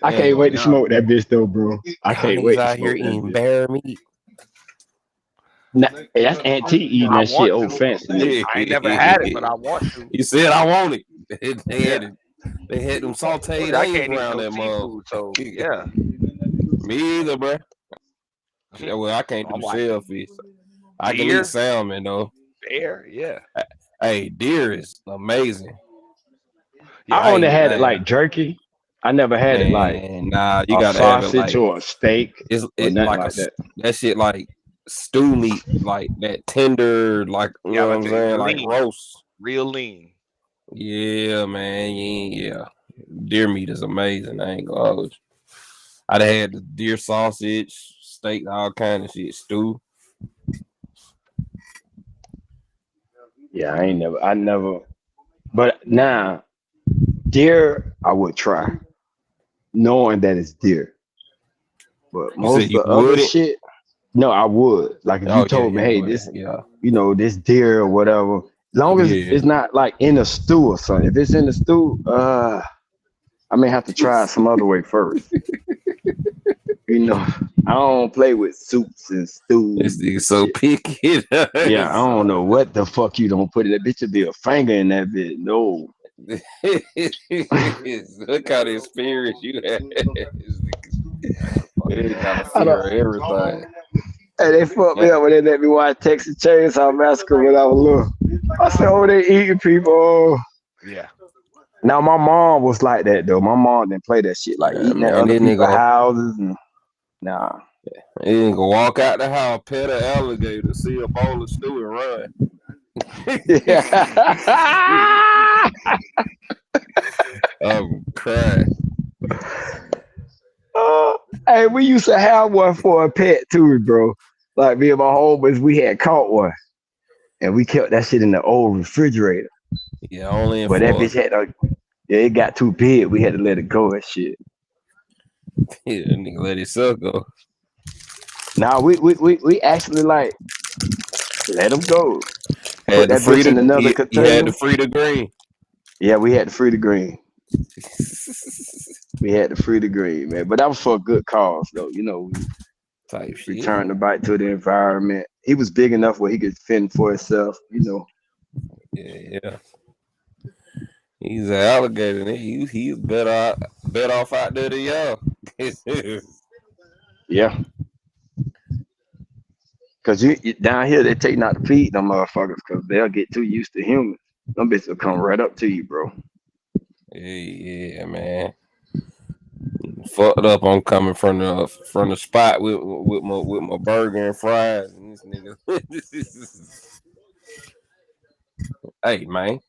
I can't wait to smoke that bitch though, bro. I can't wait to out here smoke that eating bitch. bear meat. Nah, hey, that's antique eating I that shit want old to. fancy. I ain't never had it, but I want to. You said I want it. Yeah. They had them sauteed Shit, I eggs can't eat around no that seafood, so motherfucker. yeah. Me either, bro. Yeah, well, I can't I'm do like, shellfish. I can eat deer, salmon though. bear, yeah. Hey, deer is amazing. Yeah, I I only ain't had it Man, like jerky. I never had it like man, nah, you a gotta have it sausage like or a steak or it nothing like like that. that shit like stew meat, like that tender, like you yeah, know I'm what about I'm to say saying, like lean, roast. real lean. Yeah, man, yeah. Deer meat is amazing. I ain't gonna hold you. I'd have had the deer sausage, steak, all kind of shit, stew. Yeah, I never. But now deer, I would try, knowing that it's deer. But You said most you of the other wouldn't? shit, no, I would. Like if you Oh yeah, told me, you hey, would. this, Yeah, this deer or whatever, long as yeah. it's not like in a stew or something. If it's in the stew, I may have to try it some other way first. I don't play with soups and This stews and nigga so shit. picky. Yeah, I don't know what the fuck you don't put in that bitch. Would be a finger in that bitch. No. Look how the experience you had. They got a I fear don't. of everything. Hey, they fucked me Yeah. up when they let me watch Texas Chainsaw Massacre when I was little. I said, oh, they eating people. Yeah. Now my mom was like that though. My mom didn't play that shit, like eating at Man, other this people's nigga, houses and nah. he nigga walk out the house, pet an alligator, see a bowl of stew and run. I'm crying. Hey, we used to have one for a pet too, bro. Like me and my homies, we had caught one, and we kept that shit in the old refrigerator. Yeah, only in But that Florida. bitch it got too big. We had to let it go and shit. Yeah, nigga let his suck go. Now we actually like let them go. Put Had the that bitch in another he had the container. FreeDaGreen. Yeah, we had to free the green. We had to free the green, man. But that was for a good cause, though. We Type shit. returned the bike to the environment. He was big enough where he could fend for himself. Yeah. He's an alligator. He's better off out there than y'all. Yeah. Cause you down here they take not to feed them motherfuckers because they'll get too used to humans. Them bitches will come right up to you, bro. Yeah, man. Fucked up. I'm coming from the spot with my burger and fries and this nigga. Hey, man.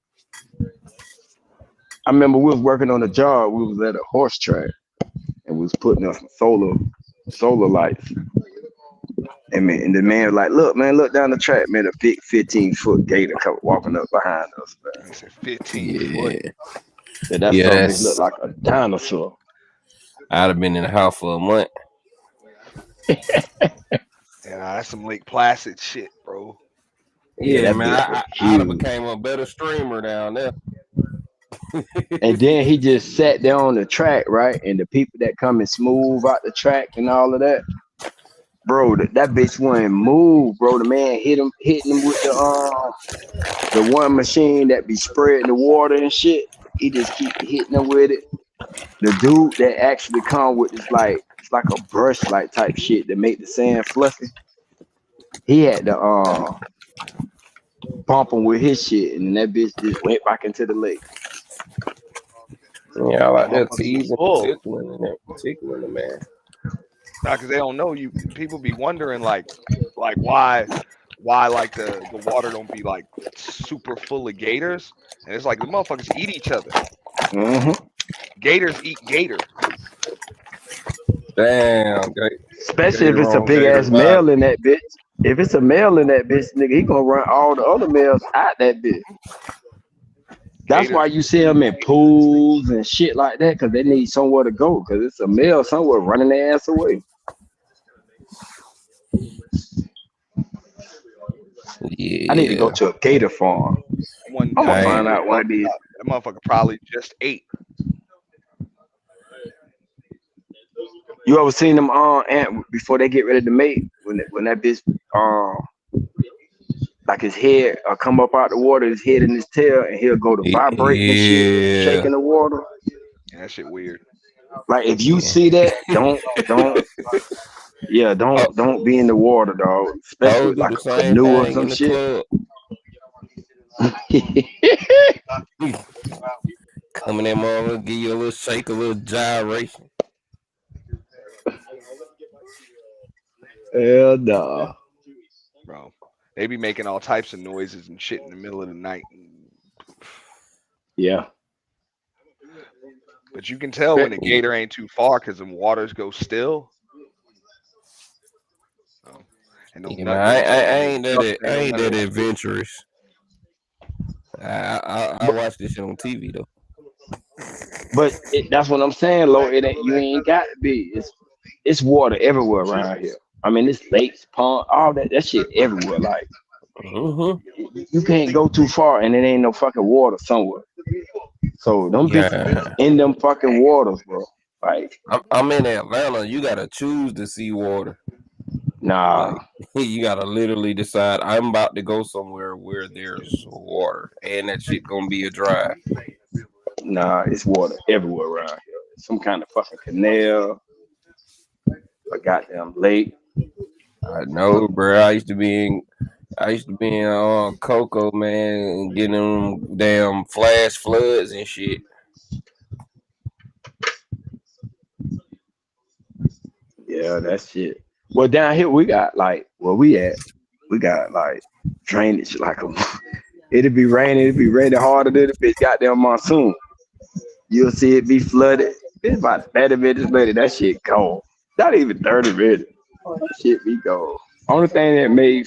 I remember we was working on a job. We was at a horse track and we was putting up some solar lights. And the man was like, look, man, look down the track, man, a big 15-foot gator come walking up behind us, man. I said 15 foot. Yeah, that something bitch looked like a dinosaur. I'd have been in the house for a month. Yeah, that's some Lake Placid shit, bro. Yeah, Yeah, that man, bitch was I'd have huge. became a better streamer down there. And then he just sat there on the track, right? And the people that come and smooth out the track and all of that, bro, that bitch wouldn't move, bro. The man hitting him with the one machine that be spreading the water and shit. He just keep hitting him with it. The dude that actually come with this like it's like a brush like type shit that make the sand fluffy. He had to bump him with his shit, and then that bitch just went back into the lake. Yeah, I like that Motherfuckers be teasing and full. tickling the man. Nah, because they don't know you. People be wondering like why like the water don't be like super full of gators, and it's like the motherfuckers eat each other. Mm-hmm. Gators eat gator. Damn, Especially if gator it's a on big gator ass vibe. male in that bitch. If it's a male in that bitch, nigga, he gonna run all the other males out that bitch. That's why Gators. you see them in pools and shit like that, because they need somewhere to go. Because it's a male somewhere running their ass away. I need to go Yeah, to a gator farm. One I'm gonna one I find dude ain't. was out one of talking these. about that motherfucker probably just ate. You ever seen them ant before they get ready to mate? When that bitch like his head come up out the water, his head and his tail, and he'll go to vibrating and shit, Yeah, shaking the water. Yeah, that shit weird. Like if you yeah. see that, don't yeah, Oh, don't be in the water, dog. Especially hoes with do like the a same canoe or thing some in the shit. club. Coming in, mama, give you a little shake, a little gyration. Hell no. Bro. They be making all types of noises and shit in the middle of the night. Yeah. But you can tell when the gator ain't too far because the waters go still. Oh. And them Yeah, man, nut motherfuckers I ain't ain't that ducks, ain't no none of that that shit. adventurous. I But watch this shit on TV though. that's what I'm saying, Lord. It ain't you ain't got to be. It's water everywhere around here. I mean, it's lakes, pond, all that shit everywhere. Like Mm-hmm. you can't go too far and it ain't no fucking water somewhere. So them bitches be Yeah, in them fucking waters, bro. Like, I'm in Atlanta. You gotta choose to see water. nah, Like you gotta literally decide I'm about to go somewhere where there's water, and that shit gonna be a drive. it's water everywhere around here. Some kind of fucking canal, a goddamn lake. I know, bro. I used to be in Coco, man, and getting them damn flash floods and shit. Yeah, that shit. Well, down here we got like where we at. We got like drainage. Like it'll be raining harder than the bitch goddamn monsoon. You'll see it be flooded. It's about 30 minutes later. That shit gone. Not even 30 minutes. That shit be gone. Only thing that may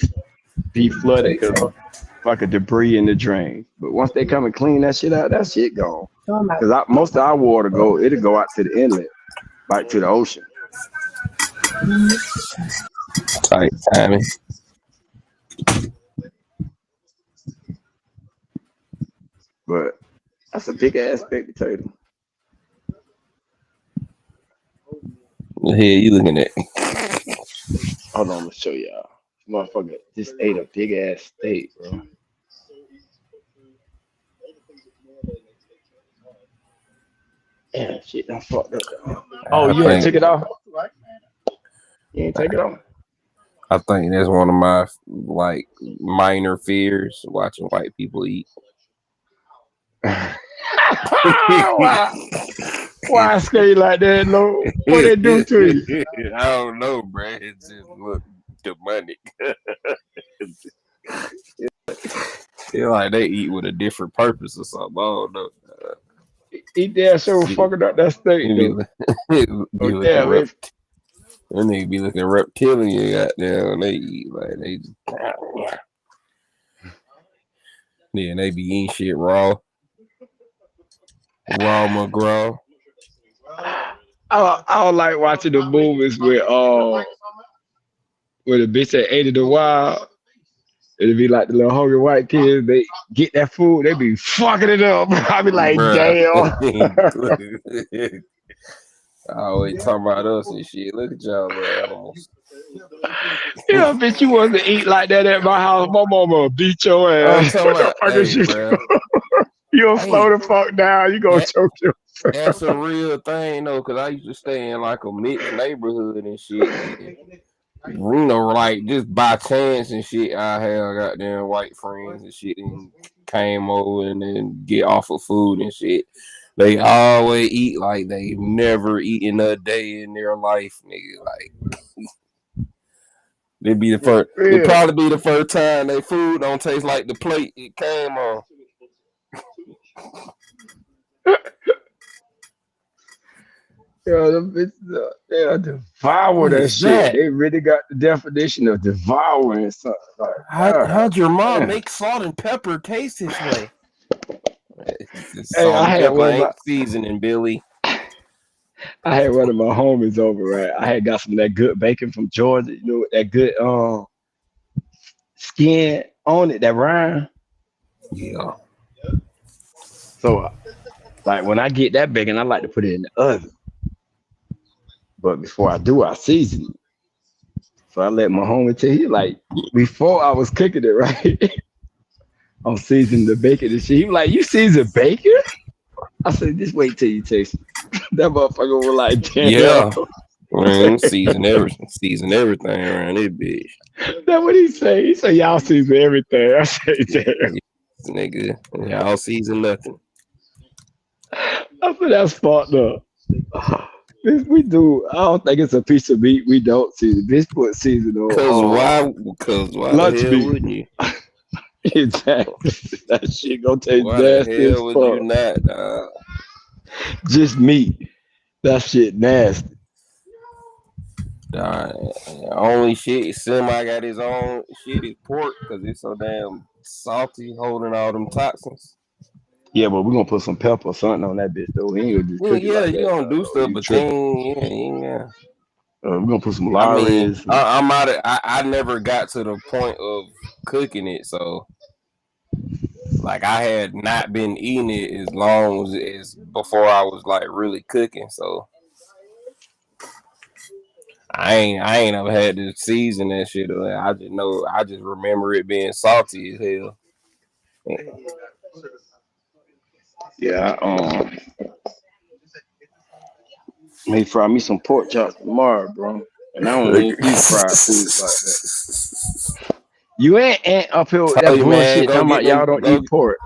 be flooded because fucking debris in the drain. But once they come and clean that shit out, that shit gone. Because most of our water it'll go out to the inlet, like to the ocean. Tight timing. But that's a big ass baked potato. What the hell you looking at? Hold on, I'm gonna show y'all. Motherfucker just ate a big ass steak, bro. Damn, shit, I fucked up. Oh, I you ain't think took it off? You ain't take it off? I think that's one of my like minor fears watching white people eat. why? Why stay like that, Lord? What they do to you? I don't know, bro. It just look demonic. Feel like they eat with a different purpose or something. I don't know. He damn sure Shit. fucking up that steak, Be, though. be Oh, looking damn, it. That nigga be looking reptilian goddamn. They eat like they just, yeah, they be eating shit raw McGraw. I don't like watching the movies with the bitch that ate it a while. It'd be like the little hungry white kids. They get that food, they be fucking it up. I be like, Bruh. damn. I always talking about us and shit. Look at y'all little animals. Yeah, bitch, you want to eat like that at my house? My mama beat your I'm ass. talking What the about, fuck is hey, you? bro. You gonna Hey, slow the fuck down? You gonna that, choke yourself? that's a real thing though, cause I used to stay in like a mixed neighborhood and shit. And, you know, like just by chance and shit, I had goddamn white friends and shit, and came over and then get off of food and shit. They always eat like they've never eaten a day in their life, nigga. Like it'd be the first. It Yeah. probably be the first time they food don't taste like the plate it came on. Yeah, them bitches, they devour What that is shit. that? They really got the definition of devouring something. Like, How'd your mom damn. make salt and pepper taste this way? It's Hey, salt and pepper ain't seasoning, Billy. I had one of my homies over, right? I had got some of that good bacon from Georgia, you know, with that good skin on it, that rind. Yeah. So like when I get that bacon, I like to put it in the oven. But before I do, I season it. So I let my homie tell you, like, before I was cooking it, right? I'm seasoning the bacon and shit. He was like, you season bacon? I said, just wait till you taste it. That motherfucker was like, damn. Yeah. Man, season everything around this bitch. That's what he say. He said, y'all season everything. I said, damn. Nigga, y'all season nothing. I said, that's fucked up. We do. I don't think it's a piece of meat we don't season. Bitch put season on Cause why the lunch hell meat. wouldn't you? Exactly. That shit gonna taste Why the nasty as hell would you fuck. not, dog? Just meat. That shit nasty. Only shit semi got his own shit is pork because it's so damn salty, holding all them toxins. Yeah, but we're gonna put some pepper or something on that bitch though. We ain't gonna just Yeah, cook it yeah, like you that. gonna do stuff, You but tripping. then yeah. We're gonna put some I mean, Lawry's. I'm out of. I never got to the point of cooking it, so like I had not been eating it as long as before I was like really cooking. So I ain't ever had to season that shit. I just know I just remember it being salty as hell. Yeah, may fry me some pork chops tomorrow, bro. And I don't even eat fried foods like that. You ain't up here with Tell that you, man, bullshit talking about y'all don't eat pork.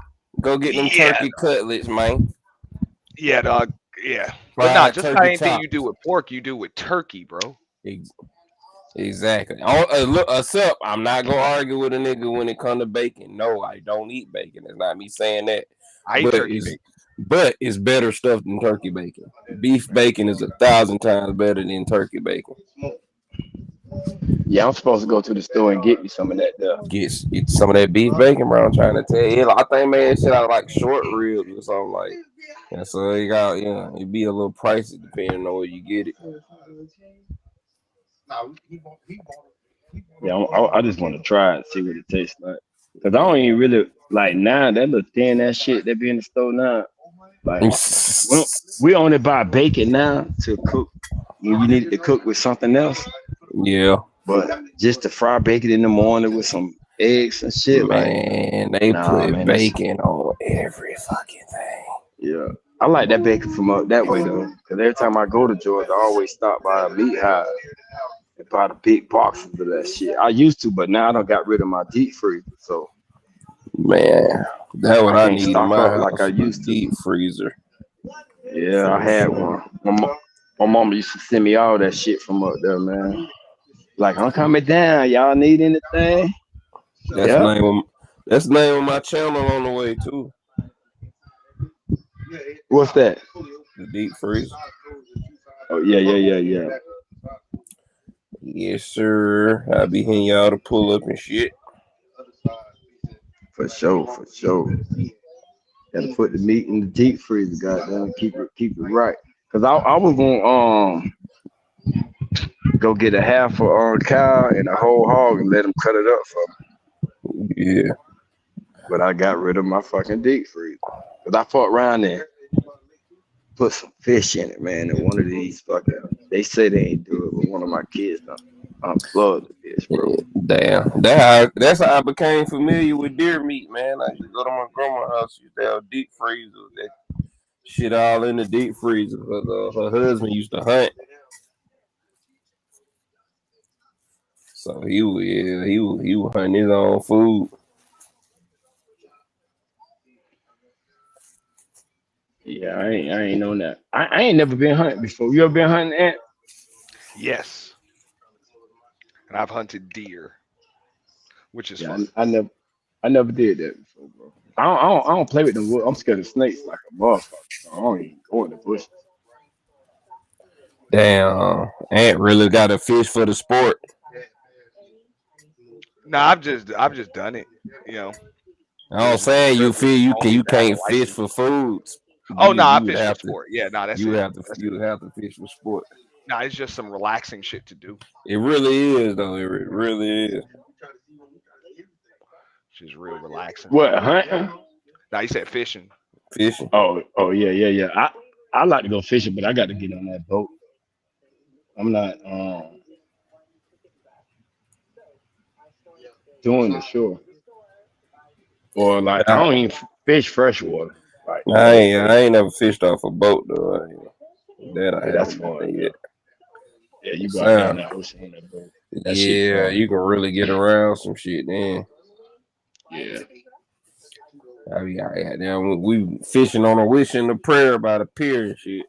go get them Yeah, turkey cutlets, man. yeah, dog. Yeah, but not Fried just about turkey anything you do chops. with pork, you do with turkey, bro. Exactly. Look, except I'm not gonna argue with a nigga when it comes to bacon. No, I don't eat bacon. It's not me saying that, I eat but turkey bacon. it's better stuff than turkey bacon. Beef bacon is 1,000 times better than turkey bacon. Yeah, I'm supposed to go to the store and get me some of that there. Get some of that beef bacon, bro. I'm trying to tell you. I think man, shit out like short ribs or something like. Yeah, so you got it'd be a little pricey depending on where you get it. Yeah, I just want to try it and see what it tastes like. Cause I don't even really like now that little thin ass shit that be in the store now. Like we only buy bacon now to cook when you need it to cook with something else. Yeah. But just to fry bacon in the morning with some eggs and shit, like Man, they nah, put man, that's bacon on every fucking thing. yeah. I like that bacon from up that way though, cause every time I go to Georgia, I always stop by a meat hive and buy the big boxes of that shit. I used to, but now I don't got rid of my deep freezer, so Man, that's what I I can't need in stock my up like I house. A used to. deep freezer. Yeah, I For had sure. one. My mama used to send me all that shit from up there, man. Like, I'm coming down. Y'all need anything? That's the Yeah. name of my channel on the way too. What's that? The deep freezer. Oh yeah. Yes, sir. I'll be hitting y'all to pull up and shit. For sure. Gotta put the meat in the deep freezer, goddamn. Keep it right. Cause I was gonna go get a half a cow and a whole hog and let them cut it up for me. Yeah. But I got rid of my fucking deep freezer. Cause I fucked around and put some fish in it, man. And one of these fucking, they say they ain't do it, but one of my kids done unplugged the bitch, bro. Damn. That's how I became familiar with deer meat, man. I used to go to my grandma's house. She used to have deep freezer. That shit all in the deep freezer. Cause her husband used to hunt. So he was hunting his own food. Yeah, I ain't known that. I ain't never been hunting before. You ever been hunting, Ant? Yes, and I've hunted deer, which is Yeah, fun. I never did that before, bro. I don't play with the wood. I'm scared of snakes like a motherfucker. So I don't even go in the bushes. Damn, Ant really got a fish for the sport. No, I've just done it. You know, I'm there's saying there's ponies you that have a can't fish license. for foods. Oh no, I You would fish for have to sport. Yeah, no, that's it. That's you it. would have to fish for sport. No, it's just some relaxing shit to do. It really is though. It really is. Which is real relaxing. What hunting? Now you said fishing. Fishing. Oh yeah. I like to go fishing, but I got to get on that boat. I'm not doing the shore or like I Nah, don't even fish freshwater. Like I ain't never fished off a boat though. That I yeah, that's haven't fun, done bro. yet. Yeah, you go out there on Sound. that ocean on that boat. That shit Yeah, fun. you can really get around some shit then. Yeah. I mean, then we fishing on a wish and a prayer by the pier and shit.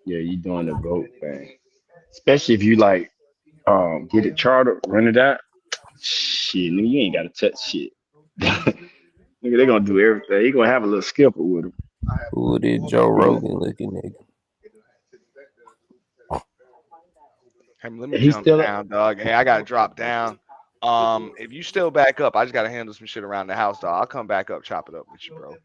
Yeah, you doing the boat thing. Especially if you like get it chartered, rent it out. Shit, nigga, you ain't gotta touch shit. Nigga, they gonna do everything. You gonna have a little skipper with them. Who did Joe Rogan looking nigga? Hey, let me He's jump still down, dog. Hey, I gotta drop down. If you still back up, I just gotta handle some shit around the house, dog. I'll come back up, chop it up with you, bro.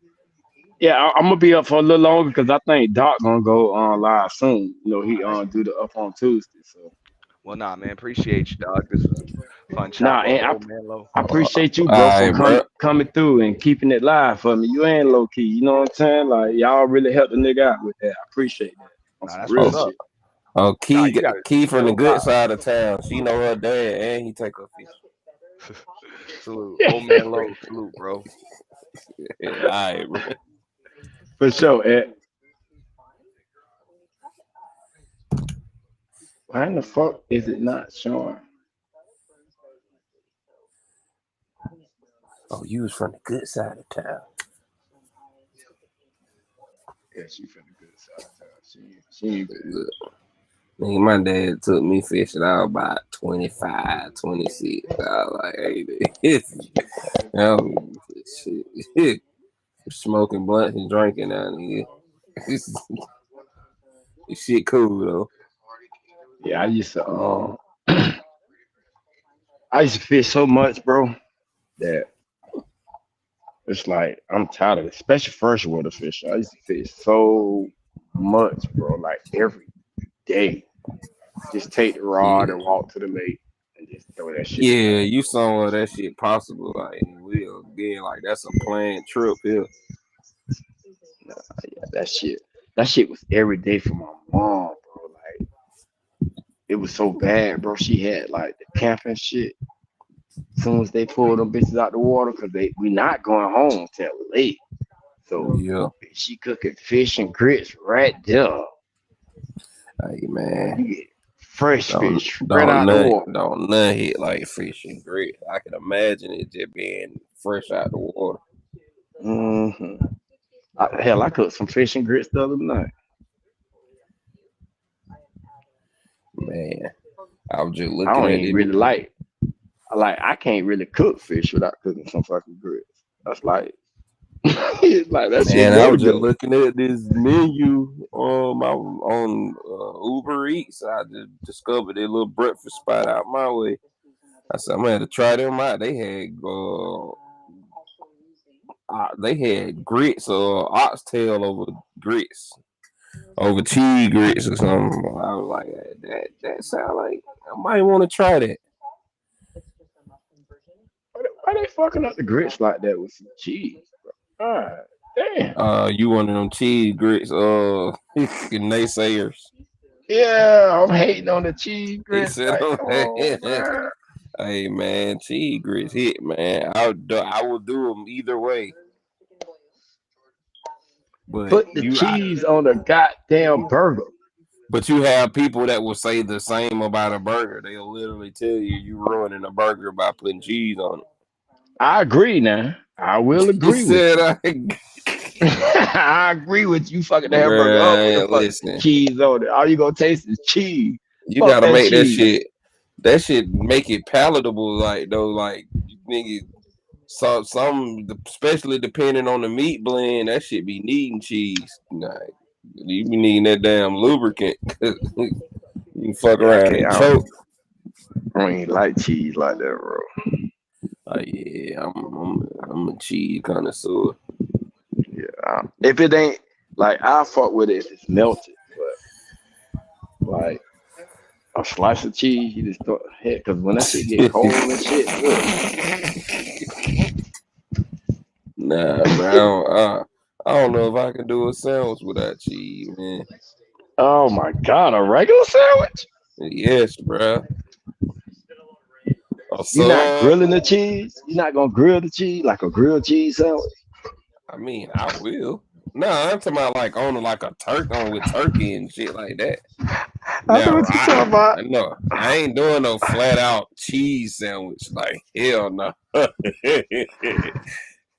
yeah, I'm gonna be up for a little longer because I think Doc gonna go on live soon. You know, he do the up on Tuesday. So Well, nah, man. Appreciate you, dog. This was a fun chop nah, up with and old man low. I All appreciate you, bro, for right, bro. coming through and keeping it live for me. You ain't low key, you know what I'm saying? Like y'all really helped the nigga out with that. I appreciate that on Nah, some that's real what's Oh, up. shit. oh, Nah, you got it. Key from the Real good vibe. side of town. She know her dad, and he take her fishing. Salute, old man low. Salute, bro. Yeah, all right, bro. For sure, Ed. Why in the fuck is it not showing? Oh, you was from the good side of town. Yeah, she from the good side of town. She ain't bad. Look, nigga, my dad took me fishing. I was about 25, 26. I was like, hey, this, shit. Smoking blunts and drinking out here. This shit cool though. Yeah, I used to fish so much, bro, that it's like I'm tired of it, especially freshwater fish. I used to fish so much, bro, like every day. Just take the rod Yeah, and walk to the lake and just throw that shit in yeah. there. You saw all that shit possible. Like we again, like that's a planned trip here. Nah, yeah, that shit was every day for my mom, bro. Like it was so bad, bro. She had like the camping shit. As soon as they pulled them bitches out the water, cause we not going home till late. So Yeah, she cooking fish and grits right there. hey man, You get fresh fish right out the water. don't none hit like fish and grit. I can imagine it just being fresh out the water. hmm Hell, I cooked some fish and grits the other night. Man, I was just I looking don't at even it. really I can't really cook fish without cooking some fucking grits. That's like it's like that shit Man, I go was just together. looking at this menu on Uber Eats. I just discovered a little breakfast spot out my way. I said I'm gonna have to try them out. They had grits or oxtail over grits. over cheese grits or something. I was like, that sound like I might want to try that. Why they fucking up the grits like that with some cheese, bro? God damn. You one of them cheese grits, naysayers. Yeah, I'm hating on the cheese He grits. said, Like, come on, man. "Hey man, cheese grits hit, man. I will do them either way." But Put the cheese on the goddamn burger. but you have people that will say the same about a burger. They'll literally tell you ruining a burger by putting cheese on it. I agree now. I will He agree with said, you. I agree with you. Fucking the hamburger up with the "Man, fucking listen, cheese on it. All you gonna taste is cheese. you Fuck gotta that make that cheese. shit. That shit make it palatable, like though, like you nigga. Some, especially depending on the meat blend, that shit be needing cheese. Nah, you be needing that damn lubricant. You can fuck Yeah, I around can't. and choke. I don't even like cheese like that, bro. Like, yeah, I'm a cheese connoisseur. Yeah. If it ain't like I fuck with it if it's melted, but like a slice of cheese, you just throw head because when that shit get cold and shit, Nah, bro, I don't know if I can do a sandwich without cheese, man. oh my god, a regular sandwich? Yes, bro. A You're not sub. grilling the cheese? You're not gonna grill the cheese like a grilled cheese sandwich? I mean, I will. No, I'm talking about like on like a on with turkey and shit like that. I know Now, what you're talking about. I know I ain't doing no flat out cheese sandwich. Like hell no, hell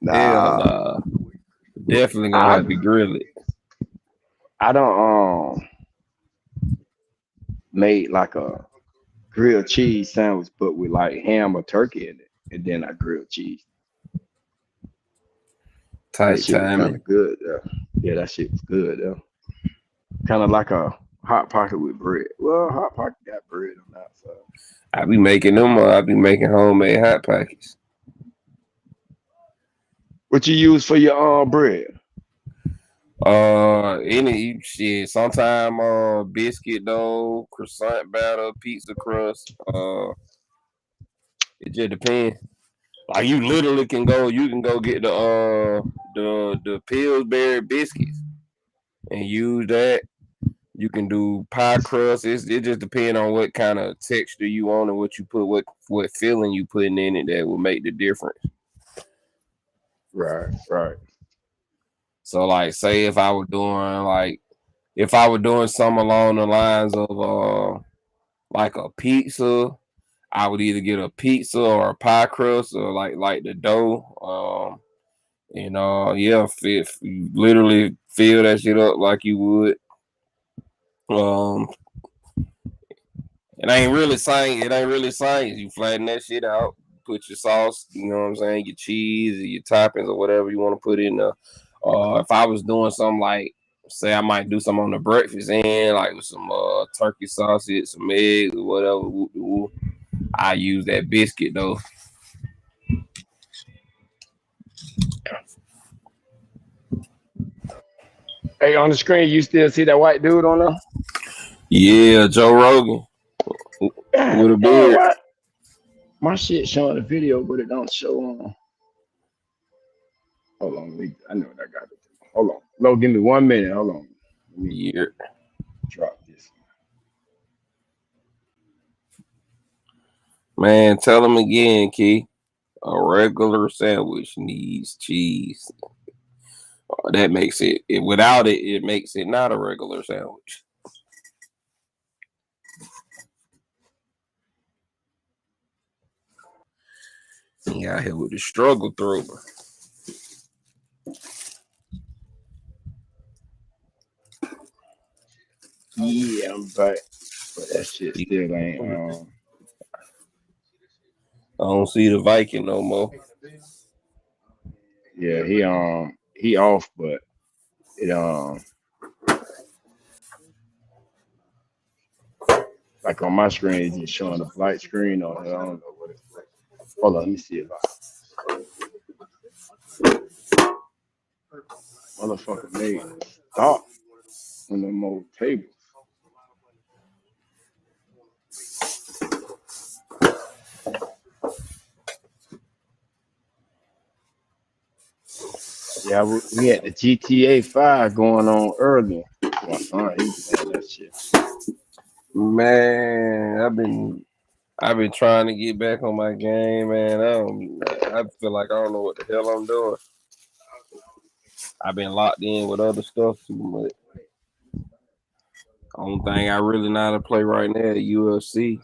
Nah, no. Definitely gonna I have to grill it. I don't made like a grilled cheese sandwich, but with like ham or turkey in it, and then I grilled cheese. That Tight shit was kind timing. of good. Yeah, that shit was good. Kind of like a hot pocket with bread. Well, hot pocket got bread on the outside. I be making them. I be making homemade hot pockets. What you use for your bread? Any shit. Sometime biscuit dough, croissant batter, pizza crust. It just depends. Like you literally can go. You can go get the Pillsbury biscuits and use that. You can do pie crust. It just depends on what kind of texture you want and what you put, what filling you putting in it that will make the difference. Right. So like, say if I were doing something along the lines of like a pizza, I would either get a pizza or a pie crust or like the dough. And yeah, you literally fill that shit up like you would. Um, It ain't really science. It ain't really science. You flatten that shit out, put your sauce, you know what I'm saying, your cheese, or your toppings, or whatever you want to put in there. If I was doing something like, say, I might do something on the breakfast end, like with some turkey sausage, some eggs, or whatever. I use that biscuit though. Hey, on the screen, you still see that white dude on there? Yeah, Joe Rogan God with a damn, beard. what? My shit showing the video, but it don't show on. Hold on, I know what I got to do. Hold on. No, give me 1 minute. Hold on. Let me Yeah. drop this. Man, tell him again, Key. A regular sandwich needs cheese. That makes it without it, it makes it not a regular sandwich. He out here with the struggle through. Yeah, I'm back. But that shit still ain't. I don't see the Viking no more. Yeah, he off, but it like on my screen, it's just showing a black screen on it. I don't know what it's. Hold on, let me see if I motherfucker made stop. on them old tables. Yeah, we had the GTA 5 going on earlier. My son, he was playing that shit. Man, I've been trying to get back on my game, man. I feel like I don't know what the hell I'm doing. I've been locked in with other stuff too much. Only thing I really know how to play right now is UFC.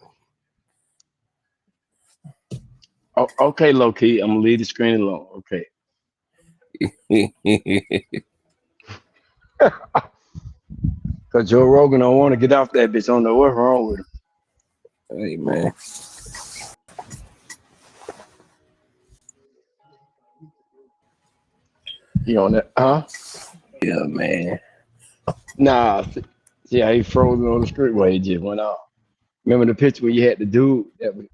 Oh, okay, low key. I'm gonna leave the screen alone. Okay. Cause Joe Rogan don't want to get off that bitch. I don't know what's wrong with him. Hey, man. He on that, huh? Yeah, man. Nah. Yeah, he frozen on the street. Well, he just went off. Remember the picture where you had the dude that was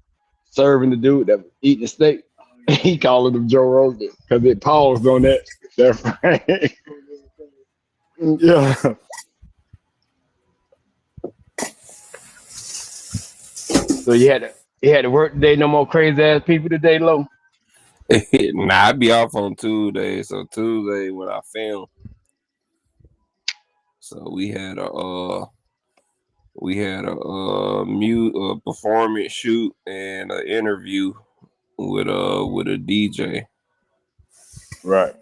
serving the dude that was eating the steak? He called him Joe Rogan because it paused on that frame. Yeah. So you had to work today. No more crazy ass people today, low. Nah, I be off on Tuesday. So Tuesday when I film. So we had a performance shoot and an interview with a DJ. Right.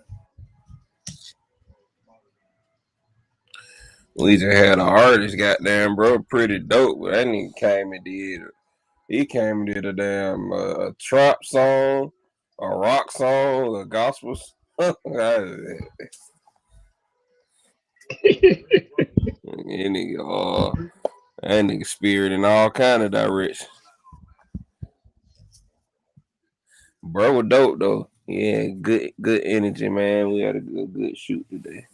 We just had an artist, goddamn, bro, pretty dope. But that nigga came and did. He came and did a damn trap song, a rock song, a gospel. That nigga spirit in all kind of directions. Bro was dope though. Yeah, good energy, man. We had a good shoot today.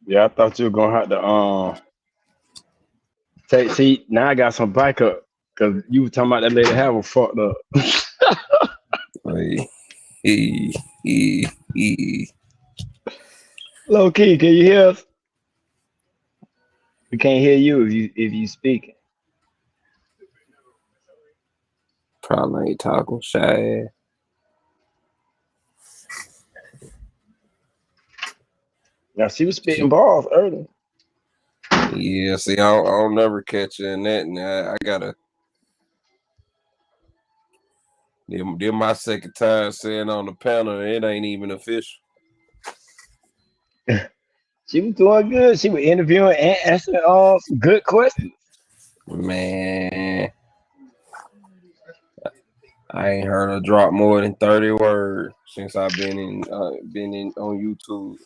Yeah, I thought you were gonna have to see now I got some backup because you were talking about that lady having fucked up. Low key, can you hear us? We can't hear you if you speaking. Probably ain't talking shy. Now she was spitting balls earlier. Yeah, see, I don't never catch her in that. Now I gotta. Then my second time saying on the panel, it ain't even official. She was doing good. She was interviewing and answering some good questions. Man, I ain't heard her drop more than 30 words since I've been in on YouTube.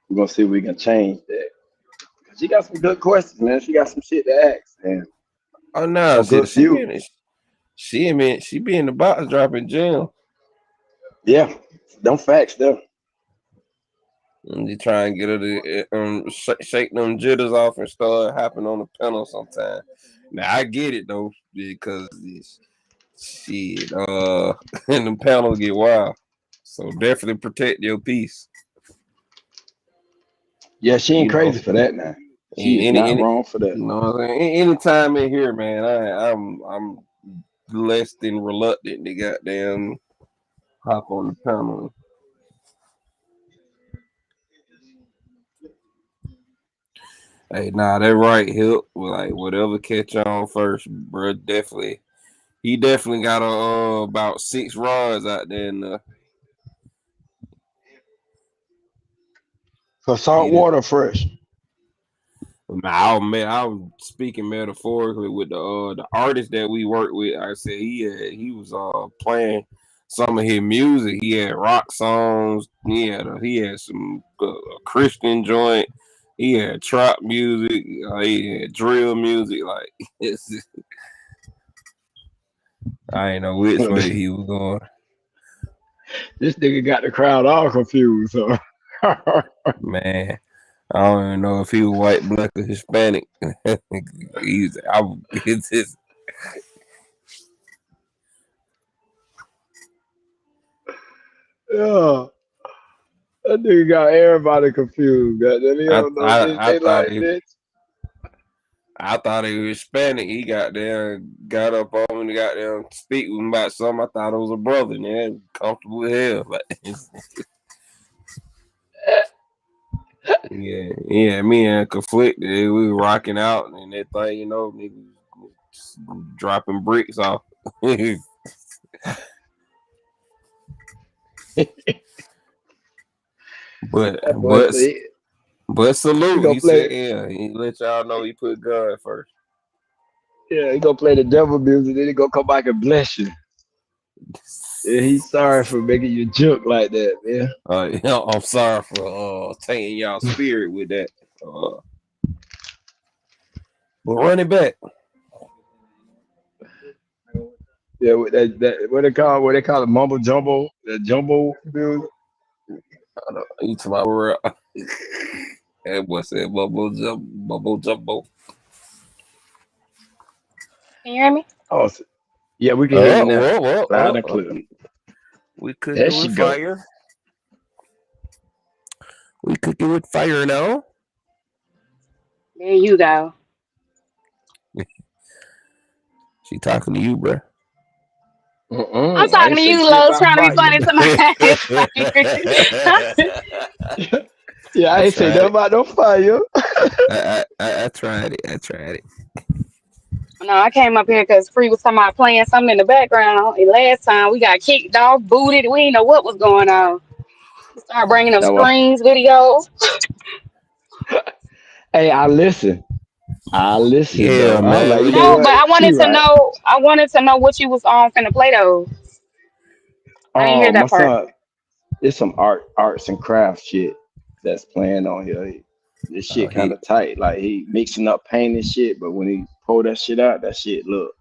We're gonna see if we can change that. She got some good questions, man. She got some shit to ask, man. Oh no, she be in the box dropping gems. Yeah, them facts though. And you try and get her to shake them jitters off and start hopping on the panel sometime. Now I get it though, because shit, and the panels get wild. So definitely protect your peace. Yeah, she ain't crazy for that now. She is not wrong for that. You know what I'm saying? Anytime in here, man, I'm less than reluctant to goddamn hop on the panel. Hey, nah, that right hip, like whatever catch on first, bro. He definitely got about 6 runs out there in the. For salt water fresh. I'm speaking metaphorically with the artist that we work with. I said he was playing some of his music. He had rock songs. He had some Christian joint. He had trap music. He had drill music. Like I ain't know which way he was going. This nigga got the crowd all confused. So. Man, I don't even know if he was white, black, or Hispanic. Yeah. That nigga got everybody confused. Goddamn, he I don't know bitch. I, I They thought like he bitch. I thought he was Hispanic. He got there, got up on me, got there, speak with him about something. I thought it was a brother. Man, comfortable as hell. But yeah, me and conflicted. We were rocking out and that thing, niggas dropping bricks off. but That boy but say but he salute. gonna He said, play. yeah, he let y'all know he put God first. Yeah, he gonna play the devil music. Then he gonna come back and bless you. Yeah, he's sorry for making you joke like that, man. I'm sorry for taking y'all spirit with that. But run it back. Yeah, with that what they call it, mumbo jumbo, the jumbo music. You to my world. That boy said bubble jumbo. Can you hear me? Oh, yeah, we can hear you now, loud and Whoa. clear. We There cooking she with go. fire. We cooking with fire now. There you go. She talking to you, bro. I'm I talking ain't to say you, shit Lowe's, about trying to be fire. funny to my Yeah, I I ain't say tried nothing it. about no fire. I tried it. I tried it. No, I came up here because Free was talking about playing something in the background. And last time we got kicked off, booted. We didn't know what was going on. We started bringing up That was, screens, videos. hey, I listen Yeah, though. I was man. like, We you know did. No, but what? I She wanted to right. know. I wanted to know what you was on finna play though. I didn't hear My that part. son, it's some arts and crafts shit that's playing on here. This shit kind He of tight. Like he mixing up paint and shit, but when he pull that shit out, that shit look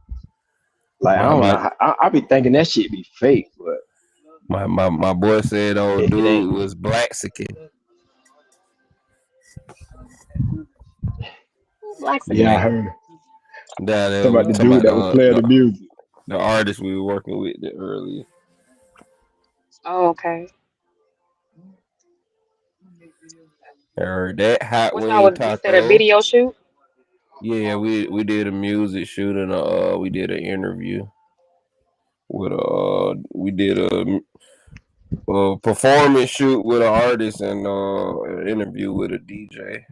like I my don't know. my I be thinking that shit be fake, but my boy said old it ain't. dude was Blaxican. Who Blacks Yeah, I again? Man, heard. that Talking we about the talking dude about that was playing the music. the artist we were working with earlier. Oh, okay. I heard that hot What y'all wing was? You said a taco. video shoot. Yeah, we did a music shoot and we did an interview with we did a performance shoot with an artist and an interview with a DJ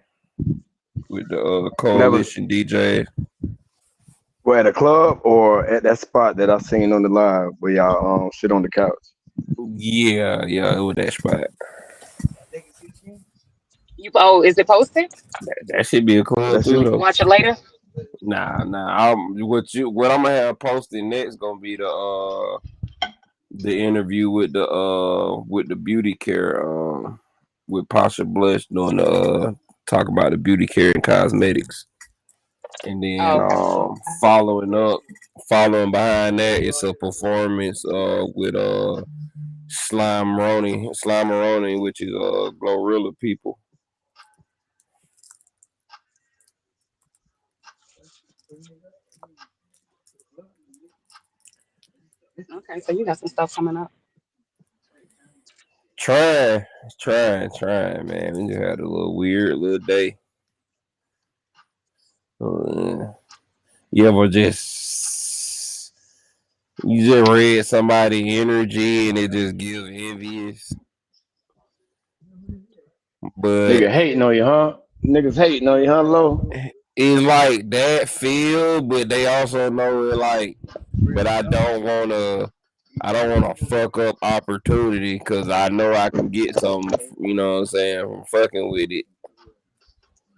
with the And that was coalition DJ. where at a club or at that spot that I seen on the live where y'all sit on the couch. Yeah, it was that spot. You is it posted? That should be a club That's So too we can though. watch it later. Nah. What I'm gonna have posted next gonna be the interview with the beauty care with Pasha Blush doing the talk about the beauty care and cosmetics. And Oh, then okay. following behind that, it's a performance with Slime-A-Roni, which is Glorilla people. Okay, so you got some stuff coming up. Trying, trying, man. We just had a little weird little day. You ever you just read somebody energy and it just gives envious. But Nigga hating on you, huh? Niggas hating on you, huh, Low? it's like that feel, but they also know it like, but I don't wanna fuck up opportunity because I know I can get something, you know what I'm saying, from fucking with it.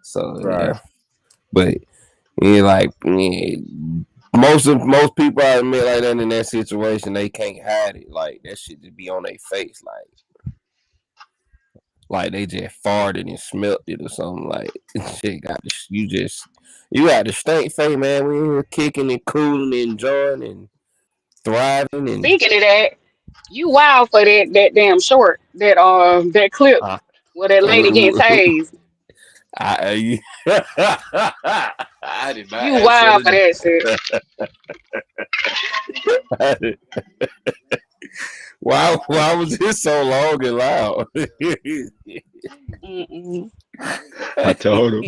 So Right. yeah. But yeah, like yeah, most people I admit like that in that situation, they can't hide it. Like that shit just be on their face, like they just farted and smelt it or something. Like shit you got the stink face, man. We here kicking and cooling and enjoying and thriving and Speaking of that, you wild for that damn short that clip uh, where that lady getting tased. I I did not You answer wild for the that shit. Why was this so long and loud? I told him.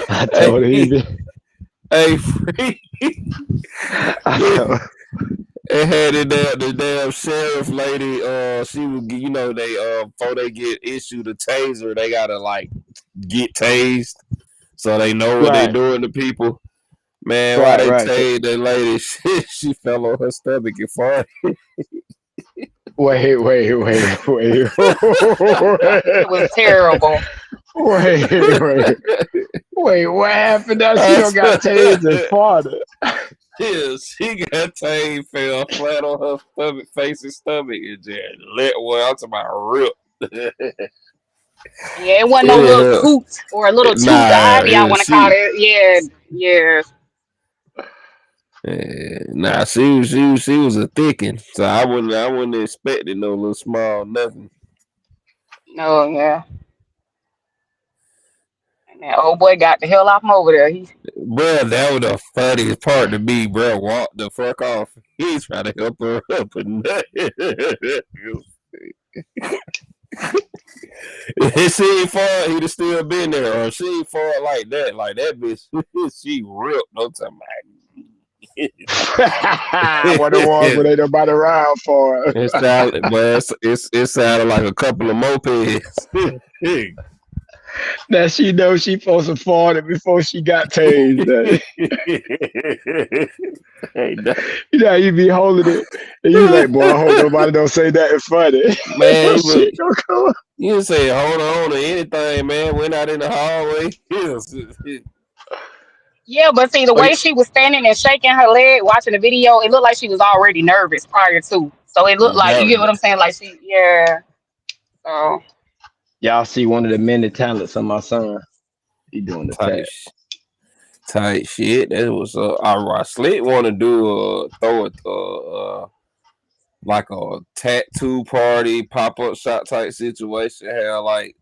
I told him he been. Hey, free. I told him. It had the damn sheriff lady. She would, they before they get issued a taser, they gotta like get tased so they know what they Right, doing to people. Man, why right, they right. So, tased that lady? She fell on her stomach and farted. wait. It was terrible. Wait. What happened now? She I don't got tased and farted. Yeah, she got tased, fell flat on her stomach, face and stomach, and just let one out to my rip. Yeah, it wasn't no little Yeah, toot or a little toot. The nah, I want to call it. Yeah. nah, she was a thickin', so I wouldn't expect it no little small nothing. No, yeah. And that old boy got the hell off from over there. Bruh, that was the funniest part to me, bruh. Walk the fuck off. He's trying to help her up and nothing. If she ain't fall, he'd have still been there. Or she ain't fall like that. Like that bitch, she ripped. No time. What the ones where ain't nobody around for it. It sounded, but it sounded like a couple of mopeds. Now she knows she supposed to fart it before she got tased. Hey, You know, you be holding it and you like, boy, I hope nobody don't say nothing funny. man, Shit gonna come up. you say hold on to anything, man. We're not in the hallway. Yeah, but see, the Oh, way she was standing and shaking her leg, watching the video, it looked like she was already nervous prior to. So it looked like, you get what I'm saying? Like yeah. So y'all see one of the many talents of my son. He doing the tag. Tight shit. That was I Slick want to do throw it like a tattoo party pop up shop type situation. Have like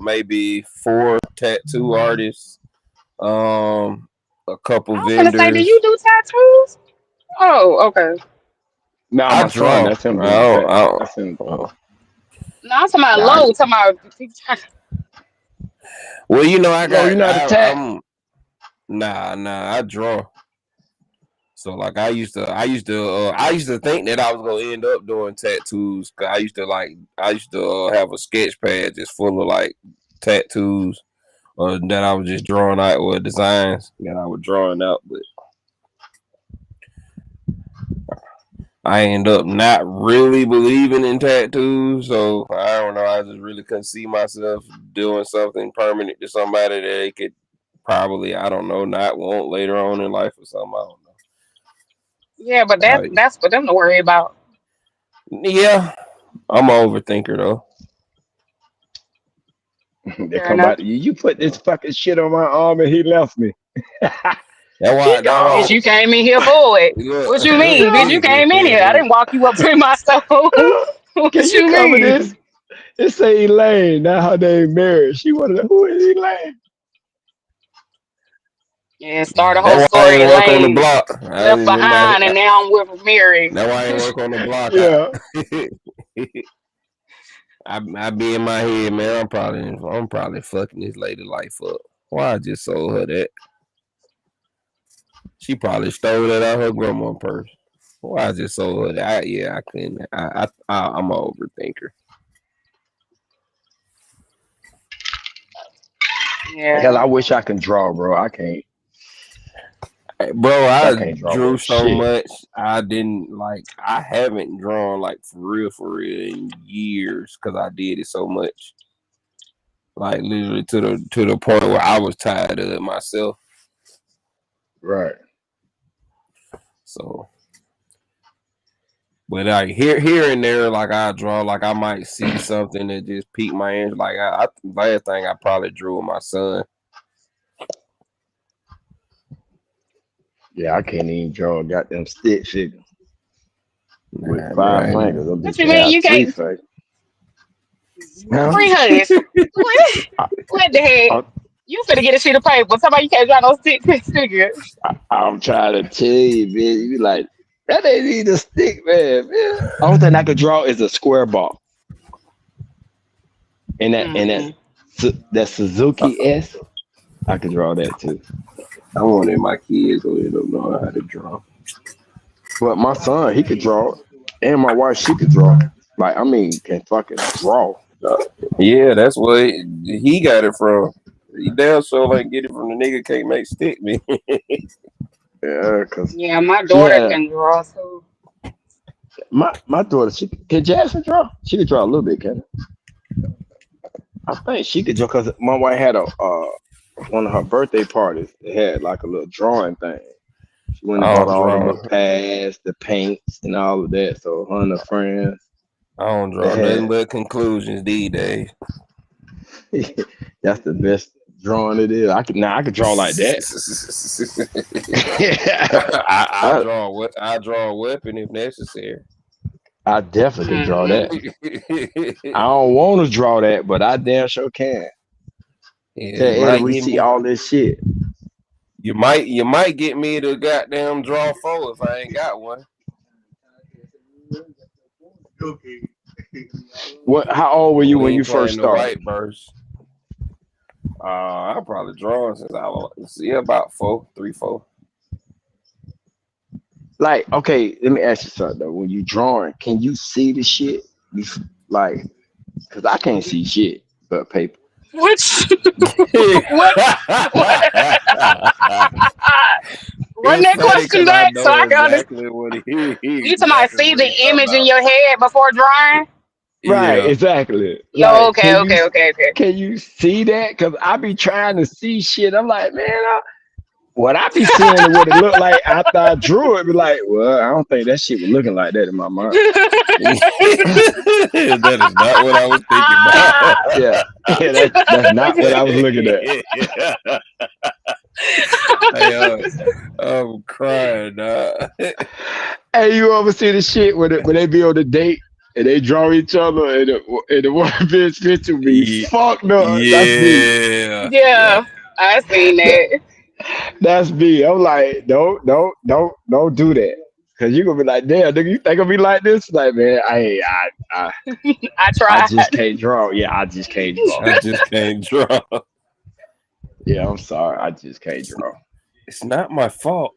maybe 4 tattoo artists, a couple I was gonna say, do vendors. you do tattoos? Oh, okay. Nah, I my son, draw. that's him doing the tag. That's him. No, I'm talking about Nah, low, talking about well, I Low, you got know how to tag? I'm nah, I draw. So like I used to think that I was gonna end up doing tattoos. Cause I used to have a sketch pad just full of like tattoos, or that I was just drawing out with designs that I was drawing out. But I end up not really believing in tattoos, so I don't know. I just really couldn't see myself doing something permanent to somebody that they could probably, I don't know, not want later on in life or something. I don't know. yeah, but that's for them to worry about. Yeah, I'm an overthinker though. They Fair come enough. back to you. You put this fucking shit on my arm and he left me. He That gone. Bitch, you came in here for it. What you mean? Bitch, you came in here. I didn't walk you up to my stuff. Can What you you cover this? mean? It say Elaine. Now her name Mary. She wanted to, who is Elaine? Yeah, start a whole That's why I story. ain't work on the Elaine block. I left didn't behind, and now I'm with Mary. That's why I ain't work on the block. Yeah. I be in my head, man. I'm probably fucking this lady life up. Why I just sold her that? She probably stole that out of her grandma's purse. Why I just sold her that? I couldn't. I'm an overthinker. Yeah. Hell, I wish I can draw, bro. I can't. Bro, I I can't draw drew worth so shit. much. I haven't drawn like for real in years because I did it so much. Like literally to the point where I was tired of it myself. Right. So, but like here and there, like I draw, like I might see something that just piqued my interest. Like last thing I probably drew with my son. Yeah, I can't even draw a goddamn stick figure with Nah, 5 bro. fingers. Them What bitches you mean? have You 3 can't fingers. Huh? free hush. What the heck? I, You finna get a sheet of paper. Somebody you can't draw no stick figure. I'm trying to tell you, bitch. You be like, That ain't even a stick, man. Only thing I could draw is a square ball, and Mm-hmm. that Suzuki S. I could draw that too. I wanted my kids so they don't know how to draw. But my son, he could draw, and my wife, she could draw. Like I mean, can fucking draw. Uh, yeah, that's where he got it from. He damn sure ain't get it from the nigga can't make stick me. Yeah, cause Yeah, my she daughter had can draw too. my daughter. She can Jasmine draw. She could draw a little bit, can I think she could draw because my wife had a one of her birthday parties. They had like a little drawing thing. She went and I bought don't all the draw. little pads, the paints, and all of that. So her and her friends, I don't they draw nothing had. but conclusions these days. That's the best drawing it is. I could draw like that. I I, draw what I draw a weapon if necessary. I definitely could draw Mm-hmm. that. I don't want to draw that, but I damn sure can. Yeah, Tell you Eddie might we get see me. all this shit. You might get me to goddamn draw four if I ain't got one. Okay. What? How old were you We when you ain't first playing the started? white burst. I probably drawn since I was about 3, 4. Like, okay, let me ask you something though. When you drawing, can you see the shit? Like, cause I can't see shit but paper. Which what? What? Run It's that funny question because I back so know I can understand. exactly what You talking about exactly see what the he talking image in about. your head before drawing? Right, Yeah. exactly. Yo, Like, okay, okay, okay, okay. can you see that? Cause I be trying to see shit. I'm like, man, what I be seeing and what it looked like after I drew it, be like, well, I don't think that shit was looking like that in my mind. That is not what I was thinking about. Yeah, yeah, that's not what I was looking at. Hey, I'm crying. Hey, you ever see the shit when they be on the date and they draw each other and the one bitch picture be Ye- fucked up? That's me. Yeah, yeah. Yeah, I seen That, that. that's me. I'm like, don't do that. Cause you gonna be like, damn, nigga, you think of me like this? Like, man, I, I I just tried. can't draw. Yeah, I just can't draw. I just can't draw. Yeah, I'm sorry, I just can't draw. It's not my fault.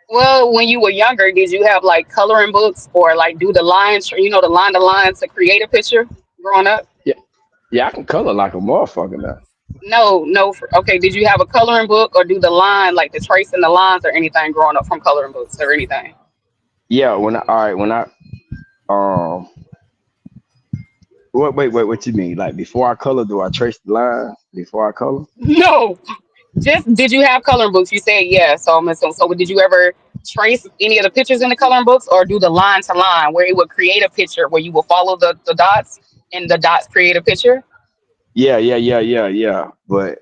Well, when you were younger, did you have like coloring books or like do the lines, the line to lines to create a picture growing up? Yeah, yeah, I can color like a motherfucker now. No, no. Okay, did you have a coloring book or do the line, like the tracing the lines or anything growing up from coloring books or anything? Yeah, when I um, wait, what you mean? Like before I color, do I trace the line before I color? No. Just did you have coloring books? You said yeah. So I'm assuming. So did you ever trace any of the pictures in the coloring books or do the line to line where it would create a picture where you will follow the dots and the dots create a picture? Yeah. But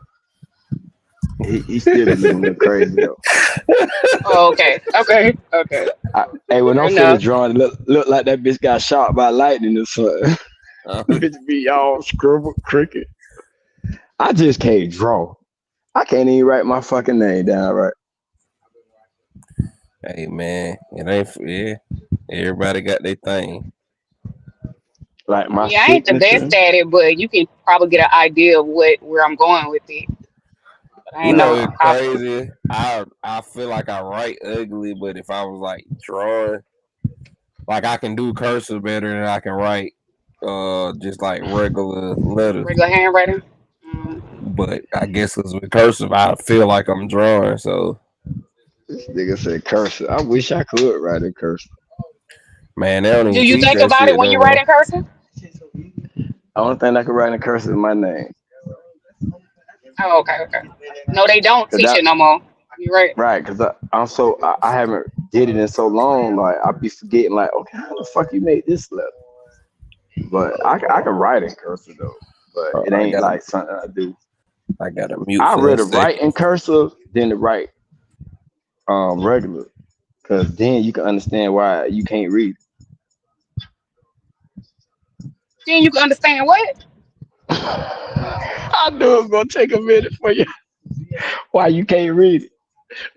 he still be looking a little crazy though. Oh, okay. Okay. Okay. Hey, when Fair I'm finished enough. drawing, it look like that bitch got shot by lightning or something. Bitch be all scribble cricket. I just can't draw. I can't even write my fucking name down right. Hey man, it ain't yeah. Everybody got their thing. Like my Yeah, I ain't the best signature. at it, but you can probably get an idea of where I'm going with it. But I You ain't know no Nah. it's copy. crazy. I feel like I write ugly, but if I was like drawing, like I can do cursive better than I can write just like regular letters. Regular handwriting. Mm. But I guess it's with cursive, I feel like I'm drawing. So This nigga said cursive. I wish I could write in cursive. man, they don't Do even you teach think that about it shit when no you write more. in cursive? Only thing I can write in cursive is my name. Oh, okay, okay. No, they don't Cause teach that it no more. You're right. right, cause I haven't did it in so long. Like I be forgetting. Like, okay, how the fuck you made this letter? But I can write in cursive though. But it I ain't gotta like something I do. I gotta mute I for a rather write second. in cursive than to write regular. Cause then you can understand why you can't read. Then you can understand what? I knew it was gonna take a minute for you. Why you can't read it?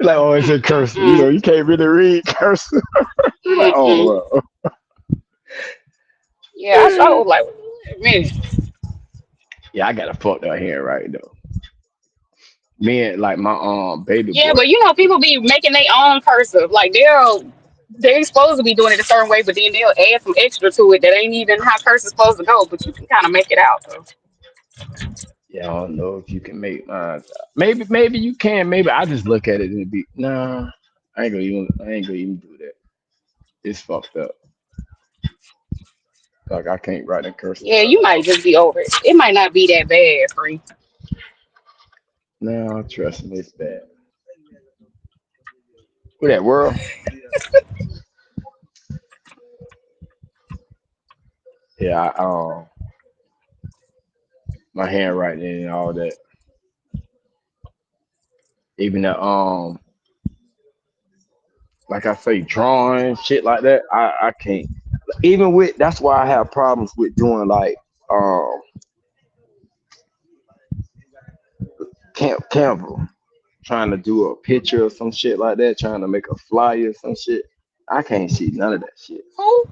Like, oh, it's in cursive. You know, Mm-mm. you can't really read cursive. You're like, Mm-mm. oh, Yeah, I well. sure was like, wait a minute. Yeah, I got a fucked up hand right though. Me and like my baby Yeah, boy. but people be making their own cursive. Like they're supposed to be doing it a certain way, but then they'll add some extra to it that ain't even how cursive's supposed to go. But you can kind of make it out. So Yeah, I don't know if you can make mine. Maybe you can. Maybe I just look at it and be nah. I ain't gonna even do that. It's fucked up. Like I can't write in cursive. yeah, you might just be over it. It might not be that bad, free. No, trust me, it's bad. What that world? Yeah, my handwriting and all that. Even the like I say, drawing shit like that. I can't. Even with that's why I have problems with doing like um Canva, trying to do a picture or some shit like that, trying to make a flyer or some shit. I can't see none of that shit. Who?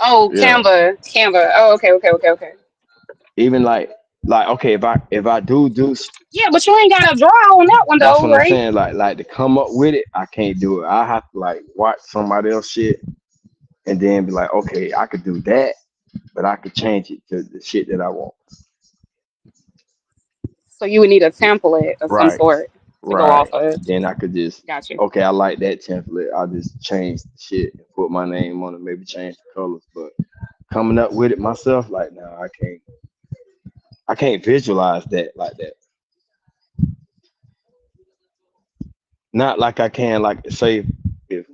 Oh, Yeah. Canva, Canva. Oh, okay, okay, okay, okay. Even like okay, if I do Yeah, but you ain't got to draw on that one that's though, what I'm right? saying. Like to come up with it, I can't do it. I have to like watch somebody else shit and then be like, okay, I could do that, but I could change it to the shit that I want. So you would need a template of some Right, sort to go off right. of. Then I could just Got you. okay, I like that template. I'll just change the shit and put my name on it, maybe change the colors. But coming up with it myself, like no, I can't visualize that like that. Not like I can like say if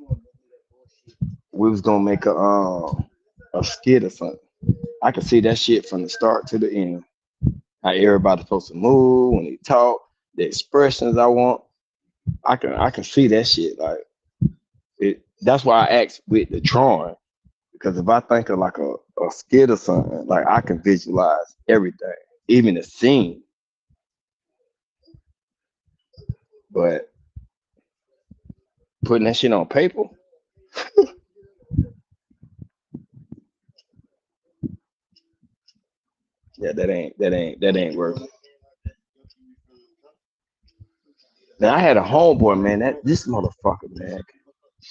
we was gonna make a skit or something. I can see that shit from the start to the end. How everybody's supposed to move when they talk, the expressions I want. I can see that shit. Like it that's why I asked with the drawing. Because if I think of like a skit or something, like I can visualize everything, even the scene. But putting that shit on paper, yeah, that ain't working. Now I had a homeboy, man. That this motherfucker, man, can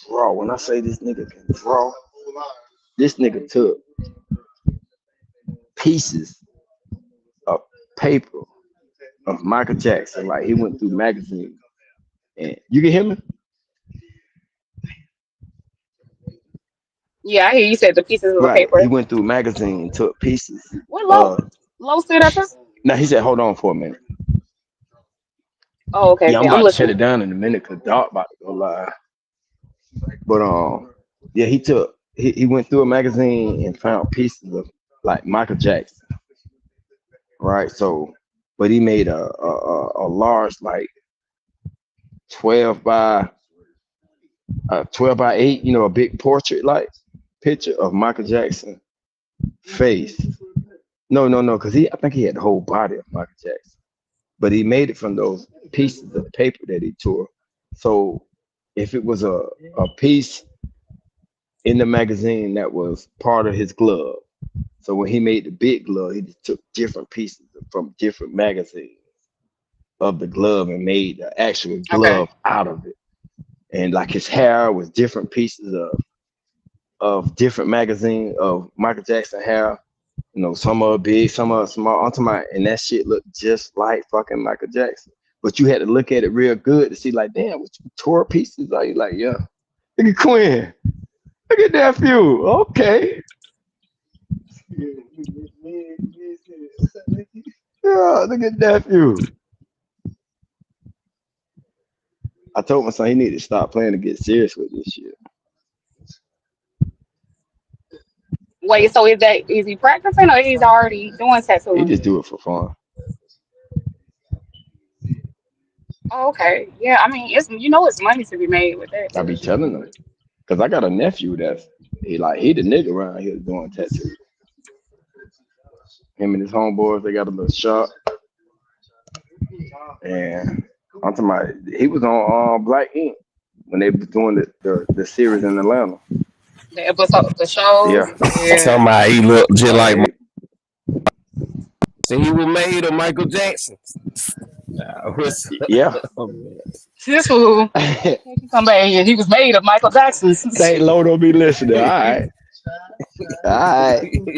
draw. When I say this nigga can draw, this nigga took pieces of paper of Michael Jackson. Like he went through magazines, and you can hear me. Yeah, I hear you said the pieces of the Right, he paper. went through magazine and took pieces. What Uh, low sit up? now he said, hold on for a minute. Oh, okay, Yeah, I'm okay. I'm about to shut listening. it down in a minute because dog about to go live. But yeah, he went through a magazine and found pieces of like Michael Jackson, right? So, but he made a large like 12 by 12 by 8, you know, a big portrait like picture of Michael Jackson face. No, no, no, because I think he had the whole body of Michael Jackson, but he made it from those pieces of paper that he tore. So if it was a piece in the magazine that was part of his glove. So when he made the big glove, he just took different pieces from different magazines of the glove and made the actual Okay. glove out of it. And like his hair was different pieces of different magazines of Michael Jackson hair. You know, some are big, some are small. I'm talking about, and that shit looked just like fucking Michael Jackson. But you had to look at it real good to see, like, damn, what you tore pieces? Are you like, yeah? Look at Quinn. Look at that few. Okay. Yeah, look at that view. I told my son he need to stop playing to get serious with this shit. Wait, so is he practicing or he's already doing He tattooing? just do it for fun. Oh, okay. Yeah, I mean it's money to be made with that I too. be telling him. Cause I got a nephew that's he the nigga around here doing tattoos. Him and his homeboys, they got a little shop. And I'm talking about he was on Black Ink when they was doing the series in Atlanta. The episode, the shows. Yeah, Yeah. Somebody he looked just yeah. like. So he was made of Michael Jackson. What's Yeah. up, man? This fool. Think He come back here. He was made of Michael Jackson. Low don't be listening. All right. All right.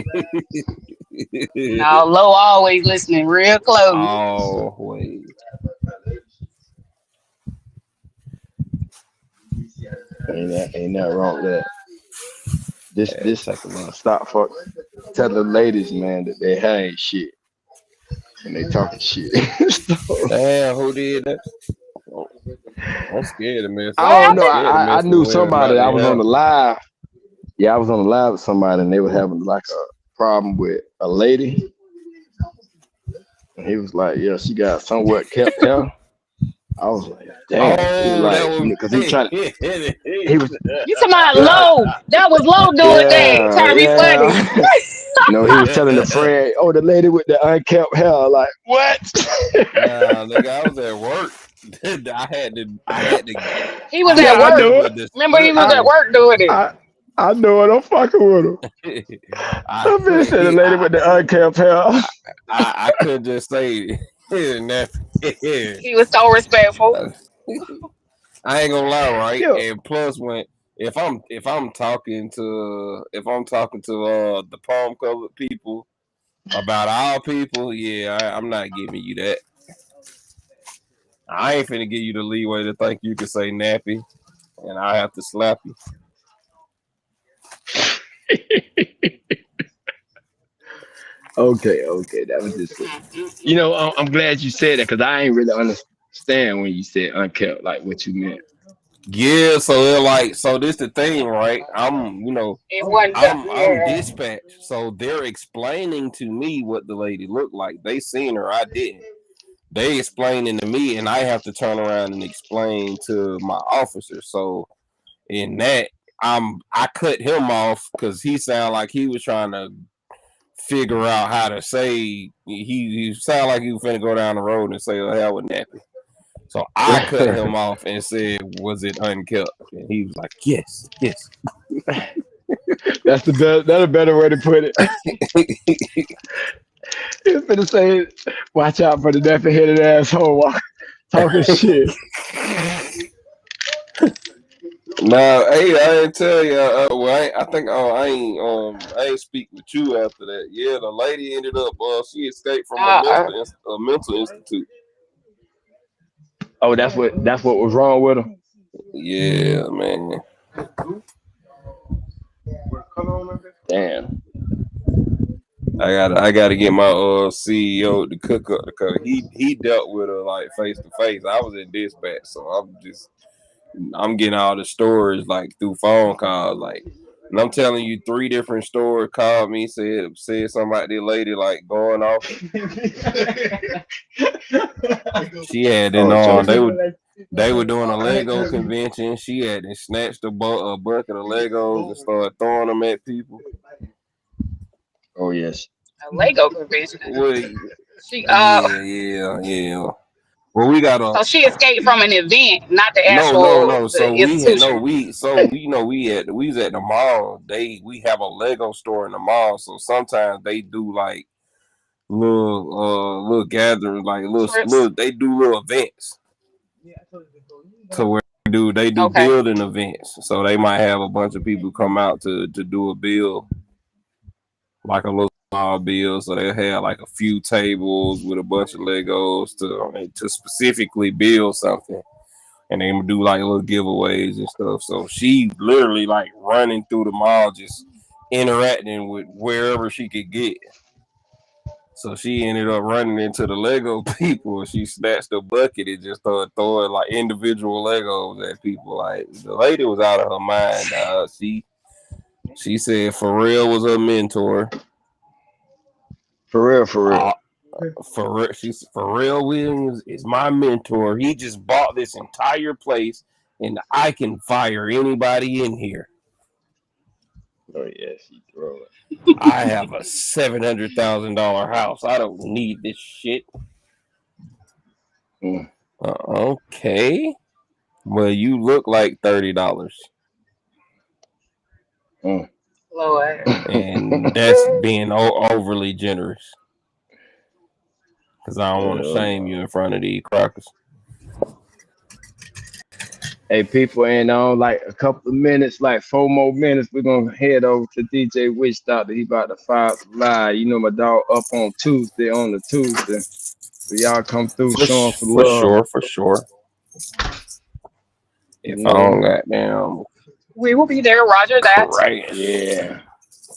Now, Low always listening real close. Oh wait. Ain't that wrong with that. This Take a look. stop fuck. Tell the ladies, man, that they ain't shit and they talking shit. Damn, who did that? Oh, I'm scared of mess. What I don't know. happened? Scared of I mess knew with women about somebody. I their was on hair. the live. Yeah, I was on the live with somebody, and they were having like a problem with a lady, and he was like, "Yeah, she got somewhat kept hair." I was like, "Damn." He was Oh, that like, was because he trying to. He was, You talking about yeah, Low? That was Low doing that. Trying to be funny. yeah. He was telling the friend, "Oh, the lady with the unkept hair." Like, what? Nah, nigga, I was at work. I had to He was Yeah, at I work. know give a it. Remember, he was I, at description. work doing it. I know it. I'm fucking with him. I, I been said the lady with the unkept hair. I could just say that. He was so respectful. I ain't gonna lie, right? Yeah. And plus, when if I'm talking to the palm colored people about our people, yeah, I'm not giving you that. I ain't finna give you the leeway to think you can say nappy, and I have to slap you. Okay, that was just it. I'm glad you said that because I ain't really understand when you said unkept, like what you meant. Yeah, so they're like, so this the thing, right? It wasn't. I'm Yeah. dispatched, so they're explaining to me what the lady looked like. They seen her, I didn't. They explaining to me, and I have to turn around and explain to my officer. So in that, I cut him off because he sounded like he was trying to figure out how to say he sounded like he was finna go down the road and say, "Oh hell with nappy." So I cut him off and said, "Was it unkept?" And he was like, "Yes, yes." That's a better way to put it. He's gonna say, "Watch out for the nappy headed asshole talking shit." Nah, hey, I ain't tell you. Well, I think I ain't speak with you after that. Yeah, the lady ended up. She escaped from Uh, a mental institute. Oh, that's what was wrong with him. Yeah, man. Damn. I gotta get my CEO to cook up because he dealt with her like face to face. I was in dispatch, so I'm getting all the stories like through phone calls, like, and I'm telling you, 3 different stores called me, said something about this lady like going off. She had Oh, they were doing a Lego convention. She had snatched a bucket of Legos and started throwing them at people. oh yes. a Lego convention. Well, She yeah. Well, we got a so she escaped from an event, not the no. actual So the we had no institution. we so we was at the mall. We have a Lego store in the mall. So sometimes they do like little gatherings, like Trips. they do little events. So where they do Okay. building events. So they might have a bunch of people come out to do a build, like a little small build. So they have like a few tables with a bunch of Legos to specifically build something. And they do like little giveaways and stuff. So she literally like running through the mall, just interacting with wherever she could get. So she ended up running into the Lego people. She snatched a bucket and just started throwing like individual Legos at people. Like the lady was out of her mind. She said Pharrell was her mentor. For real, for real. Uh, Pharrell Williams is my mentor. He just bought this entire place, and I can fire anybody in here. Oh yes, he throw it. I have a $700,000 house. I don't need this shit. Mm. Okay. Well, you look like $30. Lord. And that's being overly generous. Because I don't want to shame you in front of these crackers. Hey, people, and like a couple of minutes, like 4 more minutes, we're gonna head over to DJ Witch Doctor. He about to fire some live. You know my dog up on the Tuesday. So y'all come through, show him some love. For sure. If You I don't know, goddamn We will be there, Roger that. crash. yeah.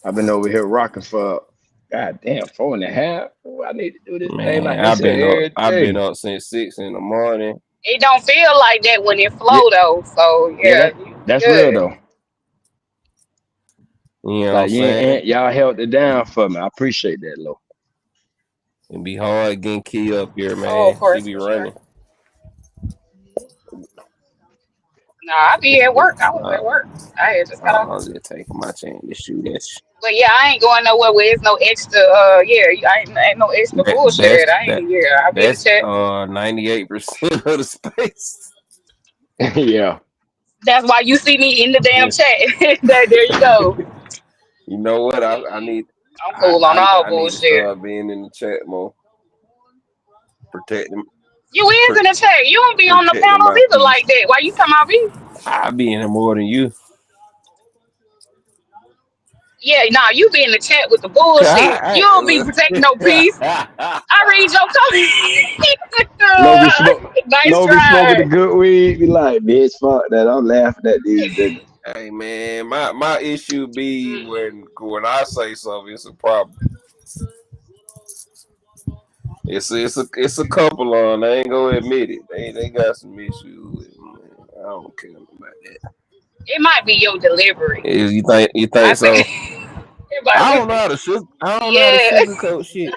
I've been over here rocking for goddamn 4.5. Ooh, I need to do this thing like Man, this every I've been day. up since 6 in the morning. It don't feel like that when it Yeah, flow though. So yeah, yeah, you that's real good. though. You know what I'm Like saying? y'all held it down for me. I appreciate that, Lo. It'd be hard getting Key up here, Oh, of man. She course, be for sure. running. No, I be at work. I was Uh, at work. I had just got off. I'm just taking my chance to shoot that shit. But yeah, I ain't going nowhere where it's no extra. Yeah, ain't no extra bullshit. I ain't. Yeah, I'll be in the That's chat. 98% of the space. Yeah. That's why you see me in the damn Yes. chat. There you go. You know what? I'm cool on all I need to bullshit. start being in the chat more. Protecting You is in the chat. You don't be on the protecting panels my either peace. like that. Why you talking about me? I be in there more than you. Yeah, nah, you be in the chat with the bullshit. You don't be protecting no peace. I read your No be comments. smoke, Nice no be smoking the try. good weed. Be like, bitch, fuck that. I'm laughing at these niggas. Hey man, my issue be when I say something, it's a problem. It's a couple on. I ain't gonna admit it. They got some issues with it, man. I don't care about that. It might be your delivery. You I think think so? it might be. I don't know how to Yeah. sugarcoat shit.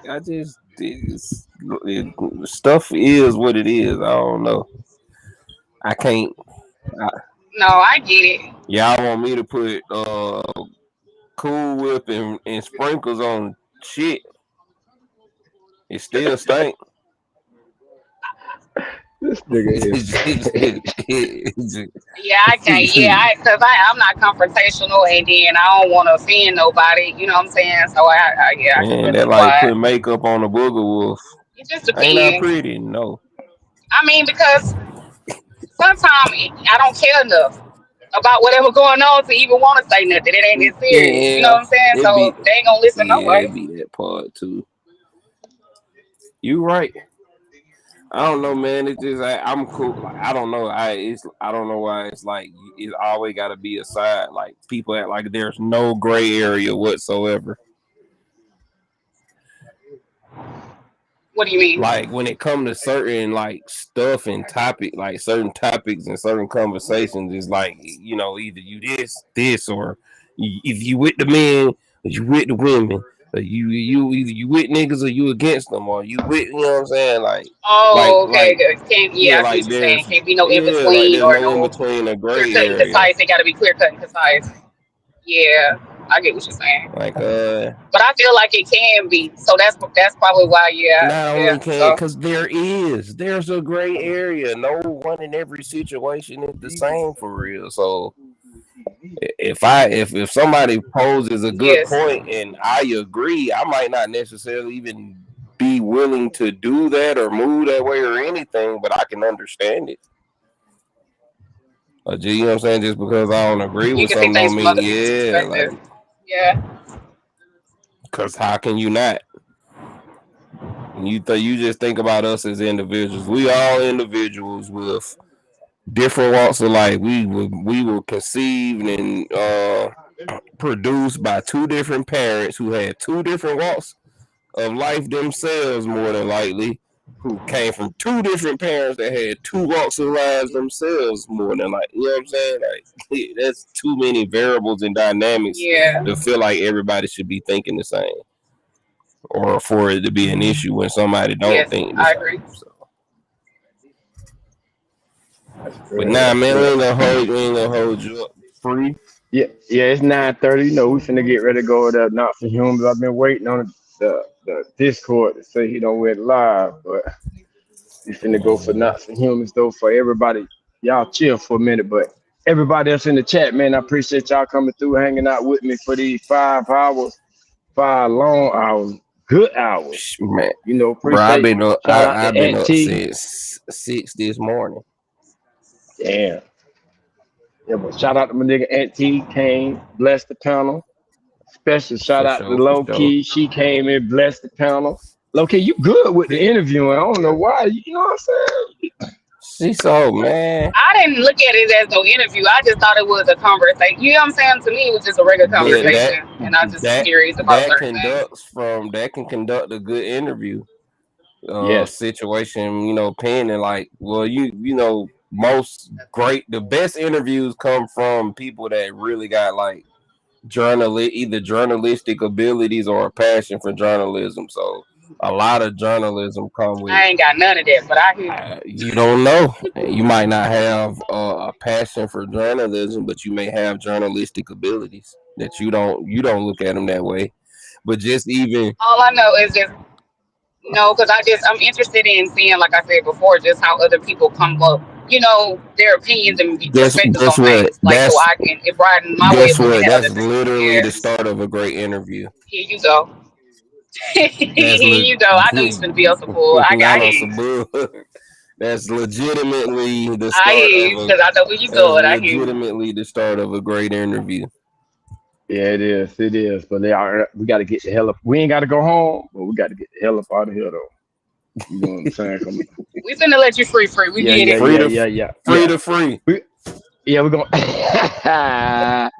Stuff is what it is. I don't know. I can't. I, No, I get it. y'all want me to put Cool Whip and sprinkles on shit? It still stink. This nigga is crazy. Yeah, I can't. Yeah, because I'm not confrontational, and then I don't want to offend nobody. You know what I'm saying? So yeah, I just Man, rather that be like quiet. putting makeup on a booger wolf. It just Ain't that depends. pretty? No. I mean, because sometimes I don't care enough about whatever going on to even want to say nothing. It ain't that serious. You know Yeah, what I'm saying? it be So they ain't gonna listen no yeah, way. it be that part too. You right. I don't know, man. It's just I'm cool. Like I don't know. I don't know why it's like it's always got to be a side. Like people act like there's no gray area whatsoever. What do you mean? Like when it comes to certain like stuff and like certain topics and certain conversations, it's like either you this, or if you with the men, or you with the women, or you either you with niggas or you against them, or you with what I'm saying, Oh, okay, like good. Can't yeah, yeah, I see what like you're saying. Can't be no in between there's or no in no between a clear gray cut and area. concise. They gotta be clear cut and concise. Yeah, I get what you're saying. Like But I feel like it can be. So that's probably why. Yeah, not only yeah. can So because there's a gray area. No one in every situation is the same for real. So if somebody poses a good yes, point and I agree, I might not necessarily even be willing to do that or move that way or anything, but I can understand it. You know what I'm saying? Just because I don't agree you with can see something things don't from mean other people's yeah, perspective. like Yeah. because how can you not? You just think about us as individuals. We all individuals with different walks of life. We were conceived and produced by two different parents who had two different walks of life themselves, more than likely, who came from two different parents that had two walks of lives themselves, more than like, you know what I'm saying? Like, that's too many variables and dynamics Yeah. to feel like everybody should be thinking the same, or for it to be an issue when somebody don't Yes, think the I agree. same. So, That's but real. nah, That's man, real. we ain't gonna hold you up. Free. Yeah, yeah. It's 9:30. You know, we finna get ready to go there. Not for humans. I've been waiting on the Discord to say he don't went live, but We finna go for not for humans though, for everybody. Y'all chill for a minute, but everybody else in the chat, man, I appreciate y'all coming through, hanging out with me for these 5 hours, 5 long hours, good hours. Man, You know, bro, I've appreciate. been up. Shout out to I've been Aunt up T. since 6 this morning. Damn. Yeah, but shout out to my nigga Aunt T came, blessed the panel. Special shout For out to sure, for Low sure. Key. She came in, blessed the panel. Low Key, you good with the interviewing. I don't know why. You know what I'm saying? She so man. I didn't look at it as no interview. I just thought it was a conversation. You know what I'm saying? To me, it was just a regular But that conversation, and I just was that curious about that certain things. can conduct a good interview Yes. situation, penning like, well, the best interviews come from people that really got like either journalistic abilities or a passion for journalism. So a lot of journalism come with I ain't got none of that, but I hear you. you don't know. You might not have a passion for journalism, but you may have journalistic abilities that you don't look at them that way. But just even All I know is just no, because I'm interested in seeing, like I said before, just how other people come up, their opinions and guess perspectives guess on what? things, like so it broadens my way of looking at other That's things. literally the Yes, start of a great interview. here you go. Here That's you go. I knew you was gonna be on some bull. I not hear on you. some bull. That's legitimately the I start hear of you a because I know where you that's going. I hear you. legitimately the start of a great interview. Yeah, it is. It is. But we got to get the hell up. We ain't got to go home, but we got to get the hell up out of here, though. You know what I'm saying? We finna let you free. We Yeah, get yeah, it. Free yeah, to yeah, yeah. free Yeah. to free. Yeah, we're going to.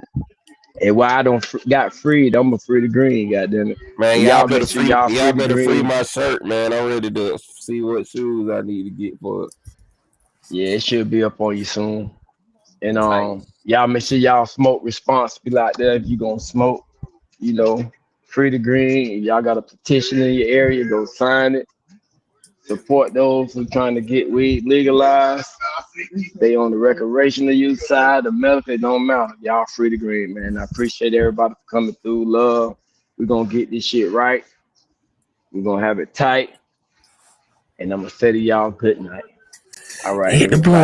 And why I don't got freed, I'm a free the green, goddamn it. Man, And y'all make sure y'all free the free green. my shirt, man. I'm ready to see what shoes I need to get for it. Yeah, it should be up on you soon. And Like, y'all make sure y'all smoke responsibly out there. If you gonna smoke, free the green. If y'all got a petition in your area, go sign it. Support those who trying to get weed legalized. They on the recreational use side, the medical, it don't matter. Y'all free the green, man. I appreciate everybody for coming through. Love. We're gonna get this shit right. We're gonna have it tight. And I'm gonna say to y'all good night. All right, Hit the everybody. blunt.